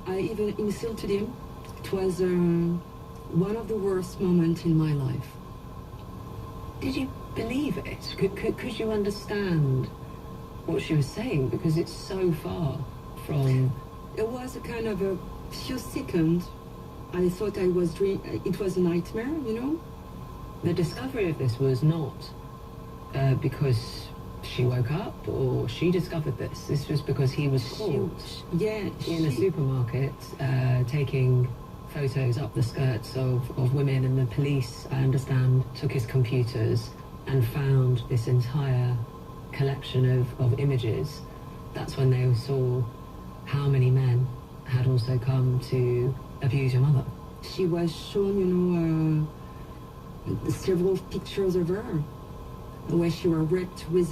I even insulted him. It was one of the worst moments in my life. Did you believe it? Could you understand what she was saying? Because it's so far from... It was a kind of a few seconds. I thought I was dreaming. It was a nightmare, you know? The discovery of this was not because she woke up or she discovered this. This was because he was caught in a supermarket taking photos up the skirts of women, and the police, I understand, took his computers and found this entire collection of images. That's when they saw how many men had also come to abuse your mother. She was shown, you know, several pictures of her where she was raped with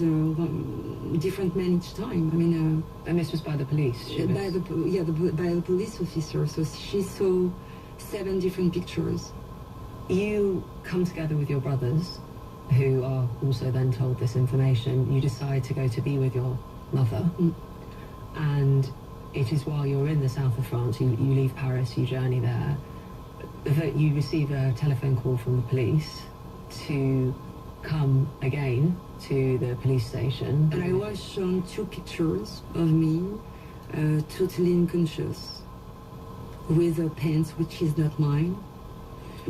different men each time. I mean, and this was by the police. By the police officer. So she saw 7 different pictures. You come together with your brothers, who are also then told this information. You decide to go to be with your mother, and it is while you're in the south of France, you leave Paris, you journey there, that you receive a telephone call from the police to come again to the police station. And I was shown 2 pictures of me, totally unconscious, with a pants which is not mine.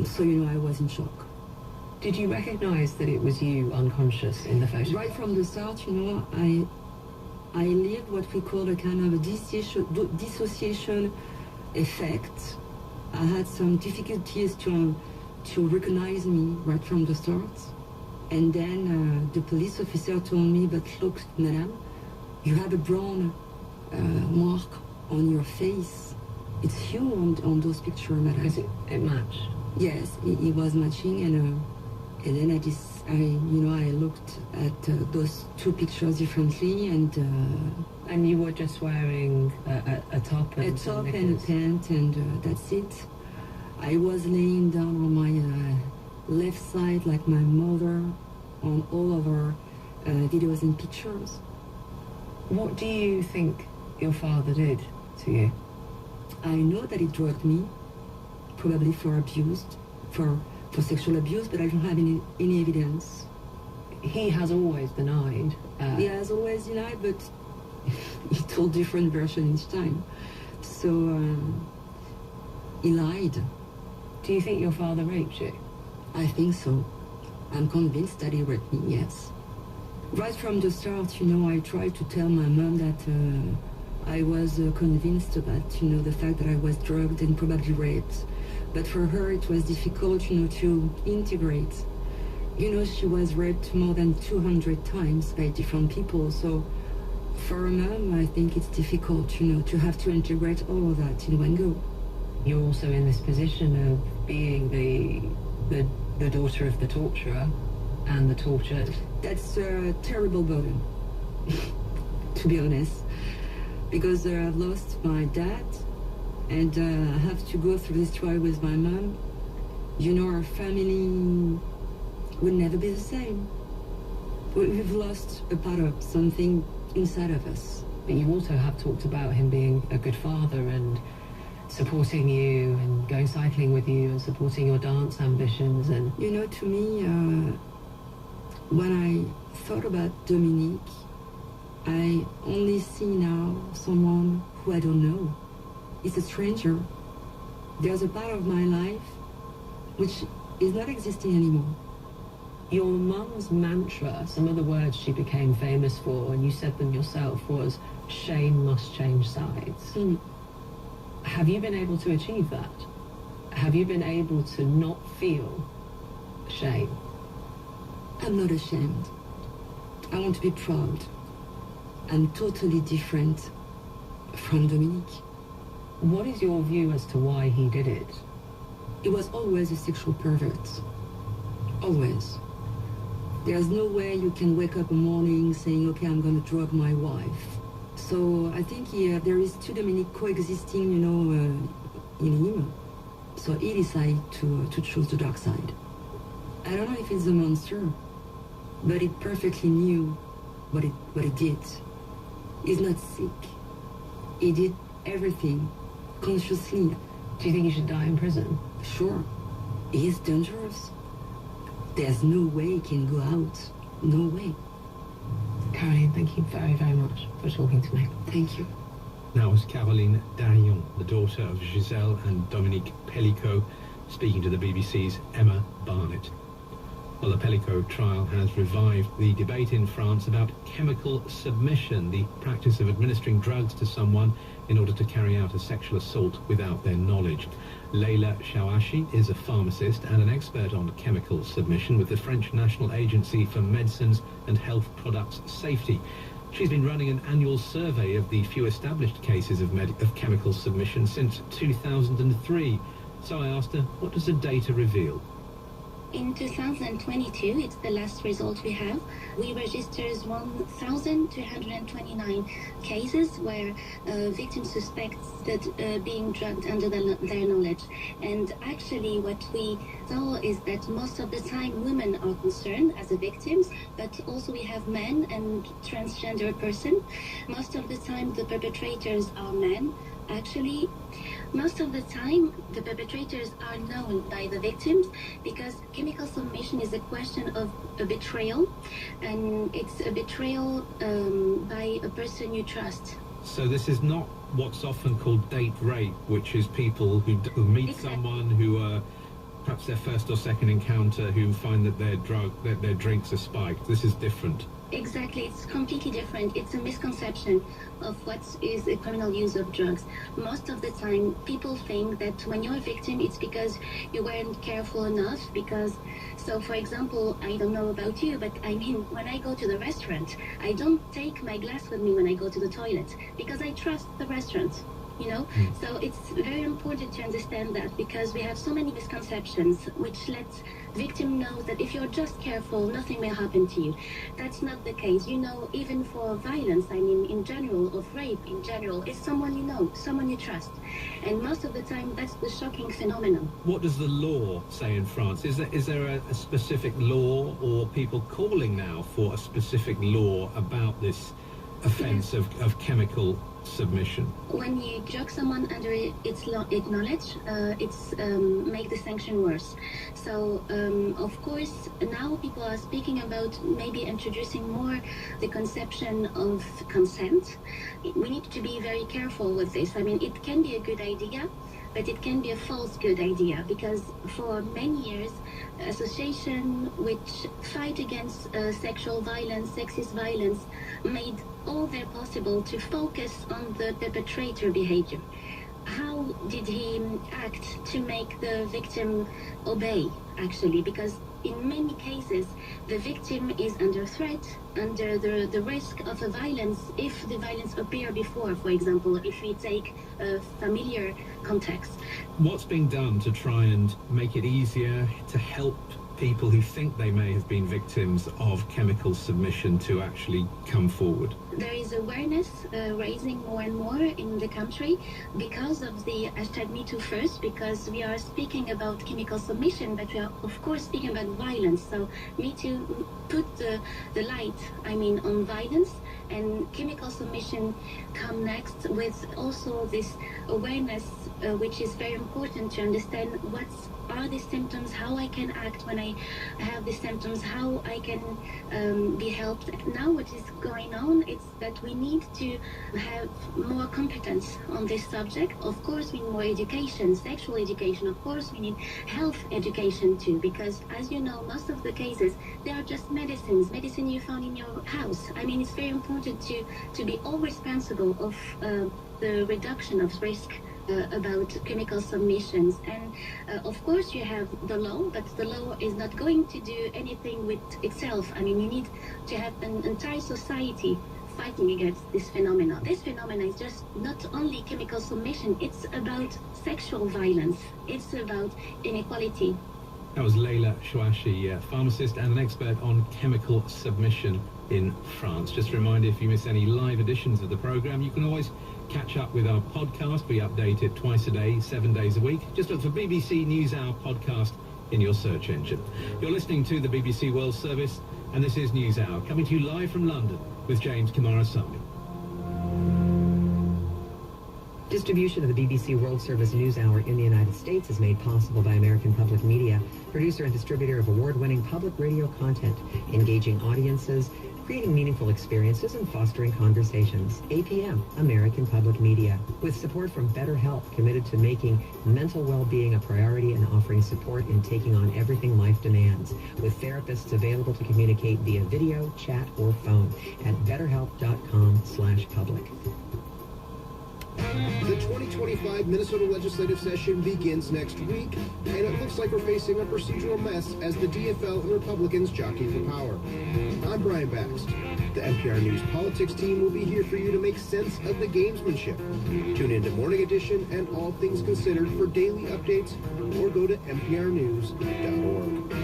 So, you know, I was in shock. Did you recognize that it was you unconscious in the photo? Right from the start, you know, I lived what we call a kind of a dissociation effect. I had some difficulties to recognize me right from the start. And then the police officer told me, but look, madame, you have a brown mark on your face. It's you on those pictures, madame. Because it matched? Yes, it was matching, and then I looked at those 2 pictures differently, and you were just wearing a top and and a pant, and that's it. I was laying down on my left side like my mother on all of her videos and pictures. What do you think your father did to you? I know that he drugged me, probably for abuse, for sexual abuse, but I don't have any evidence. He has always denied. He has always denied, but he told different versions each time. So he lied. Do you think your father raped you? I think so. I'm convinced that he raped me, yes. Right from the start, you know, I tried to tell my mom that I was convinced about, you know, the fact that I was drugged and probably raped. But for her, it was difficult, you know, to integrate You know, she was raped more than 200 times by different people. So for a mom, I think it's difficult, you know, to have to integrate all of that in one go. You're also in this position of being the daughter of the torturer and the tortured. That's a terrible burden, to be honest, because I've lost my dad, and I have to go through this trial with my mom. You know, our family will never be the same. We've lost a part of something inside of us. But you also have talked about him being a good father and supporting you and going cycling with you and supporting your dance ambitions. And you know, to me, when I thought about Dominique, I only see now someone who I don't know. It's a stranger. There's a part of my life which is not existing anymore. Your mum's mantra, some of the words she became famous for, and you said them yourself, was shame must change sides. Have you been able to achieve that? Have you been able to not feel shame? I'm not ashamed. I want to be proud. I'm totally different from Dominique. What is your view as to why he did it? He was always a sexual pervert. Always. There's no way you can wake up in the morning saying, okay, I'm going to drug my wife. So I think there is two Dominique coexisting, you know, in him. So he decided to choose the dark side. I don't know if it's a monster, but he perfectly knew what he did. He's not sick. He did everything consciously. Do you think he should die in prison? Sure. He is dangerous. There's no way he can go out. No way. Caroline, thank you very, very much for talking to me. Thank you. That was Caroline Darion, the daughter of Giselle and Dominique Pellicot, speaking to the BBC's Emma Barnett. Well, the Pellicot trial has revived the debate in France about chemical submission, the practice of administering drugs to someone in order to carry out a sexual assault without their knowledge. Leila Chouachi is a pharmacist and an expert on chemical submission with the French National Agency for Medicines and Health Products Safety. She's been running an annual survey of the few established cases of chemical submission since 2003. So I asked her, what does the data reveal? In 2022, it's the last result we have, we registered 1,229 cases where victims suspect that being drugged under their knowledge. And actually what we saw is that most of the time women are concerned as the victims, but also we have men and transgender person. Most of the time the perpetrators are men. Actually, most of the time, the perpetrators are known by the victims because chemical submission is a question of a betrayal, and it's a betrayal by a person you trust. So this is not what's often called date rape, which is people who meet someone who perhaps their first or second encounter, who find that their drinks are spiked. This is different. Exactly, it's completely different. It's a misconception of what is a criminal use of drugs. Most of the time, people think that when you're a victim, it's because you weren't careful enough. So for example, I don't know about you, but I mean, when I go to the restaurant, I don't take my glass with me when I go to the toilet because I trust the restaurant. You know, so it's very important to understand that because we have so many misconceptions which lets victim know that if you're just careful, nothing may happen to you. That's not the case. You know, even for violence, I mean, in general, of rape in general, it's someone you know, someone you trust. And most of the time, that's the shocking phenomenon. What does the law say in France? Is there a specific law, or people calling now for a specific law about this offence of chemical submission? When you drug someone under its knowledge, it's make the sanction worse. So of course now people are speaking about maybe introducing more the conception of consent. We need to be very careful with this. I mean, it can be a good idea, but it can be a false good idea because for many years association which fight against sexual violence, sexist violence, made all their possible to focus on the perpetrator behavior. how did he act to make the victim obey, actually? Because in many cases, the victim is under threat, under the risk of a violence, if the violence appear before, for example, if we take a familiar context. What's being done to try and make it easier to help people who think they may have been victims of chemical submission to actually come forward? There is awareness raising more and more in the country because of the hashtag #MeTooFirst, because we are speaking about chemical submission, but we are of course speaking about violence. So MeToo put the light, on violence, and chemical submission come next with also this awareness, which is very important to understand what are the symptoms, how I can act when I have the symptoms, how I can be helped. Now what is going on is that we need to have more competence on this subject. Of course we need more education, sexual education. Of course we need health education too, because as you know, most of the cases, they are just medicine you found in your house. It's very important to be all responsible of the reduction of risk about chemical submissions. And of course you have the law, but the law is not going to do anything with itself. You need to have an entire society fighting against this phenomenon. This phenomenon is just not only chemical submission, it's about sexual violence, it's about inequality. That was Leila Chouachi, pharmacist and an expert on chemical submission in France. Just a reminder, if you miss any live editions of the programme, you can always catch up with our podcast. We update it twice a day, 7 days a week. Just look for BBC NewsHour podcast in your search engine. You're listening to the BBC World Service, and this is NewsHour, coming to you live from London with James Kamarasamy. Distribution of the BBC World Service NewsHour in the United States is made possible by American Public Media, producer and distributor of award-winning public radio content, engaging audiences, creating meaningful experiences, and fostering conversations. APM, American Public Media. With support from BetterHelp, committed to making mental well-being a priority and offering support in taking on everything life demands. With therapists available to communicate via video, chat, or phone at betterhelp.com/public. The 2025 Minnesota legislative session begins next week, and it looks like we're facing a procedural mess as the DFL and Republicans jockey for power. I'm Brian Baxt. The NPR News Politics team will be here for you to make sense of the gamesmanship. Tune in to Morning Edition and All Things Considered for daily updates, or go to nprnews.org.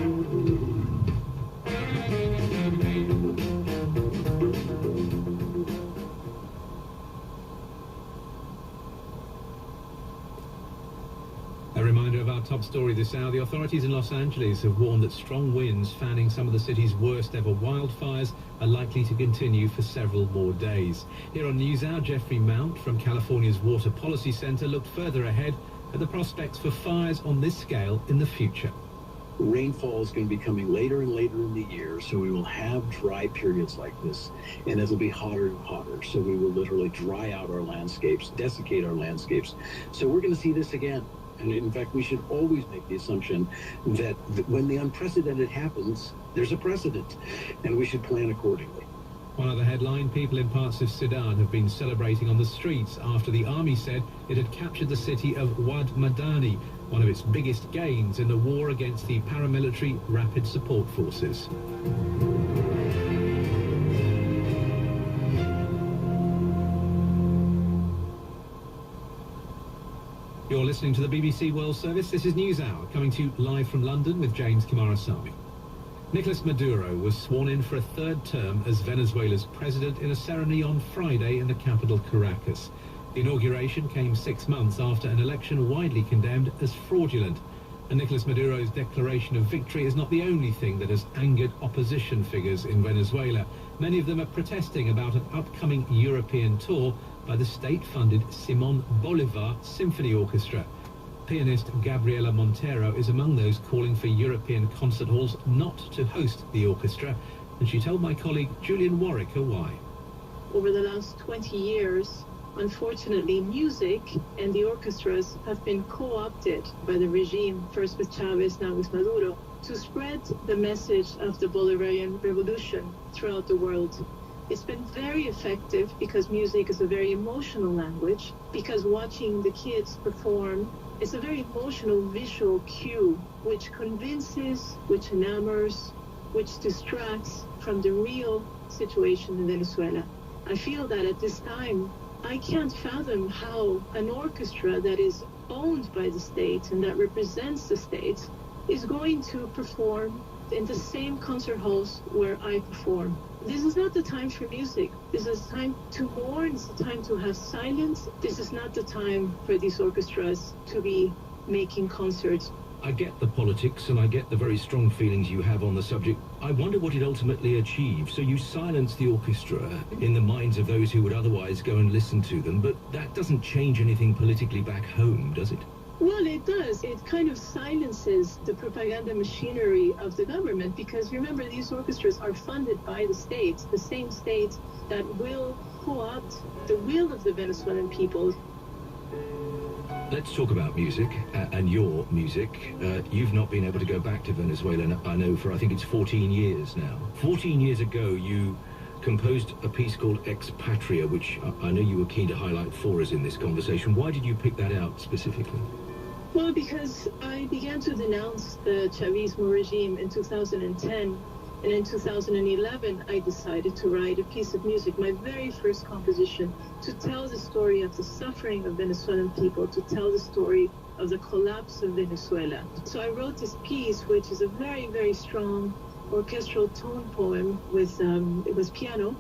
A reminder of our top story this hour. The authorities in Los Angeles have warned that strong winds fanning some of the city's worst ever wildfires are likely to continue for several more days. Here on NewsHour, Jeffrey Mount from California's Water Policy Center looked further ahead at the prospects for fires on this scale in the future. Rainfall is going to be coming later and later in the year, so we will have dry periods like this, and it'll be hotter and hotter, so we will literally dry out our landscapes, desiccate our landscapes. So we're going to see this again. And in fact, we should always make the assumption that when the unprecedented happens, there's a precedent, and we should plan accordingly. One other headline, people in parts of Sudan have been celebrating on the streets after the army said it had captured the city of Wad Madani, one of its biggest gains in the war against the paramilitary Rapid Support Forces. You're listening to the BBC World Service. This is NewsHour, coming to you live from London with James Kamarasamy. Nicolas Maduro was sworn in for a third term as Venezuela's president in a ceremony on Friday in the capital, Caracas. The inauguration came 6 months after an election widely condemned as fraudulent. And Nicolas Maduro's declaration of victory is not the only thing that has angered opposition figures in Venezuela. Many of them are protesting about an upcoming European tour by the state-funded Simon Bolivar Symphony Orchestra. Pianist Gabriela Montero is among those calling for European concert halls not to host the orchestra, and she told my colleague Julian Warwicker why. Over the last 20 years, unfortunately, music and the orchestras have been co-opted by the regime, first with Chavez, now with Maduro, to spread the message of the Bolivarian revolution throughout the world. It's been very effective because music is a very emotional language, because watching the kids perform is a very emotional visual cue, which convinces, which enamors, which distracts from the real situation in Venezuela. I feel that at this time, I can't fathom how an orchestra that is owned by the state and that represents the state is going to perform in the same concert halls where I perform. This is not the time for music. This is time to mourn. It's the time to have silence. This is not the time for these orchestras to be making concerts. I get the politics and I get the very strong feelings you have on the subject. I wonder what it ultimately achieves. So you silence the orchestra in the minds of those who would otherwise go and listen to them, but that doesn't change anything politically back home, does it? Well, it does. It kind of silences the propaganda machinery of the government, because remember, these orchestras are funded by the same state that will co-opt the will of the Venezuelan people. Let's talk about music and your music. You've not been able to go back to Venezuela, I know, for I think it's 14 years now. 14 years ago, you composed a piece called Ex Patria, which I know you were keen to highlight for us in this conversation. Why did you pick that out specifically? Well, because I began to denounce the Chavismo regime in 2010, and in 2011 I decided to write a piece of music, my very first composition, to tell the story of the suffering of Venezuelan people, to tell the story of the collapse of Venezuela. So I wrote this piece, which is a very, very strong orchestral tone poem with it was piano,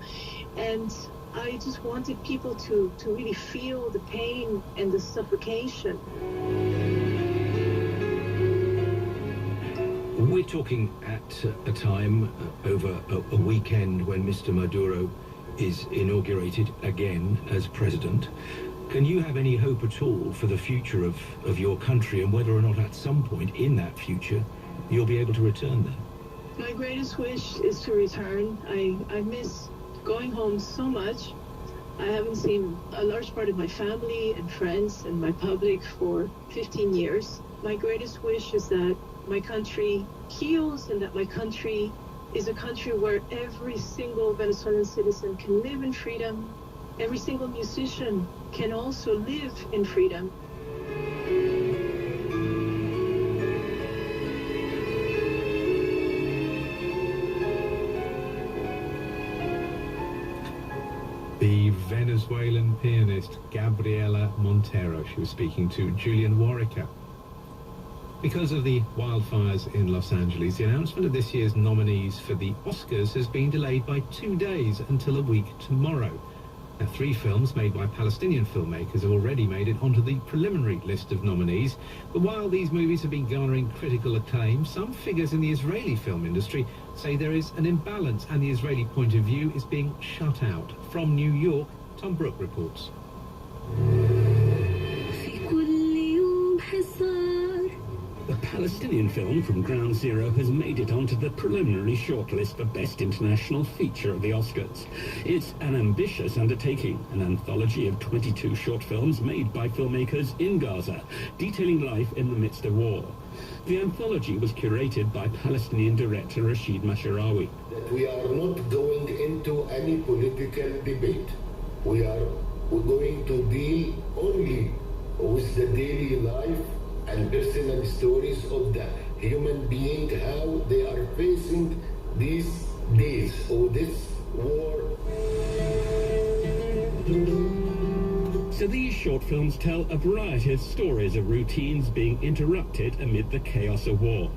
and I just wanted people to really feel the pain and the suffocation. We're talking at a time over a weekend when Mr. Maduro is inaugurated again as president. Can you have any hope at all for the future of your country, and whether or not at some point in that future you'll be able to return there? My greatest wish is to return. I miss going home so much. I haven't seen a large part of my family and friends and my public for 15 years. My greatest wish is that my country heals, and that my country is a country where every single Venezuelan citizen can live in freedom. Every single musician can also live in freedom. The Venezuelan pianist Gabriela Montero. She was speaking to Julian Warwicker. Because of the wildfires in Los Angeles, the announcement of this year's nominees for the Oscars has been delayed by 2 days until a week tomorrow. Now, 3 films made by Palestinian filmmakers have already made it onto the preliminary list of nominees. But while these movies have been garnering critical acclaim, some figures in the Israeli film industry say there is an imbalance and the Israeli point of view is being shut out. From New York, Tom Brooke reports. The Palestinian film From Ground Zero has made it onto the preliminary shortlist for Best International Feature of the Oscars. It's an ambitious undertaking, an anthology of 22 short films made by filmmakers in Gaza, detailing life in the midst of war. The anthology was curated by Palestinian director Rashid Masharawi. We are not going into any political debate. We're going to deal only with the daily life and personal stories of the human being, how they are facing these days or this war. So these short films tell a variety of stories of routines being interrupted amid the chaos of war.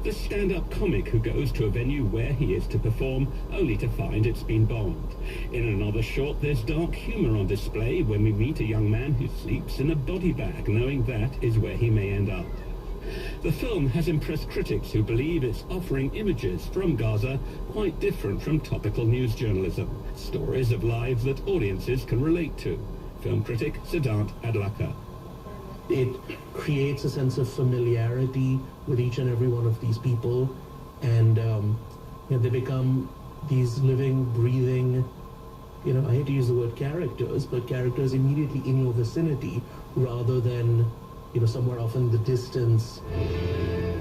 The stand-up comic who goes to a venue where he is to perform only to find it's been bombed. In another short, there's dark humor on display when we meet a young man who sleeps in a body bag, knowing that is where he may end up. The film has impressed critics who believe it's offering images from Gaza quite different from topical news journalism, stories of lives that audiences can relate to. Film critic Siddhant Adlakar. It creates a sense of familiarity with each and every one of these people, and they become these living, breathing, I hate to use the word characters, but characters immediately in your vicinity rather than somewhere off in the distance.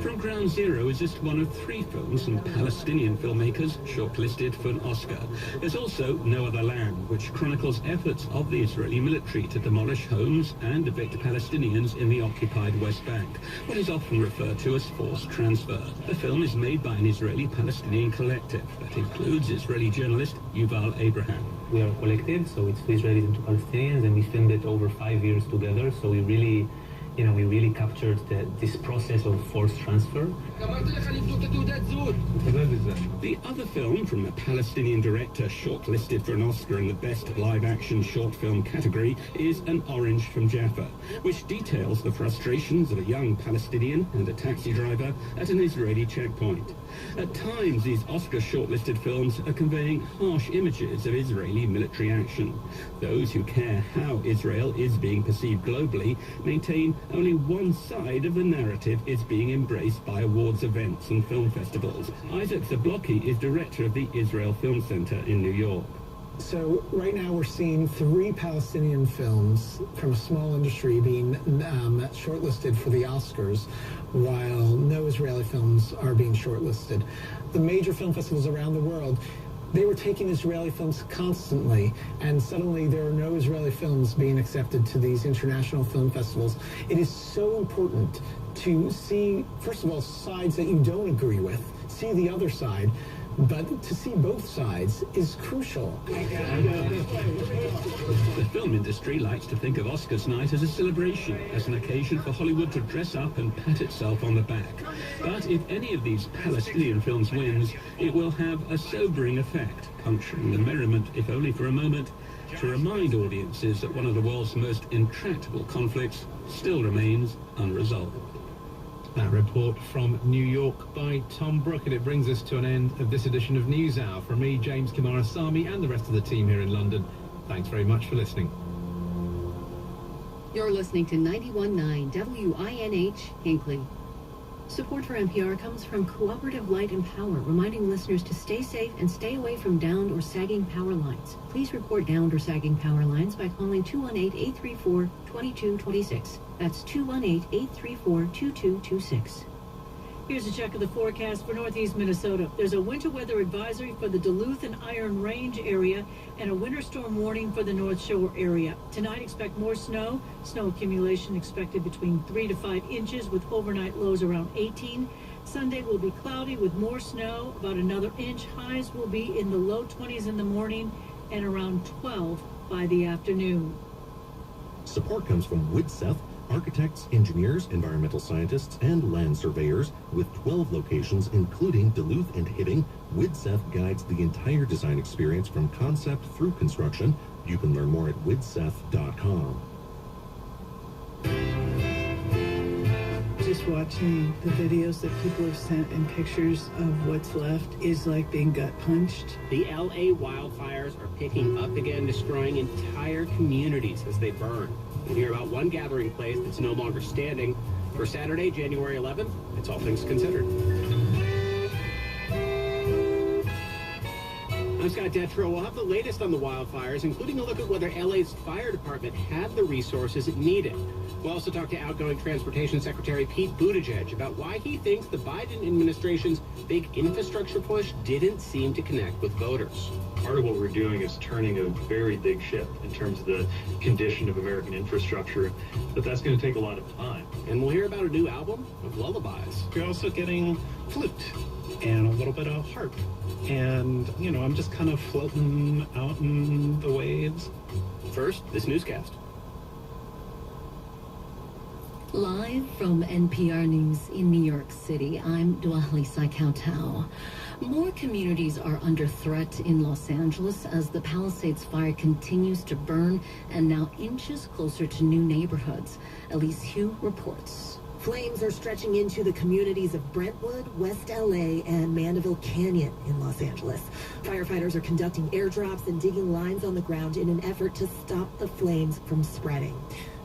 From Ground Zero is just one of 3 films from Palestinian filmmakers shortlisted for an Oscar. There's also No Other Land, which chronicles efforts of the Israeli military to demolish homes and evict Palestinians in the occupied West Bank, what is often referred to as forced transfer. The film is made by an Israeli-Palestinian collective that includes Israeli journalist Yuval Abraham. We are a collective, so it's two Israelis and two Palestinians, and we filmed it over 5 years together, so we really captured this process of forced transfer. The other film from a Palestinian director shortlisted for an Oscar in the Best Live-Action Short Film category is An Orange from Jaffa, which details the frustrations of a young Palestinian and a taxi driver at an Israeli checkpoint. At times, these Oscar shortlisted films are conveying harsh images of Israeli military action. Those who care how Israel is being perceived globally maintain only one side of the narrative is being embraced by awards events and film festivals. Isaac Zablocki is director of the Israel Film Center in New York. So right now we're seeing 3 Palestinian films from a small industry being shortlisted for the Oscars, while no Israeli films are being shortlisted. The major film festivals around the world, they were taking Israeli films constantly, and suddenly there are no Israeli films being accepted to these international film festivals. It is so important to see, first of all, sides that you don't agree with, see the other side, but to see both sides is crucial. The film industry likes to think of Oscars night as a celebration, as an occasion for Hollywood to dress up and pat itself on the back. But if any of these Palestinian films wins, it will have a sobering effect, puncturing the merriment, if only for a moment, to remind audiences that one of the world's most intractable conflicts still remains unresolved. That report from New York by Tom Brook, and it brings us to an end of this edition of NewsHour. From me, James Kamarasamy, and the rest of the team here in London, thanks very much for listening. You're listening to 91.9 WINH Hinckley. Support for NPR comes from Cooperative Light and Power, reminding listeners to stay safe and stay away from downed or sagging power lines. Please report downed or sagging power lines by calling 218-834-2226. That's 218-834-2226. Here's a check of the forecast for northeast Minnesota. There's a winter weather advisory for the Duluth and Iron Range area and a winter storm warning for the North Shore area. Tonight, expect more snow. Snow accumulation expected between 3 to 5 inches with overnight lows around 18. Sunday will be cloudy with more snow, about another inch. Highs will be in the low 20s in the morning and around 12 by the afternoon. Support comes from Widseth, architects, engineers, environmental scientists, and land surveyors. With 12 locations, including Duluth and Hibbing, Widseth guides the entire design experience from concept through construction. You can learn more at widseth.com. Just watching the videos that people have sent and pictures of what's left is like being gut punched. The LA wildfires are picking up again, destroying entire communities as they burn. You hear about one gathering place that's no longer standing. For Saturday, January 11th, it's All Things Considered. I'm Scott Detrow. We'll have the latest on the wildfires, including a look at whether LA's fire department had the resources it needed. We'll also talk to outgoing Transportation Secretary Pete Buttigieg about why he thinks the Biden administration's big infrastructure push didn't seem to connect with voters. Part of what we're doing is turning a very big ship in terms of the condition of American infrastructure, but that's going to take a lot of time. And we'll hear about a new album of lullabies. You're also getting flute and a little bit of harp. And, you know, I'm just kind of floating out in the waves. First, this newscast. Live from NPR News in New York City, I'm Dwali Saikautau. More communities are under threat in Los Angeles as the Palisades fire continues to burn and now inches closer to new neighborhoods. Elise Hu reports. Flames are stretching into the communities of Brentwood, West LA, and Mandeville Canyon in Los Angeles. Firefighters are conducting airdrops and digging lines on the ground in an effort to stop the flames from spreading.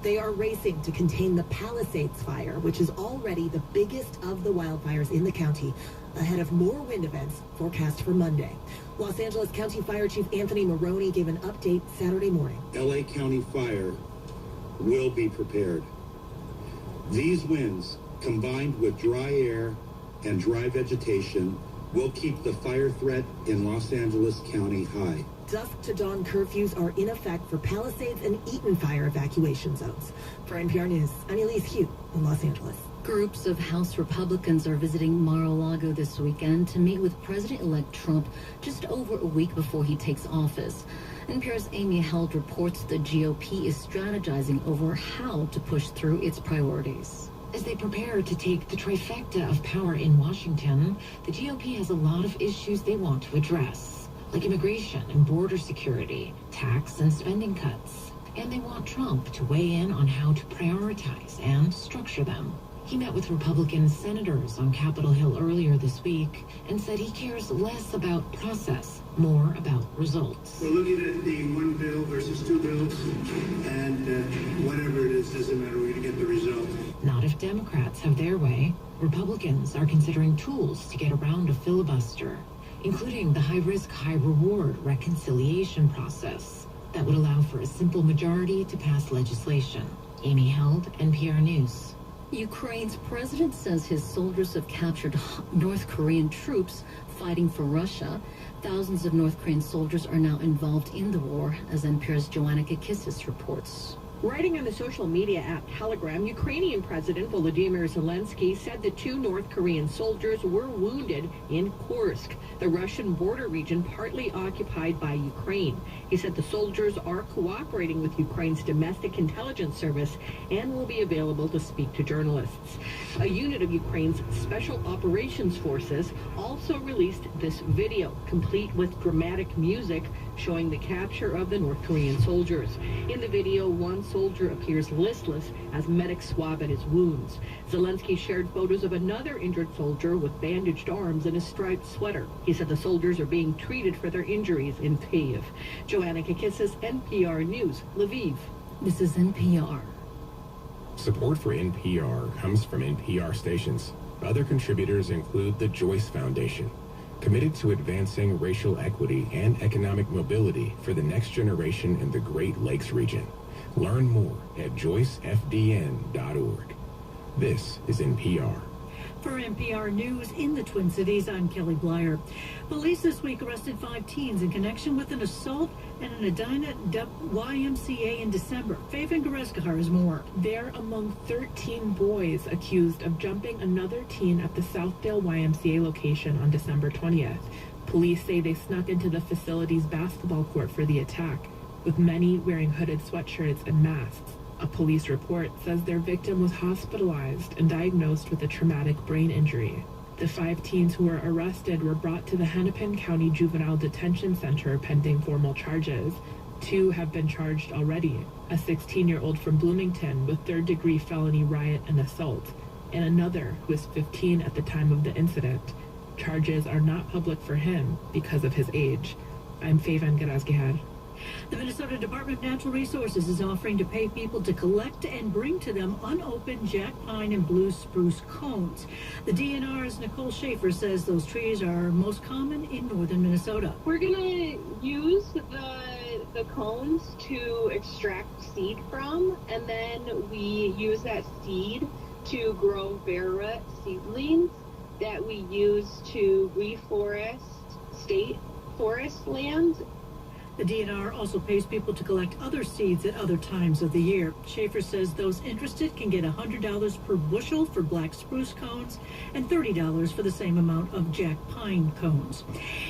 They are racing to contain the Palisades fire, which is already the biggest of the wildfires in the county, ahead of more wind events forecast for Monday. Los Angeles County Fire Chief Anthony Maroney gave an update Saturday morning. LA County Fire will be prepared. These winds, combined with dry air and dry vegetation, will keep the fire threat in Los Angeles County high. Dusk to dawn curfews are in effect for Palisades and Eaton fire evacuation zones. For NPR News, I'm Elise Hugh in Los Angeles. Groups of House Republicans are visiting Mar-a-Lago this weekend to meet with President-elect Trump just over a week before he takes office. NPR's Amy Held reports the GOP is strategizing over how to push through its priorities. As they prepare to take the trifecta of power in Washington, the GOP has a lot of issues they want to address, like immigration and border security, tax and spending cuts. And they want Trump to weigh in on how to prioritize and structure them. He met with Republican senators on Capitol Hill earlier this week and said he cares less about process, more about results. We're looking at the one bill versus two bills, and whatever it is, doesn't matter, we're going to get the result. Not if Democrats have their way. Republicans are considering tools to get around a filibuster, including the high-risk, high-reward reconciliation process that would allow for a simple majority to pass legislation. Amy Held, NPR News. Ukraine's president says his soldiers have captured North Korean troops fighting for Russia. Thousands of North Korean soldiers are now involved in the war, as NPR's Joanna Kakissis reports. Writing on the social media app Telegram, Ukrainian President Volodymyr Zelensky said the 2 North Korean soldiers were wounded in Kursk, the Russian border region partly occupied by Ukraine. He said the soldiers are cooperating with Ukraine's domestic intelligence service and will be available to speak to journalists. A unit of Ukraine's Special Operations Forces also released this video, complete with dramatic music showing the capture of the North Korean soldiers. In the video, one soldier appears listless as medics swab at his wounds. Zelensky shared photos of another injured soldier with bandaged arms and a striped sweater. He said the soldiers are being treated for their injuries in Kyiv. Joanna Kakissis, NPR News, Lviv. This is NPR. Support for NPR comes from NPR stations. Other contributors include the Joyce Foundation, committed to advancing racial equity and economic mobility for the next generation in the Great Lakes region. Learn more at joycefdn.org. This is NPR. For NPR News in the Twin Cities, I'm Kelly Blyer. Police this week arrested 5 teens in connection with an assault at an Edina YMCA in December. Faven Goreska has more. They're among 13 boys accused of jumping another teen at the Southdale YMCA location on December 20th. Police say they snuck into the facility's basketball court for the attack, with many wearing hooded sweatshirts and masks. A police report says their victim was hospitalized and diagnosed with a traumatic brain injury. The 5 teens who were arrested were brought to the Hennepin County Juvenile Detention Center pending formal charges. 2 have been charged already, a 16-year-old from Bloomington with 3rd-degree felony riot and assault, and another who was 15 at the time of the incident. Charges are not public for him because of his age. I'm Faven Garazgihar. The Minnesota Department of Natural Resources is offering to pay people to collect and bring to them unopened jack pine and blue spruce cones. The DNR's Nicole Schaefer says those trees are most common in northern Minnesota. We're going to use the cones to extract seed from, and then we use that seed to grow bare root seedlings that we use to reforest state forest land. The DNR also pays people to collect other seeds at other times of the year. Schaefer says those interested can get $100 per bushel for black spruce cones and $30 for the same amount of jack pine cones.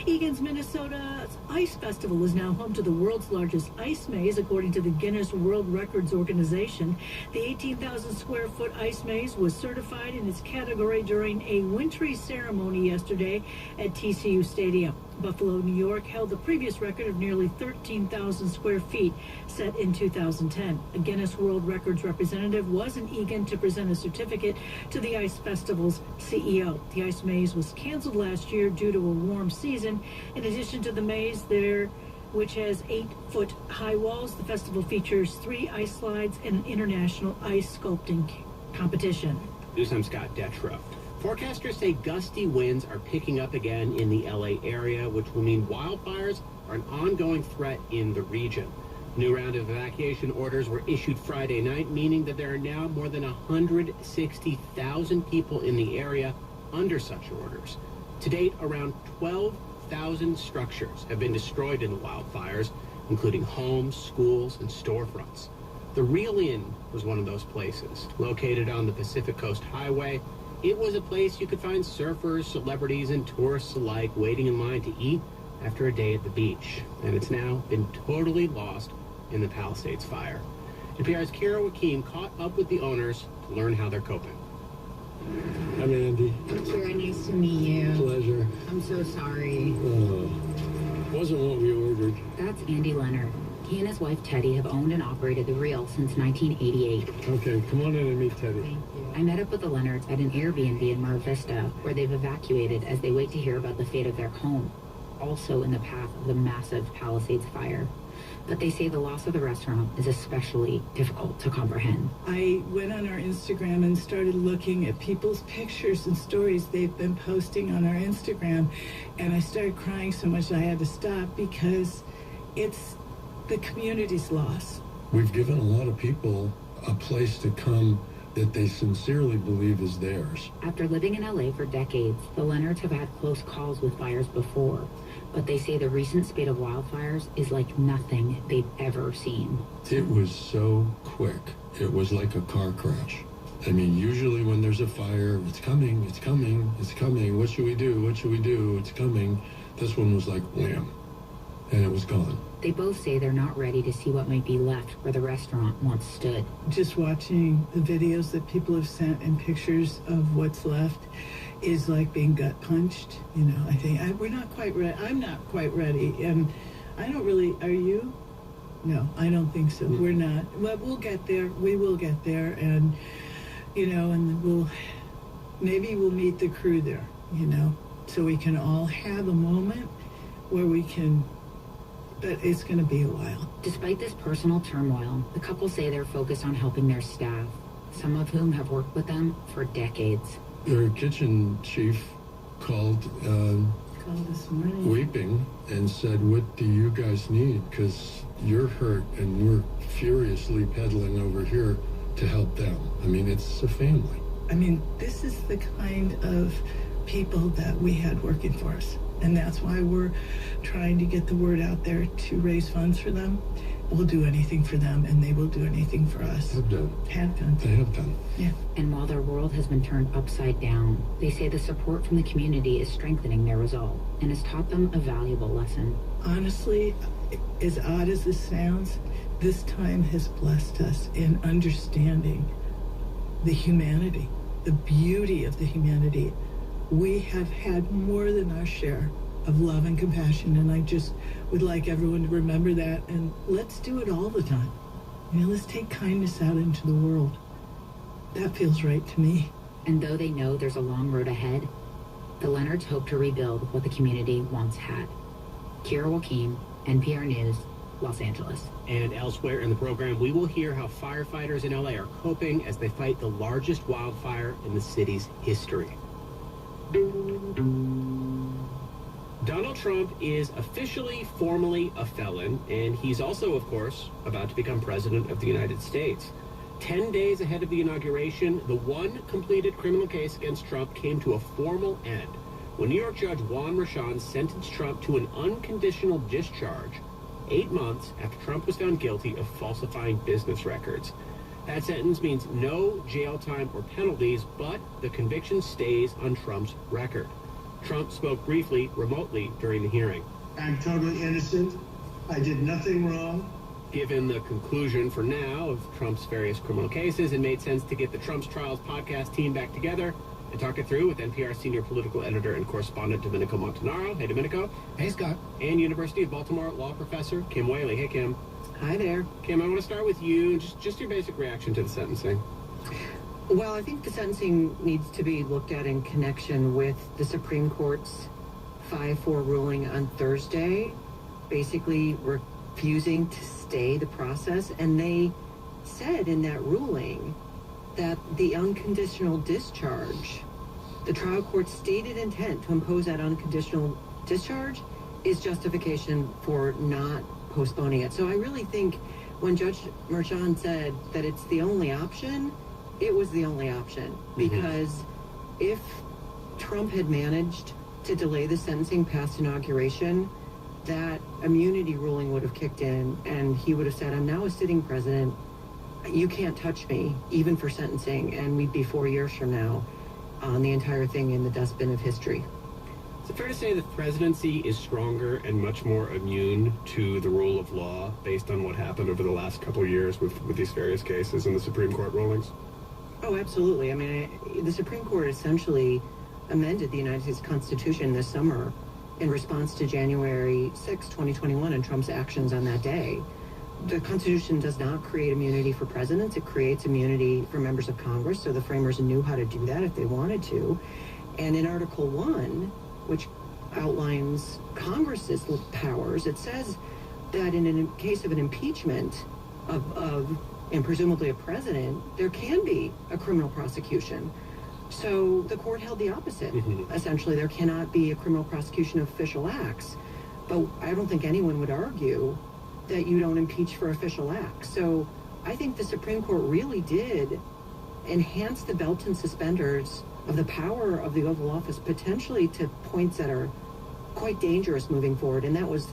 Egan's Minnesota's Ice Festival is now home to the world's largest ice maze, according to the Guinness World Records Organization. The 18,000 square foot ice maze was certified in its category during a wintry ceremony yesterday at TCU Stadium. Buffalo, New York held the previous record of nearly 13,000 square feet set in 2010. A Guinness World Records representative was in Egan to present a certificate to the Ice Festival's CEO. The ice maze was canceled last year due to a warm season. In addition to the maze there, which has 8-foot high walls, the festival features 3 ice slides and an international ice sculpting competition. News, I'm Scott Detrow. Forecasters say gusty winds are picking up again in the LA area, which will mean wildfires are an ongoing threat in the region. New round of evacuation orders were issued Friday night, meaning that there are now more than 160,000 people in the area under such orders. To date, around 12,000 structures have been destroyed in the wildfires, including homes, schools, and storefronts. The Real Inn was one of those places, located on the Pacific Coast Highway. It was a place you could find surfers, celebrities, and tourists alike waiting in line to eat after a day at the beach. And it's now been totally lost in the Palisades fire. NPR's Kira Wakim caught up with the owners to learn how they're coping. I'm Andy. Kira, nice to meet you. Pleasure. I'm so sorry. Wasn't what we ordered. That's Andy Leonard. He and his wife Teddy have owned and operated the Real since 1988. Okay, come on in and meet Teddy. Thank you. I met up with the Leonards at an Airbnb in Mar Vista, where they've evacuated as they wait to hear about the fate of their home, also in the path of the massive Palisades fire. But they say the loss of the restaurant is especially difficult to comprehend. I went on our Instagram and started looking at people's pictures and stories they've been posting on our Instagram, and I started crying so much I had to stop because it's the community's loss. We've given a lot of people a place to come that they sincerely believe is theirs. After living in LA for decades, the Leonards have had close calls with fires before, but they say the recent spate of wildfires is like nothing they've ever seen. It was so quick. It was like a car crash. I mean, usually when there's a fire, it's coming, it's coming, it's coming. What should we do? What should we do? It's coming. This one was like wham, and it was gone. They both say they're not ready to see what might be left where the restaurant once stood. Just watching the videos that people have sent and pictures of what's left is like being gut punched. You know, I think we're not quite ready. I'm not quite ready. And I don't really, are you? No, I don't think so. We're not. But we'll get there. We will get there. And, you know, and maybe we'll meet the crew there, you know, so we can all have a moment where we can. But it's going to be a while. Despite this personal turmoil, the couple say they're focused on helping their staff, some of whom have worked with them for decades. Their kitchen chief called this morning, weeping, and said, "What do you guys need? Because you're hurt, and we're furiously pedaling over here to help them." I mean, it's a family. I mean, this is the kind of people that we had working for us. And that's why we're trying to get the word out there to raise funds for them. We'll do anything for them, and they will do anything for us. Have done. Have done. They have done. Yeah. And while their world has been turned upside down, they say the support from the community is strengthening their resolve and has taught them a valuable lesson. Honestly, as odd as this sounds, this time has blessed us in understanding the humanity, the beauty of the humanity. We have had more than our share of love and compassion, and I just would like everyone to remember that, and let's do it all the time. You know, let's take kindness out into the world. That feels right to me. And though they know there's a long road ahead, the Leonards hope to rebuild what the community once had. Kira Wakim, NPR News, Los Angeles. And elsewhere in the program, we will hear how firefighters in LA are coping as they fight the largest wildfire in the city's history. Donald Trump is officially, formally a felon, and he's also, of course, about to become president of the United States. 10 days ahead of the inauguration, the one completed criminal case against Trump came to a formal end when New York Judge Juan Merchan sentenced Trump to an unconditional discharge 8 months after Trump was found guilty of falsifying business records. That sentence means no jail time or penalties, but the conviction stays on Trump's record. Trump spoke briefly, remotely, during the hearing. I'm totally innocent. I did nothing wrong. Given the conclusion for now of Trump's various criminal cases, it made sense to get the Trump's Trials podcast team back together and talk it through with NPR senior political editor and correspondent Domenico Montanaro. Hey, Domenico. Hey, Scott. And University of Baltimore law professor Kim Whaley. Hey, Kim. Hi there. Kim, I want to start with you. Just your basic reaction to the sentencing. Well, I think the sentencing needs to be looked at in connection with the Supreme Court's 5-4 ruling on Thursday, basically refusing to stay the process. And they said in that ruling that the unconditional discharge, the trial court's stated intent to impose that unconditional discharge is justification for not postponing it. So I really think when Judge Merchan said that it's the only option, it was the only option. Because if Trump had managed to delay the sentencing past inauguration, that immunity ruling would have kicked in, and he would have said, I'm now a sitting president. You can't touch me, even for sentencing, and we'd be 4 years from now on the entire thing in the dustbin of history. Is it fair to say the presidency is stronger and much more immune to the rule of law based on what happened over the last couple of years with these various cases and the Supreme Court rulings? Oh, absolutely. I mean, the Supreme Court essentially amended the United States Constitution this summer in response to January 6, 2021, and Trump's actions on that day. The Constitution does not create immunity for presidents. It creates immunity for members of Congress, so the framers knew how to do that if they wanted to. And in Article 1, which outlines Congress's powers, it says that in a case of an impeachment and presumably a president, there can be a criminal prosecution. So the court held the opposite. Essentially, there cannot be a criminal prosecution of official acts. But I don't think anyone would argue that you don't impeach for official acts. So I think the Supreme Court really did enhance the belt and suspenders of the power of the Oval Office, potentially to points that are quite dangerous moving forward. And that was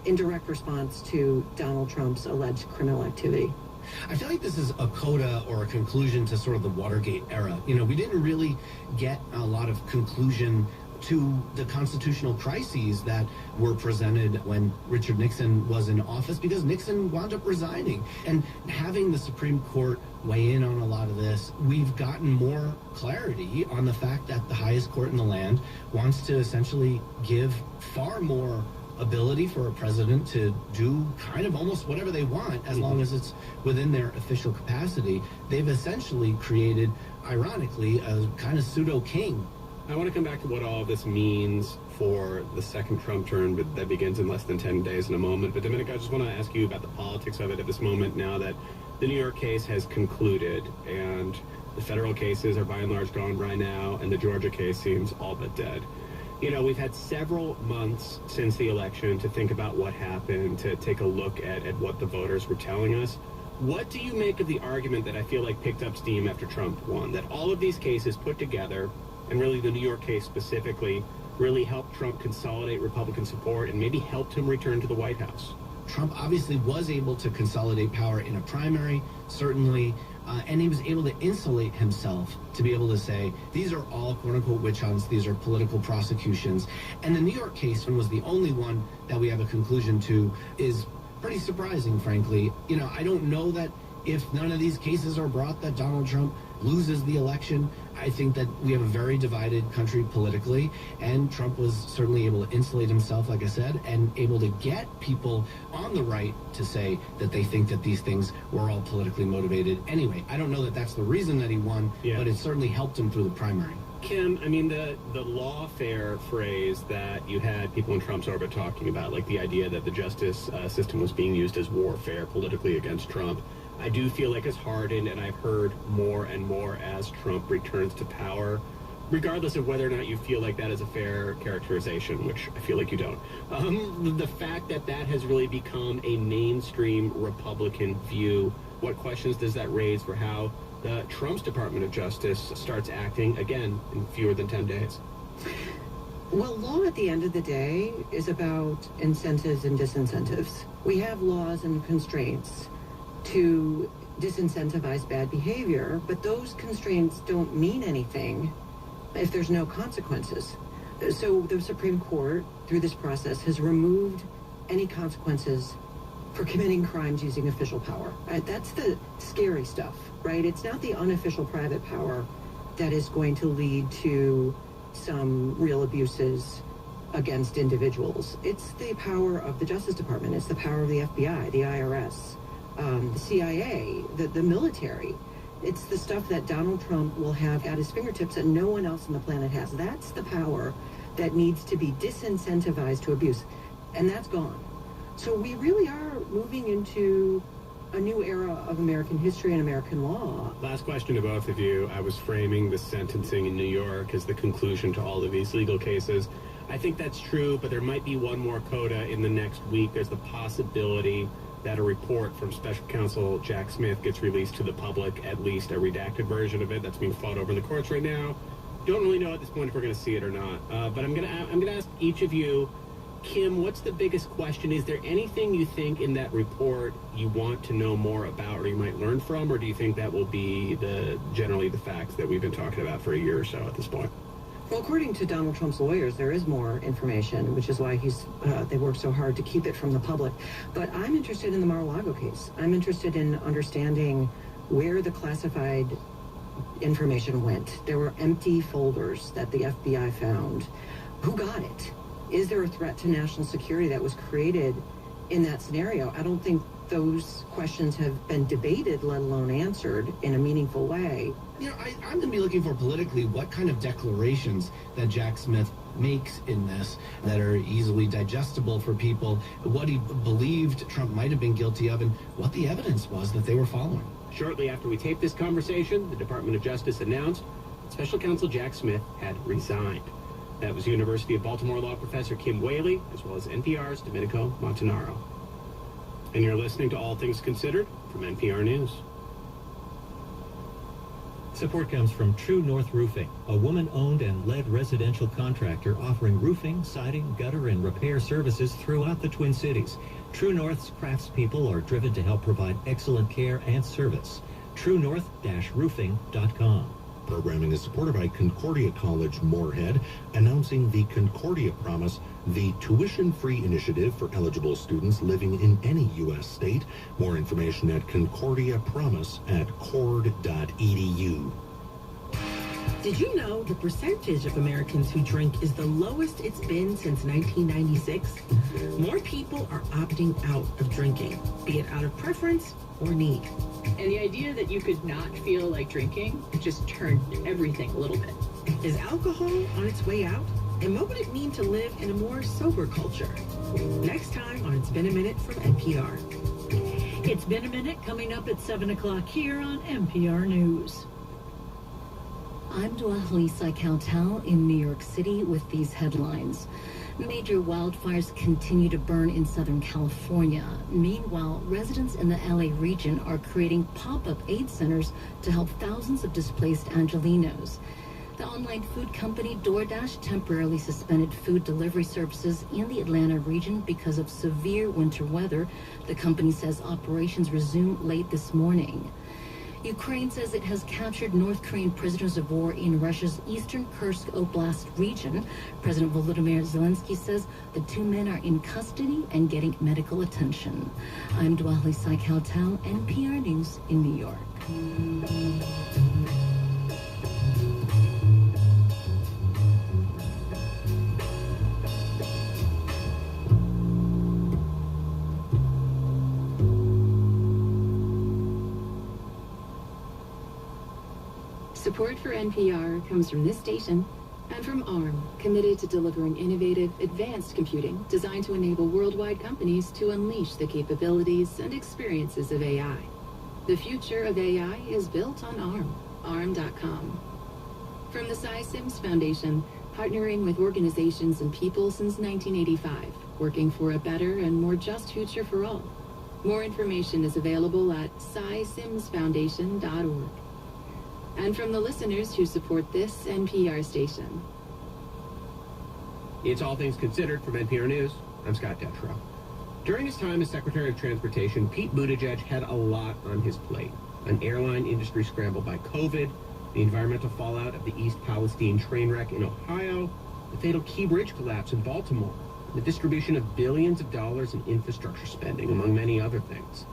in direct response to Donald Trump's alleged criminal activity. I feel like this is a coda or a conclusion to sort of the Watergate era. You know, we didn't really get a lot of conclusion to the constitutional crises that were presented when Richard Nixon was in office, because Nixon wound up resigning. And having the Supreme Court weigh in on a lot of this, we've gotten more clarity on the fact that the highest court in the land wants to essentially give far more ability for a president to do kind of almost whatever they want as long as it's within their official capacity. They've essentially created, ironically, a kind of pseudo-king. I want to come back to what all of this means for the second Trump term that begins in less than 10 days in a moment. But Domenico, I just want to ask you about the politics of it at this moment now that the New York case has concluded and the federal cases are by and large gone right now and the Georgia case seems all but dead. You know, we've had several months since the election to think about what happened, to take a look at what the voters were telling us. What do you make of the argument that I feel like picked up steam after Trump won, that all of these cases put together, and really the New York case specifically, really helped Trump consolidate Republican support and maybe helped him return to the White House? Trump obviously was able to consolidate power in a primary, certainly, and he was able to insulate himself to be able to say, these are all quote-unquote witch hunts, these are political prosecutions. And the New York case was the only one that we have a conclusion to, is pretty surprising, frankly. You know, I don't know that if none of these cases are brought that Donald Trump loses the election. I think that we have a very divided country politically, and Trump was certainly able to insulate himself, like I said, and able to get people on the right to say that they think that these things were all politically motivated. Anyway, I don't know that that's the reason that he won, but it certainly helped him through the primary. Kim, I mean, the lawfare phrase that you had people in Trump's orbit talking about, like the idea that the justice system was being used as warfare politically against Trump, I do feel like it's hardened, and I've heard more and more as Trump returns to power, regardless of whether or not you feel like that is a fair characterization, which I feel like you don't. The fact that that has really become a mainstream Republican view, what questions does that raise for how Trump's Department of Justice starts acting, again, in fewer than 10 days? Well, law at the end of the day is about incentives and disincentives. We have laws and constraints to disincentivize bad behavior, but those constraints don't mean anything if there's no consequences. So the Supreme Court, through this process, has removed any consequences for committing crimes using official power. That's the scary stuff, right? It's not the unofficial private power that is going to lead to some real abuses against individuals. It's the power of the Justice Department. It's the power of the FBI, the IRS, the CIA, the military. It's the stuff that Donald Trump will have at his fingertips that no one else on the planet has. That's the power that needs to be disincentivized to abuse, and that's gone. So we really are moving into a new era of American history and American law. Last question to both of you. I was framing the sentencing in New York as the conclusion to all of these legal cases. I think that's true, but there might be one more coda in the next week. There's the possibility that a report from Special Counsel Jack Smith gets released to the public, at least a redacted version of it that's being fought over in the courts right now. Don't really know at this point if we're going to see it or not. But I'm gonna ask each of you, Kim, what's the biggest question? Is there anything you think in that report you want to know more about or you might learn from, or do you think that will be generally the facts that we've been talking about for a year or so at this point? Well, according to Donald Trump's lawyers, there is more information, which is why they worked so hard to keep it from the public. But I'm interested in the Mar-a-Lago case. I'm interested in understanding where the classified information went. There were empty folders that the FBI found. Who got it? Is there a threat to national security that was created in that scenario? I don't think those questions have been debated, let alone answered in a meaningful way. You know, I'm going to be looking for politically what kind of declarations that Jack Smith makes in this that are easily digestible for people, what he believed Trump might have been guilty of, and what the evidence was that they were following. Shortly after we taped this conversation, the Department of Justice announced Special Counsel Jack Smith had resigned. That was University of Baltimore law professor Kim Whaley, as well as NPR's Domenico Montanaro. And you're listening to All Things Considered from NPR News. Support comes from True North Roofing, a woman-owned and led residential contractor offering roofing, siding, gutter, and repair services throughout the Twin Cities. True North's craftspeople are driven to help provide excellent care and service. TrueNorth-roofing.com. Programming is supported by Concordia College Moorhead, announcing the Concordia Promise, the tuition-free initiative for eligible students living in any U.S. state. More information at concordiapromise.cord.edu. Did you know the percentage of Americans who drink is the lowest it's been since 1996? More people are opting out of drinking, be it out of preference or need. And the idea that you could not feel like drinking just turned everything a little bit. Is alcohol on its way out? And what would it mean to live in a more sober culture? Next time on It's Been a Minute from NPR. It's Been a Minute coming up at 7 o'clock here on NPR News. I'm Dwali Saikautal in New York City with these headlines. Major wildfires continue to burn in Southern California. Meanwhile, residents in the LA region are creating pop-up aid centers to help thousands of displaced Angelenos. The online food company DoorDash temporarily suspended food delivery services in the Atlanta region because of severe winter weather. The company says operations resumed late this morning. Ukraine says it has captured North Korean prisoners of war in Russia's eastern Kursk Oblast region. President Volodymyr Zelensky says the two men are in custody and getting medical attention. I'm Dwali Saikautal, NPR News in New York. Support for NPR comes from this station and from ARM, committed to delivering innovative, advanced computing designed to enable worldwide companies to unleash the capabilities and experiences of AI. The future of AI is built on ARM, ARM.com. From the Cy Sims Foundation, partnering with organizations and people since 1985, working for a better and more just future for all. More information is available at cysimsfoundation.org. And from the listeners who support this NPR station. It's All Things Considered from NPR News. I'm Scott Detrow. During his time as Secretary of Transportation, Pete Buttigieg had a lot on his plate. An airline industry scrambled by COVID, the environmental fallout of the East Palestine train wreck in Ohio, the fatal Key Bridge collapse in Baltimore, the distribution of billions of dollars in infrastructure spending, among many other things.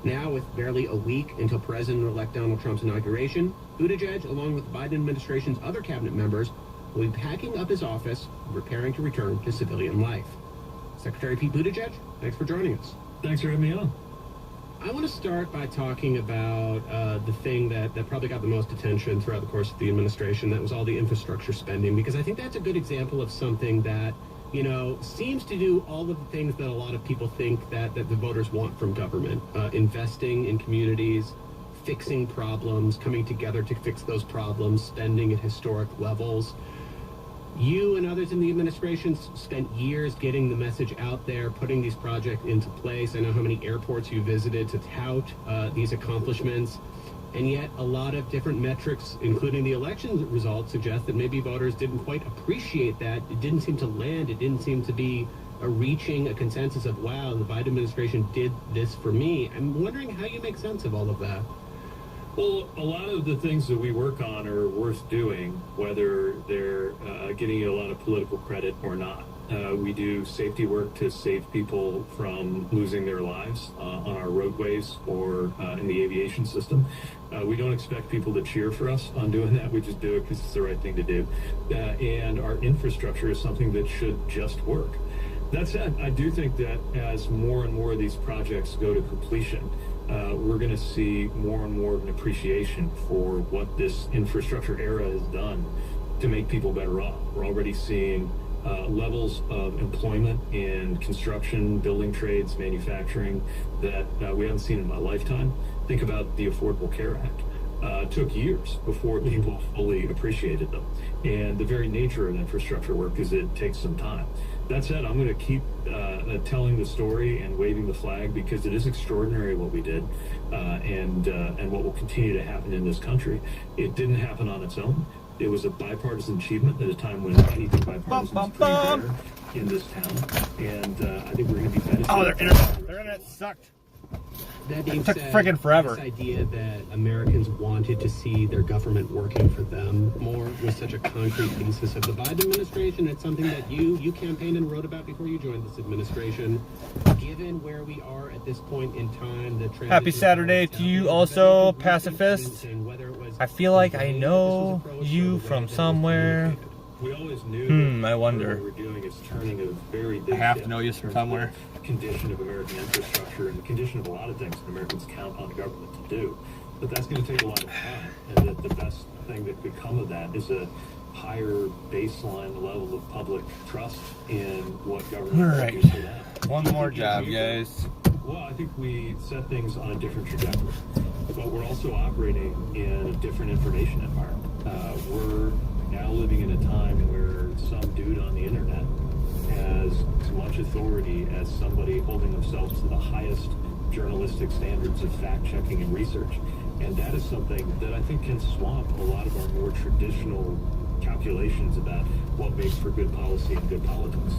Now, with barely a week until President-elect Donald Trump's inauguration, Buttigieg, along with the Biden administration's other cabinet members, will be packing up his office and preparing to return to civilian life. Secretary Pete Buttigieg, thanks for joining us. Thanks for having me on. I want to start by talking about the thing that probably got the most attention throughout the course of the administration. That was all the infrastructure spending, because I think that's a good example of something that, you know, seems to do all of the things that a lot of people think that the voters want from government. Investing in communities, fixing problems, coming together to fix those problems, spending at historic levels. You and others in the administration spent years getting the message out there, putting these projects into place. I know how many airports you visited to tout these accomplishments. And yet a lot of different metrics, including the election results, suggest that maybe voters didn't quite appreciate that. It didn't seem to land. It didn't seem to be reaching a consensus of, wow, the Biden administration did this for me. I'm wondering how you make sense of all of that. Well, a lot of the things that we work on are worth doing, whether they're getting you a lot of political credit or not. We do safety work to save people from losing their lives on our roadways or in the aviation system. We don't expect people to cheer for us on doing that. We just do it because it's the right thing to do. And our infrastructure is something that should just work. That said, I do think that as more and more of these projects go to completion, we're going to see more and more of an appreciation for what this infrastructure era has done to make people better off. We're already seeing levels of employment in construction, building trades, manufacturing that we haven't seen in my lifetime. Think about the Affordable Care Act. It took years before people fully appreciated them. And the very nature of infrastructure work is it takes some time. That said, I'm going to keep telling the story and waving the flag because it is extraordinary what we did and what will continue to happen in this country. It didn't happen on its own. It was a bipartisan achievement at a time when anything bipartisan is pretty rare in this town. And I think we're going to be benefiting. Oh, their internet sucked. That being It took said, friggin' forever. This idea that Americans wanted to see their government working for them more was such a concrete thesis of the Biden administration. It's something that you campaigned and wrote about before you joined this administration. Given where we are at this point in time, the transition. Happy Saturday to you also, pacifist. I feel like I know you from somewhere. We always knew I wonder. What we're doing is turning a very big I have to ship know you in from terms somewhere. of the condition of American infrastructure and the condition of a lot of things that Americans count on the government to do. But that's going to take a lot of time, and that the best thing that could come of that is a higher baseline level of public trust in what government Right. does for them. One more job, guys. Well, I think we set things on a different trajectory, but we're also operating in a different information environment. We're now living in a time where some dude on the internet has as much authority as somebody holding themselves to the highest journalistic standards of fact-checking and research. And that is something that I think can swamp a lot of our more traditional calculations about what makes for good policy and good politics.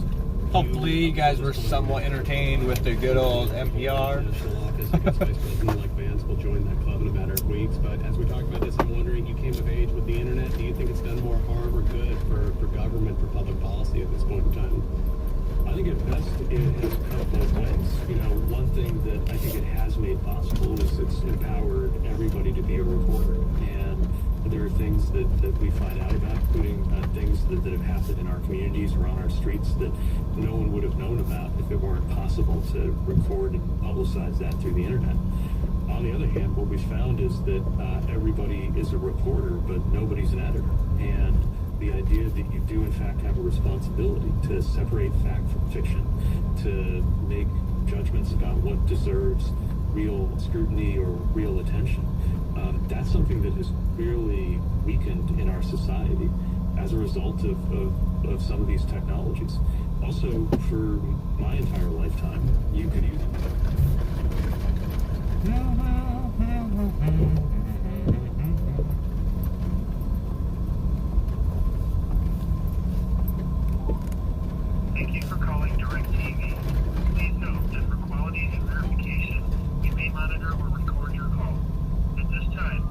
Hopefully you guys were somewhat entertained with the good old NPR. Vice President like Vance will join that club in a matter of weeks. But as we talk about this, I'm wondering, you came of age with the internet. Do you think it's done more harm or good for government, for public policy at this point in time? I think at best it has come both ways. You know, one thing that I think it has made possible is it's empowered everybody to be a reporter. And there are things that we find out about, including things that have happened in our communities or on our streets that no one would have known about if it weren't possible to record and publicize that through the internet. On the other hand, what we found is that everybody is a reporter, but nobody's an editor. And the idea that you do in fact have a responsibility to separate fact from fiction, to make judgments about what deserves real scrutiny or real attention, that's something that has clearly weakened in our society as a result of some of these technologies. Also, for my entire lifetime, you could use it. Thank you for calling DirecTV. Please note that for quality and verification, we may monitor or record your call. At this time,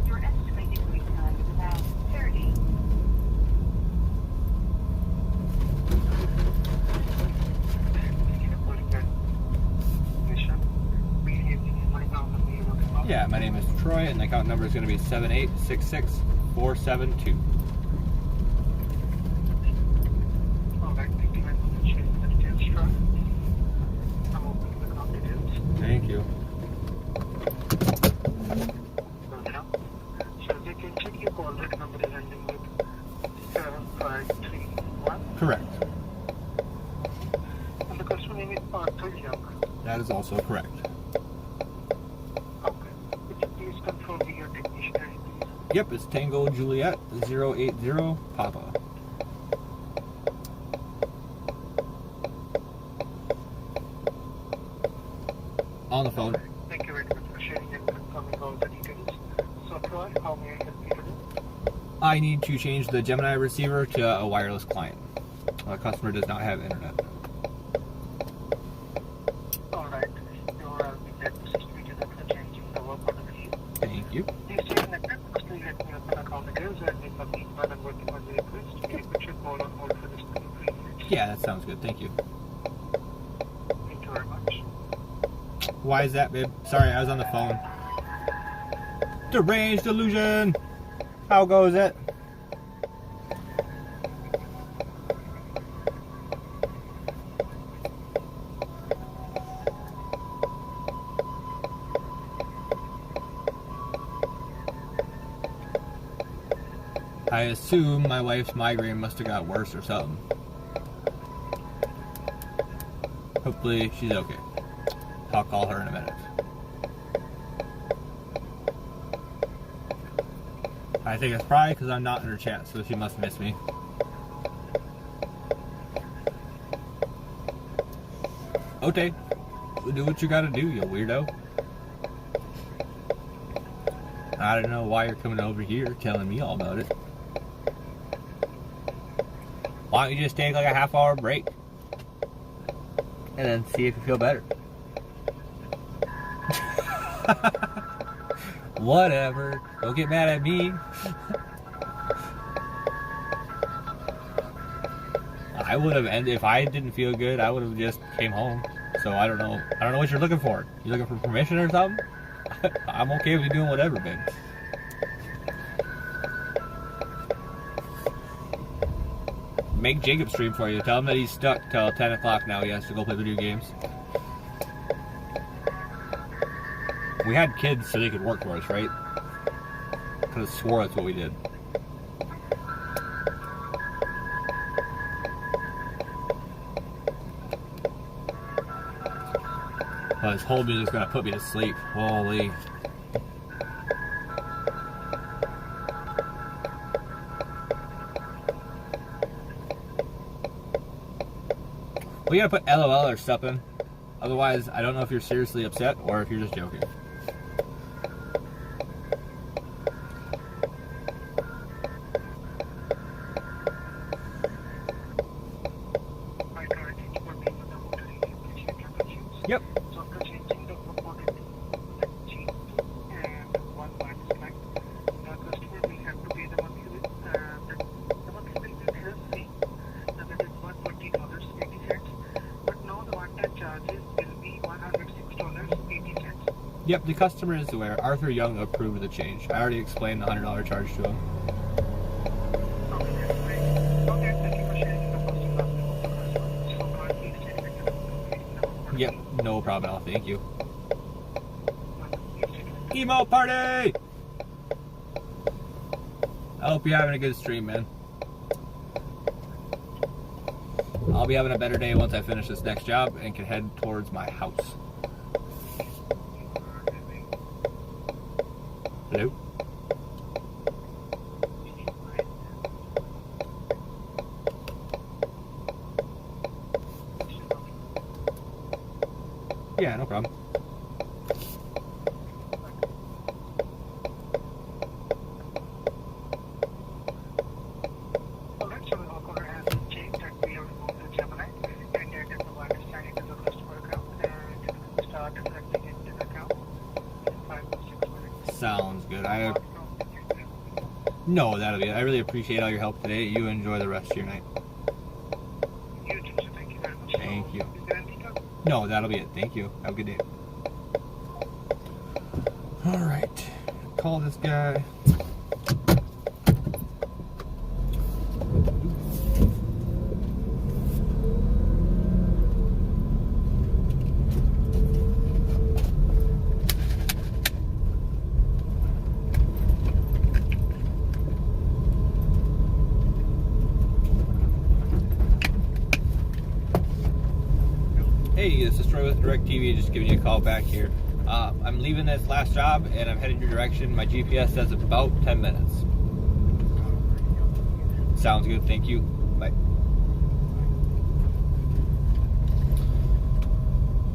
your estimated wait time is about 30. Yeah, my name is Troy, and the account number is going to be 7866472. Thank you. Correct. And the customer name is Arthur Young. That is also correct. Yep, it's Tango Juliet 080 Papa. On the phone. Thank you very much for sharing and confirming all the details. So, Troy, how may I help you today? I need to change the Gemini receiver to a wireless client. The customer does not have internet. Alright. You are being led to situation that for changing the work order for you. Thank you. Please stay connected. Firstly, let me open account details and in the meanwhile I'm working on the request. Can you put your call on hold for this 3 minutes? Yeah, that sounds good. Thank you. Thank you very much. Why is that, babe? Sorry, I was on the phone. Deranged illusion! How goes it? I assume my wife's migraine must have got worse or something. Hopefully she's okay. I'll call her in a minute. I think it's probably because I'm not in her chat, so she must miss me. Okay, do what you gotta do, you weirdo. I don't know why you're coming over here telling me all about it. Why don't you just take like a half-hour break and then see if you feel better? Whatever. Don't get mad at me. I would have ended if I didn't feel good. I would have just came home. So I don't know. I don't know what you're looking for. You looking for permission or something? I'm okay with you doing whatever, babe. Make Jacob stream for you. Tell him that he's stuck till 10 o'clock now. He has to go play video games. We had kids so they could work for us, right? Could have swore that's what we did. But this whole music's gonna put me to sleep. Holy. We gotta put LOL or something. Otherwise, I don't know if you're seriously upset or if you're just joking. Yep. So after changing the work order to change and one minus line, the customer will have to pay the monthly bill. The monthly bill will just say that it is $120.80, but now the one-time charges will be $106.80. Yep, the customer is aware. Arthur Young approved the change. I already explained the $100 charge to him. Yep, no problem at all. Thank you. Emo party! I hope you're having a good stream, man. I'll be having a better day once I finish this next job and can head towards my house. Hello? Yeah, no problem. Alright, so the work order has been changed and we have removed the Gemini and added the wireless sign into the customer account and it will start reflecting into the account in 5 to 6 minutes. Sounds good. No, that'll be it. I really appreciate all your help today. You enjoy the rest of your night. You too, so thank you very much. Thank you. Is there anything else? No, that'll be it. Thank you. Have a good day. Alright. Call this guy. Hey, this is Troy with DirecTV, just giving you a call back here. I'm leaving this last job and I'm heading your direction. My GPS says about 10 minutes. Sounds good. Thank you. Bye.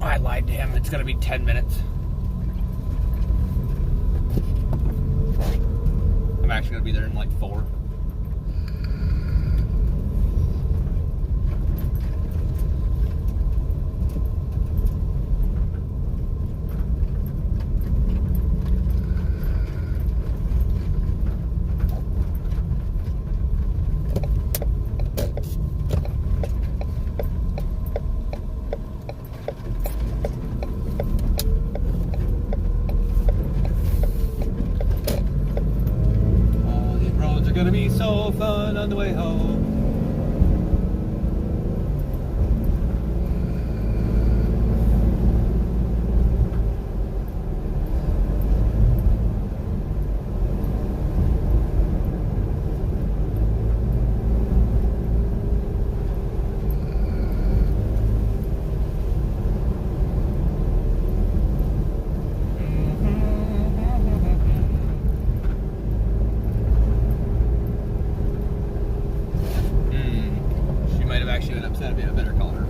I lied to him. It's going to be 10 minutes. I'm actually going to be there in like 4. Gonna be so fun on the way home. That'd be a better color.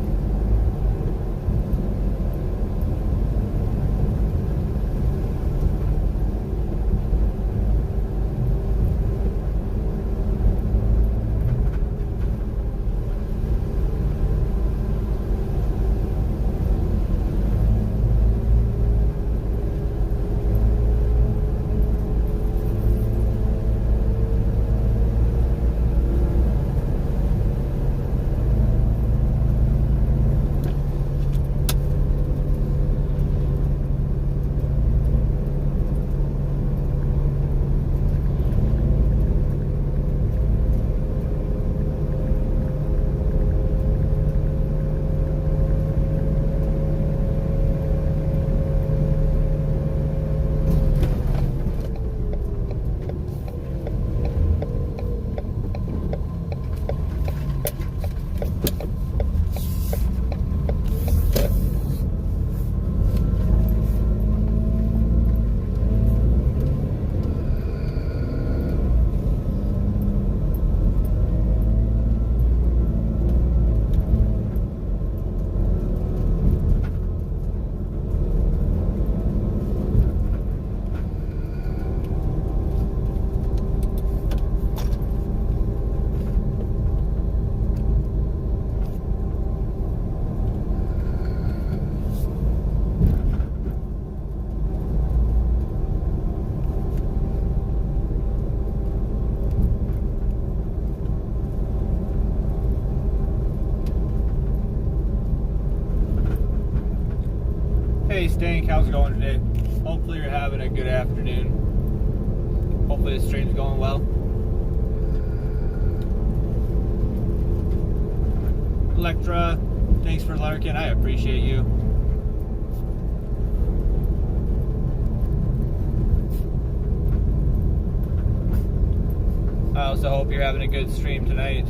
Hey Stank, how's it going today? Hopefully you're having a good afternoon. Hopefully the stream's going well. Electra, thanks for lurking. I appreciate you. I also hope you're having a good stream tonight.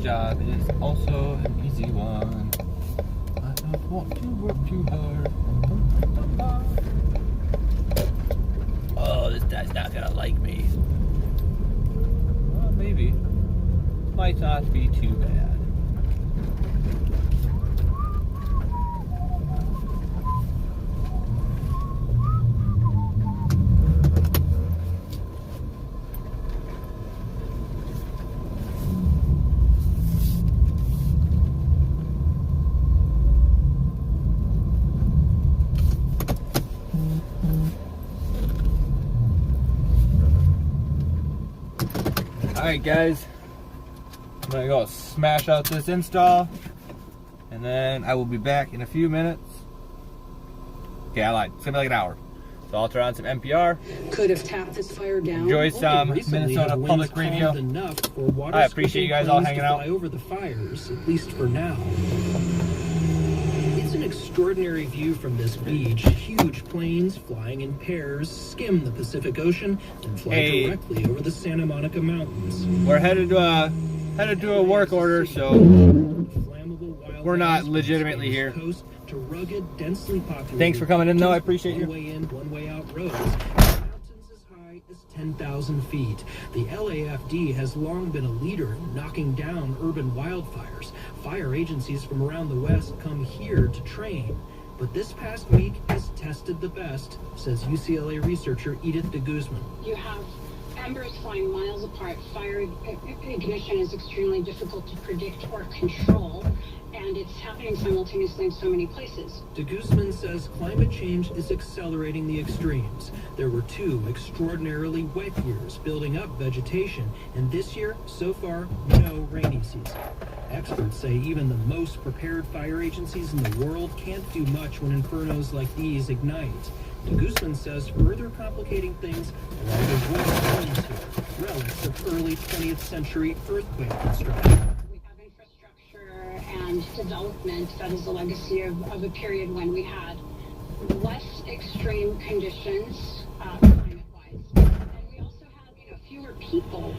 Job is also an easy one. I don't want to work too hard. Oh, this guy's not gonna like me. Well, maybe. Might not be too bad. Alright guys, I'm gonna go smash out this install and then I will be back in a few minutes. Okay, I lied. It's gonna be like an hour. So I'll turn on some NPR. Could have tapped this fire down. Enjoy some Minnesota Public Radio. I appreciate you guys all hanging out. Over the fires, at least for now. It's an extraordinary view from this beach. Huge planes flying in pairs skim the Pacific Ocean and fly directly over the Santa Monica Mountains. We're headed to a work order, so we're not legitimately here. To rugged, densely populated. Thanks for coming in, though. I appreciate you. One way in, one way out roads. Mountains as high as 10,000 feet. The LAFD has long been a leader in knocking down urban wildfires. Fire agencies from around the West come here to train. But this past week has tested the best, says UCLA researcher Edith de Guzman. You have embers flying miles apart. Fire ignition is extremely difficult to predict or control. And it's happening simultaneously in so many places. De Guzman says climate change is accelerating the extremes. There were 2 extraordinarily wet years building up vegetation, and this year, so far, no rainy season. Experts say even the most prepared fire agencies in the world can't do much when infernos like these ignite. De Guzman says further complicating things are all the wood homes here, relics of early 20th century earthquake construction. And development that is a legacy of a period when we had less extreme conditions climate-wise, and we also had fewer people.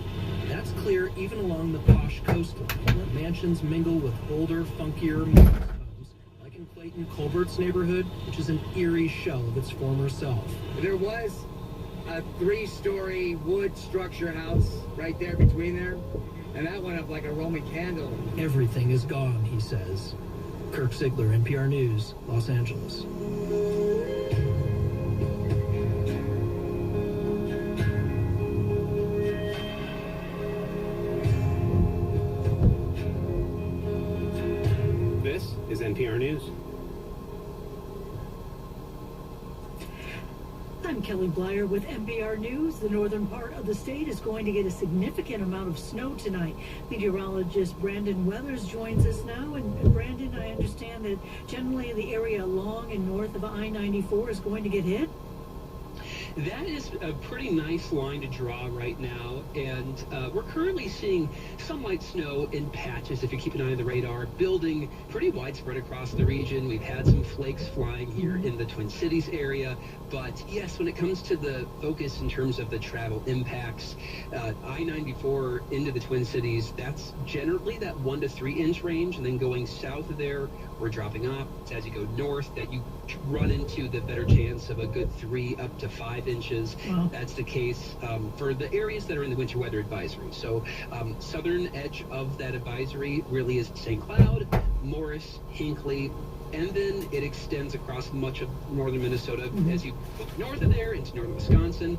That's clear even along the posh coastline, where mansions mingle with older, funkier modern homes, like in Clayton Colbert's neighborhood, which is an eerie shell of its former self. There was a 3-story wood structure house right there between there. And that went up like a Roman candle. Everything is gone, he says. Kirk Ziegler, NPR News, Los Angeles. This is NPR News. I'm Kelly Blyer with NPR News. The northern part of the state is going to get a significant amount of snow tonight. Meteorologist Brandon Weathers joins us now. And Brandon, I understand that generally the area along and north of I-94 is going to get hit. That is a pretty nice line to draw right now, and we're currently seeing some light snow in patches, if you keep an eye on the radar, building pretty widespread across the region. We've had some flakes flying here in the Twin Cities area, but yes, when it comes to the focus in terms of the travel impacts, I-94 into the Twin Cities, that's generally that 1 to 3 inch range, and then going south of there, we're dropping off. As you go north, that you run into the better chance of a good 3 up to 5 inches. Wow. That's the case for the areas that are in the winter weather advisory. So southern edge of that advisory really is St. Cloud, Morris, Hinckley, and then it extends across much of northern Minnesota as you go north of there into northern Wisconsin.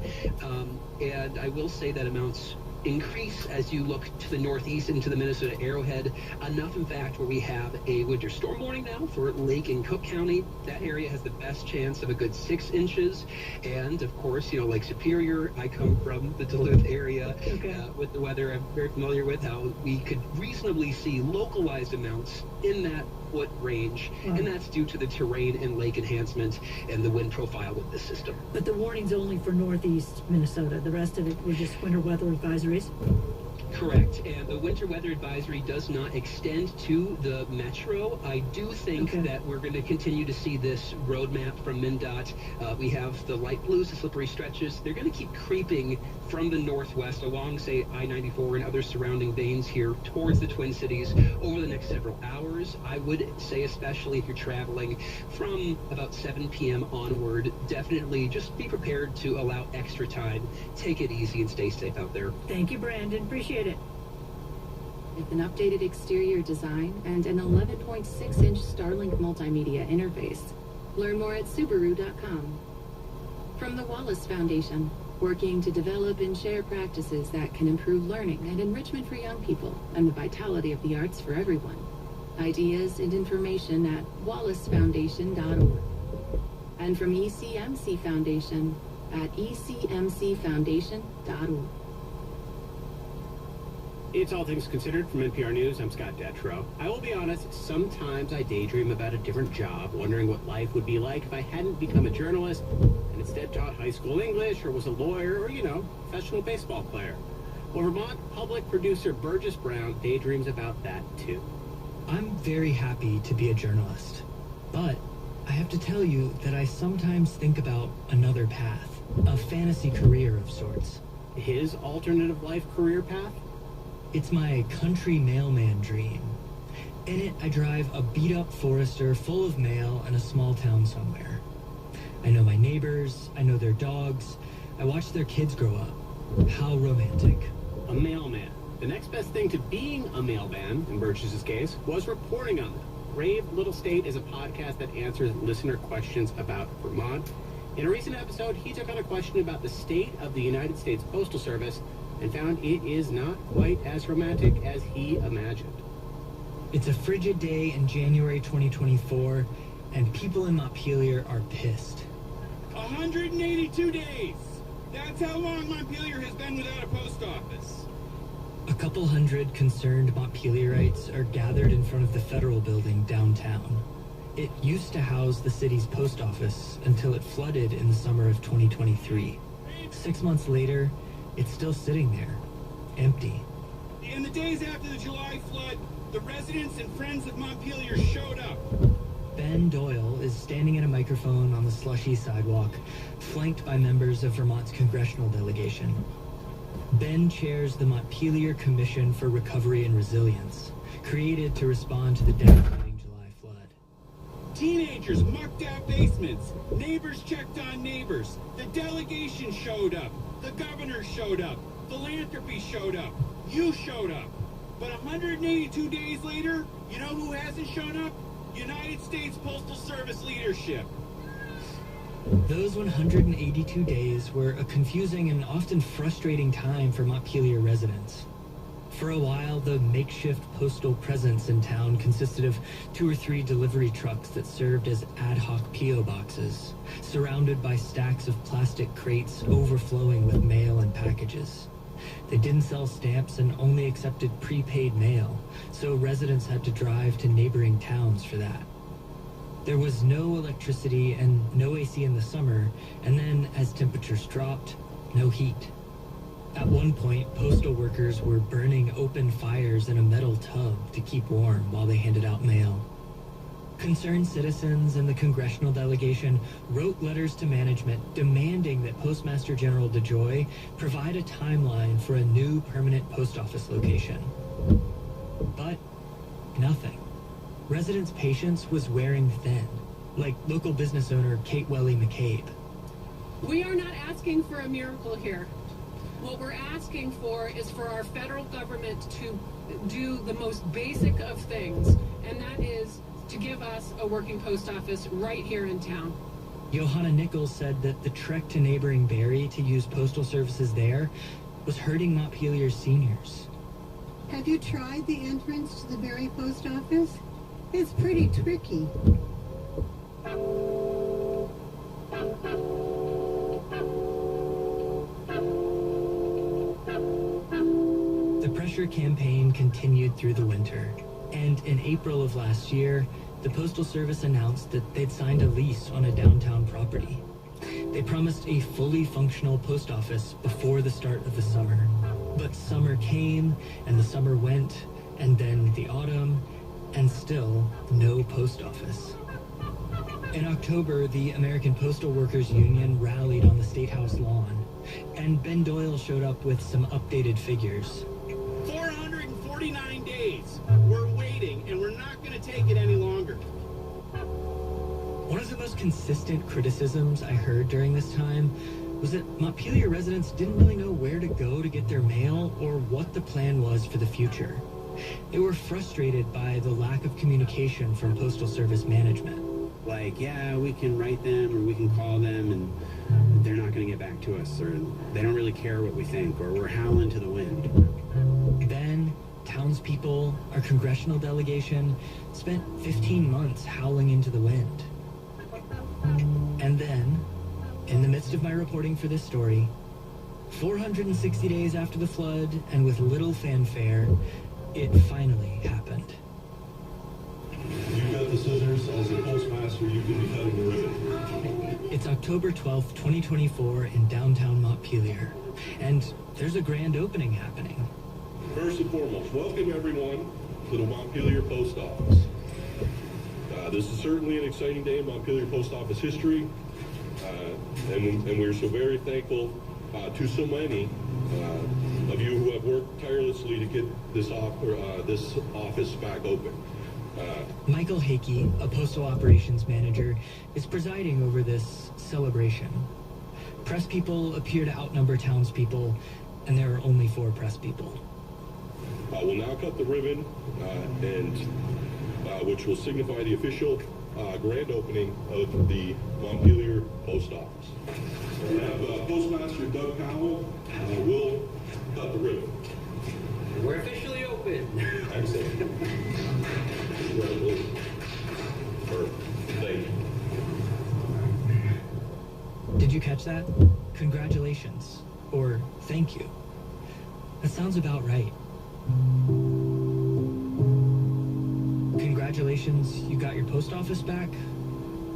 And I will say that amounts increase as you look to the northeast into the Minnesota Arrowhead, enough in fact where we have a winter storm warning now for Lake and Cook County. That area has the best chance of a good 6 inches, and of course, you know, Lake Superior, I come from the Duluth area. With the weather, I'm very familiar with how we could reasonably see localized amounts in that foot range, and that's due to the terrain and lake enhancement and the wind profile with this system. But the warning's only for northeast Minnesota. The rest of it was just winter weather advisories. Correct, and the winter weather advisory does not extend to the metro. I do think that we're going to continue to see this roadmap from MnDOT. We have the light blues, the slippery stretches. They're going to keep creeping from the northwest along, say, I-94 and other surrounding veins here towards the Twin Cities over the next several hours. I would say, especially if you're traveling from about 7 p.m. onward, definitely just be prepared to allow extra time. Take it easy and stay safe out there. Thank you, Brandon. Appreciate it. With an updated exterior design and an 11.6-inch Starlink multimedia interface. Learn more at Subaru.com. From the Wallace Foundation, working to develop and share practices that can improve learning and enrichment for young people and the vitality of the arts for everyone. Ideas and information at wallacefoundation.org. And from ECMC Foundation at ecmcfoundation.org. It's All Things Considered from NPR News. I'm Scott Detrow. I will be honest, sometimes I daydream about a different job, wondering what life would be like if I hadn't become a journalist and instead taught high school English or was a lawyer or, professional baseball player. Well, Vermont public producer Burgess Brown daydreams about that too. I'm very happy to be a journalist, but I have to tell you that I sometimes think about another path, a fantasy career of sorts. His alternative life career path? It's my country mailman dream. In it, I drive a beat-up Forester full of mail in a small town somewhere. I know my neighbors, I know their dogs, I watch their kids grow up. How romantic. A mailman. The next best thing to being a mailman, in Burgess's case, was reporting on them. Brave Little State is a podcast that answers listener questions about Vermont. In a recent episode, he took on a question about the state of the United States Postal Service and found it is not quite as romantic as he imagined. It's a frigid day in January 2024, and people in Montpelier are pissed. 182 days! That's how long Montpelier has been without a post office. A couple hundred concerned Montpelierites are gathered in front of the federal building downtown. It used to house the city's post office until it flooded in the summer of 2023. 6 months later, it's still sitting there, empty. In the days after the July flood, the residents and friends of Montpelier showed up. Ben Doyle is standing at a microphone on the slushy sidewalk, flanked by members of Vermont's congressional delegation. Ben chairs the Montpelier Commission for Recovery and Resilience, created to respond to the devastating July flood. Teenagers mucked out basements. Neighbors checked on neighbors. The delegation showed up. The governor showed up. Philanthropy showed up. You showed up. But 182 days later, you know who hasn't shown up? United States Postal Service leadership. Those 182 days were a confusing and often frustrating time for Montpelier residents. For a while, the makeshift postal presence in town consisted of 2 or 3 delivery trucks that served as ad hoc P.O. boxes, surrounded by stacks of plastic crates overflowing with mail and packages. They didn't sell stamps and only accepted prepaid mail, so residents had to drive to neighboring towns for that. There was no electricity and no AC in the summer, and then, as temperatures dropped, no heat. At one point, postal workers were burning open fires in a metal tub to keep warm while they handed out mail. Concerned citizens and the congressional delegation wrote letters to management demanding that Postmaster General DeJoy provide a timeline for a new permanent post office location. But nothing. Residents' patience was wearing thin, like local business owner Kate Welly McCabe. We are not asking for a miracle here. What we're asking for is for our federal government to do the most basic of things, and that is to give us a working post office right here in town. Johanna Nichols said that the trek to neighboring Barrie to use postal services there was hurting Montpelier seniors. Have you tried the entrance to the Barrie post office? It's pretty tricky. The pressure campaign continued through the winter, and in April of last year, the Postal Service announced that they'd signed a lease on a downtown property. They promised a fully functional post office before the start of the summer. But summer came, and the summer went, and then the autumn, and still no post office. In October, the American Postal Workers Union rallied on the State House lawn, and Ben Doyle showed up with some updated figures. 449 days. We're waiting, and we're not going to take it any longer. One of the most consistent criticisms I heard during this time was that Montpelier residents didn't really know where to go to get their mail or what the plan was for the future. They were frustrated by the lack of communication from Postal Service management. Like, yeah, we can write them or we can call them and they're not going to get back to us, or they don't really care what we think, or we're howling to the wind. Then, townspeople, our congressional delegation, spent 15 months howling into the wind. And then, in the midst of my reporting for this story, 460 days after the flood, and with little fanfare, it finally happened. You've got the scissors. As a postmaster, you can be cutting the ribbon. It's October 12th, 2024 in downtown Montpelier, and there's a grand opening happening. First and foremost, welcome everyone to the Montpelier Post Office. This is certainly an exciting day in Montpelier Post Office history, and we're so very thankful to so many of you who have worked tirelessly to get this office back open. Michael Hakey, a postal operations manager, is presiding over this celebration. Press people appear to outnumber townspeople, and there are only 4 press people. We'll now cut the ribbon, which will signify the official grand opening of the Montpelier Post Office. We have Postmaster Doug Powell will cut the ribbon. We're officially open. Excellent. Congratulations. Thank you. Did you catch that? Congratulations. Or thank you. That sounds about right. Congratulations, you got your post office back?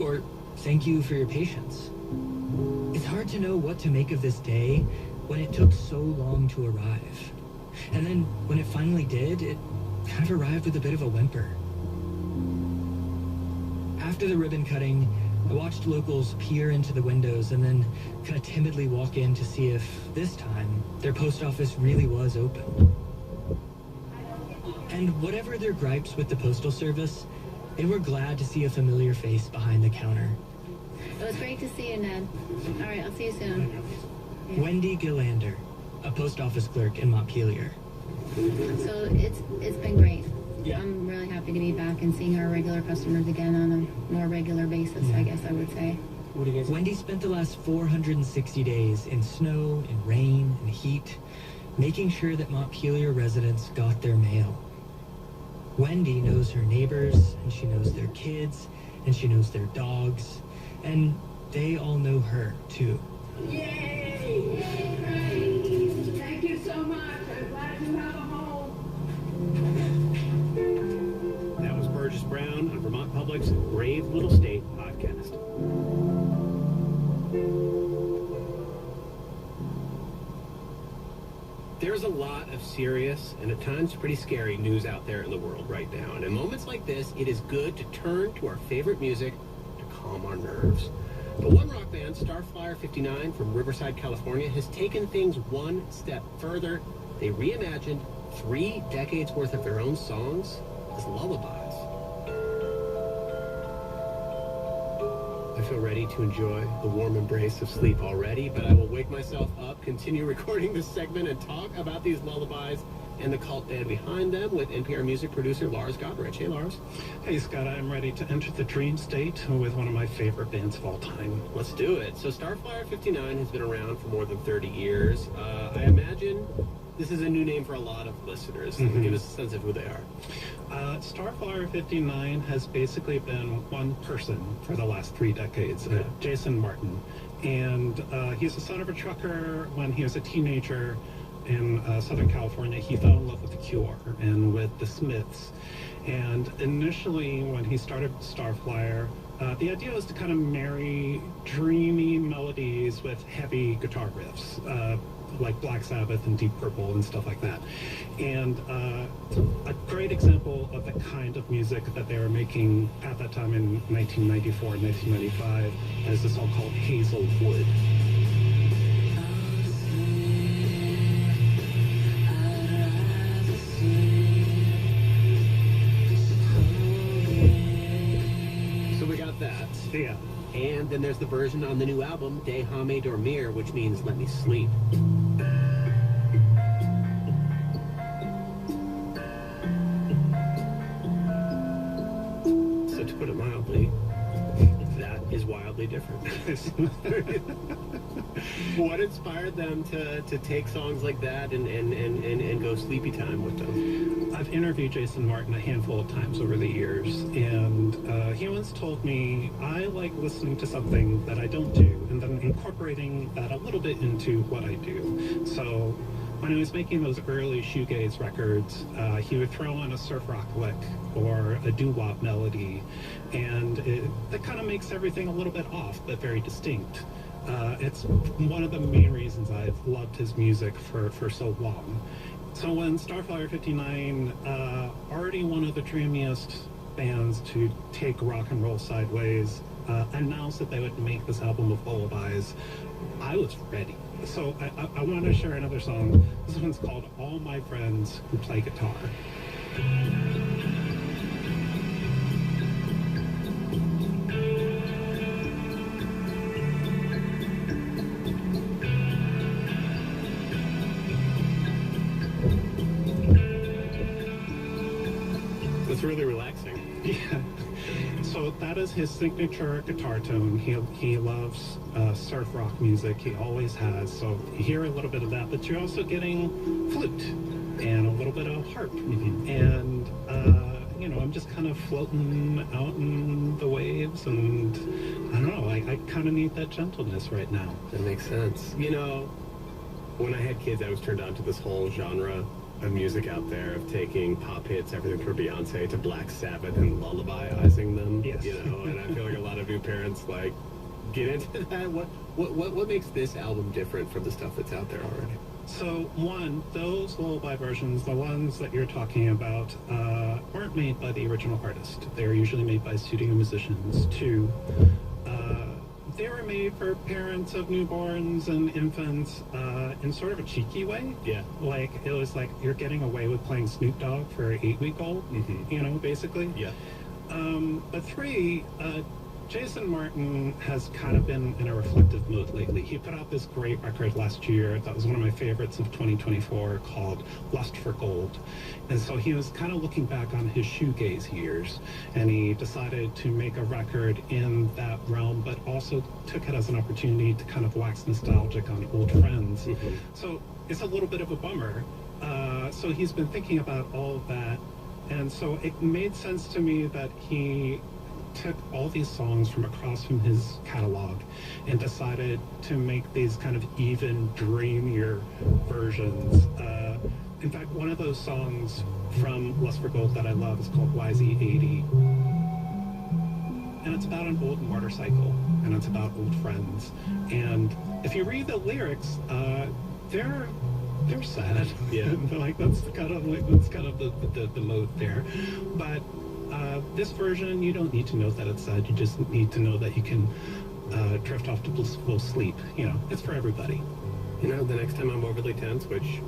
Or thank you for your patience? It's hard to know what to make of this day when it took so long to arrive. And then when it finally did, it kind of arrived with a bit of a whimper. After the ribbon cutting, I watched locals peer into the windows and then kind of timidly walk in to see if, this time, their post office really was open. And whatever their gripes with the Postal Service, they were glad to see a familiar face behind the counter. It was great to see you, Ned. All right, I'll see you soon. Yeah. Wendy Gillander, a post office clerk in Montpelier. So it's been great. Yeah. I'm really happy to be back and seeing our regular customers again on a more regular basis, I guess I would say. What do you guys think? Wendy spent the last 460 days in snow, in rain, and heat, making sure that Montpelier residents got their mail. Wendy knows her neighbors, and she knows their kids, and she knows their dogs, and they all know her, too. Yay! Yay! Thank you so much. I'm glad you have a home. That was Burgess Brown on Vermont Public's Brave Little State podcast. There's a lot of serious and at times pretty scary news out there in the world right now. And in moments like this, it is good to turn to our favorite music to calm our nerves. The one rock band, Starflyer 59 from Riverside, California, has taken things one step further. They reimagined 3 decades worth of their own songs as lullabies. I feel ready to enjoy the warm embrace of sleep already, but I will wake myself up, continue recording this segment, and talk about these lullabies and the cult band behind them with NPR music producer Lars Godrich. Hey, Lars. Hey, Scott. I'm ready to enter the dream state with one of my favorite bands of all time. Let's do it. So Starflyer 59 has been around for more than 30 years. I imagine this is a new name for a lot of listeners. Mm-hmm. Give us a sense of who they are. Starflyer 59 has basically been one person for the last 3 decades, Jason Martin. And he's the son of a trucker. When he was a teenager in Southern California, he fell in love with The Cure and with the Smiths. And initially, when he started Starflyer, the idea was to kind of marry dreamy melodies with heavy guitar riffs, like Black Sabbath and Deep Purple and stuff like that. And a great example of the kind of music that they were making at that time in 1994 and 1995 is a song called Hazelwood. So we got that. Yeah. And then there's the version on the new album, Déjame Dormir, which means let me sleep. So to put it mildly, that is wildly different. What inspired them to take songs like that and go sleepy time with them? I've interviewed Jason Martin a handful of times over the years, and he once told me, I like listening to something that I don't do and then incorporate incorporating that a little bit into what I do. So when he was making those early shoegaze records, he would throw in a surf rock lick or a doo-wop melody, and that kind of makes everything a little bit off, but very distinct. It's one of the main reasons I've loved his music for so long. So when Starflyer 59, already one of the dreamiest bands to take rock and roll sideways, announced that they would make this album of lullabies, I was ready. So I want to share another song. This one's called All My Friends Who Play Guitar. It's really relaxing. Yeah. So that is his signature guitar tone. He loves surf rock music. He always has. So you hear a little bit of that, but you're also getting flute and a little bit of harp. And, you know, I'm just kind of floating out in the waves, and I don't know, I kind of need that gentleness right now. That makes sense. You know, when I had kids, I was turned on to this whole genre of music out there, of taking pop hits, everything from Beyonce to Black Sabbath, and lullabyizing them. Yes. You know, and I feel like a lot of new parents like get into that. What makes this album different from the stuff that's out there already? So one, those lullaby versions, the ones that you're talking about, weren't made by the original artist. They're usually made by studio musicians. Two, they were made for parents of newborns and infants in sort of a cheeky way. Yeah. Like, it was like you're getting away with playing Snoop Dogg for an 8-week-old, you know, basically. Yeah. But three, Jason Martin has kind of been in a reflective mood lately. He put out this great record last year that was one of my favorites of 2024 called Lust for Gold. And so he was kind of looking back on his shoegaze years, and he decided to make a record in that realm, but also took it as an opportunity to kind of wax nostalgic on old friends. So it's a little bit of a bummer. So he's been thinking about all of that, and so it made sense to me that he took all these songs from across from his catalog and decided to make these kind of even dreamier versions. In fact, one of those songs from Lust for Gold that I love is called YZ80. And it's about an old motorcycle, and it's about old friends. And if you read the lyrics, they're sad. Yeah. Like that's kind of the mode there. But this version, you don't need to know that it's sad. You just need to know that you can drift off to blissful sleep. You know, it's for everybody. You know, the next time I'm overly tense, which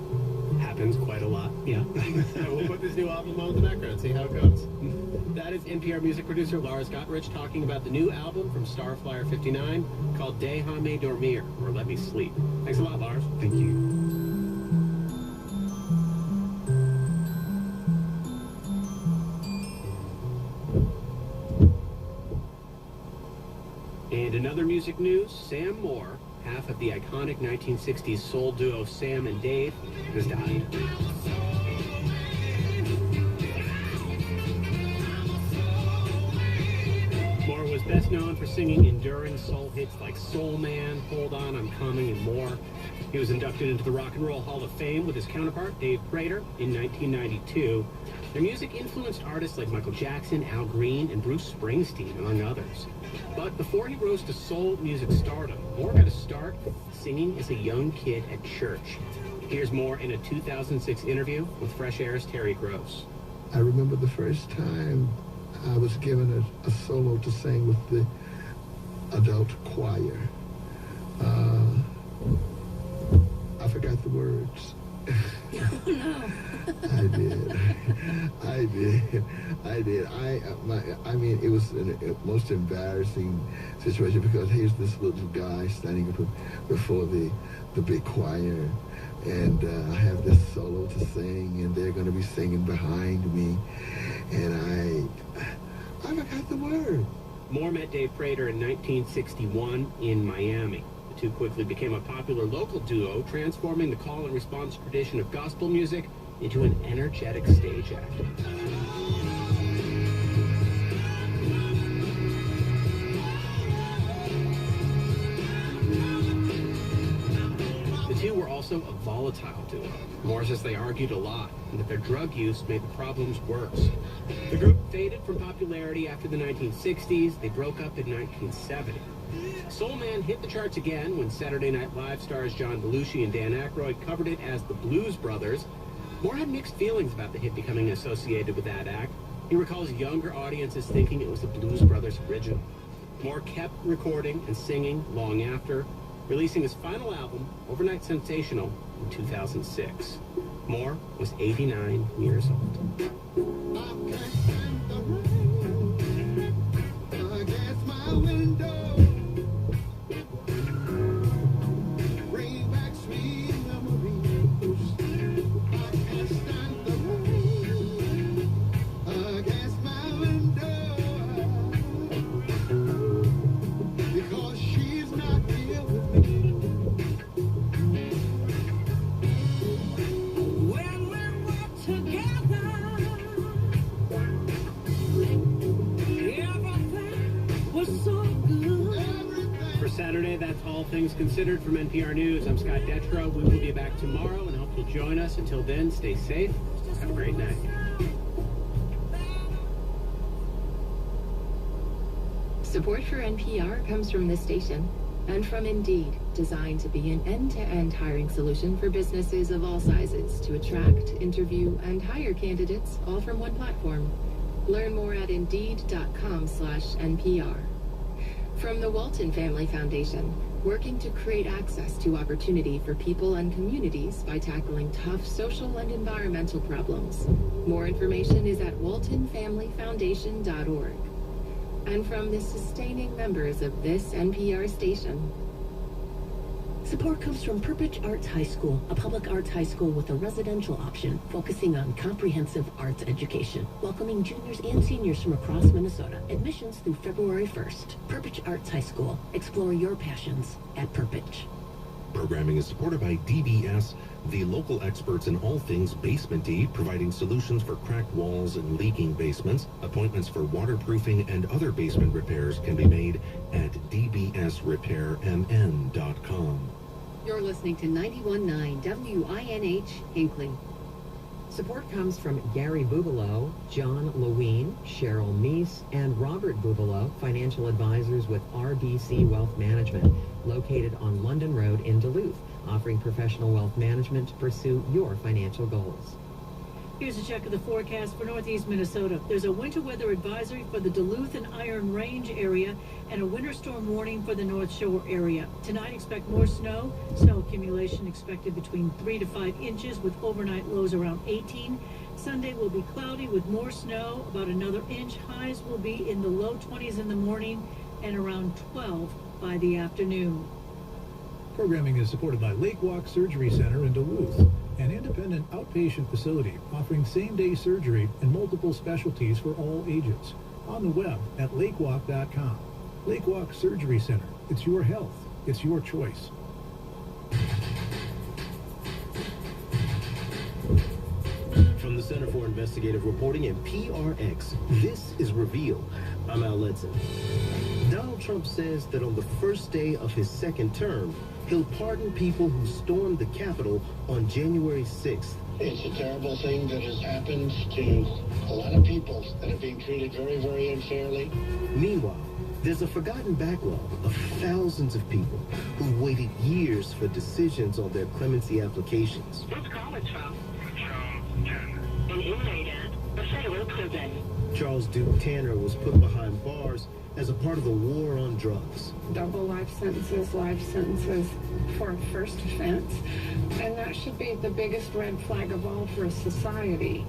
happens quite a lot. Yeah. We'll put this new album on in the background, see how it goes. That is NPR music producer Lars Gotrich talking about the new album from Starflyer 59 called Déjame Dormir, or Let Me Sleep. Thanks a lot, Lars. Thank you. And in other music news, Sam Moore, half of the iconic 1960s soul duo Sam and Dave, has died. Moore was best known for singing enduring soul hits like Soul Man, Hold On, I'm Coming, and more. He was inducted into the Rock and Roll Hall of Fame with his counterpart, Dave Prater, in 1992. Their music influenced artists like Michael Jackson, Al Green, and Bruce Springsteen, among others. But before he rose to soul music stardom, Moore got a start singing as a young kid at church. Here's Moore in a 2006 interview with Fresh Air's Terry Gross. I remember the first time I was given a solo to sing with the adult choir. I forgot the words. Oh, no. I did. I mean, it was the most embarrassing situation because here's this little guy standing up before the big choir, and I have this solo to sing, and they're going to be singing behind me, and I forgot the word. Moore met Dave Prater in 1961 in Miami. The two quickly became a popular local duo, transforming the call and response tradition of gospel music into an energetic stage act. also a volatile duo. Moore says they argued a lot and that their drug use made the problems worse. The group faded from popularity after the 1960s. They broke up in 1970. Soul Man hit the charts again when Saturday Night Live stars John Belushi and Dan Aykroyd covered it as the Blues Brothers. Moore had mixed feelings about the hit becoming associated with that act. He recalls younger audiences thinking it was the Blues Brothers original. Moore kept recording and singing long after, releasing his final album, Overnight Sensational, in 2006. Moore was 89 years old. Against my window, bring back sweet memories. I can't stand the rain against my window, because she's not here with me. When we were together, everything was so good. For Saturday, that's All Things Considered from NPR News. I'm Scott Detrow. We will be back tomorrow and hope you'll join us. Until then, stay safe. Have a great night. Support for NPR comes from this station and from Indeed, designed to be an end-to-end hiring solution for businesses of all sizes to attract, interview, and hire candidates all from one platform. Learn more at Indeed.com/NPR. From the Walton Family Foundation, working to create access to opportunity for people and communities by tackling tough social and environmental problems. More information is at waltonfamilyfoundation.org. And from the sustaining members of this NPR station. Support comes from Purpich Arts High School, a public arts high school with a residential option focusing on comprehensive arts education, welcoming juniors and seniors from across Minnesota. Admissions through February 1st. Purpich Arts High School. Explore your passions at Purpich. Programming is supported by DBS, the local experts in all things basement-y, providing solutions for cracked walls and leaking basements. Appointments for waterproofing and other basement repairs can be made at dbsrepairmn.com. You're listening to 91.9 WINH Hinckley. Support comes from Gary Bubelow, John Lewine, Cheryl Meese, and Robert Bubelow, financial advisors with RBC Wealth Management, located on London Road in Duluth, offering professional wealth management to pursue your financial goals. Here's a check of the forecast for northeast Minnesota. There's a winter weather advisory for the Duluth and Iron Range area and a winter storm warning for the North Shore area. Tonight, expect more snow. Snow accumulation expected between 3 to 5 inches with overnight lows around 18. Sunday will be cloudy with more snow, about another inch. Highs will be in the low 20s in the morning and around 12 by the afternoon. Programming is supported by Lake Walk Surgery Center in Duluth, an independent outpatient facility offering same-day surgery and multiple specialties for all ages. On the web at lakewalk.com. Lake Walk Surgery Center. It's your health. It's your choice. From the Center for Investigative Reporting and PRX, this is Reveal. I'm Al Letson. Donald Trump says that on the first day of his second term, he'll pardon people who stormed the Capitol on January 6th. It's a terrible thing that has happened to a lot of people that are being treated very, very unfairly. Meanwhile, there's a forgotten backlog of thousands of people who waited years for decisions on their clemency applications. What's college from? Charles Tanner. An inmate at a federal prison. Charles Duke Tanner was put behind bars as a part of the war on drugs. Double life sentences for a first offense. And that should be the biggest red flag of all for society.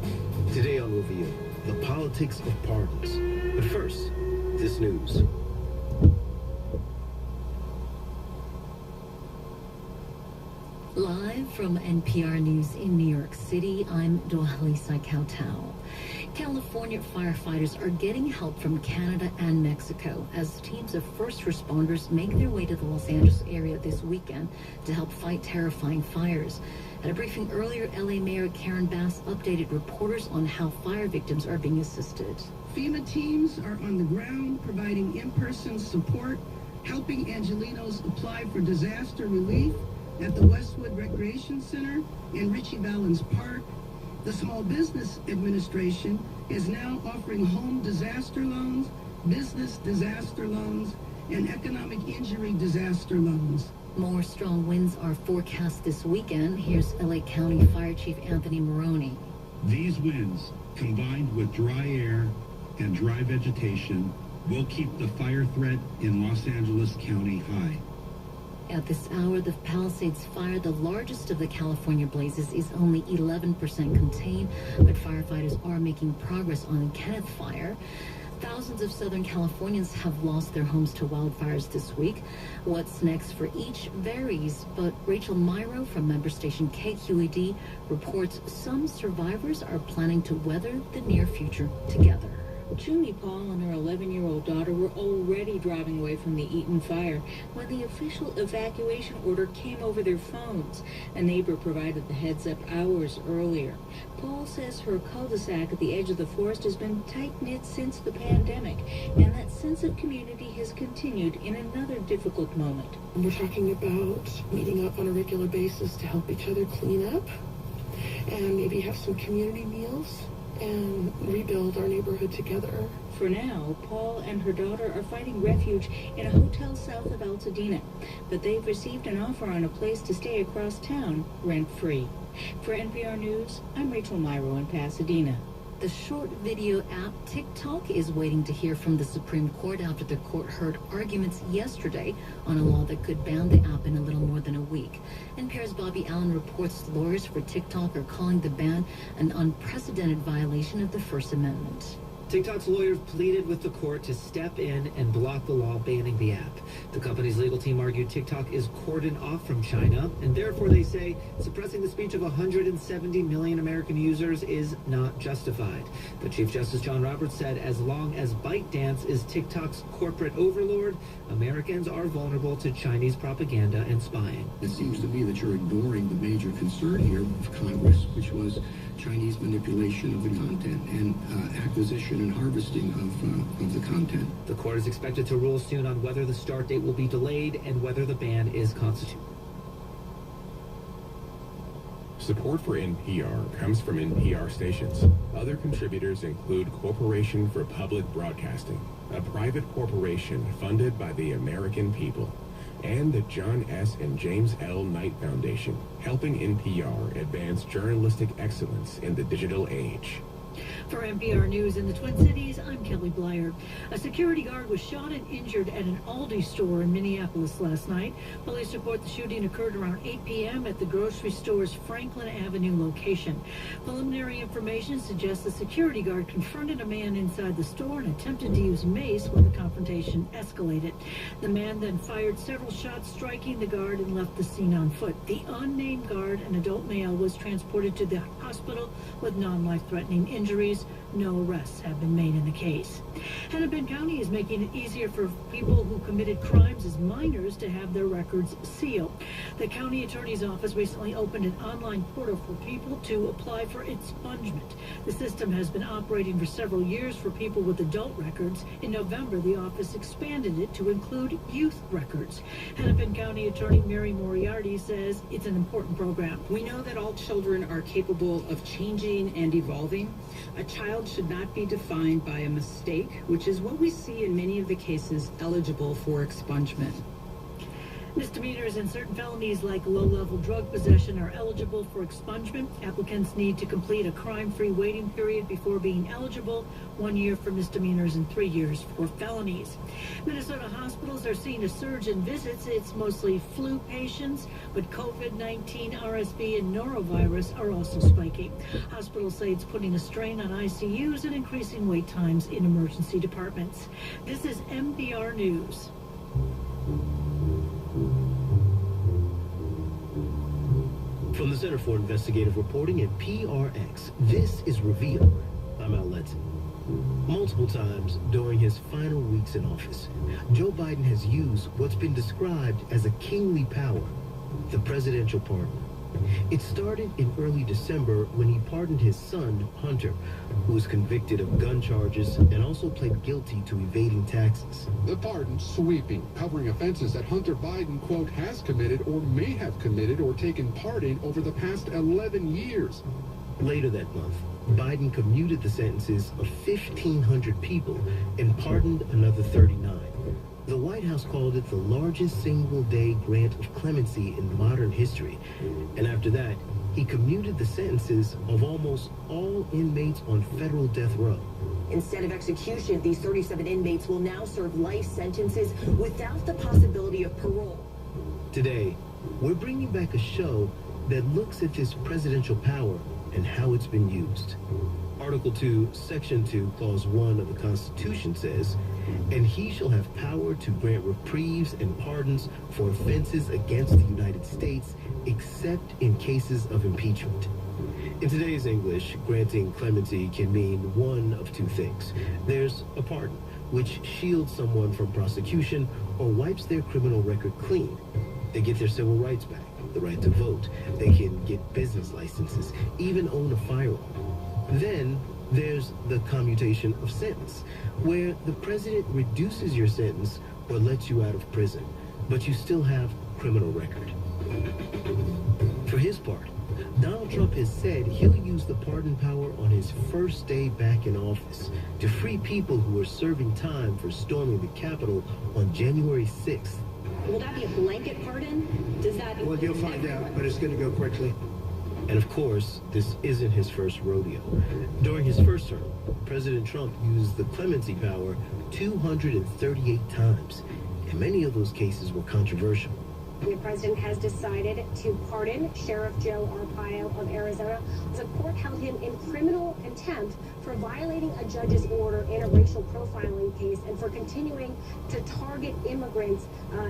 Today on Reveal, the politics of pardons. But first, this news. Live from NPR News in New York City, I'm Dohalisa Kautau. California firefighters are getting help from Canada and Mexico as teams of first responders make their way to the Los Angeles area this weekend to help fight terrifying fires. At a briefing earlier, LA Mayor Karen Bass updated reporters on how fire victims are being assisted. FEMA teams are on the ground providing in-person support, helping Angelinos apply for disaster relief, at the Westwood Recreation Center and Ritchie Valens Park. The Small Business Administration is now offering home disaster loans, business disaster loans, and economic injury disaster loans. More strong winds are forecast this weekend. Here's LA County Fire Chief Anthony Maroney. These winds, combined with dry air and dry vegetation, will keep the fire threat in Los Angeles County high. At this hour, the Palisades fire, the largest of the California blazes, is only 11% contained, but firefighters are making progress on Kenneth Fire. Thousands of Southern Californians have lost their homes to wildfires this week. What's next for each varies, but Rachel Myro from member station KQED reports some survivors are planning to weather the near future together. Julie Paul and her 11-year-old daughter were already driving away from the Eaton fire when the official evacuation order came over their phones. A neighbor provided the heads up hours earlier. Paul says her cul-de-sac at the edge of the forest has been tight-knit since the pandemic, and that sense of community has continued in another difficult moment. We're talking about meeting up on a regular basis to help each other clean up and maybe have some community meals and rebuild our neighborhood together. For now, Paul and her daughter are finding refuge in a hotel south of Altadena, but they've received an offer on a place to stay across town, rent-free. For NPR News, I'm Rachel Myro in Pasadena. The short video app TikTok is waiting to hear from the Supreme Court after the court heard arguments yesterday on a law that could ban the app in a little more than a week. NPR's Bobby Allen reports lawyers for TikTok are calling the ban an unprecedented violation of the First Amendment. TikTok's lawyers pleaded with the court to step in and block the law banning the app. The company's legal team argued TikTok is cordoned off from China, and therefore they say suppressing the speech of 170 million American users is not justified. But Chief Justice John Roberts said as long as ByteDance is TikTok's corporate overlord, Americans are vulnerable to Chinese propaganda and spying. It seems to me that you're ignoring the major concern here of Congress, which was Chinese manipulation of the content and acquisition and harvesting of the content. The court is expected to rule soon on whether the start date will be delayed and whether the ban is constitutional. Support for NPR comes from NPR stations. Other contributors include Corporation for Public Broadcasting, a private corporation funded by the American people, and the John S. and James L. Knight Foundation, helping NPR advance journalistic excellence in the digital age. For NPR News in the Twin Cities, I'm Kelly Blyer. A security guard was shot and injured at an Aldi store in Minneapolis last night. Police report the shooting occurred around 8 p.m. at the grocery store's Franklin Avenue location. Preliminary information suggests the security guard confronted a man inside the store and attempted to use mace when the confrontation escalated. The man then fired several shots, striking the guard, and left the scene on foot. The unnamed guard, an adult male, was transported to the hospital with non-life-threatening injuries. No arrests have been made in the case. Hennepin County is making it easier for people who committed crimes as minors to have their records sealed. The county attorney's office recently opened an online portal for people to apply for expungement. The system has been operating for several years for people with adult records. In November, the office expanded it to include youth records. Hennepin County Attorney Mary Moriarty says it's an important program. We know that all children are capable of changing and evolving. A child should not be defined by a mistake, which is what we see in many of the cases eligible for expungement. Misdemeanors and certain felonies like low-level drug possession are eligible for expungement. Applicants need to complete a crime-free waiting period before being eligible, 1 year for misdemeanors and 3 years for felonies. Minnesota hospitals are seeing a surge in visits. It's mostly flu patients, but COVID-19, RSV, and norovirus are also spiking. Hospitals say it's putting a strain on ICUs and increasing wait times in emergency departments. This is NPR News. From the Center for Investigative Reporting at PRX, this is Reveal. I'm Al Letson. Multiple times during his final weeks in office, Joe Biden has used what's been described as a kingly power, the presidential pardon. It started in early December when he pardoned his son, Hunter, who was convicted of gun charges and also pled guilty to evading taxes. The pardon sweeping, covering offenses that Hunter Biden, quote, has committed or may have committed or taken part in over the past 11 years. Later that month, Biden commuted the sentences of 1,500 people and pardoned another 39. The White House called it the largest single-day grant of clemency in modern history. And after that, he commuted the sentences of almost all inmates on federal death row. Instead of execution, these 37 inmates will now serve life sentences without the possibility of parole. Today, we're bringing back a show that looks at this presidential power and how it's been used. Article 2, Section 2, Clause 1 of the Constitution says, "And he shall have power to grant reprieves and pardons for offenses against the United States, except in cases of impeachment." In today's English, granting clemency can mean one of two things. There's a pardon, which shields someone from prosecution or wipes their criminal record clean. They get their civil rights back, the right to vote. They can get business licenses, even own a firearm. Then there's the commutation of sentence, where the president reduces your sentence or lets you out of prison, but you still have criminal record. For his part, Donald Trump has said he'll use the pardon power on his first day back in office to free people who are serving time for storming the Capitol on January 6th. Will that be a blanket pardon? Does that... Well, you'll find out, but it's going to go quickly. And of course, this isn't his first rodeo. During his first term, President Trump used the clemency power 238 times, and many of those cases were controversial. The president has decided to pardon Sheriff Joe Arpaio of Arizona. The court held him in criminal contempt for violating a judge's order in a racial profiling case and for continuing to target immigrants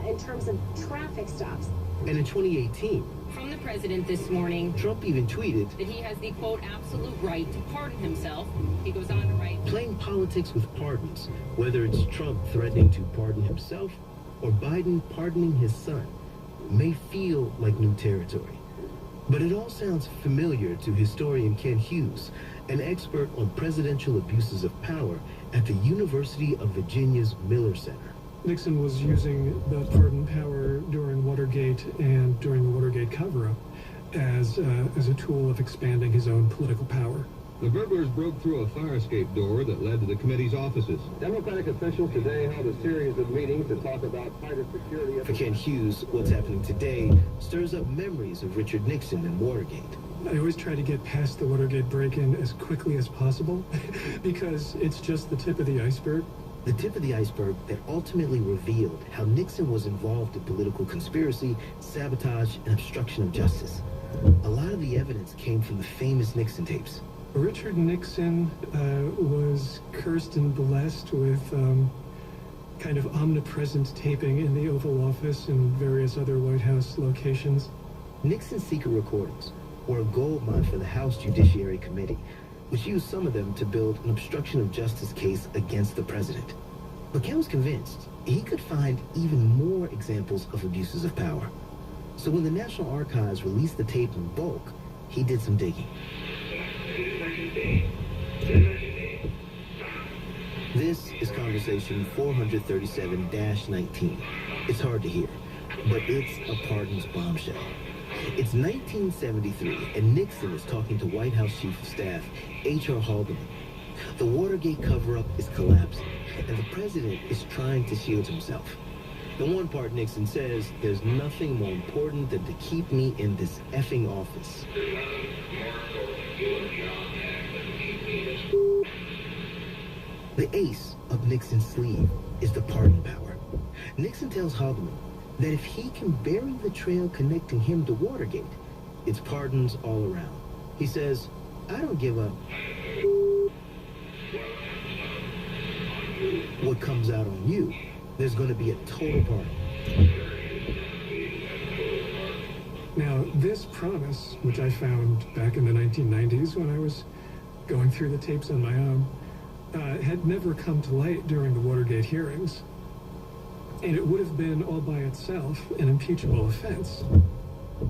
in terms of traffic stops. And in 2018, from the president this morning, Trump even tweeted that he has the, quote, absolute right to pardon himself. He goes on to write, playing politics with pardons, whether it's Trump threatening to pardon himself or Biden pardoning his son, may feel like new territory. But it all sounds familiar to historian Ken Hughes, an expert on presidential abuses of power at the University of Virginia's Miller Center. Nixon was using the pardon power during Watergate and during the Watergate cover-up as a tool of expanding his own political power. The burglars broke through a fire escape door that led to the committee's offices. Democratic officials today held a series of meetings to talk about tighter security. For Ken Hughes, what's happening today stirs up memories of Richard Nixon and Watergate. I always try to get past the Watergate break-in as quickly as possible because it's just the tip of the iceberg. The tip of the iceberg that ultimately revealed how Nixon was involved in political conspiracy, sabotage, and obstruction of justice. A lot of the evidence came from the famous Nixon tapes. Richard Nixon was cursed and blessed with kind of omnipresent taping in the Oval Office and various other White House locations. Nixon's secret recordings were a goldmine for the House Judiciary Committee, which used some of them to build an obstruction of justice case against the president. But Ken was convinced he could find even more examples of abuses of power. So when the National Archives released the tape in bulk, he did some digging. This is Conversation 437-19. It's hard to hear, but it's a pardons bombshell. It's 1973, and Nixon is talking to White House Chief of Staff H.R. Haldeman. The Watergate cover-up is collapsing, and the president is trying to shield himself. In one part, Nixon says, "There's nothing more important than to keep me in this effing office." The ace up Nixon's sleeve is the pardon power. Nixon tells Haldeman that if he can bury the trail connecting him to Watergate, it's pardons all around. He says, "I don't give up what comes out on you. There's going to be a total pardon." Now, this promise, which I found back in the 1990s when I was going through the tapes on my own, had never come to light during the Watergate hearings. And it would have been all by itself an impeachable offense.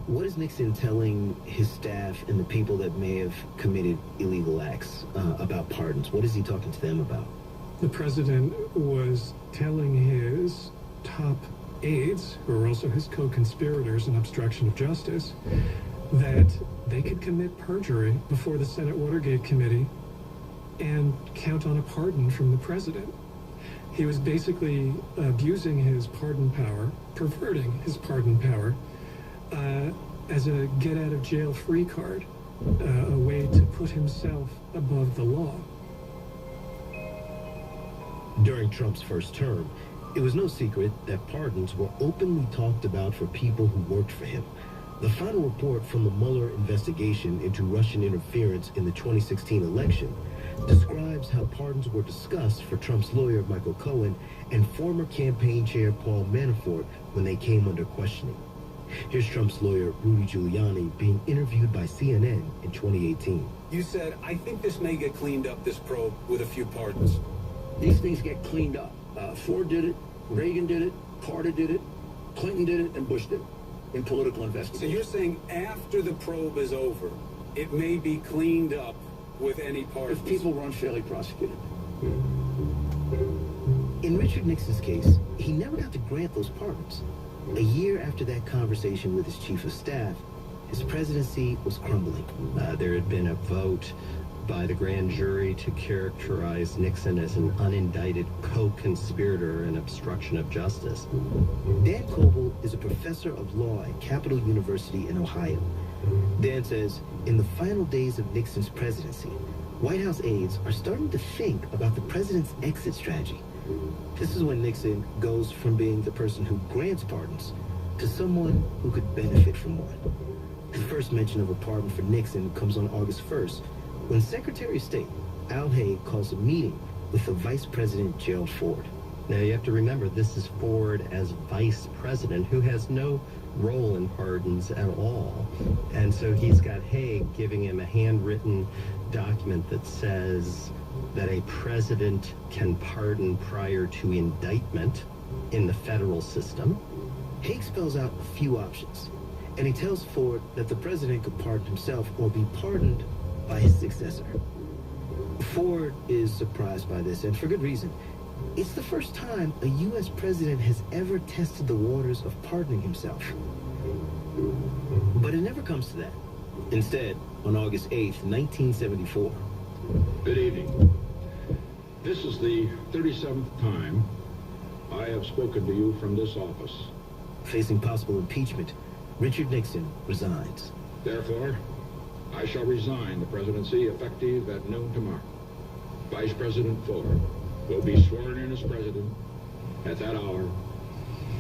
What is Nixon telling his staff and the people that may have committed illegal acts about pardons? What is he talking to them about? The president was telling his top aides, who are also his co-conspirators in obstruction of justice, that they could commit perjury before the Senate Watergate Committee and count on a pardon from the president. He was basically abusing his pardon power, perverting his pardon power, as a get-out-of-jail-free card, a way to put himself above the law. During Trump's first term, it was no secret that pardons were openly talked about for people who worked for him. The final report from the Mueller investigation into Russian interference in the 2016 election describes how pardons were discussed for Trump's lawyer Michael Cohen and former campaign chair Paul Manafort when they came under questioning. Here's Trump's lawyer Rudy Giuliani being interviewed by CNN in 2018. You said, I think this may get cleaned up, this probe, with a few pardons. These things get cleaned up. Ford did it, Reagan did it, Carter did it, Clinton did it, and Bush did it in political investigations. So you're saying after the probe is over, it may be cleaned up with any pardons? If people were unfairly prosecuted. In Richard Nixon's case, he never got to grant those pardons. A year after that conversation with his chief of staff, his presidency was crumbling. There had been a vote by the grand jury to characterize Nixon as an unindicted co-conspirator in obstruction of justice. Dan Coble is a professor of law at Capital University in Ohio. Dan says, in the final days of Nixon's presidency, White House aides are starting to think about the president's exit strategy. This is when Nixon goes from being the person who grants pardons to someone who could benefit from one. The first mention of a pardon for Nixon comes on August 1st, when Secretary of State Al Haig calls a meeting with the Vice President Gerald Ford. Now you have to remember, this is Ford as vice president, who has no role in pardons at all. And so he's got Haig giving him a handwritten document that says that a president can pardon prior to indictment in the federal system. Haig spells out a few options, and he tells Ford that the president could pardon himself or be pardoned by his successor. Ford is surprised by this, and for good reason. It's the first time a U.S. president has ever tested the waters of pardoning himself. But it never comes to that. Instead, on August 8th, 1974. Good evening. This is the 37th time I have spoken to you from this office. Facing possible impeachment, Richard Nixon resigns. Therefore, I shall resign the presidency effective at noon tomorrow. Vice President Ford will be sworn in as president at that hour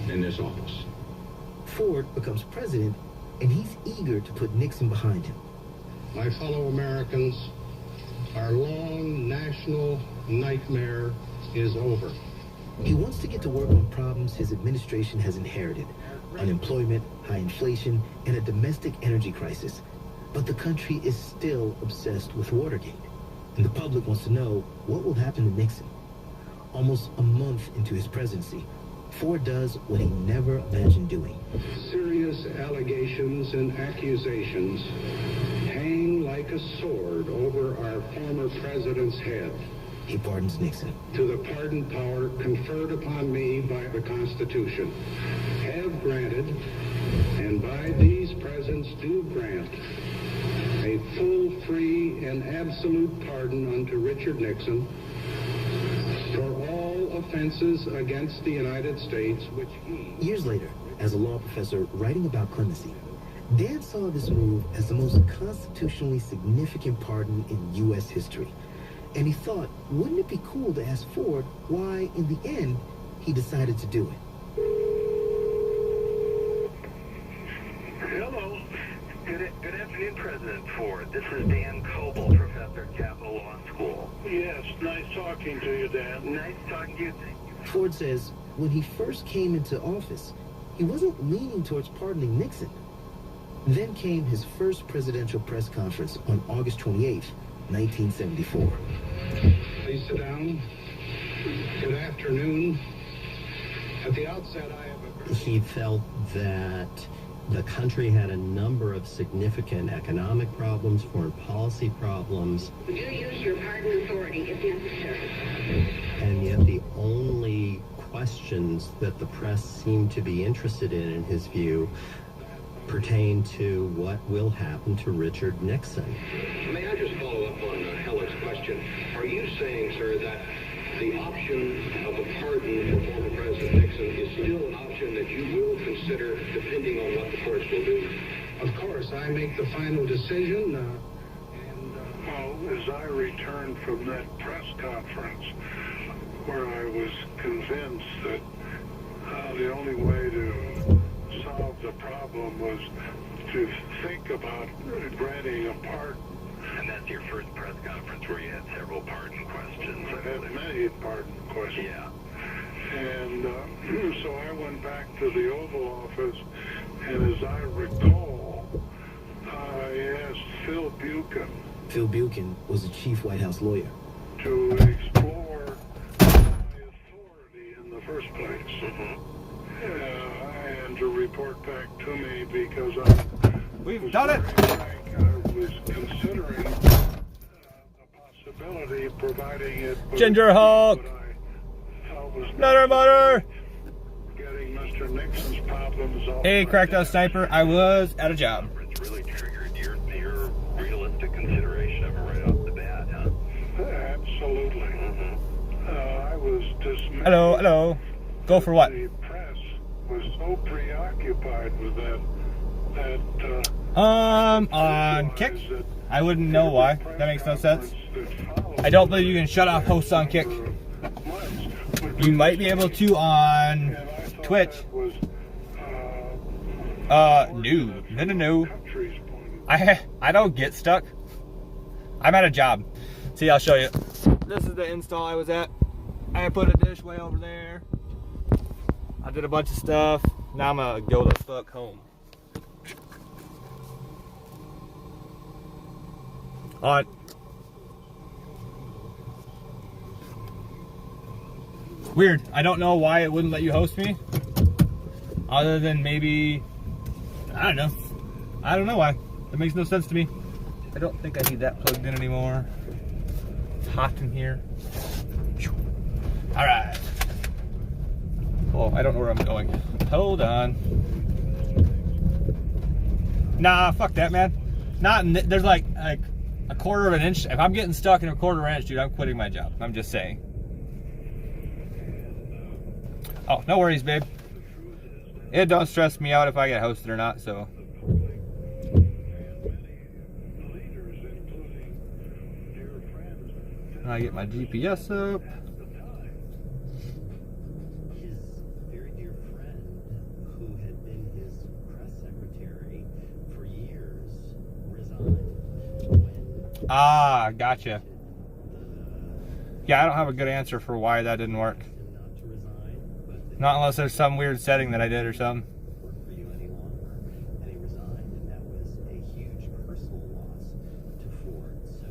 in this office. Ford becomes president, and he's eager to put Nixon behind him. My fellow Americans, our long national nightmare is over. He wants to get to work on problems his administration has inherited: unemployment, high inflation, and a domestic energy crisis. But the country is still obsessed with Watergate, and the public wants to know what will happen to Nixon. Almost a month into his presidency, Ford does what he never imagined doing. Serious allegations and accusations hang like a sword over our former president's head. He pardons Nixon. To the pardon power conferred upon me by the Constitution, have granted, and by these presents do grant, a full, free, and absolute pardon unto Richard Nixon for all offenses against the United States which he... Years later, as a law professor writing about clemency, Dan saw this move as the most constitutionally significant pardon in U.S. history. And he thought, wouldn't it be cool to ask Ford why, in the end, he decided to do it? Hello. Good afternoon, President Ford. This is Dan Coble, professor at Capital Law School. Yes, nice talking to you, Dan. Nice talking to you. Ford says when he first came into office, he wasn't leaning towards pardoning Nixon. Then came his first presidential press conference on August 28th, 1974. Please sit down. Good afternoon. At the outset, I have a... He felt that The country had a number of significant economic problems, foreign policy problems. Would you use your pardon authority if necessary? And yet the only questions that the press seemed to be interested in his view, pertain to what will happen to Richard Nixon. May I just follow up on Helen's question? Are you saying, sir, that the option of a pardon for former President Nixon is still an option that you will consider depending on what the courts will do? Of course, I make the final decision. Well, as I returned from that press conference where I was convinced that the only way to solve the problem was to think about granting a pardon. And that's your first press conference where you had several pardon questions. I had many pardon questions. Yeah. And so I went back to the Oval Office, and as I recall, I asked Phil Buchan. Phil Buchan was a chief White House lawyer. To explore my authority in the first place. And to report back to me because we've done it. I was considering the possibility of providing it. Ginger Hulk. Nutter butter. Getting Mr. Nixon's problems off. Hey, Cracked Out Sniper. I was at a job. It's really triggered your realistic consideration of it right off the bat, huh? Absolutely. I was dismayed. Hello. Go for what? The press was so preoccupied with that on Kick? I wouldn't know why. That makes no sense. I don't believe you can shut off hosts on Kick. You might be able to on Twitch. No. I don't get stuck. I'm at a job. See, I'll show you. This is the install I was at. I put a dish way over there. I did a bunch of stuff. Now I'm gonna go the fuck home. On. Weird. I don't know why it wouldn't let you host me. Other than maybe, I don't know. I don't know why. That makes no sense to me. I don't think I need that plugged in anymore. It's hot in here. All right. Oh, I don't know where I'm going. Hold on. Nah, fuck that, man. There's like a quarter of an inch. If I'm getting stuck in a quarter of an inch, dude, I'm quitting my job. I'm just saying. Oh, no worries, babe. It don't stress me out if I get hosted or not, so. I get my GPS up. His very dear friend, who had been his press secretary for years, resigned. Ah, gotcha. Yeah, I don't have a good answer for why that didn't work. Not unless there's some weird setting that I did or something. For you any longer, and he resigned, and that was a huge personal loss to Ford. So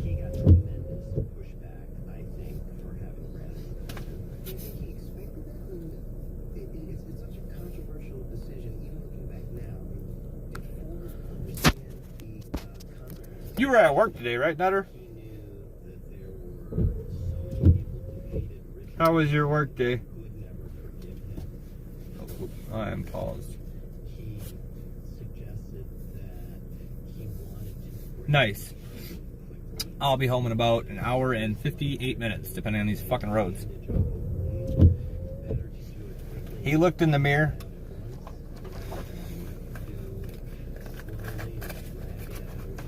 he got tremendous pushback, I think, for having read. Do you think he expected that? It's such a controversial decision, even looking back now. Did Ford understand the consequences? You were at work today, right, Nutter? He knew that there were so many people who hated Richard. How was your work day? I am paused. He suggested that he wanted to. Nice. I'll be home in about an hour and 58 minutes, depending on these fucking roads. He looked in the mirror.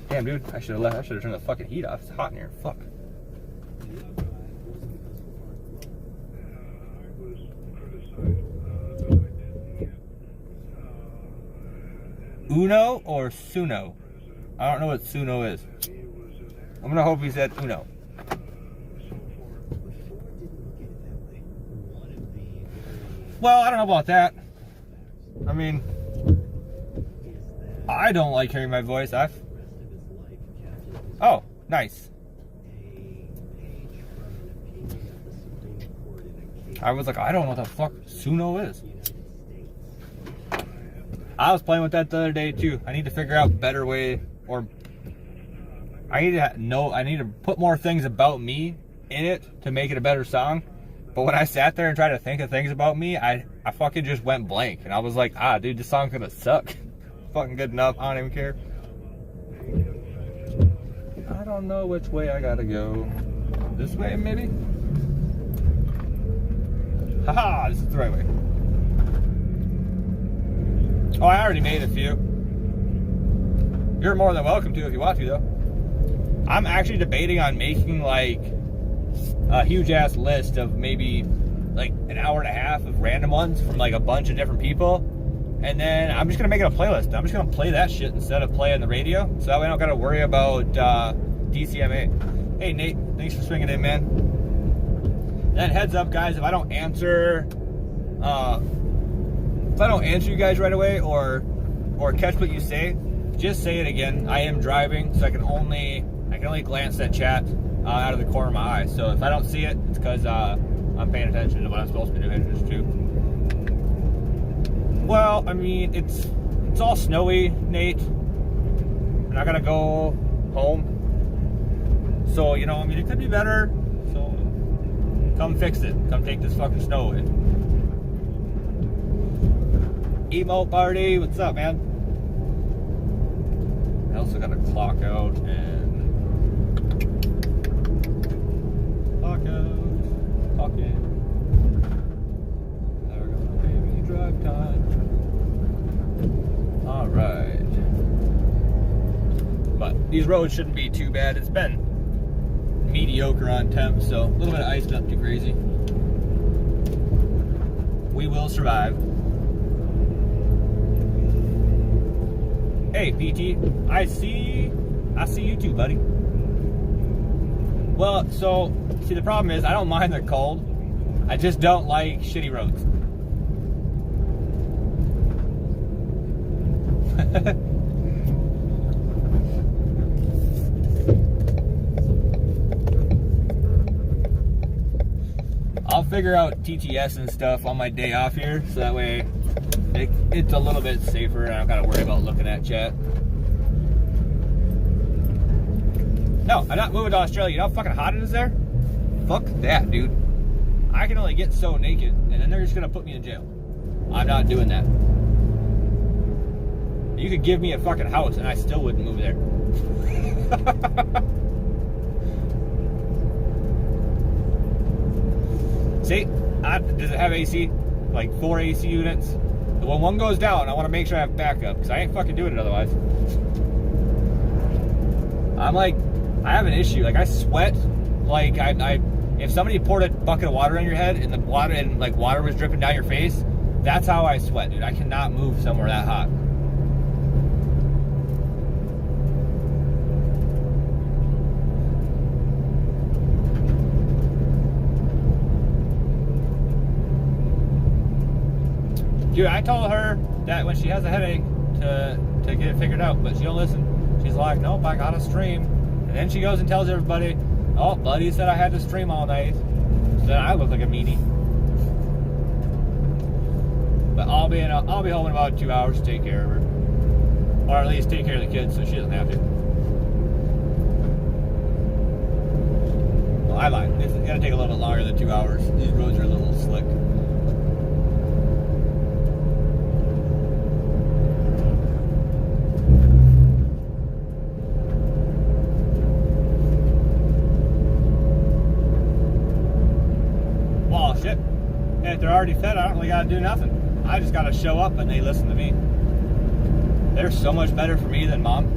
Damn, dude, I should have left. I should have turned the fucking heat off. It's hot in here. Fuck. Uno or Suno? I don't know what Suno is. I'm gonna hope he said Uno. Well, I don't know about that. I mean, I don't like hearing my voice. Oh, nice. I was like, I don't know what the fuck Suno is. I was playing with that the other day too. I need to figure out a better way, or I need to put more things about me in it to make it a better song. But when I sat there and tried to think of things about me, I fucking just went blank. And I was like, dude, this song's gonna suck. Fucking good enough. I don't even care. I don't know which way I gotta go. This way, maybe? Haha, this is the right way. Oh, I already made a few. You're more than welcome to if you want to, though. I'm actually debating on making, like, a huge-ass list of maybe, like, an hour and a half of random ones from, like, a bunch of different people. And then I'm just going to make it a playlist. I'm just going to play that shit instead of playing the radio. So that way I don't got to worry about DCMA. Hey, Nate. Thanks for swinging in, man. And then heads up, guys, if I don't answer you guys right away or catch what you say, just say it again. I am driving, so I can only glance at chat out of the corner of my eye. So if I don't see it, it's because I'm paying attention to what I'm supposed to be doing just too. Well, I mean, it's all snowy, Nate. And I gotta go home. So, you know, I mean, it could be better. So come fix it. Come take this fucking snow away. Emo party, what's up, man? I also gotta clock out and clock out, clock in. They're gonna pay me drive time. Alright. But these roads shouldn't be too bad. It's been mediocre on temp, so a little bit of ice, not too crazy. We will survive. Hey, PT, I see you too, buddy. Well, so, see, the problem is I don't mind they're cold. I just don't like shitty roads. I'll figure out TTS and stuff on my day off here, so that way it's a little bit safer and I don't gotta worry about looking at chat. No, I'm not moving to Australia. You know how fucking hot it is there? Fuck that, dude. I can only get so naked, and then they're just gonna put me in jail. I'm not doing that. You could give me a fucking house and I still wouldn't move there. See, does it have AC? Like 4 AC units? When one goes down, I want to make sure I have backup, because I ain't fucking doing it otherwise. I'm like, I have an issue. Like, I sweat. Like, if somebody poured a bucket of water on your head and water was dripping down your face, that's how I sweat, dude. I cannot move somewhere that hot. Dude, I told her that when she has a headache to get it figured out, but she don't listen. She's like, nope, I got to stream. And then she goes and tells everybody, oh, buddy said I had to stream all night. So then I look like a meanie. But I'll be home in about 2 hours to take care of her. Or at least take care of the kids so she doesn't have to. Well, I lied. It's going to take a little bit longer than 2 hours. These roads are a little slick. If they're already fed, I don't really gotta do nothing. I just gotta show up and they listen to me. They're so much better for me than mom.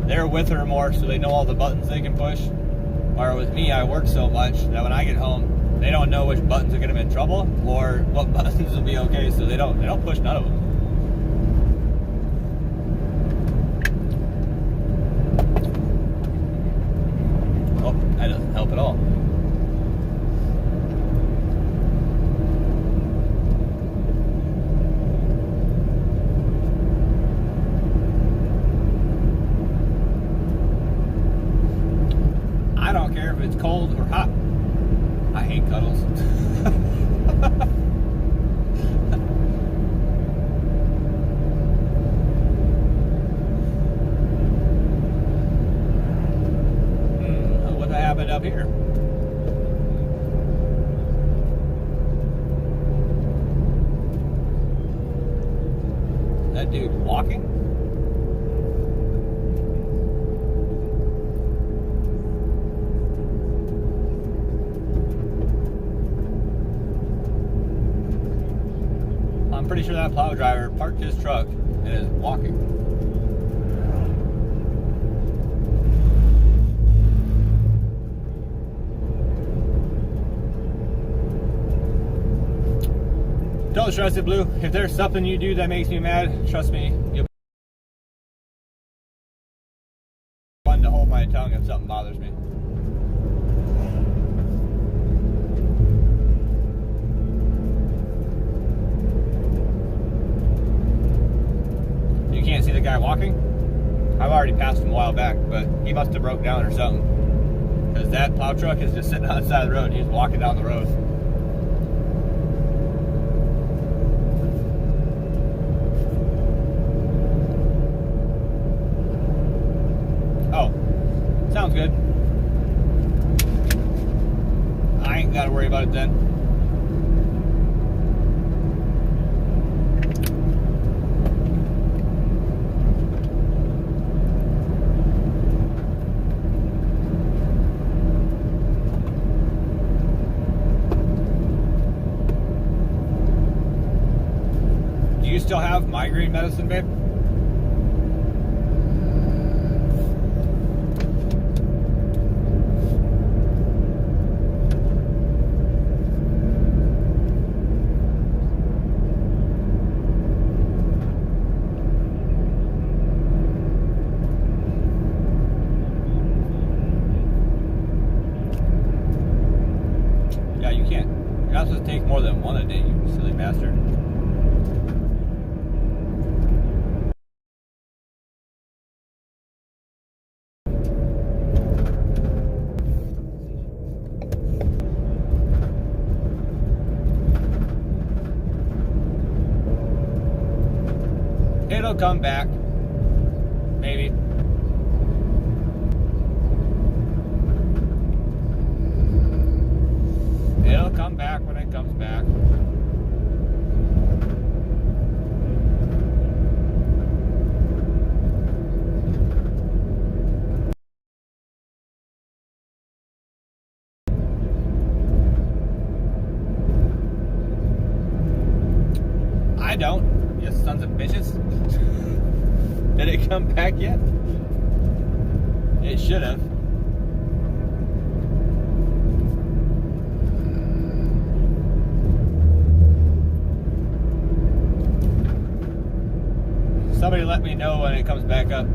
They're with her more so they know all the buttons they can push. Or with me, I work so much that when I get home, they don't know which buttons are gonna get them in trouble or what buttons will be okay, so they don't push none of them. That doesn't help at all. I don't care if it's cold or hot. hate cuddles. What happened up here? That dude walking? I'm pretty sure that plow driver parked his truck and is walking. Don't trust it, Blue. If there's something you do that makes me mad, trust me, you'll be fun to hold my tongue if something bothers me. You can't see the guy walking? I've already passed him a while back, but he must have broke down or something. Because that plow truck is just sitting on the side of the road. He's walking down the road. Oh, sounds good. I ain't got to worry about it then. Do you still have migraine medicine, babe? Yeah, you can't. You're not supposed to take more than one a day, you silly bastard. It'll come back. Maybe. It'll come back when it comes back. I don't. You sons of bitches. Did it come back yet? It should have. Somebody let me know when it comes back up.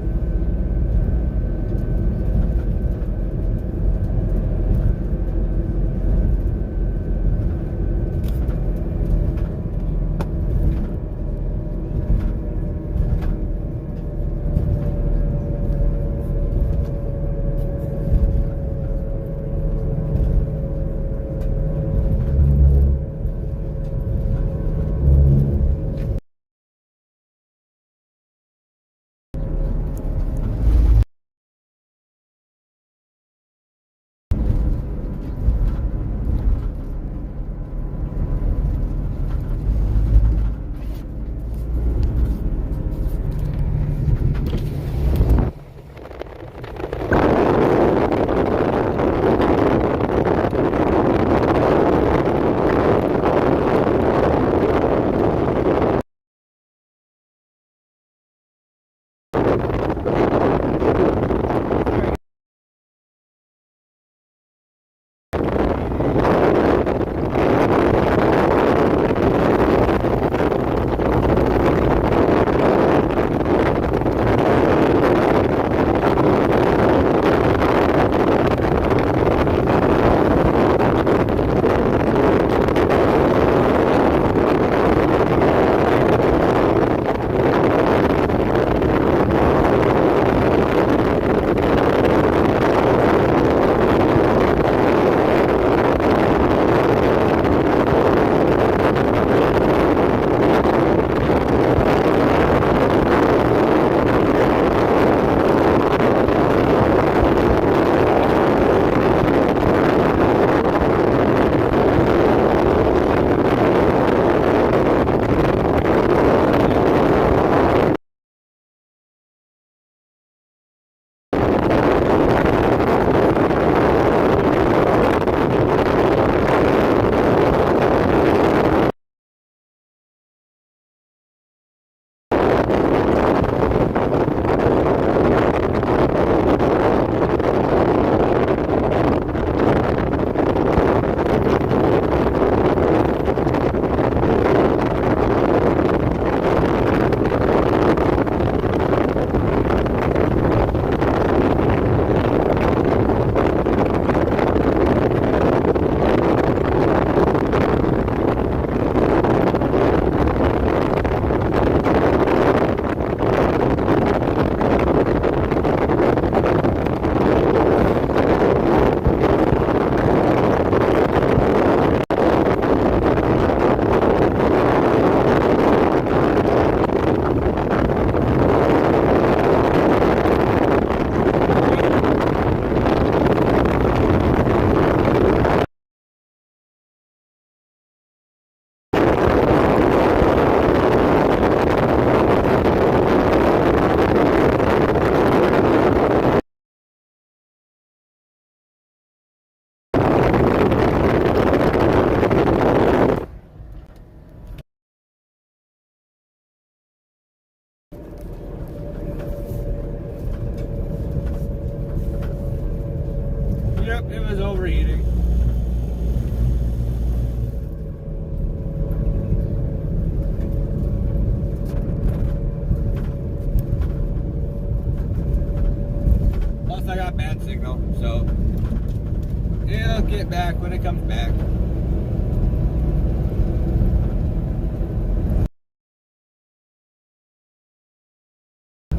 it comes back.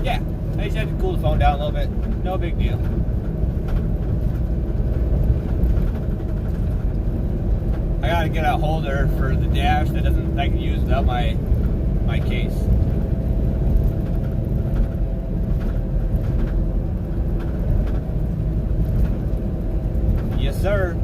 Yeah, I just had to cool the phone down a little bit. No big deal. I gotta get a holder for the dash that doesn't like use up my case. Yes, sir.